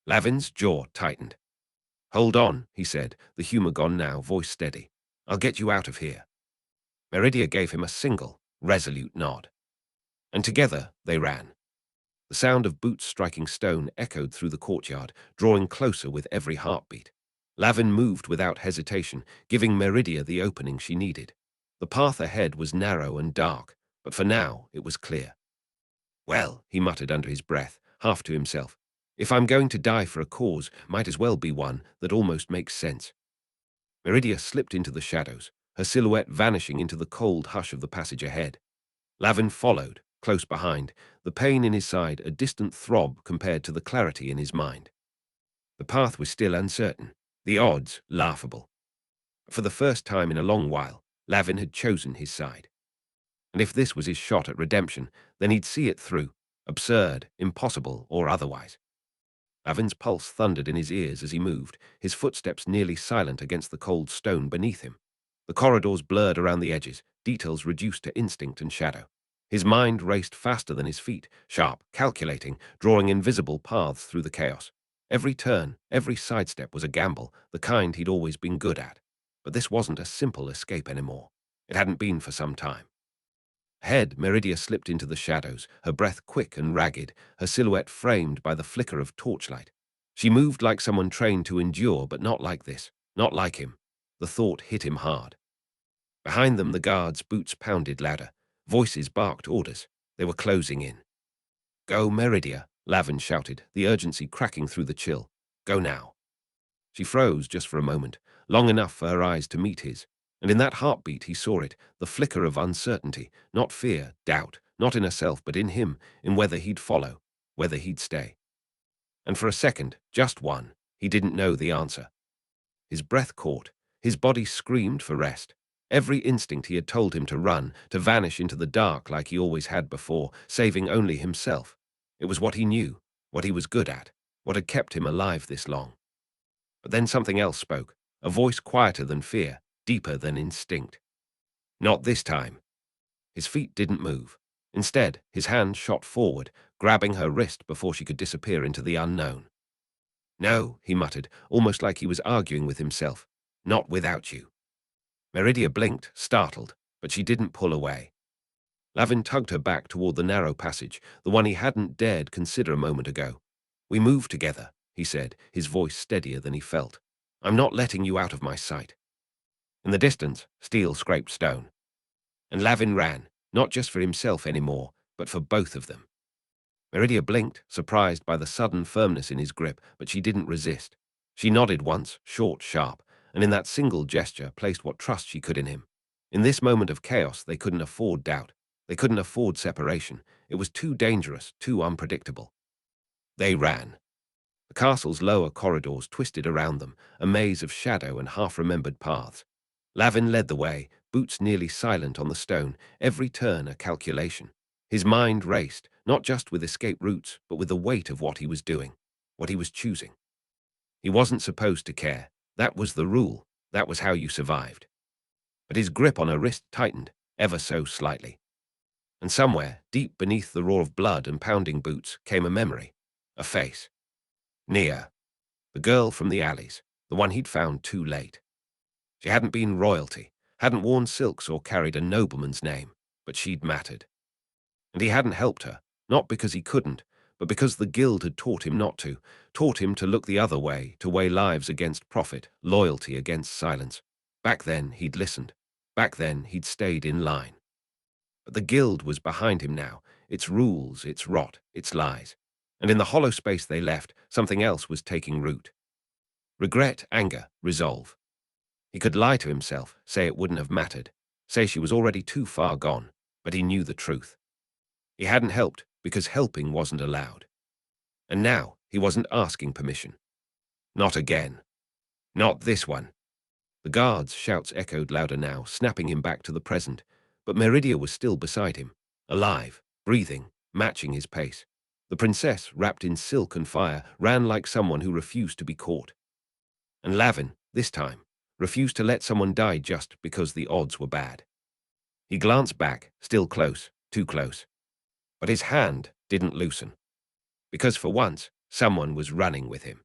Lavin's jaw tightened. "Hold on," he said, the humor gone now, voice steady. "I'll get you out of here." Meridia gave him a single, resolute nod. And together they ran. The sound of boots striking stone echoed through the courtyard, drawing closer with every heartbeat. Lavin moved without hesitation, giving Meridia the opening she needed. The path ahead was narrow and dark, but for now it was clear. "Well," he muttered under his breath, half to himself, "if I'm going to die for a cause, might as well be one that almost makes sense." Meridia slipped into the shadows, her silhouette vanishing into the cold hush of the passage ahead. Lavin followed, close behind, the pain in his side a distant throb compared to the clarity in his mind. The path was still uncertain, the odds laughable. For the first time in a long while, Lavin had chosen his side. And if this was his shot at redemption, then he'd see it through, absurd, impossible, or otherwise. Lavin's pulse thundered in his ears as he moved, his footsteps nearly silent against the cold stone beneath him. The corridors blurred around the edges, details reduced to instinct and shadow. His mind raced faster than his feet, sharp, calculating, drawing invisible paths through the chaos. Every turn, every sidestep was a gamble, the kind he'd always been good at. But this wasn't a simple escape anymore. It hadn't been for some time. Ahead, Meridia slipped into the shadows, her breath quick and ragged, her silhouette framed by the flicker of torchlight. She moved like someone trained to endure, but not like this, not like him. The thought hit him hard. Behind them, the guards' boots pounded louder. Voices barked orders. They were closing in. "Go, Meridia," Lavin shouted, the urgency cracking through the chill. "Go now." She froze just for a moment, long enough for her eyes to meet his. And in that heartbeat he saw it, the flicker of uncertainty, not fear, doubt, not in herself but in him, in whether he'd follow, whether he'd stay. And for a second, just one, he didn't know the answer. His breath caught, his body screamed for rest. Every instinct he had told him to run, to vanish into the dark like he always had before, saving only himself. It was what he knew, what he was good at, what had kept him alive this long. But then something else spoke, a voice quieter than fear, deeper than instinct. Not this time. His feet didn't move. Instead, his hand shot forward, grabbing her wrist before she could disappear into the unknown. "No," he muttered, almost like he was arguing with himself. "Not without you." Meridia blinked, startled, but she didn't pull away. Lavin tugged her back toward the narrow passage, the one he hadn't dared consider a moment ago. "We move together," he said, his voice steadier than he felt. "I'm not letting you out of my sight." In the distance, steel scraped stone. And Lavin ran, not just for himself anymore, but for both of them. Meridia blinked, surprised by the sudden firmness in his grip, but she didn't resist. She nodded once, short, sharp, and in that single gesture placed what trust she could in him. In this moment of chaos, they couldn't afford doubt. They couldn't afford separation. It was too dangerous, too unpredictable. They ran. The castle's lower corridors twisted around them, a maze of shadow and half-remembered paths. Lavin led the way, boots nearly silent on the stone, every turn a calculation. His mind raced, not just with escape routes, but with the weight of what he was doing, what he was choosing. He wasn't supposed to care. That was the rule. That was how you survived. But his grip on her wrist tightened, ever so slightly. And somewhere, deep beneath the roar of blood and pounding boots, came a memory, a face. Nia, the girl from the alleys, the one he'd found too late. She hadn't been royalty, hadn't worn silks or carried a nobleman's name, but she'd mattered. And he hadn't helped her, not because he couldn't, but because the guild had taught him not to, taught him to look the other way, to weigh lives against profit, loyalty against silence. Back then, he'd listened. Back then, he'd stayed in line. But the guild was behind him now, its rules, its rot, its lies. And in the hollow space they left, something else was taking root. Regret, anger, resolve. He could lie to himself, say it wouldn't have mattered, say she was already too far gone, but he knew the truth. He hadn't helped because helping wasn't allowed. And now he wasn't asking permission. Not again. Not this one. The guards' shouts echoed louder now, snapping him back to the present, but Meridia was still beside him, alive, breathing, matching his pace. The princess, wrapped in silk and fire, ran like someone who refused to be caught. And Lavin, this time, refused to let someone die just because the odds were bad. He glanced back, still close, too close. But his hand didn't loosen. Because for once, someone was running with him.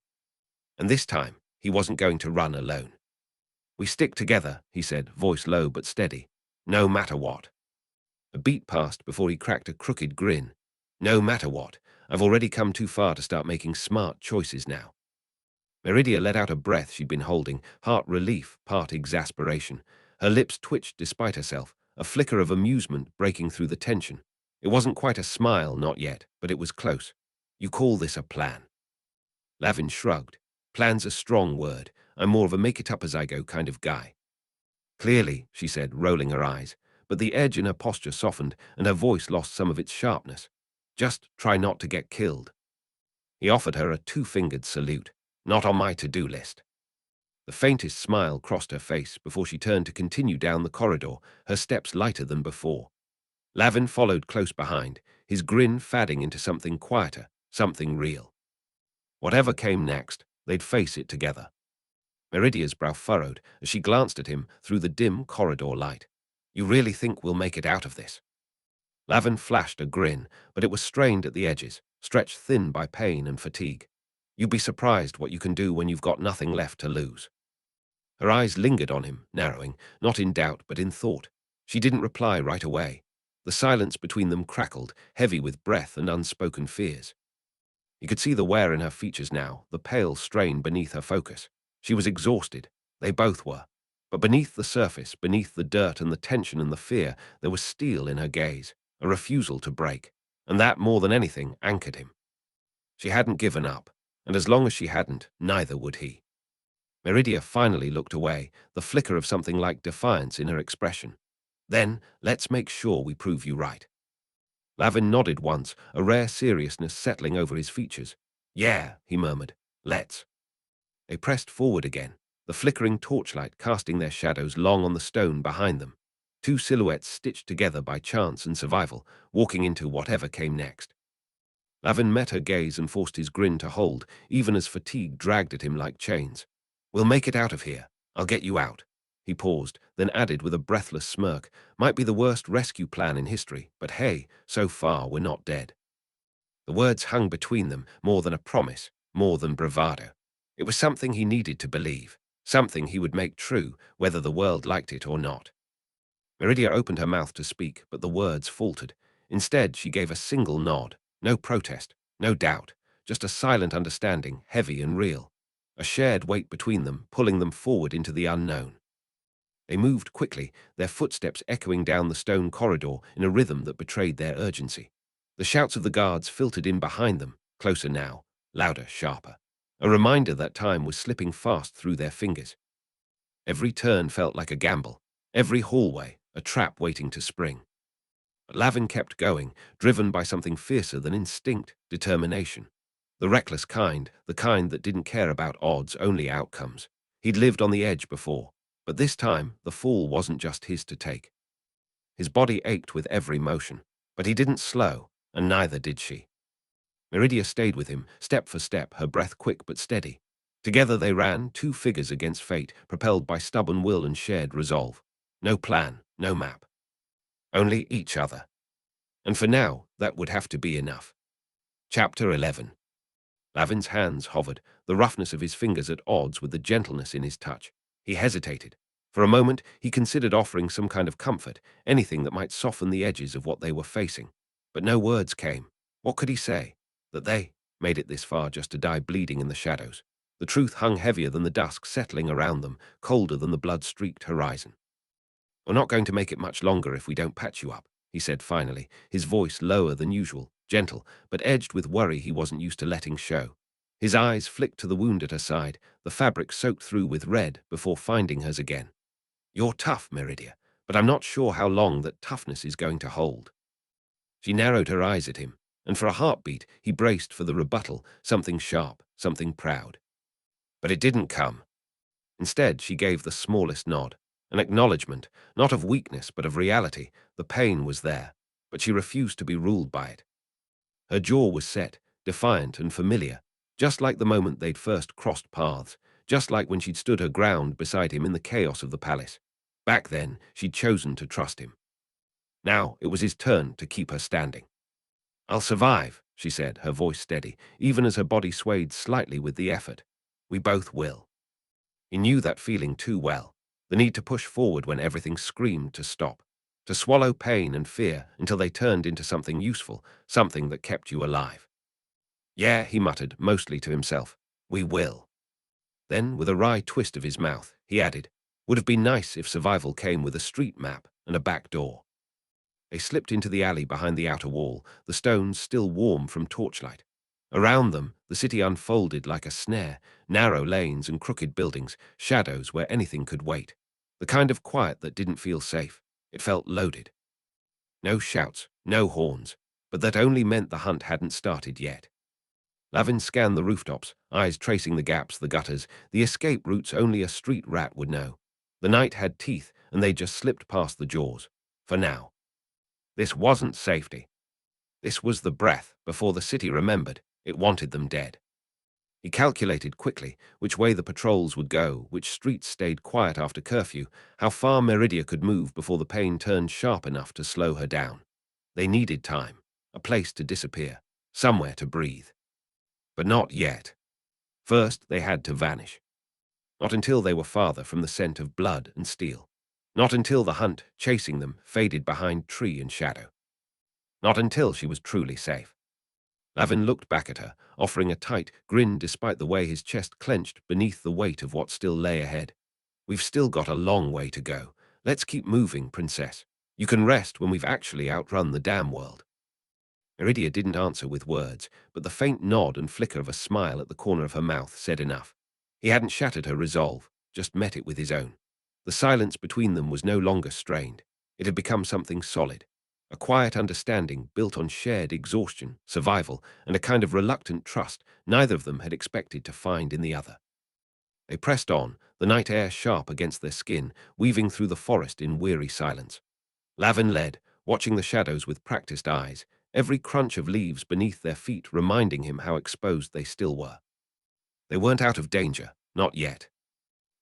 And this time, he wasn't going to run alone. "We stick together," he said, voice low but steady. "No matter what." A beat passed before he cracked a crooked grin. "No matter what. I've already come too far to start making smart choices now." Meridia let out a breath she'd been holding, part relief, part exasperation. Her lips twitched despite herself, a flicker of amusement breaking through the tension. It wasn't quite a smile, not yet, but it was close. "You call this a plan?" Lavin shrugged. "Plan's a strong word. I'm more of a make-it-up-as-I-go kind of guy." "Clearly," she said, rolling her eyes, but the edge in her posture softened and her voice lost some of its sharpness. Just try not to get killed. He offered her a two-fingered salute. Not on my to-do list. The faintest smile crossed her face before she turned to continue down the corridor, her steps lighter than before. Lavin followed close behind, his grin fading into something quieter, something real. Whatever came next, they'd face it together. Meridia's brow furrowed as she glanced at him through the dim corridor light. You really think we'll make it out of this? Lavin flashed a grin, but it was strained at the edges, stretched thin by pain and fatigue. You'd be surprised what you can do when you've got nothing left to lose. Her eyes lingered on him, narrowing, not in doubt but in thought. She didn't reply right away. The silence between them crackled, heavy with breath and unspoken fears. He could see the wear in her features now, the pale strain beneath her focus. She was exhausted. They both were. But beneath the surface, beneath the dirt and the tension and the fear, there was steel in her gaze, a refusal to break. And that, more than anything, anchored him. She hadn't given up, and as long as she hadn't, neither would he. Meridia finally looked away, the flicker of something like defiance in her expression. Then, let's make sure we prove you right. Lavin nodded once, a rare seriousness settling over his features. Yeah, he murmured. Let's. They pressed forward again, the flickering torchlight casting their shadows long on the stone behind them. Two silhouettes stitched together by chance and survival, walking into whatever came next. Lavin met her gaze and forced his grin to hold, even as fatigue dragged at him like chains. We'll make it out of here. I'll get you out. He paused, then added with a breathless smirk, might be the worst rescue plan in history, but hey, so far we're not dead. The words hung between them, more than a promise, more than bravado. It was something he needed to believe, something he would make true, whether the world liked it or not. Meridia opened her mouth to speak, but the words faltered. Instead, she gave a single nod. No protest, no doubt, just a silent understanding, heavy and real. A shared weight between them, pulling them forward into the unknown. They moved quickly, their footsteps echoing down the stone corridor in a rhythm that betrayed their urgency. The shouts of the guards filtered in behind them, closer now, louder, sharper. A reminder that time was slipping fast through their fingers. Every turn felt like a gamble, every hallway a trap waiting to spring. But Lavin kept going, driven by something fiercer than instinct, determination. The reckless kind, the kind that didn't care about odds, only outcomes. He'd lived on the edge before, but this time the fall wasn't just his to take. His body ached with every motion, but he didn't slow, and neither did she. Meridia stayed with him, step for step, her breath quick but steady. Together they ran, two figures against fate, propelled by stubborn will and shared resolve. No plan, no map. Only each other. And for now, that would have to be enough. Chapter 11. Lavin's hands hovered, the roughness of his fingers at odds with the gentleness in his touch. He hesitated. For a moment, he considered offering some kind of comfort, anything that might soften the edges of what they were facing. But no words came. What could he say? That they made it this far just to die bleeding in the shadows. The truth hung heavier than the dusk settling around them, colder than the blood-streaked horizon. We're not going to make it much longer if we don't patch you up, he said finally, his voice lower than usual, gentle, but edged with worry he wasn't used to letting show. His eyes flicked to the wound at her side, the fabric soaked through with red before finding hers again. You're tough, Meridia, but I'm not sure how long that toughness is going to hold. She narrowed her eyes at him, and for a heartbeat he braced for the rebuttal, something sharp, something proud. But it didn't come. Instead, she gave the smallest nod, an acknowledgement, not of weakness but of reality. The pain was there, but she refused to be ruled by it. Her jaw was set, defiant and familiar, just like the moment they'd first crossed paths, just like when she'd stood her ground beside him in the chaos of the palace. Back then, she'd chosen to trust him. Now it was his turn to keep her standing. I'll survive, she said, her voice steady, even as her body swayed slightly with the effort. We both will. He knew that feeling too well, the need to push forward when everything screamed to stop, to swallow pain and fear until they turned into something useful, something that kept you alive. Yeah, he muttered, mostly to himself. We will. Then, with a wry twist of his mouth, he added, would have been nice if survival came with a street map and a back door. They slipped into the alley behind the outer wall, the stones still warm from torchlight. Around them, the city unfolded like a snare, narrow lanes and crooked buildings, shadows where anything could wait. The kind of quiet that didn't feel safe. It felt loaded. No shouts, no horns, but that only meant the hunt hadn't started yet. Lavin scanned the rooftops, eyes tracing the gaps, the gutters, the escape routes only a street rat would know. The night had teeth, and they just slipped past the jaws. For now. This wasn't safety. This was the breath before the city remembered. It wanted them dead. He calculated quickly which way the patrols would go, which streets stayed quiet after curfew, how far Meridia could move before the pain turned sharp enough to slow her down. They needed time, a place to disappear, somewhere to breathe. But not yet. First, they had to vanish. Not until they were farther from the scent of blood and steel. Not until the hunt, chasing them, faded behind tree and shadow. Not until she was truly safe. Lavin looked back at her, offering a tight grin despite the way his chest clenched beneath the weight of what still lay ahead. We've still got a long way to go. Let's keep moving, princess. You can rest when we've actually outrun the damn world. Meridia didn't answer with words, but the faint nod and flicker of a smile at the corner of her mouth said enough. He hadn't shattered her resolve, just met it with his own. The silence between them was no longer strained. It had become something solid. A quiet understanding built on shared exhaustion, survival, and a kind of reluctant trust neither of them had expected to find in the other. They pressed on, the night air sharp against their skin, weaving through the forest in weary silence. Lavin led, watching the shadows with practiced eyes, every crunch of leaves beneath their feet reminding him how exposed they still were. They weren't out of danger, not yet.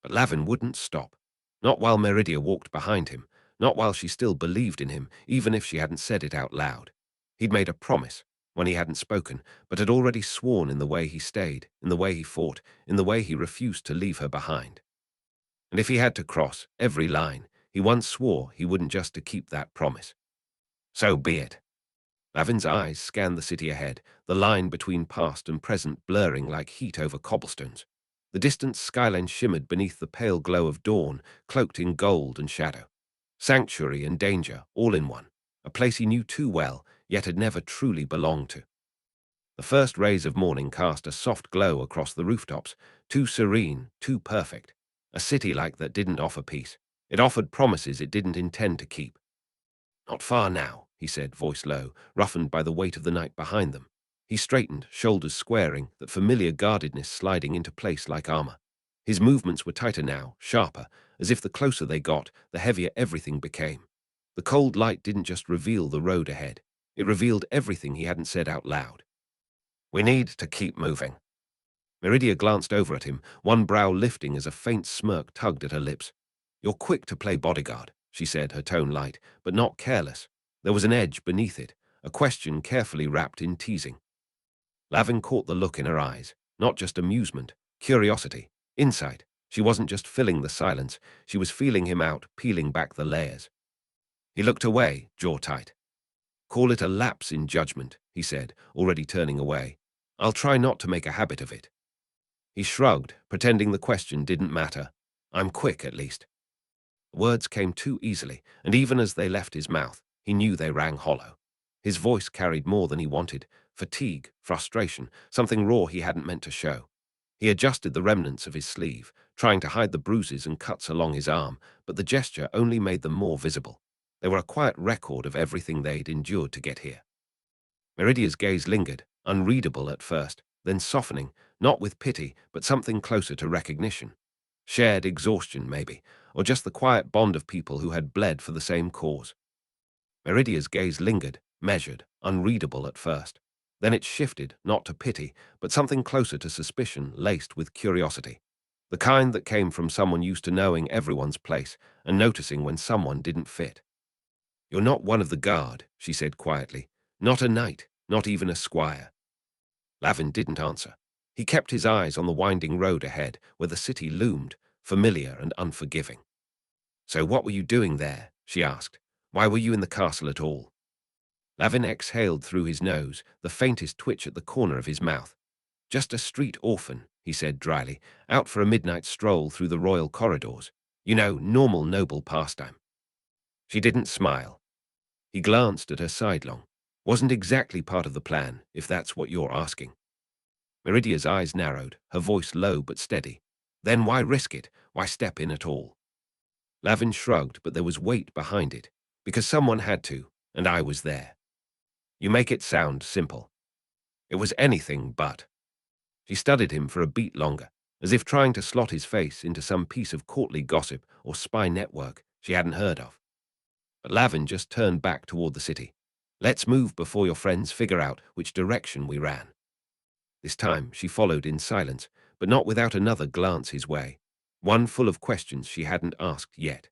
But Lavin wouldn't stop. Not while Meridia walked behind him, not while she still believed in him, even if she hadn't said it out loud. He'd made a promise, when he hadn't spoken, but had already sworn in the way he stayed, in the way he fought, in the way he refused to leave her behind. And if he had to cross every line, he once swore he wouldn't just to keep that promise. So be it. Lavin's eyes scanned the city ahead, the line between past and present blurring like heat over cobblestones. The distant skyline shimmered beneath the pale glow of dawn, cloaked in gold and shadow. Sanctuary and danger, all in one. A place he knew too well, yet had never truly belonged to. The first rays of morning cast a soft glow across the rooftops, too serene, too perfect. A city like that didn't offer peace. It offered promises it didn't intend to keep. Not far now, he said, voice low, roughened by the weight of the night behind them. He straightened, shoulders squaring, that familiar guardedness sliding into place like armor. His movements were tighter now, sharper, as if the closer they got, the heavier everything became. The cold light didn't just reveal the road ahead. It revealed everything he hadn't said out loud. We need to keep moving. Meridia glanced over at him, one brow lifting as a faint smirk tugged at her lips. You're quick to play bodyguard, she said, her tone light, but not careless. There was an edge beneath it, a question carefully wrapped in teasing. Lavin caught the look in her eyes, not just amusement, curiosity, insight. She wasn't just filling the silence, she was feeling him out, peeling back the layers. He looked away, jaw tight. Call it a lapse in judgment, he said, already turning away. I'll try not to make a habit of it. He shrugged, pretending the question didn't matter. I'm quick, at least. Words came too easily, and even as they left his mouth, he knew they rang hollow. His voice carried more than he wanted, fatigue, frustration, something raw he hadn't meant to show. He adjusted the remnants of his sleeve, trying to hide the bruises and cuts along his arm, but the gesture only made them more visible. They were a quiet record of everything they'd endured to get here. Meridia's gaze lingered, unreadable at first, then softening, not with pity, but something closer to recognition. Shared exhaustion, maybe, or just the quiet bond of people who had bled for the same cause. Meridia's gaze lingered, measured, unreadable at first. Then it shifted, not to pity, but something closer to suspicion laced with curiosity. The kind that came from someone used to knowing everyone's place and noticing when someone didn't fit. You're not one of the guard, she said quietly. Not a knight, not even a squire. Lavin didn't answer. He kept his eyes on the winding road ahead, where the city loomed, familiar and unforgiving. So what were you doing there? She asked. Why were you in the castle at all? Lavin exhaled through his nose, the faintest twitch at the corner of his mouth. Just a street orphan, he said dryly, out for a midnight stroll through the royal corridors. You know, normal noble pastime. She didn't smile. He glanced at her sidelong. Wasn't exactly part of the plan, if that's what you're asking. Meridia's eyes narrowed, her voice low but steady. Then why risk it? Why step in at all? Lavin shrugged, but there was weight behind it. Because someone had to, and I was there. You make it sound simple. It was anything but. She studied him for a beat longer, as if trying to slot his face into some piece of courtly gossip or spy network she hadn't heard of. But Lavin just turned back toward the city. Let's move before your friends figure out which direction we ran. This time she followed in silence, but not without another glance his way, one full of questions she hadn't asked yet.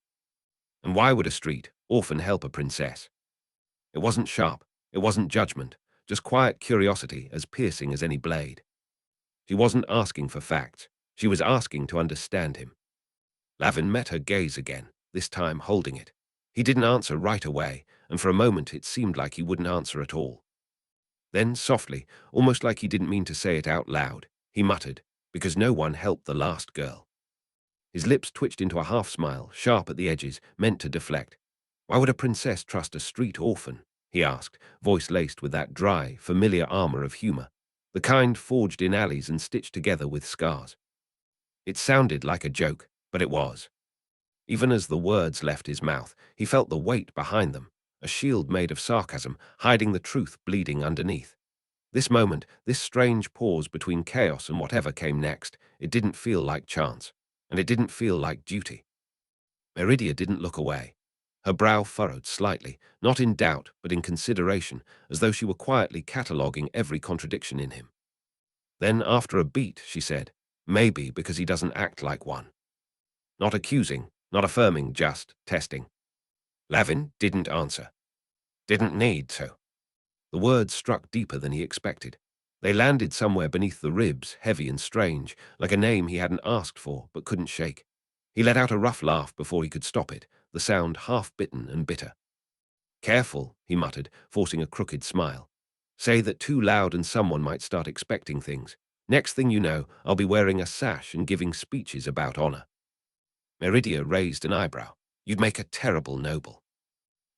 And why would a street orphan help a princess? It wasn't sharp, it wasn't judgment, just quiet curiosity as piercing as any blade. She wasn't asking for facts, she was asking to understand him. Lavin met her gaze again, this time holding it. He didn't answer right away, and for a moment it seemed like he wouldn't answer at all. Then, softly, almost like he didn't mean to say it out loud, he muttered, because no one helped the last girl. His lips twitched into a half-smile, sharp at the edges, meant to deflect. Why would a princess trust a street orphan? He asked, voice laced with that dry, familiar armor of humor, the kind forged in alleys and stitched together with scars. It sounded like a joke, but it was. Even as the words left his mouth, he felt the weight behind them, a shield made of sarcasm, hiding the truth bleeding underneath. This moment, this strange pause between chaos and whatever came next, it didn't feel like chance, and it didn't feel like duty. Meridia didn't look away. Her brow furrowed slightly, not in doubt, but in consideration, as though she were quietly cataloguing every contradiction in him. Then, after a beat, she said, maybe because he doesn't act like one. Not accusing, not affirming, just testing. Lavin didn't answer. Didn't need to. The words struck deeper than he expected. They landed somewhere beneath the ribs, heavy and strange, like a name he hadn't asked for but couldn't shake. He let out a rough laugh before he could stop it, the sound half-bitten and bitter. Careful, he muttered, forcing a crooked smile. Say that too loud and someone might start expecting things. Next thing you know, I'll be wearing a sash and giving speeches about honor. Meridia raised an eyebrow. You'd make a terrible noble.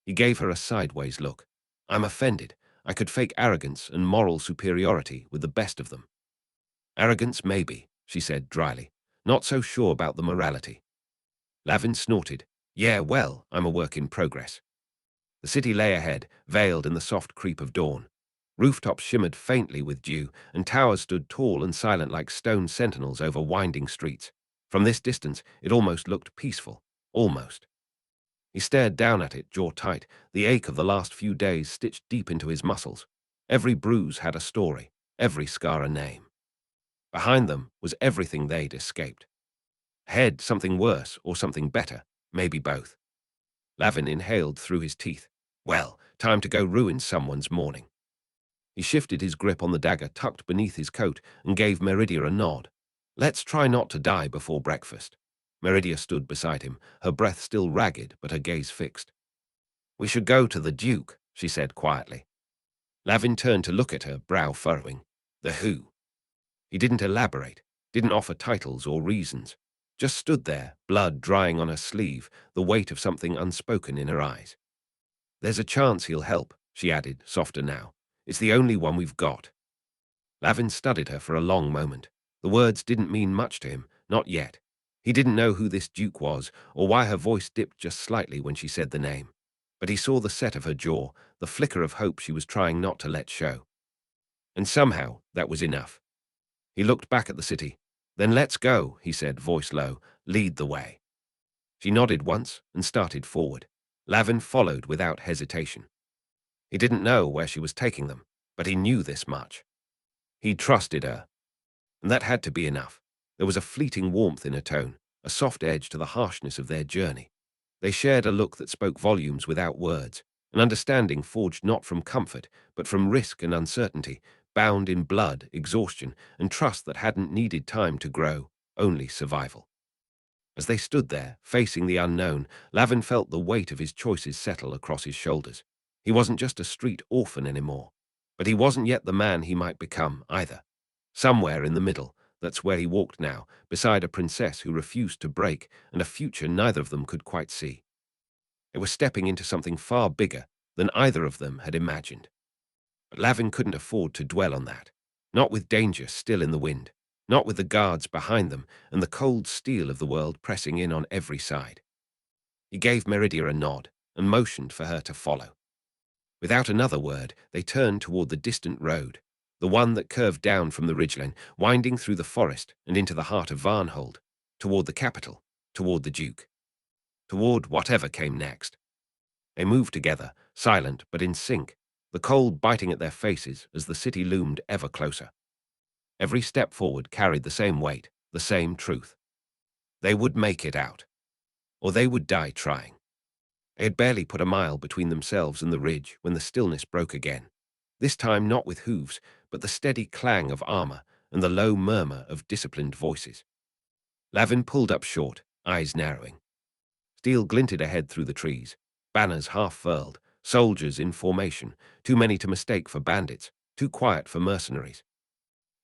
He gave her a sideways look. I'm offended. I could fake arrogance and moral superiority with the best of them. Arrogance, maybe, she said dryly. Not so sure about the morality. Lavin snorted. Yeah, well, I'm a work in progress. The city lay ahead, veiled in the soft creep of dawn. Rooftops shimmered faintly with dew, and towers stood tall and silent like stone sentinels over winding streets. From this distance, it almost looked peaceful. Almost. He stared down at it, jaw tight, the ache of the last few days stitched deep into his muscles. Every bruise had a story, every scar a name. Behind them was everything they'd escaped. Ahead, something worse or something better, maybe both. Lavin inhaled through his teeth. Well, time to go ruin someone's morning. He shifted his grip on the dagger tucked beneath his coat and gave Meridia a nod. Let's try not to die before breakfast. Meridia stood beside him, her breath still ragged but her gaze fixed. We should go to the Duke, she said quietly. Lavin turned to look at her, brow furrowing. The who? He didn't elaborate, didn't offer titles or reasons. Just stood there, blood drying on her sleeve, the weight of something unspoken in her eyes. There's a chance he'll help, she added, softer now. It's the only one we've got. Lavin studied her for a long moment. The words didn't mean much to him, not yet. He didn't know who this Duke was, or why her voice dipped just slightly when she said the name. But he saw the set of her jaw, the flicker of hope she was trying not to let show. And somehow, that was enough. He looked back at the city. Then let's go, he said, voice low. Lead the way. She nodded once and started forward. Lavin followed without hesitation. He didn't know where she was taking them, but he knew this much. He trusted her. And that had to be enough. There was a fleeting warmth in her tone, a soft edge to the harshness of their journey. They shared a look that spoke volumes without words, an understanding forged not from comfort, but from risk and uncertainty, bound in blood, exhaustion, and trust that hadn't needed time to grow, only survival. As they stood there, facing the unknown, Lavin felt the weight of his choices settle across his shoulders. He wasn't just a street orphan anymore, but he wasn't yet the man he might become, either. Somewhere in the middle, that's where he walked now, beside a princess who refused to break, and a future neither of them could quite see. They were stepping into something far bigger than either of them had imagined. But Lavin couldn't afford to dwell on that, not with danger still in the wind, not with the guards behind them and the cold steel of the world pressing in on every side. He gave Meridia a nod, and motioned for her to follow. Without another word, they turned toward the distant road, the one that curved down from the ridgeline, winding through the forest and into the heart of Varnhold, toward the capital, toward the Duke, toward whatever came next. They moved together, silent but in sync, the cold biting at their faces as the city loomed ever closer. Every step forward carried the same weight, the same truth. They would make it out, or they would die trying. They had barely put a mile between themselves and the ridge when the stillness broke again, this time not with hooves, but the steady clang of armor and the low murmur of disciplined voices. Lavin pulled up short, eyes narrowing. Steel glinted ahead through the trees, banners half furled, soldiers in formation, too many to mistake for bandits, too quiet for mercenaries.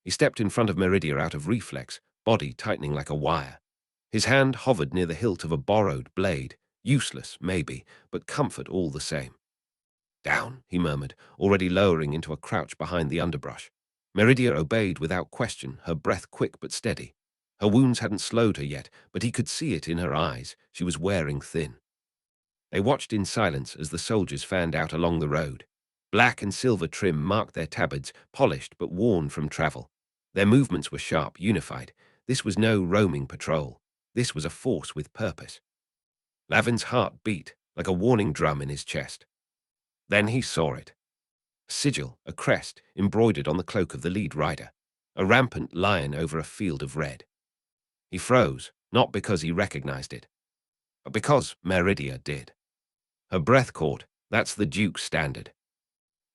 He stepped in front of Meridia out of reflex, body tightening like a wire. His hand hovered near the hilt of a borrowed blade, useless, maybe, but comfort all the same. Down, he murmured, already lowering into a crouch behind the underbrush. Meridia obeyed without question, her breath quick but steady. Her wounds hadn't slowed her yet, but he could see it in her eyes. She was wearing thin. They watched in silence as the soldiers fanned out along the road. Black and silver trim marked their tabards, polished but worn from travel. Their movements were sharp, unified. This was no roaming patrol. This was a force with purpose. Lavin's heart beat like a warning drum in his chest. Then he saw it. A sigil, a crest, embroidered on the cloak of the lead rider. A rampant lion over a field of red. He froze, not because he recognized it, but because Meridia did. Her breath caught. That's the Duke's standard.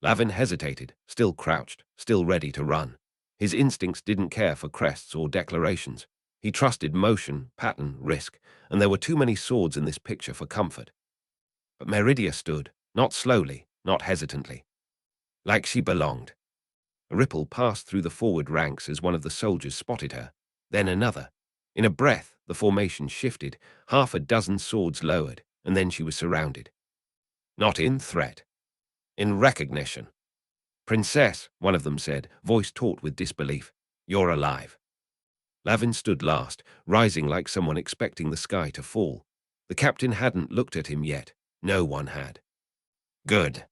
Lavin hesitated, still crouched, still ready to run. His instincts didn't care for crests or declarations. He trusted motion, pattern, risk, and there were too many swords in this picture for comfort. But Meridia stood, not slowly, not hesitantly, like she belonged. A ripple passed through the forward ranks as one of the soldiers spotted her, then another. In a breath, the formation shifted, half a dozen swords lowered, and then she was surrounded. Not in threat, in recognition. "Princess," one of them said, voice taut with disbelief, "you're alive." Lavin stood last, rising like someone expecting the sky to fall. The captain hadn't looked at him yet. No one had. Good.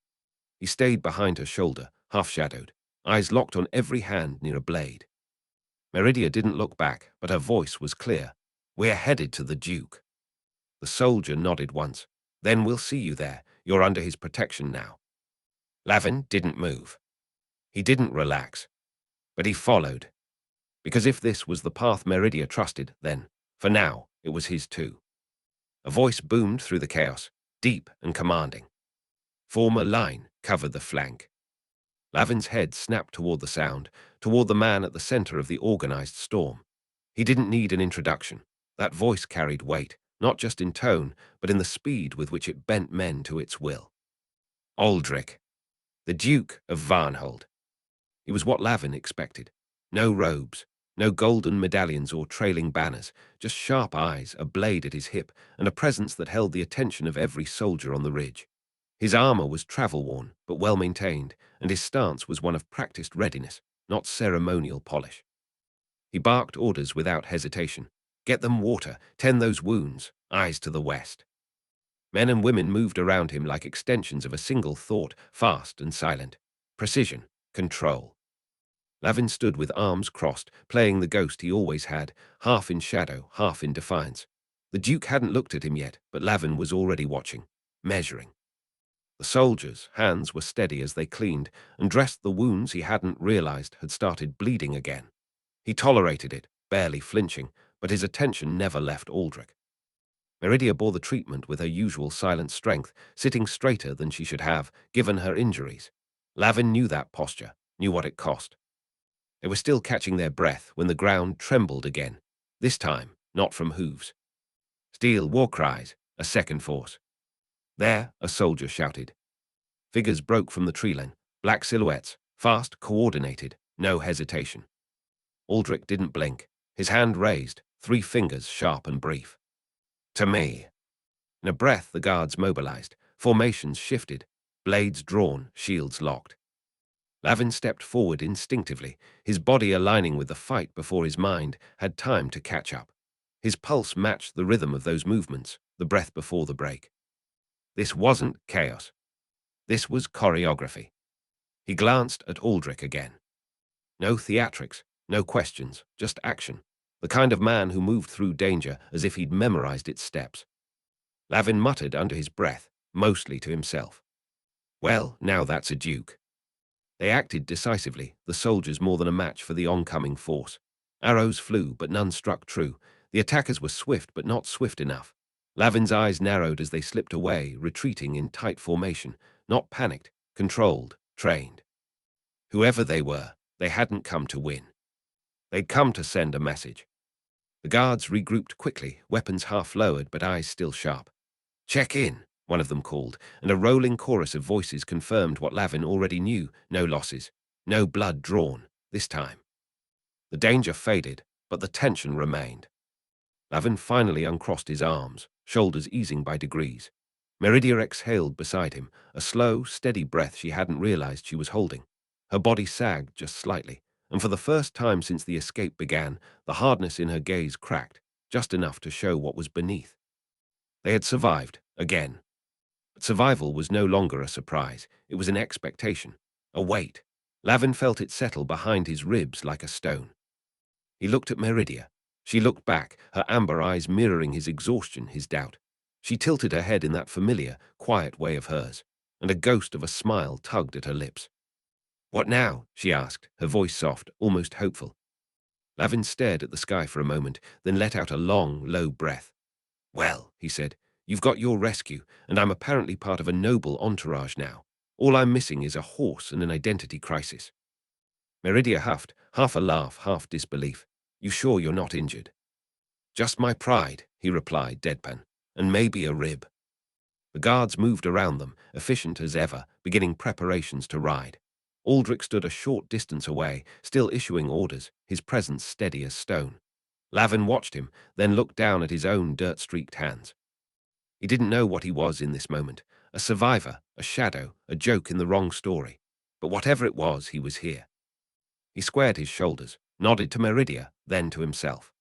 He stayed behind her shoulder, half-shadowed, eyes locked on every hand near a blade. Meridia didn't look back, but her voice was clear. "We're headed to the Duke." The soldier nodded once. "Then we'll see you there. You're under his protection now." Lavin didn't move. He didn't relax. But he followed. Because if this was the path Meridia trusted, then, for now, it was his too. A voice boomed through the chaos, deep and commanding. "Form a line, cover the flank." Lavin's head snapped toward the sound, toward the man at the center of the organized storm. He didn't need an introduction. That voice carried weight, not just in tone, but in the speed with which it bent men to its will. Aldrich, the Duke of Varnhold. He was what Lavin expected. No robes, no golden medallions or trailing banners, just sharp eyes, a blade at his hip, and a presence that held the attention of every soldier on the ridge. His armor was travel-worn, but well-maintained, and his stance was one of practiced readiness, not ceremonial polish. He barked orders without hesitation. "Get them water, tend those wounds, eyes to the west." Men and women moved around him like extensions of a single thought, fast and silent. Precision, control. Lavin stood with arms crossed, playing the ghost he always had, half in shadow, half in defiance. The Duke hadn't looked at him yet, but Lavin was already watching, measuring. The soldiers' hands were steady as they cleaned and dressed the wounds he hadn't realized had started bleeding again. He tolerated it, barely flinching, but his attention never left Aldrich. Meridia bore the treatment with her usual silent strength, sitting straighter than she should have, given her injuries. Lavin knew that posture, knew what it cost. They were still catching their breath when the ground trembled again, this time not from hooves. Steel war cries, a second force. "There," a soldier shouted. Figures broke from the treeline, black silhouettes, fast, coordinated, no hesitation. Aldrich didn't blink, his hand raised, 3 fingers sharp and brief. "To me." In a breath, the guards mobilized, formations shifted, blades drawn, shields locked. Lavin stepped forward instinctively, his body aligning with the fight before his mind had time to catch up. His pulse matched the rhythm of those movements, the breath before the break. This wasn't chaos. This was choreography. He glanced at Aldrich again. No theatrics, no questions, just action. The kind of man who moved through danger as if he'd memorized its steps. Lavin muttered under his breath, mostly to himself. Well, now that's a duke. They acted decisively, the soldiers more than a match for the oncoming force. Arrows flew, but none struck true. The attackers were swift, but not swift enough. Lavin's eyes narrowed as they slipped away, retreating in tight formation, not panicked, controlled, trained. Whoever they were, they hadn't come to win. They'd come to send a message. The guards regrouped quickly, weapons half lowered but eyes still sharp. "Check in," one of them called, and a rolling chorus of voices confirmed what Lavin already knew: no losses, no blood drawn, this time. The danger faded, but the tension remained. Lavin finally uncrossed his arms, shoulders easing by degrees. Meridia exhaled beside him, a slow, steady breath she hadn't realized she was holding. Her body sagged just slightly, and for the first time since the escape began, the hardness in her gaze cracked, just enough to show what was beneath. They had survived, again. But survival was no longer a surprise. It was an expectation, a weight. Lavin felt it settle behind his ribs like a stone. He looked at Meridia. She looked back, her amber eyes mirroring his exhaustion, his doubt. She tilted her head in that familiar, quiet way of hers, and a ghost of a smile tugged at her lips. "What now?" she asked, her voice soft, almost hopeful. Lavin stared at the sky for a moment, then let out a long, low breath. "Well," he said, "you've got your rescue, and I'm apparently part of a noble entourage now. All I'm missing is a horse and an identity crisis." Meridia huffed, half a laugh, half disbelief. "You sure you're not injured?" "Just my pride," he replied, deadpan, "and maybe a rib." The guards moved around them, efficient as ever, beginning preparations to ride. Aldrich stood a short distance away, still issuing orders, his presence steady as stone. Lavin watched him, then looked down at his own dirt-streaked hands. He didn't know what he was in this moment, a survivor, a shadow, a joke in the wrong story. But whatever it was, he was here. He squared his shoulders, nodded to Meridia, then to himself.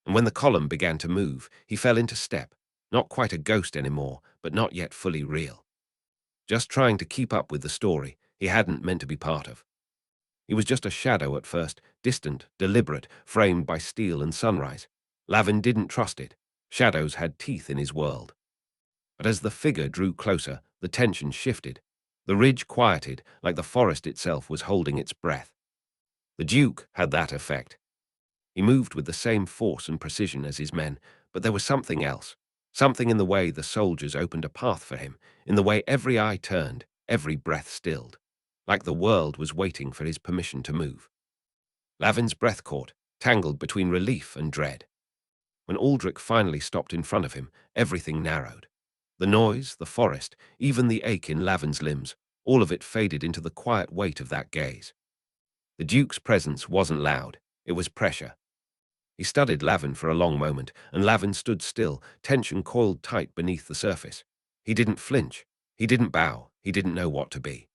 And when the column began to move, he fell into step, not quite a ghost anymore, but not yet fully real. Just trying to keep up with the story he hadn't meant to be part of. He was just a shadow at first, distant, deliberate, framed by steel and sunrise. Lavin didn't trust it. Shadows had teeth in his world. But as the figure drew closer, the tension shifted. The ridge quieted, like the forest itself was holding its breath. The Duke had that effect. He moved with the same force and precision as his men, but there was something else. Something in the way the soldiers opened a path for him, in the way every eye turned, every breath stilled, like the world was waiting for his permission to move. Lavin's breath caught, tangled between relief and dread. When Aldrich finally stopped in front of him, everything narrowed. The noise, the forest, even the ache in Lavin's limbs, all of it faded into the quiet weight of that gaze. The Duke's presence wasn't loud, it was pressure. He studied Lavin for a long moment, and Lavin stood still, tension coiled tight beneath the surface. He didn't flinch, he didn't bow, he didn't know what to be.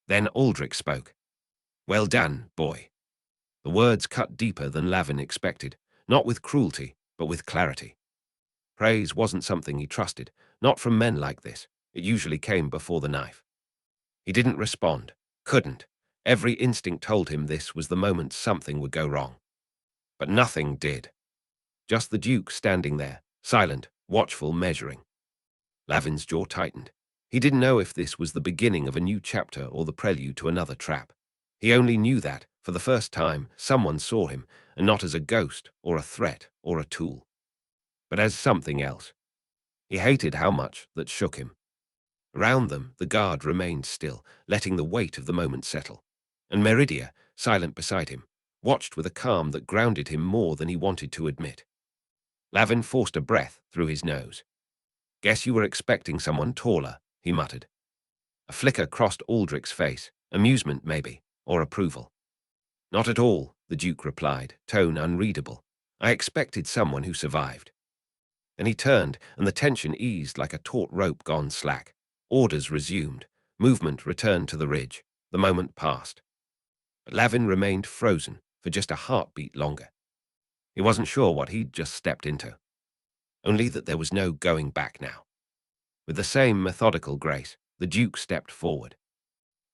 Then Aldrich spoke. "Well done, boy." The words cut deeper than Lavin expected, not with cruelty, but with clarity. Praise wasn't something he trusted, not from men like this. It usually came before the knife. He didn't respond, couldn't. Every instinct told him this was the moment something would go wrong. But nothing did. Just the Duke standing there, silent, watchful, measuring. Lavin's jaw tightened. He didn't know if this was the beginning of a new chapter or the prelude to another trap. He only knew that, for the first time, someone saw him, and not as a ghost, or a threat, or a tool, but as something else. He hated how much that shook him. Around them, the guard remained still, letting the weight of the moment settle. And Meridia, silent beside him, watched with a calm that grounded him more than he wanted to admit. Lavin forced a breath through his nose. "Guess you were expecting someone taller," he muttered. A flicker crossed Aldrich's face, amusement maybe, or approval. "Not at all," the Duke replied, tone unreadable. "I expected someone who survived." Then he turned, and the tension eased like a taut rope gone slack. Orders resumed. Movement returned to the ridge. The moment passed. But Lavin remained frozen for just a heartbeat longer. He wasn't sure what he'd just stepped into. Only that there was no going back now. With the same methodical grace, the Duke stepped forward.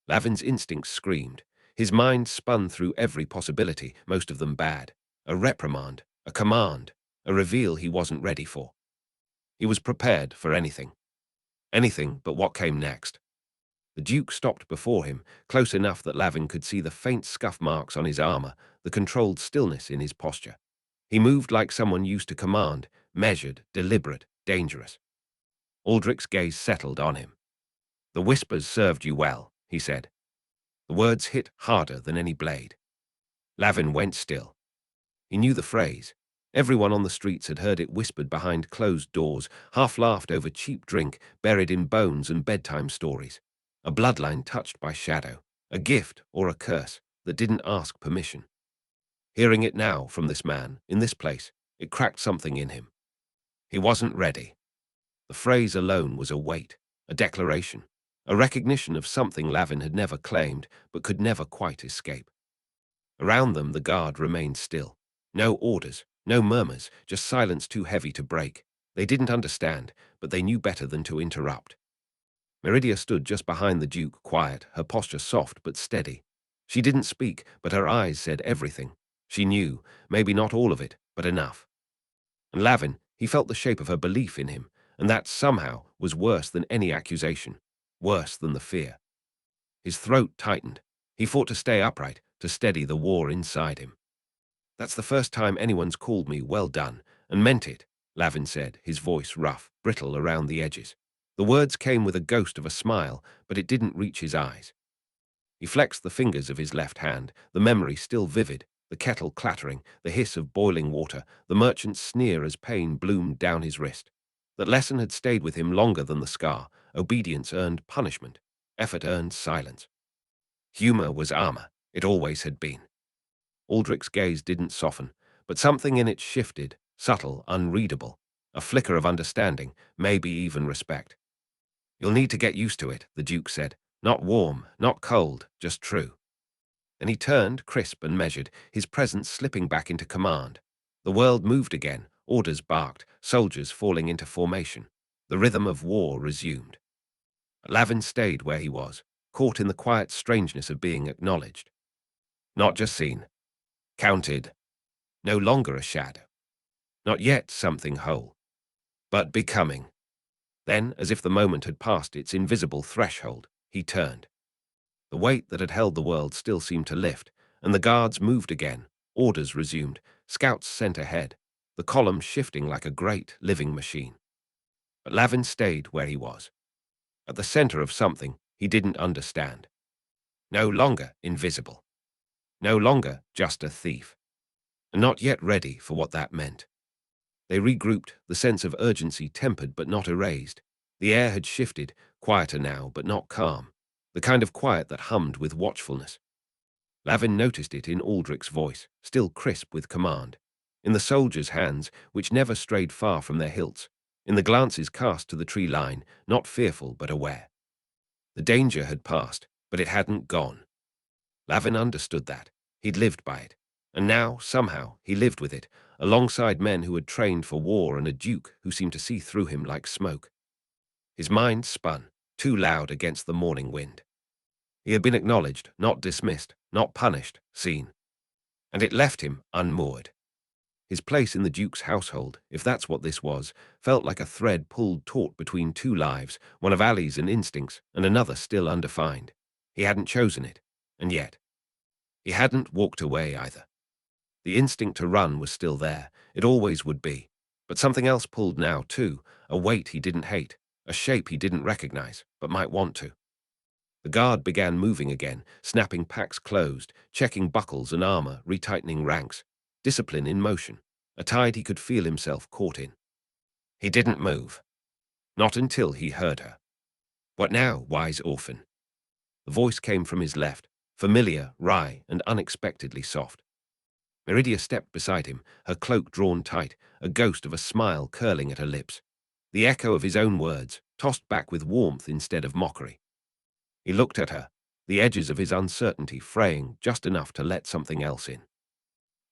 Lavin's instincts screamed. His mind spun through every possibility, most of them bad. A reprimand, a command, a reveal he wasn't ready for. He was prepared for anything. Anything but what came next. The Duke stopped before him, close enough that Lavin could see the faint scuff marks on his armor, the controlled stillness in his posture. He moved like someone used to command, measured, deliberate, dangerous. Aldrich's gaze settled on him. "The whispers served you well," he said. The words hit harder than any blade. Lavin went still. He knew the phrase. Everyone on the streets had heard it whispered behind closed doors, half-laughed over cheap drink, buried in bones and bedtime stories. A bloodline touched by shadow, a gift or a curse that didn't ask permission. Hearing it now from this man, in this place, it cracked something in him. He wasn't ready. The phrase alone was a weight, a declaration, a recognition of something Lavin had never claimed but could never quite escape. Around them the guard remained still. No orders, no murmurs, just silence too heavy to break. They didn't understand, but they knew better than to interrupt. Meridia stood just behind the Duke, quiet, her posture soft but steady. She didn't speak, but her eyes said everything. She knew, maybe not all of it, but enough. And Lavin, he felt the shape of her belief in him, and that somehow was worse than any accusation, worse than the fear. His throat tightened. He fought to stay upright, to steady the war inside him. "That's the first time anyone's called me well done, and meant it," Lavin said, his voice rough, brittle around the edges. The words came with a ghost of a smile, but it didn't reach his eyes. He flexed the fingers of his left hand, the memory still vivid, the kettle clattering, the hiss of boiling water, the merchant's sneer as pain bloomed down his wrist. That lesson had stayed with him longer than the scar. Obedience earned punishment. Effort earned silence. Humor was armor. It always had been. Aldrich's gaze didn't soften, but something in it shifted, subtle, unreadable. A flicker of understanding, maybe even respect. "You'll need to get used to it," the Duke said. "Not warm, not cold, just true." Then he turned, crisp and measured, his presence slipping back into command. The world moved again, orders barked, soldiers falling into formation. The rhythm of war resumed. Lavin stayed where he was, caught in the quiet strangeness of being acknowledged. Not just seen. Counted. No longer a shadow. Not yet something whole. But becoming. Then, as if the moment had passed its invisible threshold, he turned. The weight that had held the world still seemed to lift, and the guards moved again, orders resumed, scouts sent ahead, the column shifting like a great, living machine. But Lavin stayed where he was, at the center of something he didn't understand. No longer invisible. No longer just a thief. And not yet ready for what that meant. They regrouped, the sense of urgency tempered but not erased. The air had shifted, quieter now but not calm, the kind of quiet that hummed with watchfulness. Lavin noticed it in Aldrich's voice, still crisp with command, in the soldiers' hands, which never strayed far from their hilts, in the glances cast to the tree line, not fearful but aware. The danger had passed, but it hadn't gone. Lavin understood that. He'd lived by it. And now, somehow, he lived with it, alongside men who had trained for war and a duke who seemed to see through him like smoke. His mind spun, too loud against the morning wind. He had been acknowledged, not dismissed, not punished, seen. And it left him unmoored. His place in the Duke's household, if that's what this was, felt like a thread pulled taut between two lives, one of Ali's and instincts, and another still undefined. He hadn't chosen it, and yet. He hadn't walked away either. The instinct to run was still there, it always would be. But something else pulled now, too, a weight he didn't hate, a shape he didn't recognize, but might want to. The guard began moving again, snapping packs closed, checking buckles and armor, retightening ranks. Discipline in motion, a tide he could feel himself caught in. He didn't move. Not until he heard her. "What now, wise orphan?" The voice came from his left, familiar, wry, and unexpectedly soft. Meridia stepped beside him, her cloak drawn tight, a ghost of a smile curling at her lips. The echo of his own words, tossed back with warmth instead of mockery. He looked at her, the edges of his uncertainty fraying just enough to let something else in.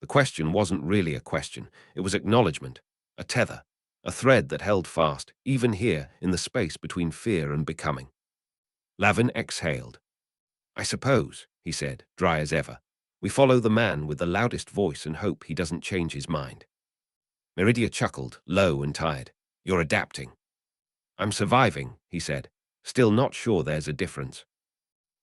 The question wasn't really a question, it was acknowledgement, a tether, a thread that held fast, even here in the space between fear and becoming. Lavin exhaled. "I suppose," he said, dry as ever, "we follow the man with the loudest voice and hope he doesn't change his mind." Meridia chuckled, low and tired. "You're adapting." "I'm surviving," he said, still not sure there's a difference.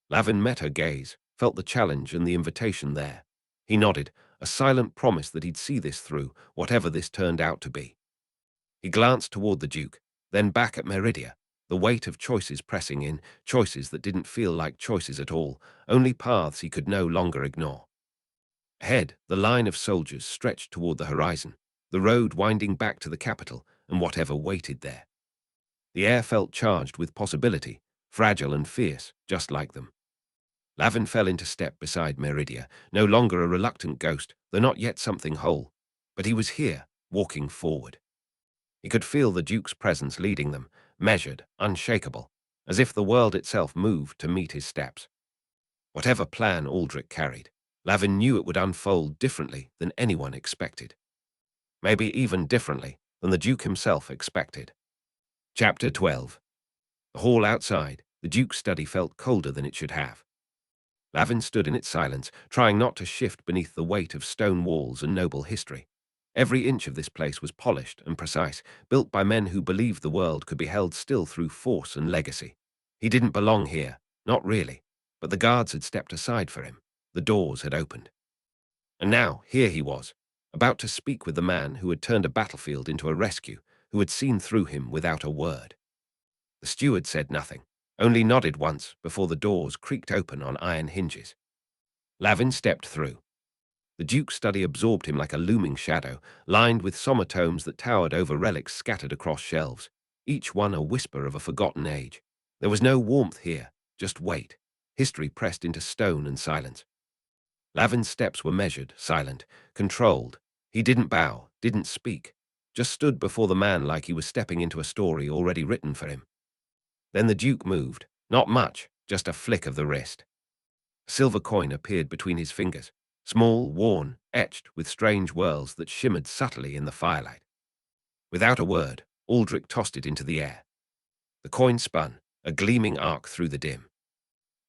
Lavin met her gaze, felt the challenge and the invitation there. He nodded, a silent promise that he'd see this through, whatever this turned out to be. He glanced toward the Duke, then back at Meridia, the weight of choices pressing in, choices that didn't feel like choices at all, only paths he could no longer ignore. Ahead, the line of soldiers stretched toward the horizon, the road winding back to the capital and whatever waited there. The air felt charged with possibility, fragile and fierce, just like them. Lavin fell into step beside Meridia, no longer a reluctant ghost, though not yet something whole. But he was here, walking forward. He could feel the Duke's presence leading them, measured, unshakable, as if the world itself moved to meet his steps. Whatever plan Aldrich carried, Lavin knew it would unfold differently than anyone expected. Maybe even differently than the Duke himself expected. Chapter 12. The hall outside, the Duke's study felt colder than it should have. Lavin stood in its silence, trying not to shift beneath the weight of stone walls and noble history. Every inch of this place was polished and precise, built by men who believed the world could be held still through force and legacy. He didn't belong here, not really, but the guards had stepped aside for him. The doors had opened. And now, here he was, about to speak with the man who had turned a battlefield into a rescue, who had seen through him without a word. The steward said nothing, only nodded once before the doors creaked open on iron hinges. Lavin stepped through. The Duke's study absorbed him like a looming shadow, lined with somertomes that towered over relics scattered across shelves, each one a whisper of a forgotten age. There was no warmth here, just weight, history pressed into stone and silence. Lavin's steps were measured, silent, controlled. He didn't bow, didn't speak, just stood before the man like he was stepping into a story already written for him. Then the Duke moved, not much, just a flick of the wrist. A silver coin appeared between his fingers, small, worn, etched with strange whorls that shimmered subtly in the firelight. Without a word, Aldrich tossed it into the air. The coin spun, a gleaming arc through the dim.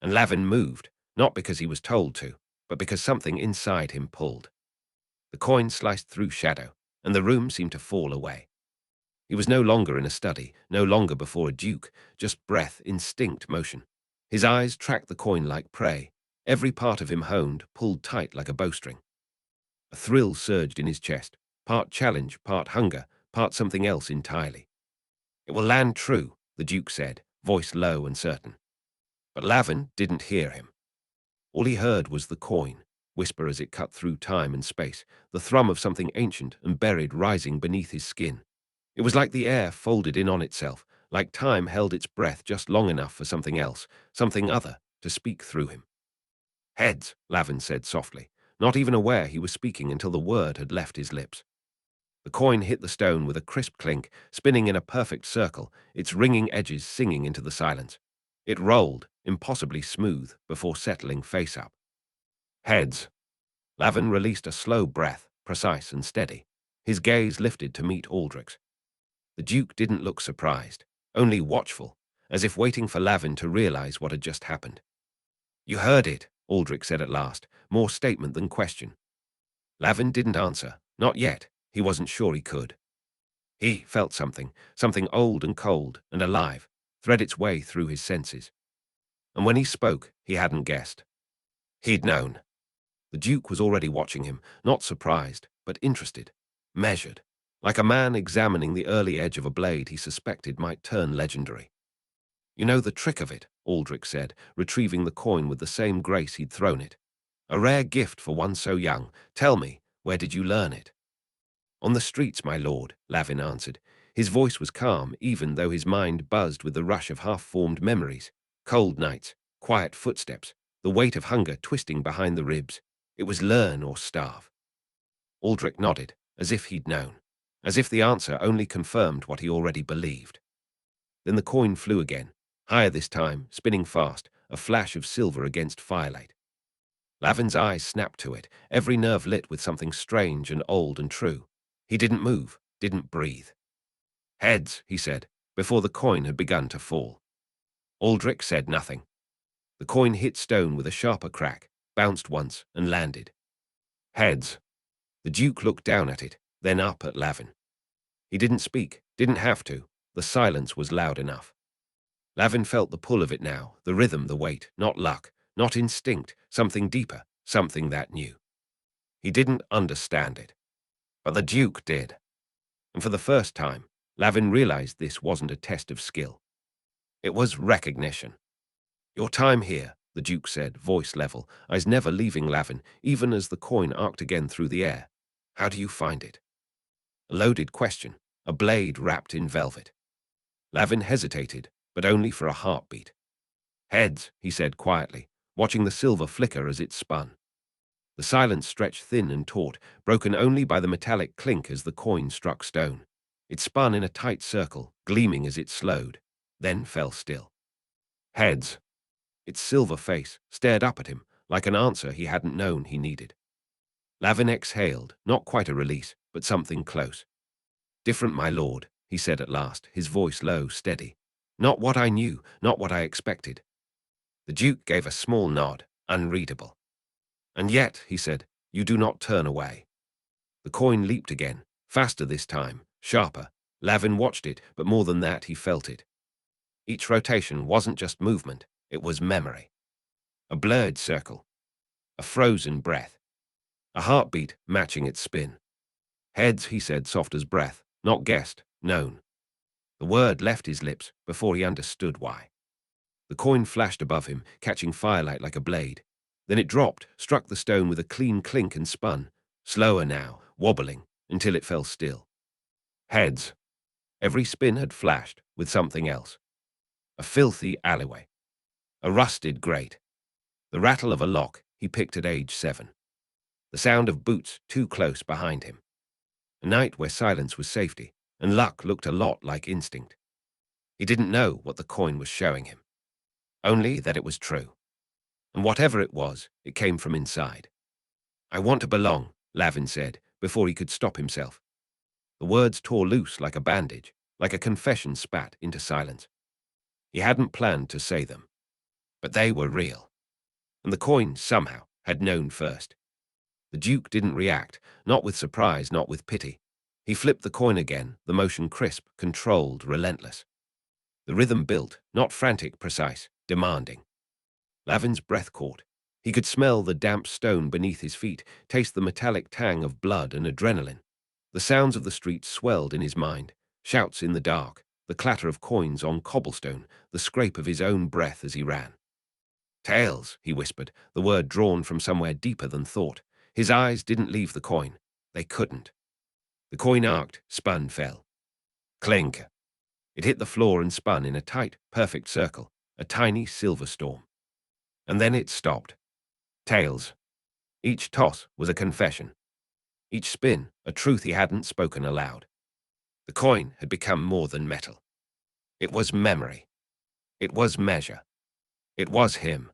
And Lavin moved, not because he was told to, but because something inside him pulled. The coin sliced through shadow, and the room seemed to fall away. He was no longer in a study, no longer before a duke, just breath, instinct, motion. His eyes tracked the coin like prey, every part of him honed, pulled tight like a bowstring. A thrill surged in his chest, part challenge, part hunger, part something else entirely. "It will land true," the Duke said, voice low and certain. But Lavin didn't hear him. All he heard was the coin, whisper as it cut through time and space, the thrum of something ancient and buried rising beneath his skin. It was like the air folded in on itself, like time held its breath just long enough for something else, something other, to speak through him. "Heads," Lavin said softly, not even aware he was speaking until the word had left his lips. The coin hit the stone with a crisp clink, spinning in a perfect circle, its ringing edges singing into the silence. It rolled, impossibly smooth, before settling face up. "Heads." Lavin released a slow breath, precise and steady. His gaze lifted to meet Aldrich's. The Duke didn't look surprised, only watchful, as if waiting for Lavin to realize what had just happened. "You heard it," Aldrich said at last, more statement than question. Lavin didn't answer, not yet. He wasn't sure he could. He felt something, something old and cold and alive, thread its way through his senses. And when he spoke, he hadn't guessed. He'd known. The Duke was already watching him, not surprised, but interested, measured, like a man examining the early edge of a blade he suspected might turn legendary. "You know the trick of it," Aldrich said, retrieving the coin with the same grace he'd thrown it. "A rare gift for one so young. Tell me, where did you learn it?" "On the streets, my lord," Lavin answered. His voice was calm, even though his mind buzzed with the rush of half-formed memories. Cold nights, quiet footsteps, the weight of hunger twisting behind the ribs. It was learn or starve. Aldrich nodded, as if he'd known, as if the answer only confirmed what he already believed. Then the coin flew again, higher this time, spinning fast, a flash of silver against firelight. Lavin's eyes snapped to it, every nerve lit with something strange and old and true. He didn't move, didn't breathe. Heads, he said, before the coin had begun to fall. Aldrich said nothing. The coin hit stone with a sharper crack, bounced once, and landed. Heads. The Duke looked down at it, then up at Lavin. He didn't speak, didn't have to. The silence was loud enough. Lavin felt the pull of it now, the rhythm, the weight, not luck, not instinct, something deeper, something that knew. He didn't understand it. But the Duke did. And for the first time, Lavin realized this wasn't a test of skill. It was recognition. Your time here, the Duke said, voice level, eyes never leaving Lavin, even as the coin arced again through the air. How do you find it? A loaded question, a blade wrapped in velvet. Lavin hesitated, but only for a heartbeat. Heads, he said quietly, watching the silver flicker as it spun. The silence stretched thin and taut, broken only by the metallic clink as the coin struck stone. It spun in a tight circle, gleaming as it slowed, then fell still. Heads. Its silver face stared up at him, like an answer he hadn't known he needed. Lavin exhaled, not quite a release, but something close. Different, my lord, he said at last, his voice low, steady. Not what I knew, not what I expected. The Duke gave a small nod, unreadable. And yet, he said, you do not turn away. The coin leaped again, faster this time, sharper. Lavin watched it, but more than that, he felt it. Each rotation wasn't just movement, it was memory. A blurred circle. A frozen breath. A heartbeat matching its spin. Heads, he said, soft as breath, not guessed, known. The word left his lips before he understood why. The coin flashed above him, catching firelight like a blade. Then it dropped, struck the stone with a clean clink and spun, slower now, wobbling, until it fell still. Heads. Every spin had flashed with something else. A filthy alleyway. A rusted grate. The rattle of a lock he picked at age 7. The sound of boots too close behind him. A night where silence was safety, and luck looked a lot like instinct. He didn't know what the coin was showing him. Only that it was true. And whatever it was, it came from inside. I want to belong, Lavin said, before he could stop himself. The words tore loose like a bandage, like a confession spat into silence. He hadn't planned to say them. But they were real. And the coin, somehow, had known first. The Duke didn't react, not with surprise, not with pity. He flipped the coin again, the motion crisp, controlled, relentless. The rhythm built, not frantic, precise, demanding. Lavin's breath caught. He could smell the damp stone beneath his feet, taste the metallic tang of blood and adrenaline. The sounds of the street swelled in his mind, shouts in the dark, the clatter of coins on cobblestone, the scrape of his own breath as he ran. Tails, he whispered, the word drawn from somewhere deeper than thought. His eyes didn't leave the coin. They couldn't. The coin arced, spun, fell. Clink. It hit the floor and spun in a tight, perfect circle, a tiny silver storm. And then it stopped. Tails. Each toss was a confession. Each spin, a truth he hadn't spoken aloud. The coin had become more than metal. It was memory. It was measure. It was him.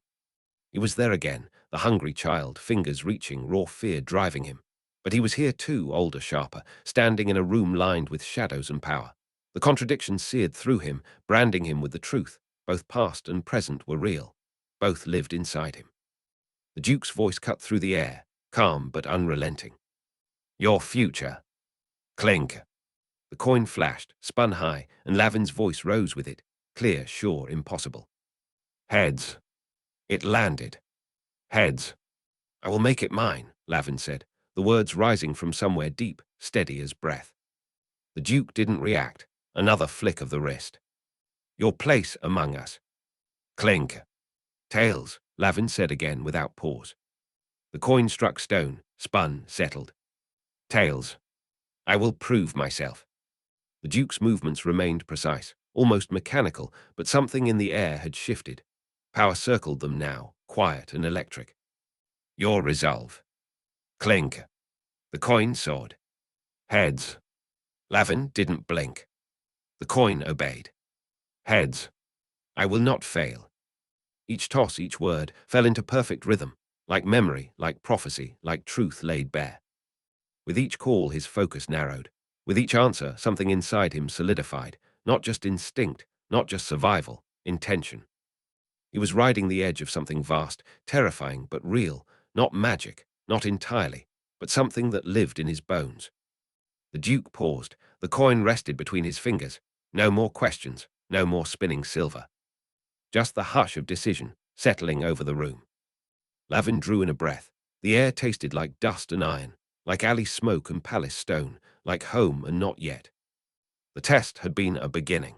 He was there again, the hungry child, fingers reaching, raw fear driving him. But he was here too, older, sharper, standing in a room lined with shadows and power. The contradiction seared through him, branding him with the truth. Both past and present were real. Both lived inside him. The Duke's voice cut through the air, calm but unrelenting. Your future. Clink. The coin flashed, spun high, and Lavin's voice rose with it, clear, sure, impossible. Heads. It landed. Heads. I will make it mine, Lavin said, the words rising from somewhere deep, steady as breath. The Duke didn't react, another flick of the wrist. Your place among us. Clink. Tails, Lavin said again without pause. The coin struck stone, spun, settled. Tails. I will prove myself. The Duke's movements remained precise, almost mechanical, but something in the air had shifted. Power circled them now, quiet and electric. Your resolve. Clink. The coin soared. Heads. Lavin didn't blink. The coin obeyed. Heads. I will not fail. Each toss, each word, fell into perfect rhythm, like memory, like prophecy, like truth laid bare. With each call his focus narrowed. With each answer, something inside him solidified, not just instinct, not just survival, intention. He was riding the edge of something vast, terrifying but real, not magic, not entirely, but something that lived in his bones. The Duke paused. The coin rested between his fingers. No more questions, no more spinning silver. Just the hush of decision settling over the room. Lavin drew in a breath. The air tasted like dust and iron, like alley smoke and palace stone, like home and not yet. The test had been a beginning,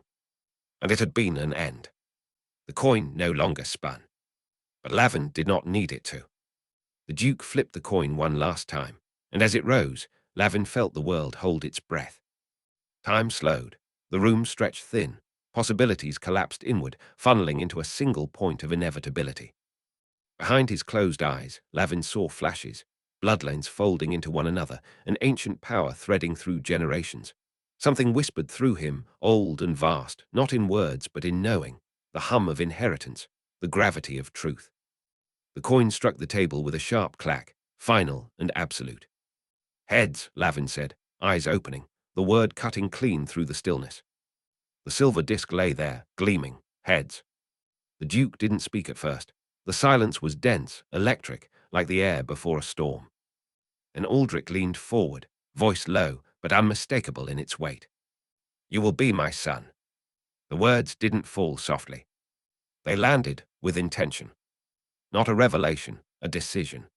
and it had been an end. The coin no longer spun. But Lavin did not need it to. The Duke flipped the coin one last time, and as it rose, Lavin felt the world hold its breath. Time slowed. The room stretched thin. Possibilities collapsed inward, funneling into a single point of inevitability. Behind his closed eyes, Lavin saw flashes, bloodlines folding into one another, an ancient power threading through generations. Something whispered through him, old and vast, not in words but in knowing, the hum of inheritance, the gravity of truth. The coin struck the table with a sharp clack, final and absolute. Heads, Lavin said, eyes opening, the word cutting clean through the stillness. The silver disc lay there, gleaming, heads. The Duke didn't speak at first. The silence was dense, electric, like the air before a storm. Then Aldrich leaned forward, voice low but unmistakable in its weight. "You will be my son." The words didn't fall softly. They landed with intention. Not a revelation, a decision.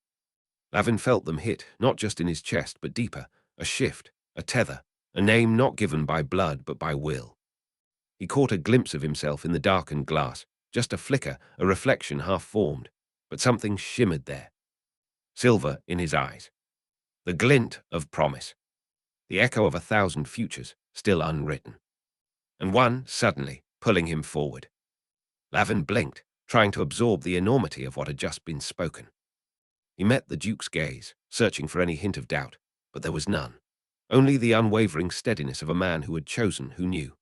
Lavin felt them hit, not just in his chest, but deeper, a shift, a tether, a name not given by blood but by will. He caught a glimpse of himself in the darkened glass, just a flicker, a reflection half-formed, but something shimmered there. Silver in his eyes. The glint of promise. The echo of 1,000 futures, still unwritten. And one, suddenly, pulling him forward. Lavin blinked, trying to absorb the enormity of what had just been spoken. He met the Duke's gaze, searching for any hint of doubt, but there was none. Only the unwavering steadiness of a man who had chosen, who knew.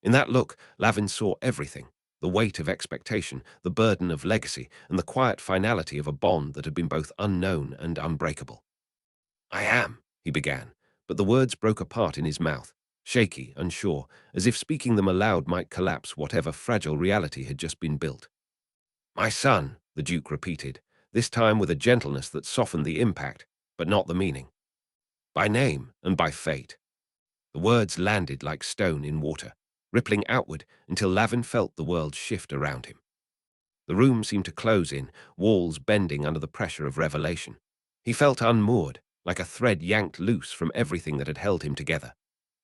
In that look, Lavin saw everything, the weight of expectation, the burden of legacy, and the quiet finality of a bond that had been both unknown and unbreakable. "I am," he began, but the words broke apart in his mouth, shaky, unsure, as if speaking them aloud might collapse whatever fragile reality had just been built. "My son," the Duke repeated, this time with a gentleness that softened the impact, but not the meaning. "By name and by fate." The words landed like stone in water, rippling outward until Lavin felt the world shift around him. The room seemed to close in, walls bending under the pressure of revelation. He felt unmoored, like a thread yanked loose from everything that had held him together.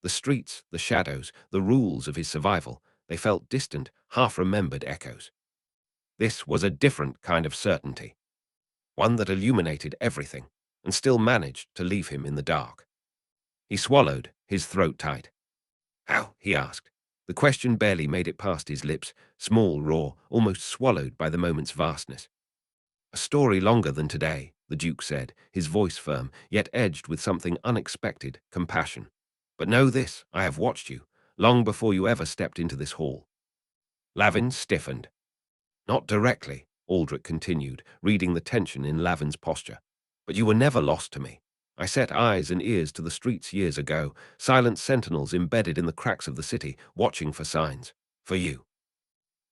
The streets, the shadows, the rules of his survival, they felt distant, half-remembered echoes. This was a different kind of certainty, one that illuminated everything, and still managed to leave him in the dark. He swallowed, his throat tight. "How?" he asked. The question barely made it past his lips, small, raw, almost swallowed by the moment's vastness. "A story longer than today," the Duke said, his voice firm, yet edged with something unexpected, compassion. "But know this, I have watched you, long before you ever stepped into this hall." Lavin stiffened. "Not directly," Aldrich continued, reading the tension in Lavin's posture. "But you were never lost to me. I set eyes and ears to the streets years ago, silent sentinels embedded in the cracks of the city, watching for signs. For you."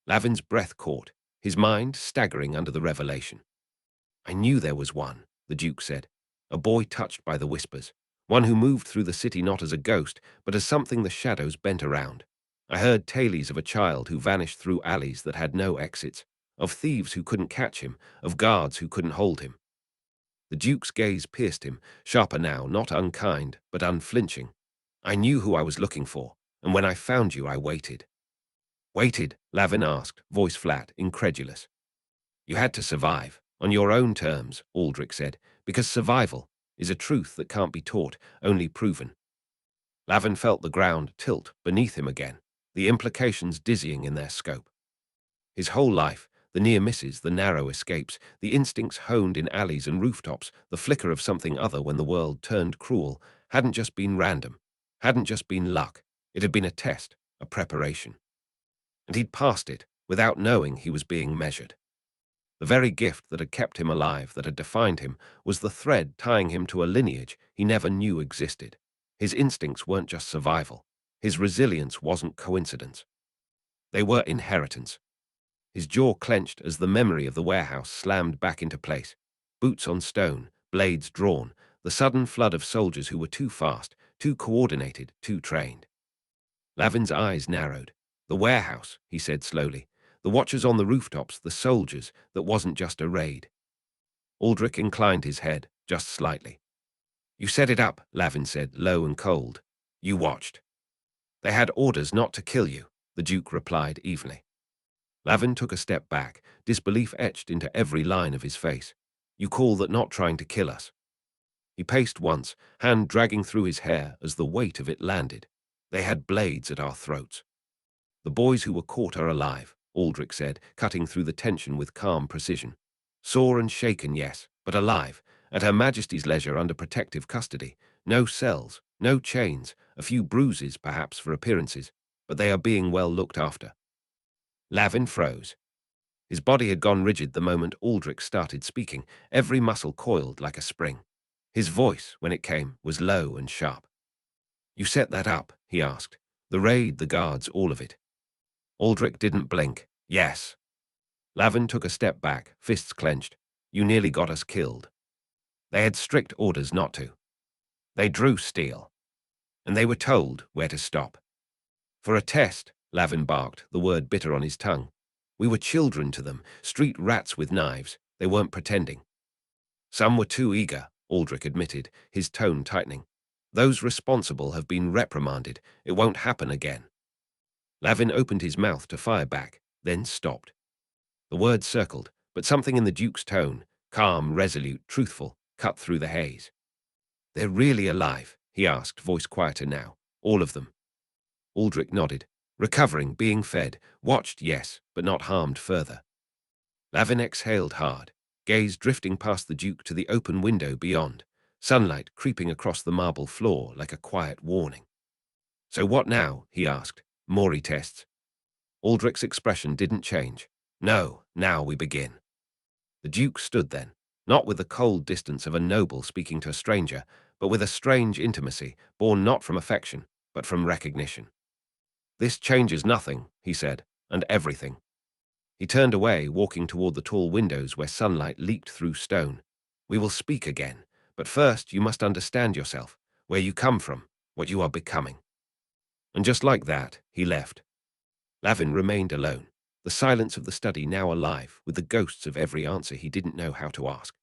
Lavin's breath caught, his mind staggering under the revelation. "I knew there was one," the Duke said, "a boy touched by the whispers, one who moved through the city not as a ghost, but as something the shadows bent around. I heard tales of a child who vanished through alleys that had no exits, of thieves who couldn't catch him, of guards who couldn't hold him." The Duke's gaze pierced him, sharper now, not unkind, but unflinching. "I knew who I was looking for, and when I found you, I waited." "Waited?" Lavin asked, voice flat, incredulous. "You had to survive, on your own terms," Aldrich said, "because survival is a truth that can't be taught, only proven." Lavin felt the ground tilt beneath him again, the implications dizzying in their scope. His whole life, the near misses, the narrow escapes, the instincts honed in alleys and rooftops, the flicker of something other when the world turned cruel, hadn't just been random, hadn't just been luck. It had been a test, a preparation. And he'd passed it without knowing he was being measured. The very gift that had kept him alive, that had defined him, was the thread tying him to a lineage he never knew existed. His instincts weren't just survival. His resilience wasn't coincidence. They were inheritance. His jaw clenched as the memory of the warehouse slammed back into place. Boots on stone, blades drawn, the sudden flood of soldiers who were too fast, too coordinated, too trained. Lavin's eyes narrowed. The warehouse, he said slowly. The watchers on the rooftops, the soldiers, that wasn't just a raid. Aldrich inclined his head, just slightly. You set it up, Lavin said, low and cold. You watched. They had orders not to kill you, the Duke replied evenly. Lavin took a step back, disbelief etched into every line of his face. You call that not trying to kill us? He paced once, hand dragging through his hair as the weight of it landed. They had blades at our throats. The boys who were caught are alive, Aldrich said, cutting through the tension with calm precision. Sore and shaken, yes, but alive, at Her Majesty's leisure under protective custody. No cells, no chains, a few bruises perhaps for appearances, but they are being well looked after. Lavin froze. His body had gone rigid the moment Aldrich started speaking, every muscle coiled like a spring. His voice, when it came, was low and sharp. You set that up, he asked. The raid, the guards, all of it. Aldrich didn't blink. Yes. Lavin took a step back, fists clenched. You nearly got us killed. They had strict orders not to. They drew steel. And they were told where to stop. For a test, Lavin barked, the word bitter on his tongue. We were children to them, street rats with knives. They weren't pretending. Some were too eager, Aldrich admitted, his tone tightening. Those responsible have been reprimanded. It won't happen again. Lavin opened his mouth to fire back, then stopped. The words circled, but something in the Duke's tone, calm, resolute, truthful, cut through the haze. They're really alive, he asked, voice quieter now. All of them. Aldrich nodded. Recovering, being fed, watched, yes, but not harmed further. Lavin exhaled hard, gaze drifting past the Duke to the open window beyond, sunlight creeping across the marble floor like a quiet warning. So what now? He asked. Maury tests. Aldrich's expression didn't change. No, now we begin. The Duke stood then, not with the cold distance of a noble speaking to a stranger, but with a strange intimacy, born not from affection, but from recognition. This changes nothing, he said, and everything. He turned away, walking toward the tall windows where sunlight leaked through stone. We will speak again, but first you must understand yourself, where you come from, what you are becoming. And just like that, he left. Lavin remained alone, the silence of the study now alive with the ghosts of every answer he didn't know how to ask.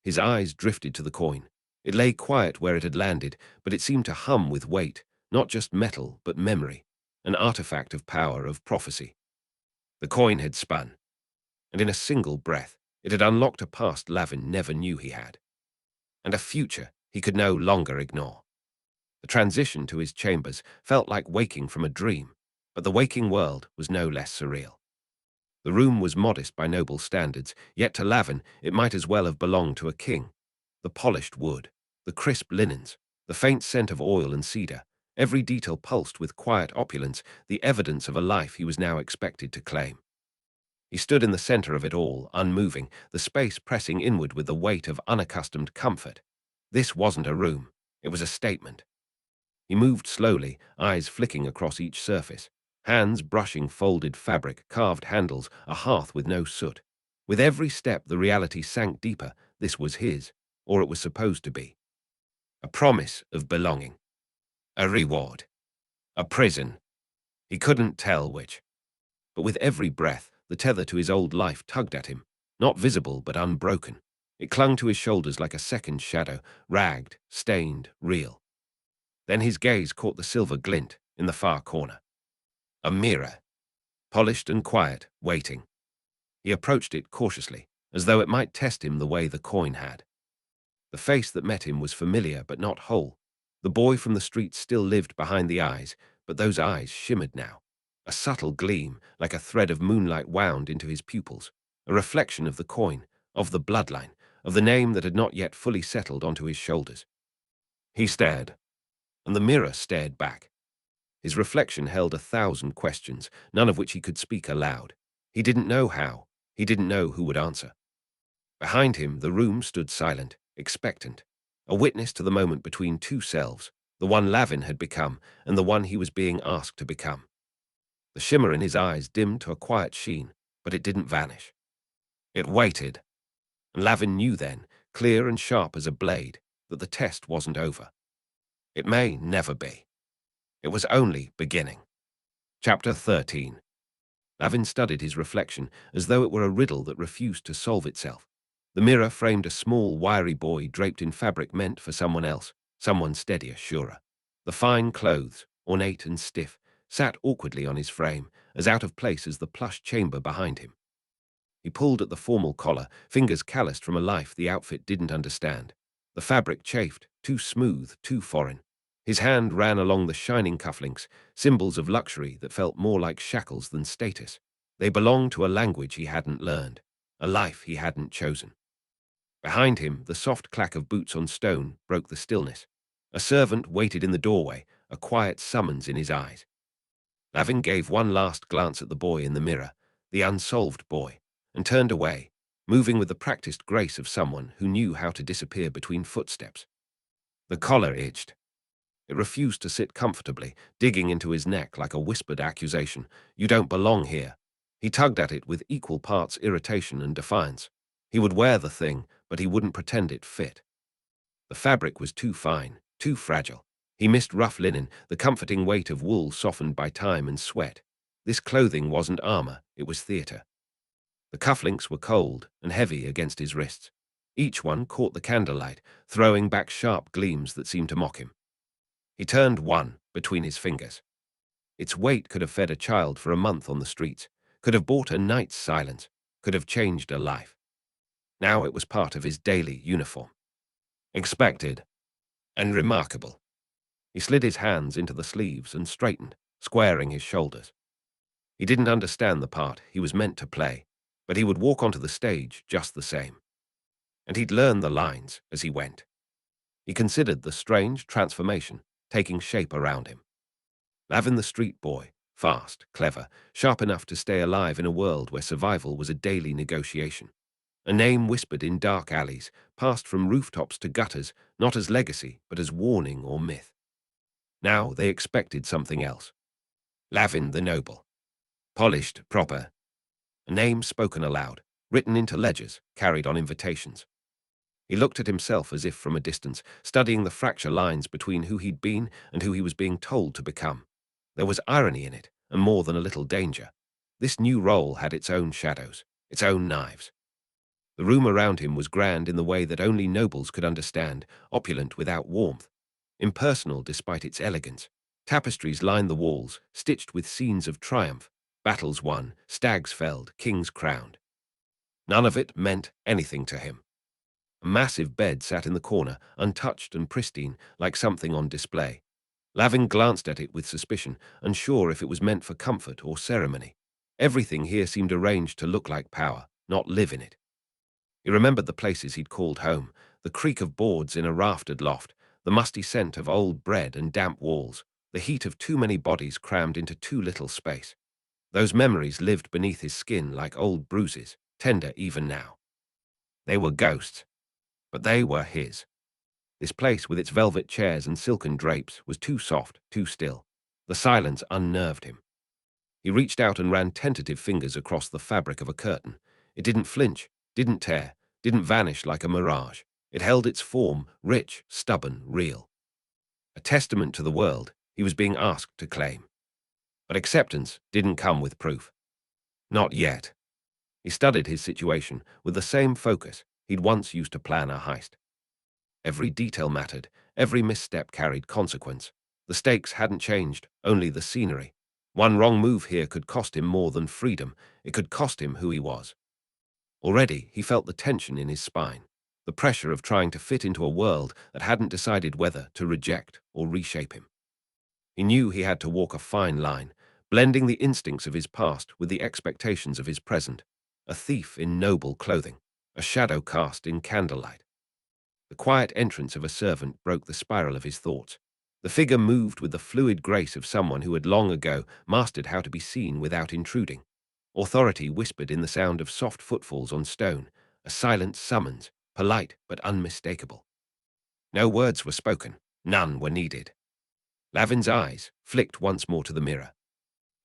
His eyes drifted to the coin. It lay quiet where it had landed, but it seemed to hum with weight, not just metal, but memory, an artifact of power, of prophecy. The coin had spun, and in a single breath, it had unlocked a past Lavin never knew he had, and a future he could no longer ignore. The transition to his chambers felt like waking from a dream, but the waking world was no less surreal. The room was modest by noble standards, yet to Lavin it might as well have belonged to a king. The polished wood, the crisp linens, the faint scent of oil and cedar, every detail pulsed with quiet opulence, the evidence of a life he was now expected to claim. He stood in the center of it all, unmoving, the space pressing inward with the weight of unaccustomed comfort. This wasn't a room, it was a statement. He moved slowly, eyes flicking across each surface, hands brushing folded fabric, carved handles, a hearth with no soot. With every step the reality sank deeper. This was his, or it was supposed to be. A promise of belonging. A reward. A prison. He couldn't tell which. But with every breath, the tether to his old life tugged at him, not visible but unbroken. It clung to his shoulders like a second shadow, ragged, stained, real. Then his gaze caught the silver glint in the far corner. A mirror, polished and quiet, waiting. He approached it cautiously, as though it might test him the way the coin had. The face that met him was familiar but not whole. The boy from the street still lived behind the eyes, but those eyes shimmered now. A subtle gleam, like a thread of moonlight wound into his pupils, a reflection of the coin, of the bloodline, of the name that had not yet fully settled onto his shoulders. He stared, and the mirror stared back. His reflection held 1,000 questions, none of which he could speak aloud. He didn't know how. He didn't know who would answer. Behind him, the room stood silent, expectant, a witness to the moment between two selves, the one Lavin had become and the one he was being asked to become. The shimmer in his eyes dimmed to a quiet sheen, but it didn't vanish. It waited, and Lavin knew then, clear and sharp as a blade, that the test wasn't over. It may never be. It was only beginning. Chapter 13. Lavin studied his reflection as though it were a riddle that refused to solve itself. The mirror framed a small, wiry boy draped in fabric meant for someone else, someone steadier, surer. The fine clothes, ornate and stiff, sat awkwardly on his frame, as out of place as the plush chamber behind him. He pulled at the formal collar, fingers calloused from a life the outfit didn't understand. The fabric chafed, too smooth, too foreign. His hand ran along the shining cufflinks, symbols of luxury that felt more like shackles than status. They belonged to a language he hadn't learned, a life he hadn't chosen. Behind him, the soft clack of boots on stone broke the stillness. A servant waited in the doorway, a quiet summons in his eyes. Lavin gave one last glance at the boy in the mirror, the unsolved boy, and turned away, moving with the practiced grace of someone who knew how to disappear between footsteps. The collar itched. It refused to sit comfortably, digging into his neck like a whispered accusation. "You don't belong here." He tugged at it with equal parts irritation and defiance. He would wear the thing, but he wouldn't pretend it fit. The fabric was too fine, too fragile. He missed rough linen, the comforting weight of wool softened by time and sweat. This clothing wasn't armor, it was theater. The cufflinks were cold and heavy against his wrists. Each one caught the candlelight, throwing back sharp gleams that seemed to mock him. He turned one between his fingers. Its weight could have fed a child for a month on the streets, could have bought a night's silence, could have changed a life. Now it was part of his daily uniform. Expected and remarkable. He slid his hands into the sleeves and straightened, squaring his shoulders. He didn't understand the part he was meant to play, but he would walk onto the stage just the same. And he'd learn the lines as he went. He considered the strange transformation taking shape around him. Lavin the street boy, fast, clever, sharp enough to stay alive in a world where survival was a daily negotiation. A name whispered in dark alleys, passed from rooftops to gutters, not as legacy, but as warning or myth. Now they expected something else. Lavin the noble. Polished, proper. A name spoken aloud, written into ledgers, carried on invitations. He looked at himself as if from a distance, studying the fracture lines between who he'd been and who he was being told to become. There was irony in it, and more than a little danger. This new role had its own shadows, its own knives. The room around him was grand in the way that only nobles could understand, opulent without warmth, impersonal despite its elegance. Tapestries lined the walls, stitched with scenes of triumph, battles won, stags felled, kings crowned. None of it meant anything to him. A massive bed sat in the corner, untouched and pristine, like something on display. Lavin glanced at it with suspicion, unsure if it was meant for comfort or ceremony. Everything here seemed arranged to look like power, not live in it. He remembered the places he'd called home, the creak of boards in a raftered loft, the musty scent of old bread and damp walls, the heat of too many bodies crammed into too little space. Those memories lived beneath his skin like old bruises, tender even now. They were ghosts, but they were his. This place with its velvet chairs and silken drapes was too soft, too still. The silence unnerved him. He reached out and ran tentative fingers across the fabric of a curtain. It didn't flinch, didn't tear, didn't vanish like a mirage. It held its form, rich, stubborn, real. A testament to the world he was being asked to claim. But acceptance didn't come with proof. Not yet. He studied his situation with the same focus he'd once used to plan a heist. Every detail mattered, every misstep carried consequence. The stakes hadn't changed, only the scenery. One wrong move here could cost him more than freedom. It could cost him who he was. Already, he felt the tension in his spine, the pressure of trying to fit into a world that hadn't decided whether to reject or reshape him. He knew he had to walk a fine line, blending the instincts of his past with the expectations of his present. A thief in noble clothing, a shadow cast in candlelight. The quiet entrance of a servant broke the spiral of his thoughts. The figure moved with the fluid grace of someone who had long ago mastered how to be seen without intruding. Authority whispered in the sound of soft footfalls on stone, a silent summons, polite but unmistakable. No words were spoken, none were needed. Lavin's eyes flicked once more to the mirror.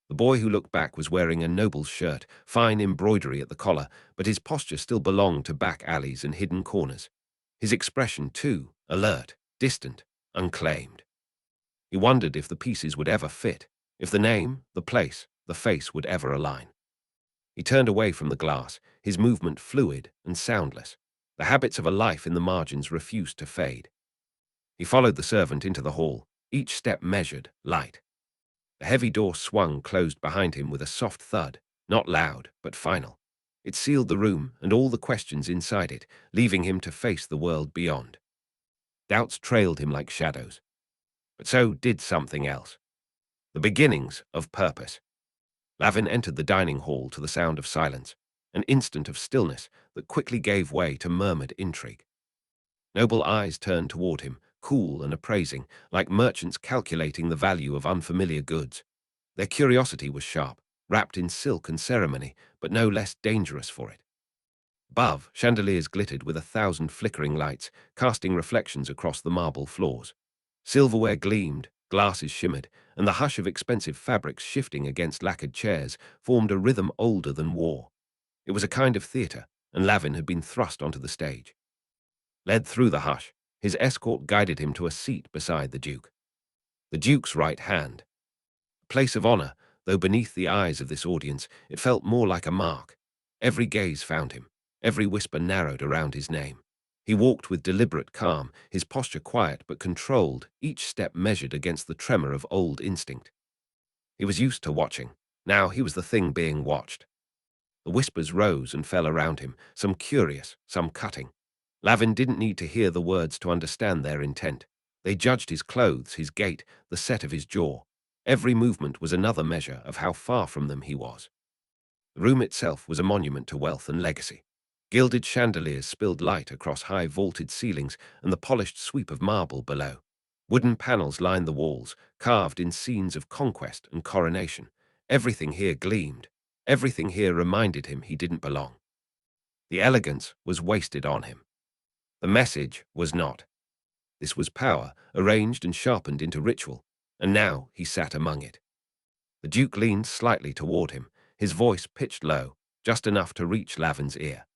The boy who looked back was wearing a noble's shirt, fine embroidery at the collar, but his posture still belonged to back alleys and hidden corners. His expression, too, alert, distant, unclaimed. He wondered if the pieces would ever fit, if the name, the place, the face would ever align. He turned away from the glass, his movement fluid and soundless. The habits of a life in the margins refused to fade. He followed the servant into the hall, each step measured, light. The heavy door swung closed behind him with a soft thud, not loud, but final. It sealed the room and all the questions inside it, leaving him to face the world beyond. Doubts trailed him like shadows. But so did something else. The beginnings of purpose. Lavin entered the dining hall to the sound of silence, an instant of stillness that quickly gave way to murmured intrigue. Noble eyes turned toward him, cool and appraising, like merchants calculating the value of unfamiliar goods. Their curiosity was sharp, wrapped in silk and ceremony, but no less dangerous for it. Above, chandeliers glittered with 1,000 flickering lights, casting reflections across the marble floors. Silverware gleamed, glasses shimmered, and the hush of expensive fabrics shifting against lacquered chairs formed a rhythm older than war. It was a kind of theatre, and Lavin had been thrust onto the stage. Led through the hush, his escort guided him to a seat beside the Duke. The Duke's right hand. A place of honor, though beneath the eyes of this audience, it felt more like a mark. Every gaze found him, every whisper narrowed around his name. He walked with deliberate calm, his posture quiet but controlled, each step measured against the tremor of old instinct. He was used to watching. Now he was the thing being watched. The whispers rose and fell around him, some curious, some cutting. Lavin didn't need to hear the words to understand their intent. They judged his clothes, his gait, the set of his jaw. Every movement was another measure of how far from them he was. The room itself was a monument to wealth and legacy. Gilded chandeliers spilled light across high vaulted ceilings and the polished sweep of marble below. Wooden panels lined the walls, carved in scenes of conquest and coronation. Everything here gleamed. Everything here reminded him he didn't belong. The elegance was wasted on him. The message was not. This was power, arranged and sharpened into ritual, and now he sat among it. The Duke leaned slightly toward him, his voice pitched low, just enough to reach Lavin's ear.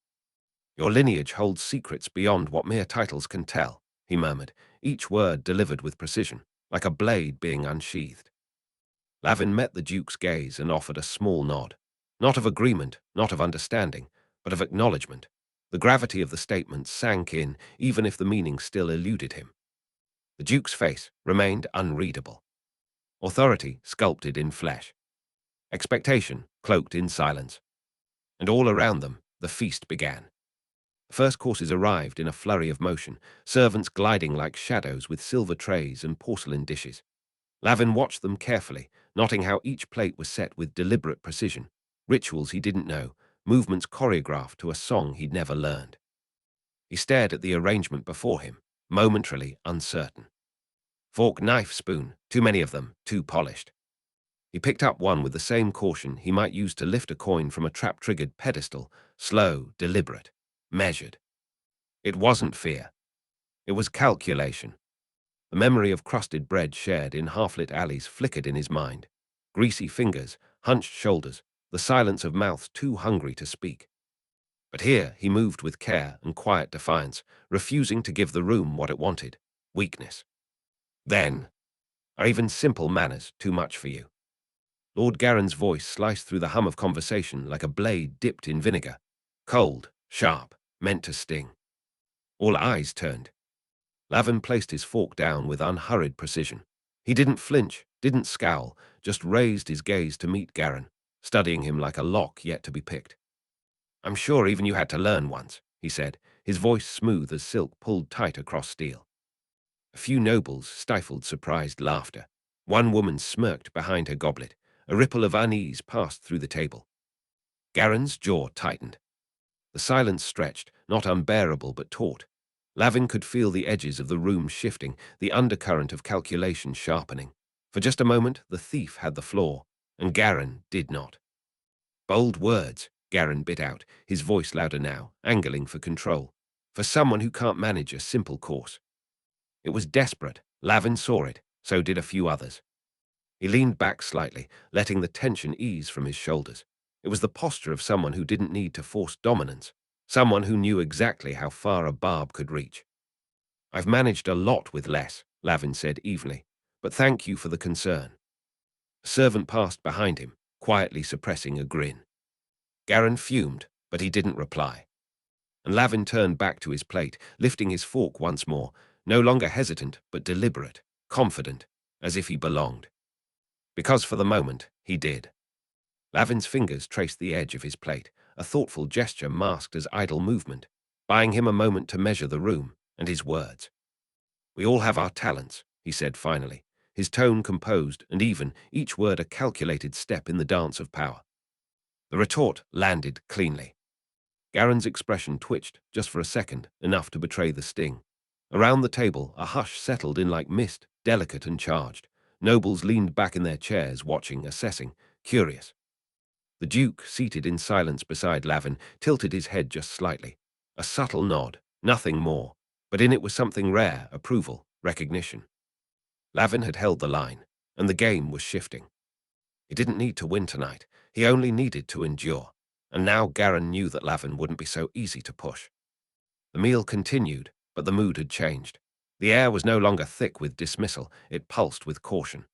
"Your lineage holds secrets beyond what mere titles can tell," he murmured, each word delivered with precision, like a blade being unsheathed. Lavin met the Duke's gaze and offered a small nod, not of agreement, not of understanding, but of acknowledgement. The gravity of the statement sank in, even if the meaning still eluded him. The Duke's face remained unreadable. Authority sculpted in flesh. Expectation cloaked in silence. And all around them, the feast began. The first courses arrived in a flurry of motion, servants gliding like shadows with silver trays and porcelain dishes. Lavin watched them carefully, noting how each plate was set with deliberate precision, rituals he didn't know, movements choreographed to a song he'd never learned. He stared at the arrangement before him, momentarily uncertain. Fork, knife, spoon, too many of them, too polished. He picked up one with the same caution he might use to lift a coin from a trap-triggered pedestal, slow, deliberate, measured. It wasn't fear. It was calculation. The memory of crusted bread shared in half-lit alleys flickered in his mind. Greasy fingers, hunched shoulders, the silence of mouths too hungry to speak. But here he moved with care and quiet defiance, refusing to give the room what it wanted, weakness. "Then, are even simple manners too much for you?" Lord Garen's voice sliced through the hum of conversation like a blade dipped in vinegar. Cold, sharp, meant to sting. All eyes turned. Lavin placed his fork down with unhurried precision. He didn't flinch, didn't scowl, just raised his gaze to meet Garen, studying him like a lock yet to be picked. "I'm sure even you had to learn once," he said, his voice smooth as silk pulled tight across steel. A few nobles stifled surprised laughter. One woman smirked behind her goblet. A ripple of unease passed through the table. Garen's jaw tightened. The silence stretched, not unbearable but taut. Lavin could feel the edges of the room shifting, the undercurrent of calculation sharpening. For just a moment, the thief had the floor, and Garen did not. "Bold words," Garen bit out, his voice louder now, angling for control. "For someone who can't manage a simple course." It was desperate. Lavin saw it, So did a few others. He leaned back slightly, letting the tension ease from his shoulders. It was the posture of someone who didn't need to force dominance, someone who knew exactly how far a barb could reach. "I've managed a lot with less," Lavin said evenly, "but thank you for the concern." A servant passed behind him, quietly suppressing a grin. Garin fumed, but he didn't reply. And Lavin turned back to his plate, lifting his fork once more, no longer hesitant but deliberate, confident, as if he belonged. Because for the moment, he did. Lavin's fingers traced the edge of his plate, a thoughtful gesture masked as idle movement, buying him a moment to measure the room and his words. "We all have our talents," he said finally, his tone composed and even, each word a calculated step in the dance of power. The retort landed cleanly. Garen's expression twitched just for a second, enough to betray the sting. Around the table, a hush settled in like mist, delicate and charged. Nobles leaned back in their chairs, watching, assessing, curious. The Duke, seated in silence beside Lavin, tilted his head just slightly. A subtle nod, nothing more, but in it was something rare, approval, recognition. Lavin had held the line, and the game was shifting. He didn't need to win tonight, he only needed to endure, and now Garen knew that Lavin wouldn't be so easy to push. The meal continued, but the mood had changed. The air was no longer thick with dismissal, it pulsed with caution.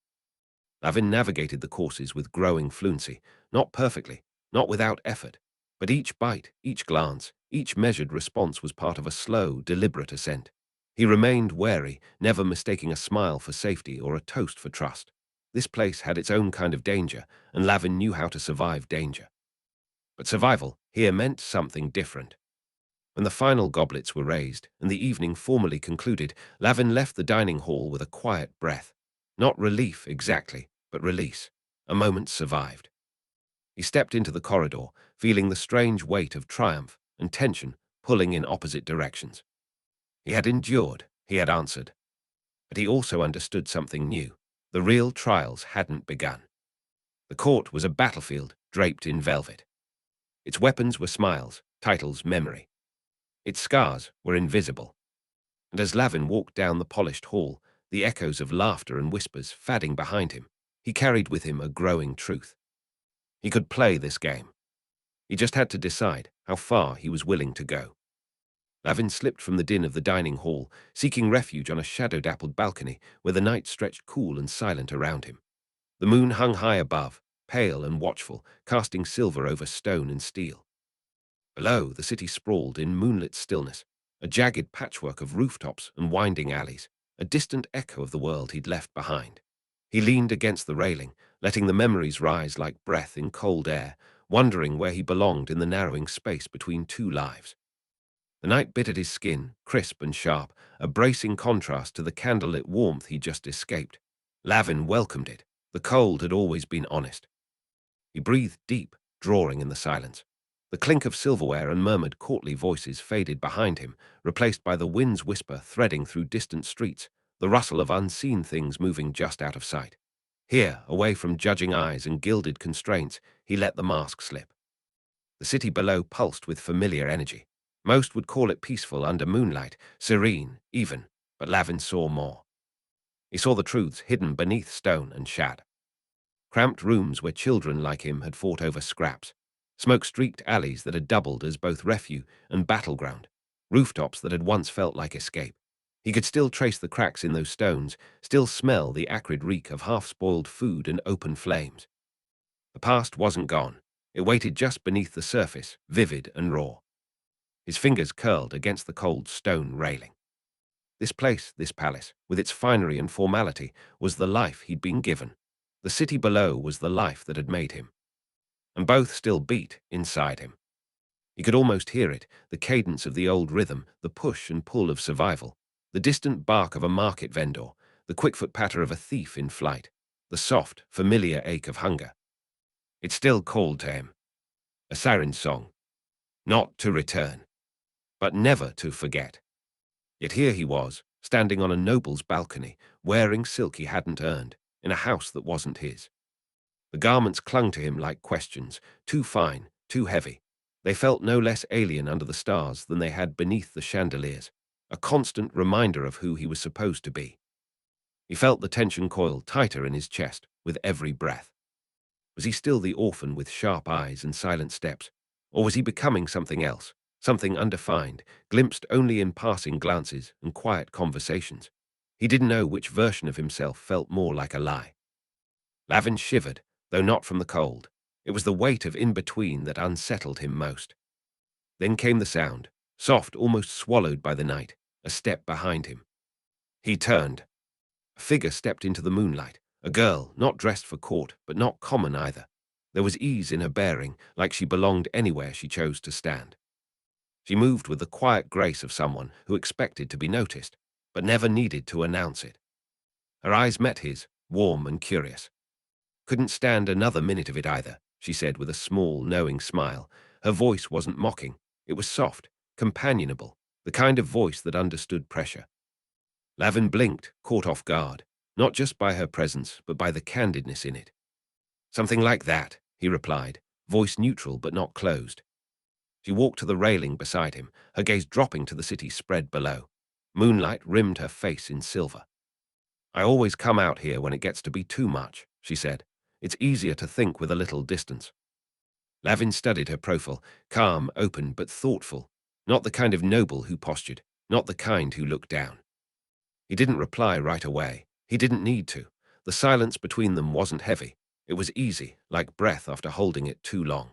Lavin navigated the courses with growing fluency, not perfectly, not without effort, but each bite, each glance, each measured response was part of a slow, deliberate ascent. He remained wary, never mistaking a smile for safety or a toast for trust. This place had its own kind of danger, and Lavin knew how to survive danger. But survival here meant something different. When the final goblets were raised and the evening formally concluded, Lavin left the dining hall with a quiet breath. Not relief exactly, but release. A moment survived. He stepped into the corridor, feeling the strange weight of triumph and tension pulling in opposite directions. He had endured, he had answered. But he also understood something new. The real trials hadn't begun. The court was a battlefield draped in velvet. Its weapons were smiles, titles memory. Its scars were invisible. And as Lavin walked down the polished hall, the echoes of laughter and whispers fading behind him, he carried with him a growing truth. He could play this game. He just had to decide how far he was willing to go. Lavin slipped from the din of the dining hall, seeking refuge on a shadow-dappled balcony where the night stretched cool and silent around him. The moon hung high above, pale and watchful, casting silver over stone and steel. Below, the city sprawled in moonlit stillness, a jagged patchwork of rooftops and winding alleys, a distant echo of the world he'd left behind. He leaned against the railing, letting the memories rise like breath in cold air, wondering where he belonged in the narrowing space between two lives. The night bit at his skin, crisp and sharp, a bracing contrast to the candlelit warmth he'd just escaped. Lavin welcomed it. The cold had always been honest. He breathed deep, drawing in the silence. The clink of silverware and murmured courtly voices faded behind him, replaced by the wind's whisper threading through distant streets, the rustle of unseen things moving just out of sight. Here, away from judging eyes and gilded constraints, he let the mask slip. The city below pulsed with familiar energy. Most would call it peaceful under moonlight, serene, even, but Lavin saw more. He saw the truths hidden beneath stone and shad. Cramped rooms where children like him had fought over scraps, smoke-streaked alleys that had doubled as both refuge and battleground, rooftops that had once felt like escape. He could still trace the cracks in those stones, still smell the acrid reek of half-spoiled food and open flames. The past wasn't gone. It waited just beneath the surface, vivid and raw. His fingers curled against the cold stone railing. This place, this palace, with its finery and formality, was the life he'd been given. The city below was the life that had made him. And both still beat inside him. He could almost hear it, the cadence of the old rhythm, the push and pull of survival, the distant bark of a market vendor, the quick-foot patter of a thief in flight, the soft, familiar ache of hunger. It still called to him. A siren song. Not to return, but never to forget. Yet here he was, standing on a noble's balcony, wearing silk he hadn't earned, in a house that wasn't his. The garments clung to him like questions, too fine, too heavy. They felt no less alien under the stars than they had beneath the chandeliers, a constant reminder of who he was supposed to be. He felt the tension coil tighter in his chest with every breath. Was he still the orphan with sharp eyes and silent steps, or was he becoming something else, something undefined, glimpsed only in passing glances and quiet conversations? He didn't know which version of himself felt more like a lie. Lavin shivered, though not from the cold. It was the weight of in-between that unsettled him most. Then came the sound, soft, almost swallowed by the night, a step behind him. He turned. A figure stepped into the moonlight, a girl, not dressed for court, but not common either. There was ease in her bearing, like she belonged anywhere she chose to stand. She moved with the quiet grace of someone who expected to be noticed, but never needed to announce it. Her eyes met his, warm and curious. Couldn't stand another minute of it either, she said with a small, knowing smile. Her voice wasn't mocking. It was soft, companionable, the kind of voice that understood pressure. Lavin blinked, caught off guard, not just by her presence, but by the candidness in it. Something like that, he replied, voice neutral but not closed. She walked to the railing beside him, her gaze dropping to the city spread below. Moonlight rimmed her face in silver. I always come out here when it gets to be too much, she said. It's easier to think with a little distance. Lavin studied her profile, calm, open, but thoughtful. Not the kind of noble who postured, not the kind who looked down. He didn't reply right away. He didn't need to. The silence between them wasn't heavy. It was easy, like breath after holding it too long.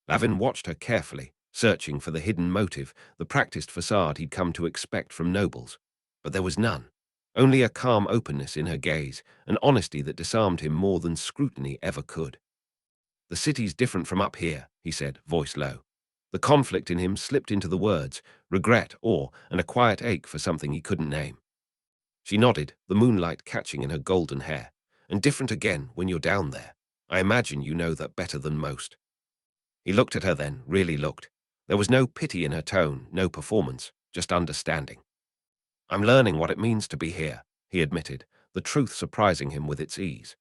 Lavin watched her carefully, searching for the hidden motive, the practiced facade he'd come to expect from nobles. But there was none. Only a calm openness in her gaze, an honesty that disarmed him more than scrutiny ever could. The city's different from up here, he said, voice low. The conflict in him slipped into the words, regret, awe, and a quiet ache for something he couldn't name. She nodded, the moonlight catching in her golden hair. And different again when you're down there. I imagine you know that better than most. He looked at her then, really looked. There was no pity in her tone, no performance, just understanding. I'm learning what it means to be here, he admitted, the truth surprising him with its ease.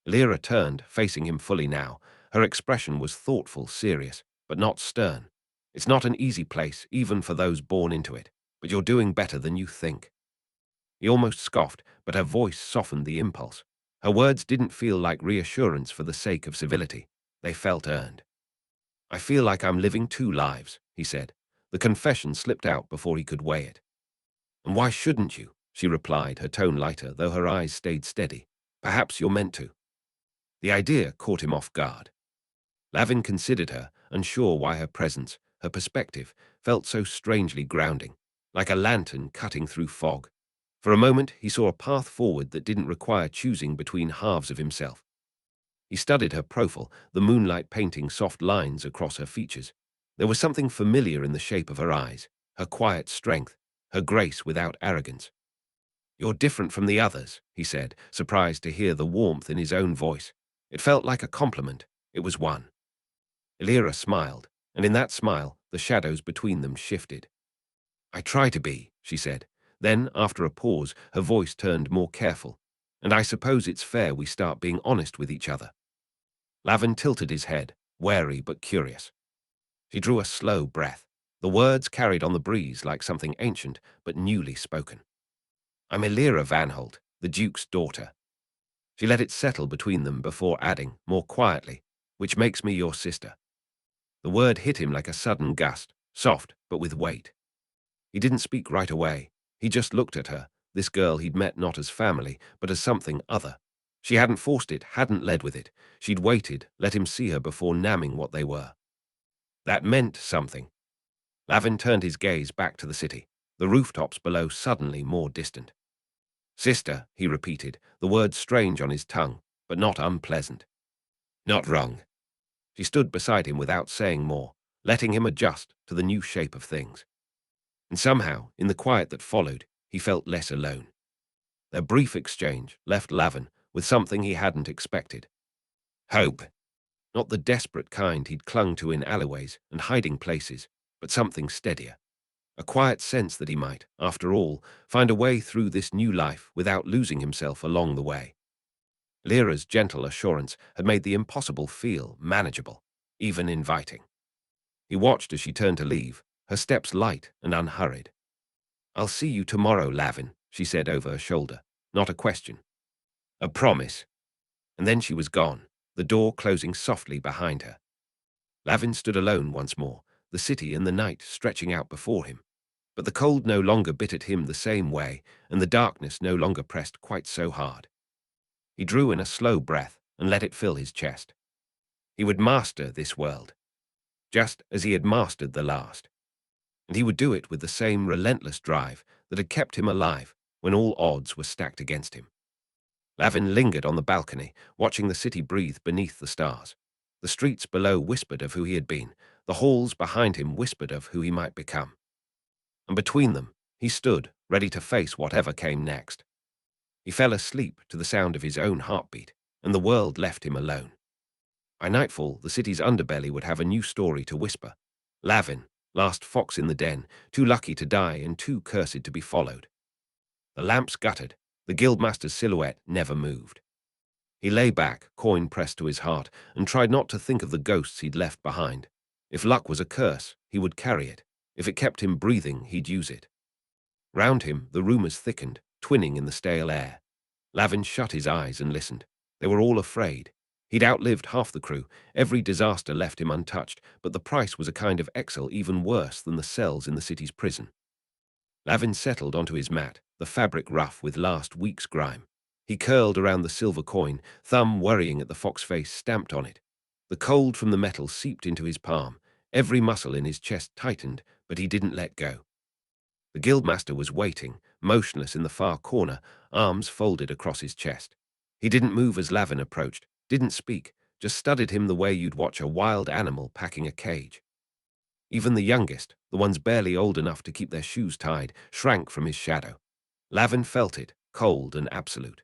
Lyra turned, facing him fully now. Her expression was thoughtful, serious, but not stern. It's not an easy place, even for those born into it, but you're doing better than you think. He almost scoffed, but her voice softened the impulse. Her words didn't feel like reassurance for the sake of civility. They felt earned. I feel like I'm living two lives, he said. The confession slipped out before he could weigh it. And why shouldn't you? She replied, her tone lighter, though her eyes stayed steady. Perhaps you're meant to. The idea caught him off guard. Lavin considered her, unsure why her presence, her perspective, felt so strangely grounding, like a lantern cutting through fog. For a moment, he saw a path forward that didn't require choosing between halves of himself. He studied her profile, the moonlight painting soft lines across her features. There was something familiar in the shape of her eyes, her quiet strength, her grace without arrogance. You're different from the others, he said, surprised to hear the warmth in his own voice. It felt like a compliment. It was one. Lyra smiled, and in that smile, the shadows between them shifted. I try to be, she said. Then, after a pause, her voice turned more careful. And I suppose it's fair we start being honest with each other. Lavin tilted his head, wary but curious. She drew a slow breath. The words carried on the breeze like something ancient but newly spoken. I'm Lyra Van Holt, the Duke's daughter. She let it settle between them before adding, more quietly, which makes me your sister. The word hit him like a sudden gust, soft but with weight. He didn't speak right away. He just looked at her, this girl he'd met not as family, but as something other. She hadn't forced it, hadn't led with it. She'd waited, let him see her before naming what they were. That meant something. Lavin turned his gaze back to the city, the rooftops below suddenly more distant. Sister, he repeated, the word strange on his tongue, but not unpleasant. Not wrong. She stood beside him without saying more, letting him adjust to the new shape of things. And somehow, in the quiet that followed, he felt less alone. Their brief exchange left Lavin with something he hadn't expected. Hope. Not the desperate kind he'd clung to in alleyways and hiding places, but something steadier. A quiet sense that he might, after all, find a way through this new life without losing himself along the way. Lyra's gentle assurance had made the impossible feel manageable, even inviting. He watched as she turned to leave, her steps light and unhurried. I'll see you tomorrow, Lavin, she said over her shoulder, not a question. A promise. And then she was gone, the door closing softly behind her. Lavin stood alone once more, the city and the night stretching out before him. But the cold no longer bit at him the same way, and the darkness no longer pressed quite so hard. He drew in a slow breath and let it fill his chest. He would master this world, just as he had mastered the last. And he would do it with the same relentless drive that had kept him alive when all odds were stacked against him. Lavin lingered on the balcony, watching the city breathe beneath the stars. The streets below whispered of who he had been, the halls behind him whispered of who he might become. And between them, he stood, ready to face whatever came next. He fell asleep to the sound of his own heartbeat, and the world left him alone. By nightfall, the city's underbelly would have a new story to whisper. Lavin, last fox in the den, too lucky to die and too cursed to be followed. The lamps guttered, the guildmaster's silhouette never moved. He lay back, coin pressed to his heart, and tried not to think of the ghosts he'd left behind. If luck was a curse, he would carry it. If it kept him breathing, he'd use it. Round him, the rumors thickened, twinning in the stale air. Lavin shut his eyes and listened. They were all afraid. He'd outlived half the crew. Every disaster left him untouched, but the price was a kind of exile even worse than the cells in the city's prison. Lavin settled onto his mat, the fabric rough with last week's grime. He curled around the silver coin, thumb worrying at the fox face stamped on it. The cold from the metal seeped into his palm. Every muscle in his chest tightened, but he didn't let go. The guildmaster was waiting, motionless in the far corner, arms folded across his chest. He didn't move as Lavin approached, didn't speak, just studied him the way you'd watch a wild animal packing a cage. Even the youngest, the ones barely old enough to keep their shoes tied, shrank from his shadow. Lavin felt it, cold and absolute.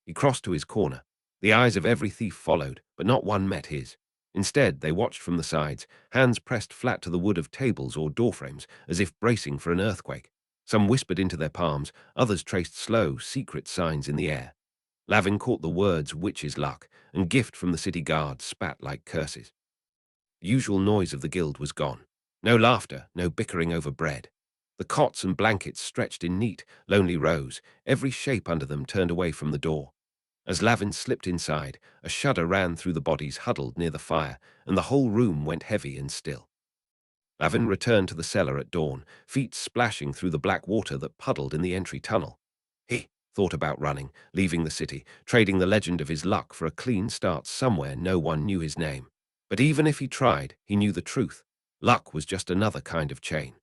He crossed to his corner. The eyes of every thief followed, but not one met his. Instead, they watched from the sides, hands pressed flat to the wood of tables or doorframes, as if bracing for an earthquake. Some whispered into their palms, others traced slow, secret signs in the air. Lavin caught the words witch's luck, and gift from the city guard spat like curses. The usual noise of the guild was gone. No laughter, no bickering over bread. The cots and blankets stretched in neat, lonely rows, every shape under them turned away from the door. As Lavin slipped inside, a shudder ran through the bodies huddled near the fire, and the whole room went heavy and still. Lavin returned to the cellar at dawn, feet splashing through the black water that puddled in the entry tunnel. He thought about running, leaving the city, trading the legend of his luck for a clean start somewhere no one knew his name. But even if he tried, he knew the truth. Luck was just another kind of chain.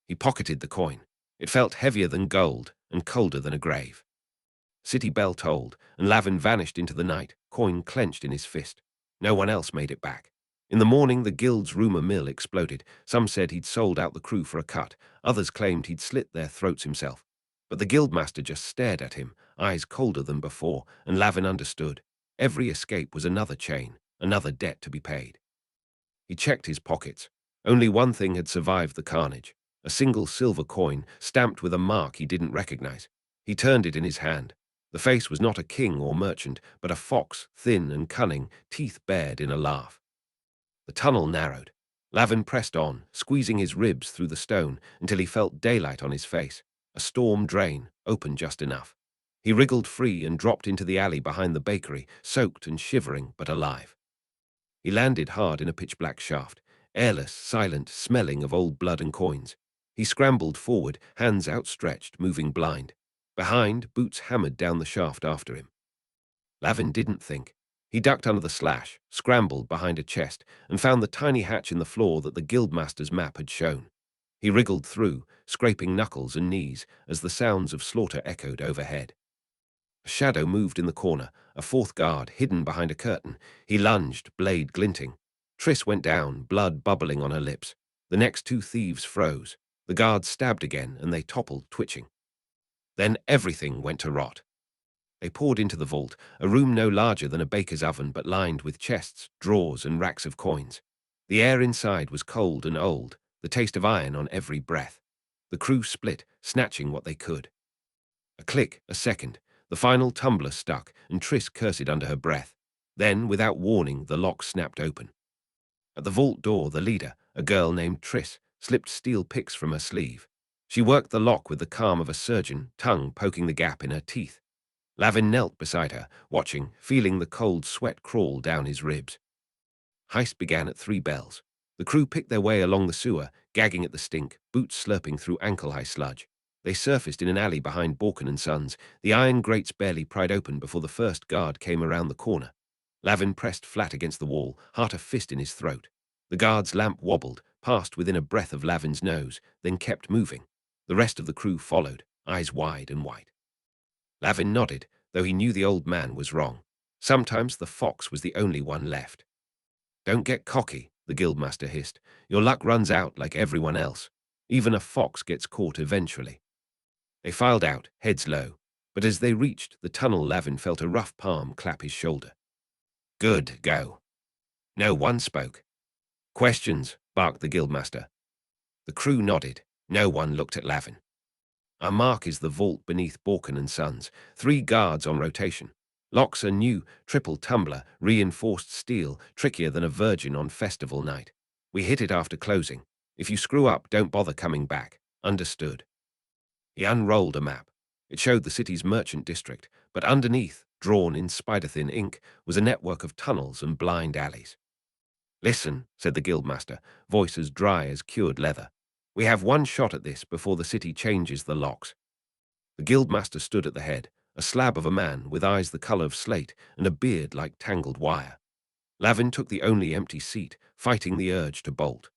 He pocketed the coin. It felt heavier than gold and colder than a grave. City bell tolled, and Lavin vanished into the night, coin clenched in his fist. No one else made it back. In the morning, the guild's rumour mill exploded. Some said he'd sold out the crew for a cut. Others claimed he'd slit their throats himself. But the guildmaster just stared at him, eyes colder than before, and Lavin understood. Every escape was another chain, another debt to be paid. He checked his pockets. Only one thing had survived the carnage. A single silver coin, stamped with a mark he didn't recognize. He turned it in his hand. The face was not a king or merchant, but a fox, thin and cunning, teeth bared in a laugh. The tunnel narrowed. Lavin pressed on, squeezing his ribs through the stone until he felt daylight on his face. A storm drain, open just enough. He wriggled free and dropped into the alley behind the bakery, soaked and shivering, but alive. He landed hard in a pitch-black shaft, airless, silent, smelling of old blood and coins. He scrambled forward, hands outstretched, moving blind. Behind, boots hammered down the shaft after him. Lavin didn't think. He ducked under the slash, scrambled behind a chest, and found the tiny hatch in the floor that the guildmaster's map had shown. He wriggled through, scraping knuckles and knees as the sounds of slaughter echoed overhead. A shadow moved in the corner, a fourth guard hidden behind a curtain. He lunged, blade glinting. Triss went down, blood bubbling on her lips. The next two thieves froze. The guard stabbed again, and they toppled, twitching. Then everything went to rot. They poured into the vault, a room no larger than a baker's oven but lined with chests, drawers, and racks of coins. The air inside was cold and old, the taste of iron on every breath. The crew split, snatching what they could. A click, a second. The final tumbler stuck, and Triss cursed under her breath. Then, without warning, the lock snapped open. At the vault door, the leader, a girl named Triss, slipped steel picks from her sleeve. She worked the lock with the calm of a surgeon, tongue poking the gap in her teeth. Lavin knelt beside her, watching, feeling the cold sweat crawl down his ribs. Heist began at 3 bells. The crew picked their way along the sewer, gagging at the stink, boots slurping through ankle-high sludge. They surfaced in an alley behind Borkin and Sons, the iron grates barely pried open before the first guard came around the corner. Lavin pressed flat against the wall, heart a fist in his throat. The guard's lamp wobbled, passed within a breath of Lavin's nose, then kept moving. The rest of the crew followed, eyes wide and white. Lavin nodded, though he knew the old man was wrong. Sometimes the fox was the only one left. "Don't get cocky," the Guildmaster hissed. "Your luck runs out like everyone else. Even a fox gets caught eventually." They filed out, heads low, but as they reached the tunnel, Lavin felt a rough palm clap his shoulder. "Good, go." No one spoke. "Questions?" barked the Guildmaster. The crew nodded. No one looked at Lavin. "Our mark is the vault beneath Borkin and Sons. 3 guards on rotation. Locks are new, triple tumbler, reinforced steel, trickier than a virgin on festival night. We hit it after closing. If you screw up, don't bother coming back. Understood." He unrolled a map. It showed the city's merchant district, but underneath, drawn in spider-thin ink, was a network of tunnels and blind alleys. "Listen," said the Guildmaster, voice as dry as cured leather. "We have one shot at this before the city changes the locks." The Guildmaster stood at the head, a slab of a man with eyes the color of slate and a beard like tangled wire. Lavin took the only empty seat, fighting the urge to bolt.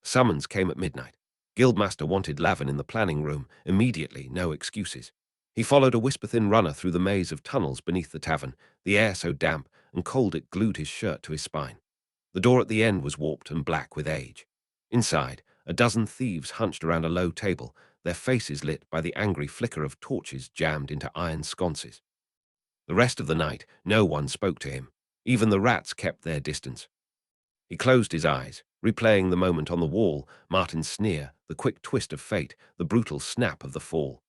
Summons came at midnight. Guildmaster wanted Lavin in the planning room, immediately, no excuses. He followed a whisper-thin runner through the maze of tunnels beneath the tavern, the air so damp and cold it glued his shirt to his spine. The door at the end was warped and black with age. Inside, a dozen thieves hunched around a low table, their faces lit by the angry flicker of torches jammed into iron sconces. The rest of the night, no one spoke to him. Even the rats kept their distance. He closed his eyes, replaying the moment on the wall, Martin's sneer, the quick twist of fate, the brutal snap of the fall.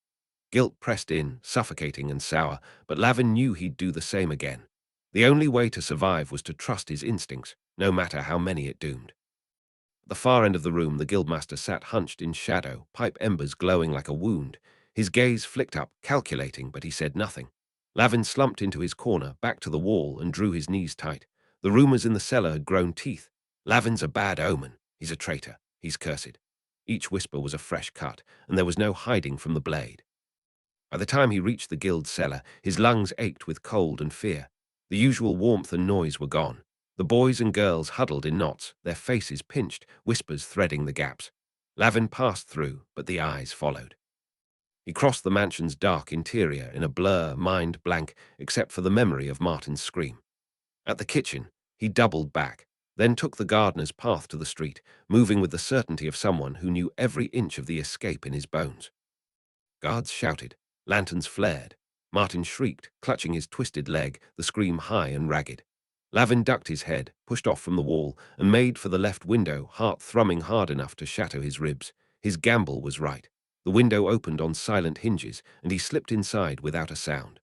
Guilt pressed in, suffocating and sour, but Lavin knew he'd do the same again. The only way to survive was to trust his instincts, no matter how many it doomed. At the far end of the room, the Guildmaster sat hunched in shadow, pipe embers glowing like a wound. His gaze flicked up, calculating, but he said nothing. Lavin slumped into his corner, back to the wall, and drew his knees tight. The rumors in the cellar had grown teeth. "Lavin's a bad omen. He's a traitor. He's cursed." Each whisper was a fresh cut, and there was no hiding from the blade. By the time he reached the guild cellar, his lungs ached with cold and fear. The usual warmth and noise were gone. The boys and girls huddled in knots, their faces pinched, whispers threading the gaps. Lavin passed through, but the eyes followed. He crossed the mansion's dark interior in a blur, mind blank, except for the memory of Martin's scream. At the kitchen, he doubled back, then took the gardener's path to the street, moving with the certainty of someone who knew every inch of the escape in his bones. Guards shouted. Lanterns flared. Martin shrieked, clutching his twisted leg, the scream high and ragged. Lavin ducked his head, pushed off from the wall, and made for the left window, heart thrumming hard enough to shatter his ribs. His gamble was right. The window opened on silent hinges, and he slipped inside without a sound.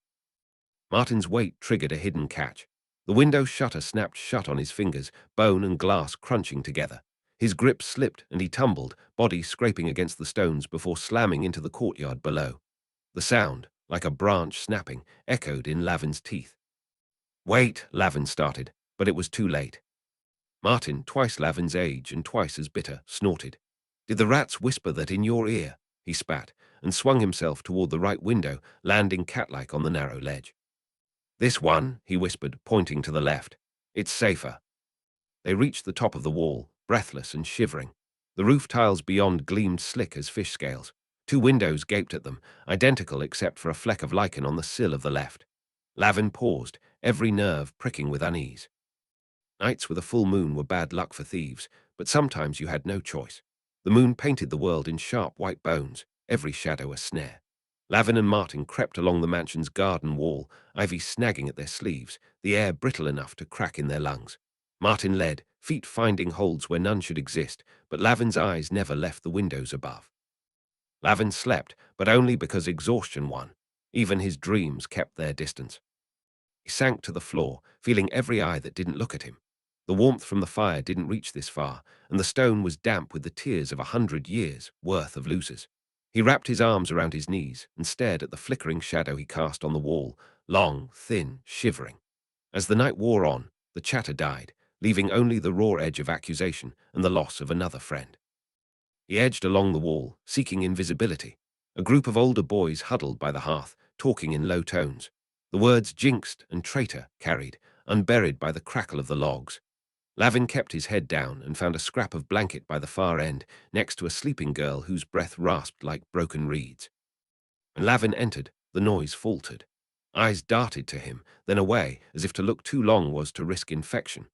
Martin's weight triggered a hidden catch. The window shutter snapped shut on his fingers, bone and glass crunching together. His grip slipped, and he tumbled, body scraping against the stones before slamming into the courtyard below. The sound, like a branch snapping, echoed in Lavin's teeth. "Wait," Lavin started, but it was too late. Martin, twice Lavin's age and twice as bitter, snorted. "Did the rats whisper that in your ear?" He spat, and swung himself toward the right window, landing cat-like on the narrow ledge. "This one," he whispered, pointing to the left. "It's safer." They reached the top of the wall, breathless and shivering. The roof tiles beyond gleamed slick as fish scales. 2 windows gaped at them, identical except for a fleck of lichen on the sill of the left. Lavin paused, every nerve pricking with unease. Nights with a full moon were bad luck for thieves, but sometimes you had no choice. The moon painted the world in sharp white bones, every shadow a snare. Lavin and Martin crept along the mansion's garden wall, ivy snagging at their sleeves, the air brittle enough to crack in their lungs. Martin led, feet finding holds where none should exist, but Lavin's eyes never left the windows above. Lavin slept, but only because exhaustion won. Even his dreams kept their distance. He sank to the floor, feeling every eye that didn't look at him. The warmth from the fire didn't reach this far, and the stone was damp with the tears of 100 years' worth of losers. He wrapped his arms around his knees and stared at the flickering shadow he cast on the wall, long, thin, shivering. As the night wore on, the chatter died, leaving only the raw edge of accusation and the loss of another friend. He edged along the wall, seeking invisibility. A group of older boys huddled by the hearth, talking in low tones. The words jinxed and traitor carried, unburied by the crackle of the logs. Lavin kept his head down and found a scrap of blanket by the far end, next to a sleeping girl whose breath rasped like broken reeds. When Lavin entered, the noise faltered. Eyes darted to him, then away, as if to look too long was to risk infection.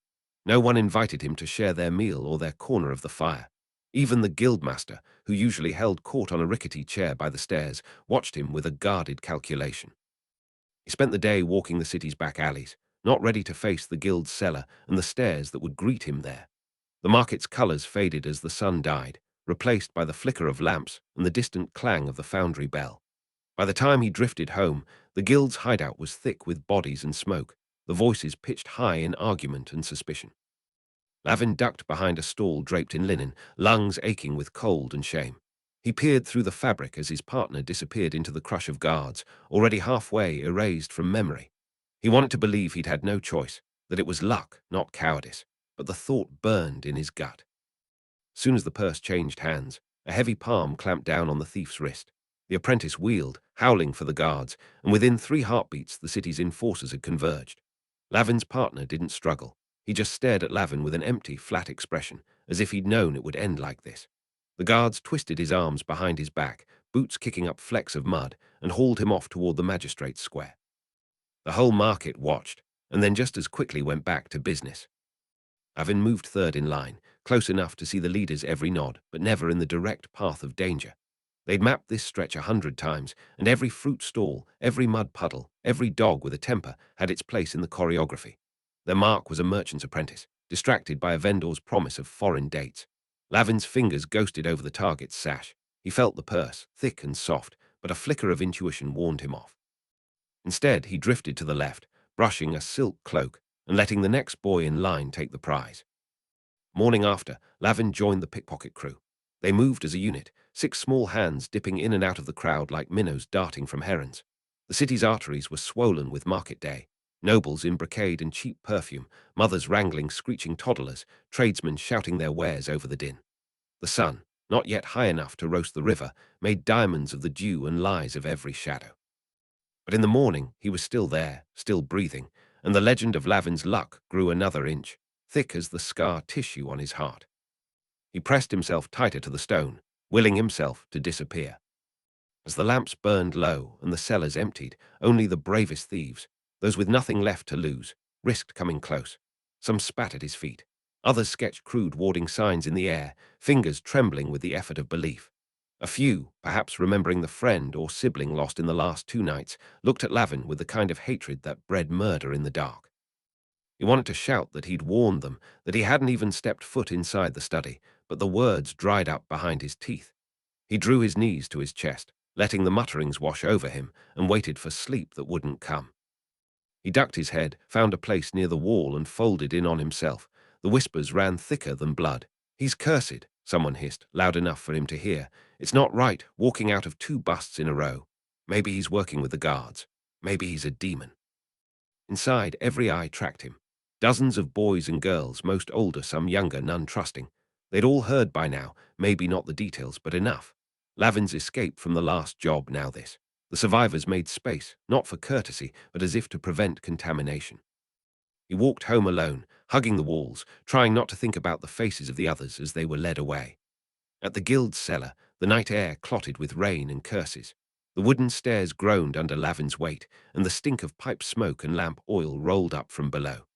No one invited him to share their meal or their corner of the fire. Even the Guildmaster, who usually held court on a rickety chair by the stairs, watched him with a guarded calculation. He spent the day walking the city's back alleys, not ready to face the guild's cellar and the stares that would greet him there. The market's colours faded as the sun died, replaced by the flicker of lamps and the distant clang of the foundry bell. By the time he drifted home, the guild's hideout was thick with bodies and smoke, the voices pitched high in argument and suspicion. Lavin ducked behind a stall draped in linen, lungs aching with cold and shame. He peered through the fabric as his partner disappeared into the crush of guards, already halfway erased from memory. He wanted to believe he'd had no choice, that it was luck, not cowardice, but the thought burned in his gut. Soon as the purse changed hands, a heavy palm clamped down on the thief's wrist. The apprentice wheeled, howling for the guards, and within 3 heartbeats the city's enforcers had converged. Lavin's partner didn't struggle. He just stared at Lavin with an empty, flat expression, as if he'd known it would end like this. The guards twisted his arms behind his back, boots kicking up flecks of mud, and hauled him off toward the magistrate's square. The whole market watched, and then just as quickly went back to business. Lavin moved third in line, close enough to see the leader's every nod, but never in the direct path of danger. They'd mapped this stretch 100 times, and every fruit stall, every mud puddle, every dog with a temper had its place in the choreography. Their mark was a merchant's apprentice, distracted by a vendor's promise of foreign dates. Lavin's fingers ghosted over the target's sash. He felt the purse, thick and soft, but a flicker of intuition warned him off. Instead, he drifted to the left, brushing a silk cloak and letting the next boy in line take the prize. Morning after, Lavin joined the pickpocket crew. They moved as a unit, 6 small hands dipping in and out of the crowd like minnows darting from herons. The city's arteries were swollen with market day. Nobles in brocade and cheap perfume, mothers wrangling screeching toddlers, tradesmen shouting their wares over the din. The sun, not yet high enough to roast the river, made diamonds of the dew and lies of every shadow. But in the morning, he was still there, still breathing, and the legend of Lavin's luck grew another inch, thick as the scar tissue on his heart. He pressed himself tighter to the stone, willing himself to disappear. As the lamps burned low and the cellars emptied, only the bravest thieves, those with nothing left to lose, risked coming close. Some spat at his feet. Others sketched crude warding signs in the air, fingers trembling with the effort of belief. A few, perhaps remembering the friend or sibling lost in the last 2 nights, looked at Lavin with the kind of hatred that bred murder in the dark. He wanted to shout that he'd warned them, that he hadn't even stepped foot inside the study, but the words dried up behind his teeth. He drew his knees to his chest, letting the mutterings wash over him, and waited for sleep that wouldn't come. He ducked his head, found a place near the wall, and folded in on himself. The whispers ran thicker than blood. "He's cursed," someone hissed, loud enough for him to hear. "It's not right, walking out of 2 busts in a row. Maybe he's working with the guards. Maybe he's a demon." Inside, every eye tracked him. Dozens of boys and girls, most older, some younger, none trusting. They'd all heard by now, maybe not the details, but enough. Lavin's escape from the last job, now this. The survivors made space, not for courtesy, but as if to prevent contamination. He walked home alone, hugging the walls, trying not to think about the faces of the others as they were led away. At the guild's cellar, the night air clotted with rain and curses. The wooden stairs groaned under Lavin's weight, and the stink of pipe smoke and lamp oil rolled up from below.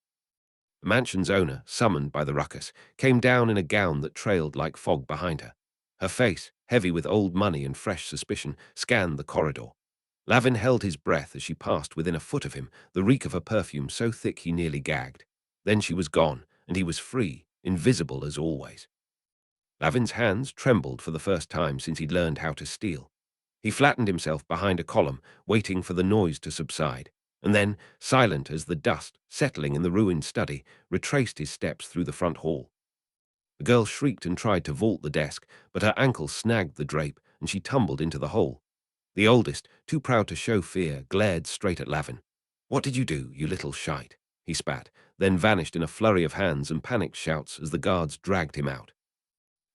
The mansion's owner, summoned by the ruckus, came down in a gown that trailed like fog behind her. Her face, heavy with old money and fresh suspicion, scanned the corridor. Lavin held his breath as she passed within a foot of him, the reek of her perfume so thick he nearly gagged. Then she was gone, and he was free, invisible as always. Lavin's hands trembled for the first time since he'd learned how to steal. He flattened himself behind a column, waiting for the noise to subside, and then, silent as the dust settling in the ruined study, retraced his steps through the front hall. The girl shrieked and tried to vault the desk, but her ankle snagged the drape, and she tumbled into the hole. The oldest, too proud to show fear, glared straight at Lavin. "What did you do, you little shite?" he spat, then vanished in a flurry of hands and panicked shouts as the guards dragged him out.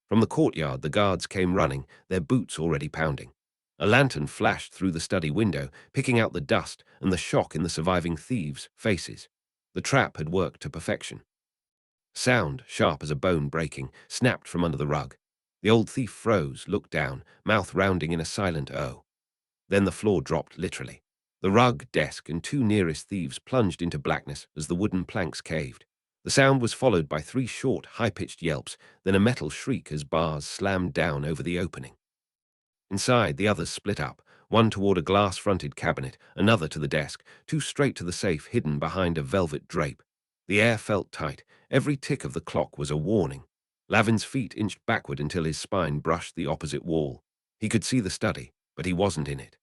From the courtyard, the guards came running, their boots already pounding. A lantern flashed through the study window, picking out the dust and the shock in the surviving thieves' faces. The trap had worked to perfection. Sound, sharp as a bone breaking, snapped from under the rug. The old thief froze, looked down, mouth rounding in a silent "oh." Then the floor dropped literally. The rug, desk, and two nearest thieves plunged into blackness as the wooden planks caved. The sound was followed by three short, high-pitched yelps, then a metal shriek as bars slammed down over the opening. Inside, the others split up, one toward a glass-fronted cabinet, another to the desk, two straight to the safe hidden behind a velvet drape. The air felt tight. Every tick of the clock was a warning. Lavin's feet inched backward until his spine brushed the opposite wall. He could see the study, but he wasn't in it.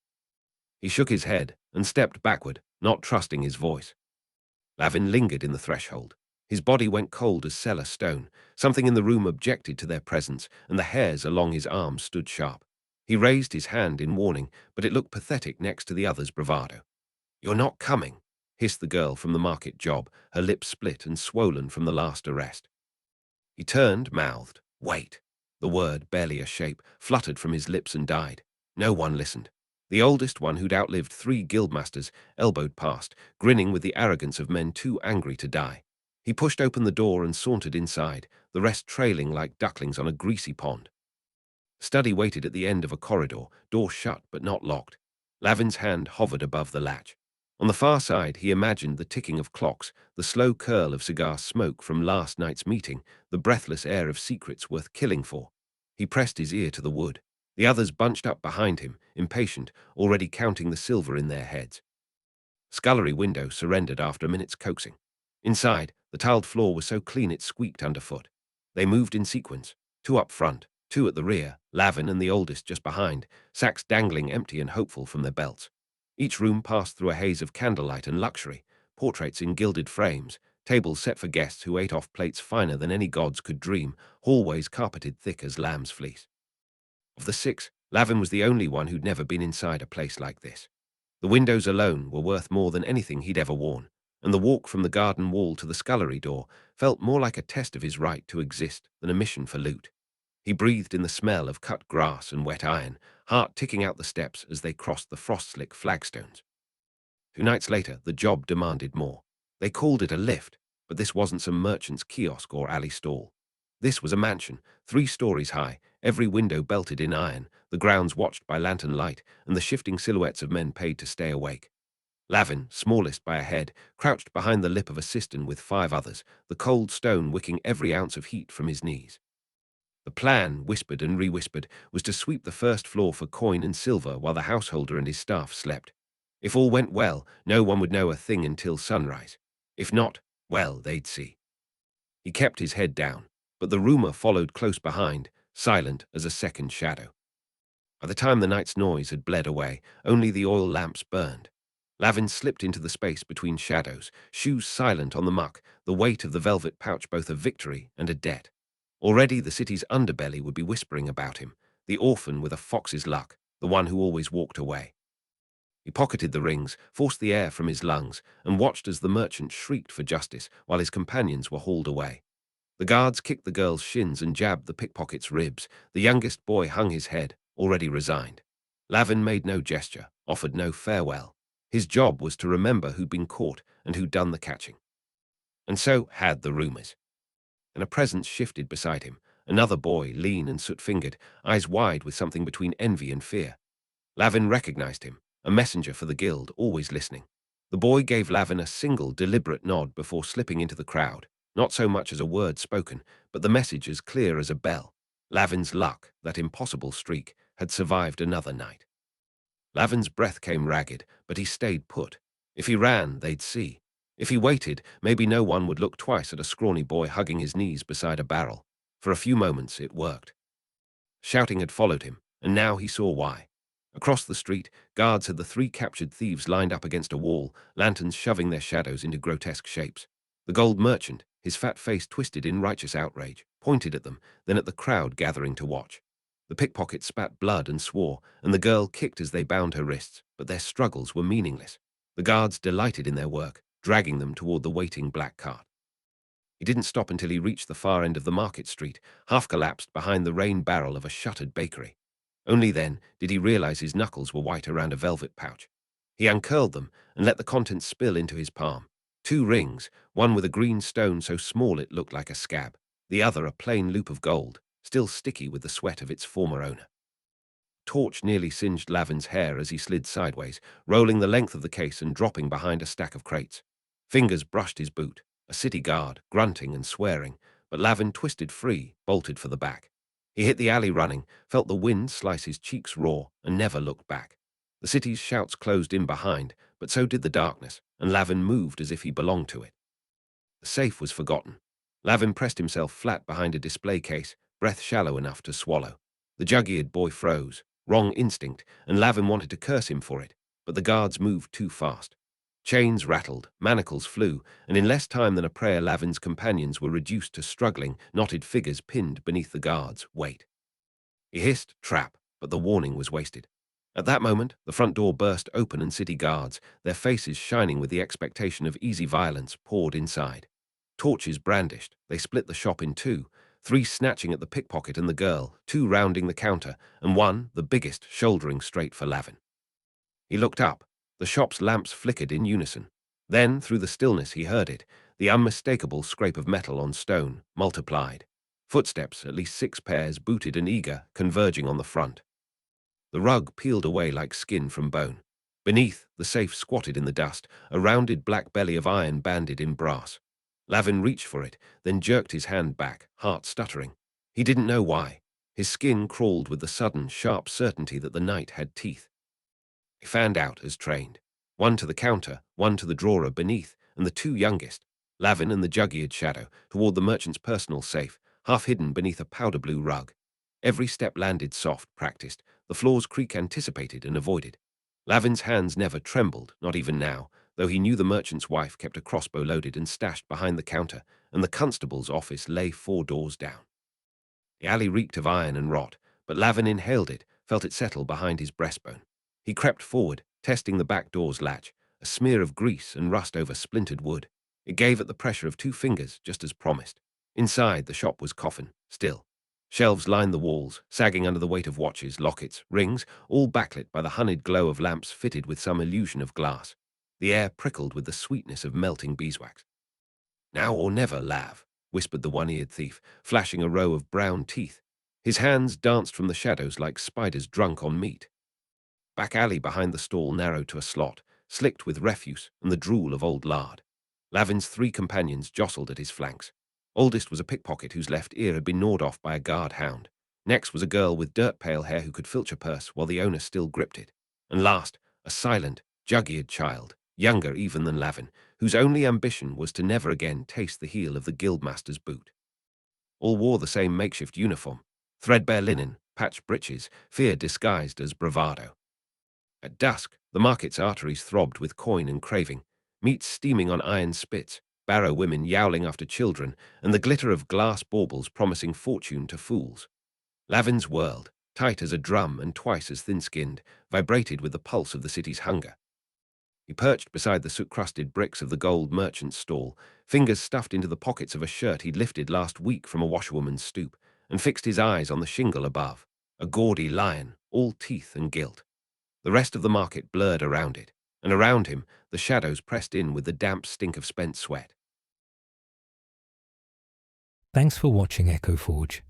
He shook his head and stepped backward, not trusting his voice. Lavin lingered in the threshold. His body went cold as cellar stone. Something in the room objected to their presence, and the hairs along his arms stood sharp. He raised his hand in warning, but it looked pathetic next to the other's bravado. "You're not coming," hissed the girl from the market job, her lips split and swollen from the last arrest. He turned, mouthed, "Wait." The word, barely a shape, fluttered from his lips and died. No one listened. The oldest one, who'd outlived 3 guildmasters, elbowed past, grinning with the arrogance of men too angry to die. He pushed open the door and sauntered inside, the rest trailing like ducklings on a greasy pond. Study waited at the end of a corridor, door shut but not locked. Lavin's hand hovered above the latch. On the far side, he imagined the ticking of clocks, the slow curl of cigar smoke from last night's meeting, the breathless air of secrets worth killing for. He pressed his ear to the wood. The others bunched up behind him, impatient, already counting the silver in their heads. Scullery window surrendered after a minute's coaxing. Inside, the tiled floor was so clean it squeaked underfoot. They moved in sequence, 2 up front, 2 at the rear, Lavin and the oldest just behind, sacks dangling empty and hopeful from their belts. Each room passed through a haze of candlelight and luxury, portraits in gilded frames, tables set for guests who ate off plates finer than any gods could dream, hallways carpeted thick as lamb's fleece. Of the 6, Lavin was the only one who'd never been inside a place like this. The windows alone were worth more than anything he'd ever worn, and the walk from the garden wall to the scullery door felt more like a test of his right to exist than a mission for loot. He breathed in the smell of cut grass and wet iron, heart ticking out the steps as they crossed the frost-slick flagstones. 2 nights later, the job demanded more. They called it a lift, but this wasn't some merchant's kiosk or alley stall. This was a mansion, 3 stories high, every window belted in iron, the grounds watched by lantern light, and the shifting silhouettes of men paid to stay awake. Lavin, smallest by a head, crouched behind the lip of a cistern with 5 others, the cold stone wicking every ounce of heat from his knees. The plan, whispered and re-whispered, was to sweep the first floor for coin and silver while the householder and his staff slept. If all went well, no one would know a thing until sunrise. If not, well, they'd see. He kept his head down, but the rumor followed close behind, silent as a second shadow. By the time the night's noise had bled away, only the oil lamps burned. Lavin slipped into the space between shadows, shoes silent on the muck, the weight of the velvet pouch both a victory and a debt. Already the city's underbelly would be whispering about him, the orphan with a fox's luck, the one who always walked away. He pocketed the rings, forced the air from his lungs, and watched as the merchant shrieked for justice while his companions were hauled away. The guards kicked the girl's shins and jabbed the pickpocket's ribs. The youngest boy hung his head, already resigned. Lavin made no gesture, offered no farewell. His job was to remember who'd been caught and who'd done the catching. And so had the rumors. And a presence shifted beside him, another boy, lean and soot-fingered, eyes wide with something between envy and fear. Lavin recognized him, a messenger for the guild, always listening. The boy gave Lavin a single, deliberate nod before slipping into the crowd, not so much as a word spoken, but the message as clear as a bell. Lavin's luck, that impossible streak, had survived another night. Lavin's breath came ragged, but he stayed put. If he ran, they'd see. If he waited, maybe no one would look twice at a scrawny boy hugging his knees beside a barrel. For a few moments, it worked. Shouting had followed him, and now he saw why. Across the street, guards had the 3 captured thieves lined up against a wall, lanterns shoving their shadows into grotesque shapes. The gold merchant, his fat face twisted in righteous outrage, pointed at them, then at the crowd gathering to watch. The pickpocket spat blood and swore, and the girl kicked as they bound her wrists, but their struggles were meaningless. The guards delighted in their work, dragging them toward the waiting black cart. He didn't stop until he reached the far end of the market street, half collapsed behind the rain barrel of a shuttered bakery. Only then did he realize his knuckles were white around a velvet pouch. He uncurled them and let the contents spill into his palm. 2 rings, one with a green stone so small it looked like a scab, the other a plain loop of gold, still sticky with the sweat of its former owner. Torch nearly singed Lavin's hair as he slid sideways, rolling the length of the case and dropping behind a stack of crates. Fingers brushed his boot, a city guard, grunting and swearing, but Lavin twisted free, bolted for the back. He hit the alley running, felt the wind slice his cheeks raw, and never looked back. The city's shouts closed in behind, but so did the darkness, and Lavin moved as if he belonged to it. The safe was forgotten. Lavin pressed himself flat behind a display case, breath shallow enough to swallow. The jug-eared boy froze. Wrong instinct, and Lavin wanted to curse him for it, but the guards moved too fast. Chains rattled, manacles flew, and in less time than a prayer Lavin's companions were reduced to struggling, knotted figures pinned beneath the guards' weight. He hissed, "Trap," but the warning was wasted. At that moment, the front door burst open and city guards, their faces shining with the expectation of easy violence, poured inside. Torches brandished, they split the shop in 2, 3 snatching at the pickpocket and the girl, 2 rounding the counter, and 1, the biggest, shouldering straight for Lavin. He looked up. The shop's lamps flickered in unison. Then, through the stillness, he heard it, the unmistakable scrape of metal on stone, multiplied. Footsteps, at least 6 pairs, booted and eager, converging on the front. The rug peeled away like skin from bone. Beneath, the safe squatted in the dust, a rounded black belly of iron banded in brass. Lavin reached for it, then jerked his hand back, heart stuttering. He didn't know why. His skin crawled with the sudden, sharp certainty that the night had teeth. He fanned out as trained. 1 to the counter, 1 to the drawer beneath, and the 2 youngest, Lavin and the jug-eared shadow, toward the merchant's personal safe, half hidden beneath a powder-blue rug. Every step landed soft, practiced, the floor's creak anticipated and avoided. Lavin's hands never trembled, not even now, though he knew the merchant's wife kept a crossbow loaded and stashed behind the counter, and the constable's office lay 4 doors down. The alley reeked of iron and rot, but Lavin inhaled it, felt it settle behind his breastbone. He crept forward, testing the back door's latch, a smear of grease and rust over splintered wood. It gave at the pressure of 2 fingers, just as promised. Inside, the shop was coffin, still. Shelves lined the walls, sagging under the weight of watches, lockets, rings, all backlit by the honeyed glow of lamps fitted with some illusion of glass. The air prickled with the sweetness of melting beeswax. "Now or never, Lav," whispered the one-eared thief, flashing a row of brown teeth. His hands danced from the shadows like spiders drunk on meat. Back alley behind the stall narrowed to a slot, slicked with refuse and the drool of old lard. Lavin's 3 companions jostled at his flanks. Oldest was a pickpocket whose left ear had been gnawed off by a guard hound. Next was a girl with dirt-pale hair who could filch a purse while the owner still gripped it. And last, a silent, jug-eared child, younger even than Lavin, whose only ambition was to never again taste the heel of the Guildmaster's boot. All wore the same makeshift uniform, threadbare linen, patched breeches, fear disguised as bravado. At dusk, the market's arteries throbbed with coin and craving, meat steaming on iron spits, barrow women yowling after children, and the glitter of glass baubles promising fortune to fools. Lavin's world, tight as a drum and twice as thin-skinned, vibrated with the pulse of the city's hunger. He perched beside the soot-crusted bricks of the gold merchant's stall, fingers stuffed into the pockets of a shirt he'd lifted last week from a washerwoman's stoop, and fixed his eyes on the shingle above, a gaudy lion, all teeth and gilt. The rest of the market blurred around it, and around him the shadows pressed in with the damp stink of spent sweat. Thanks for watching Echo Forge.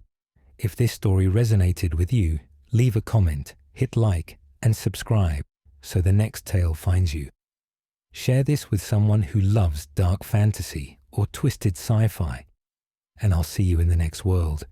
If this story resonated with you, leave a comment, hit like, and subscribe so the next tale finds you. Share this with someone who loves dark fantasy or twisted sci-fi, and I'll see you in the next world.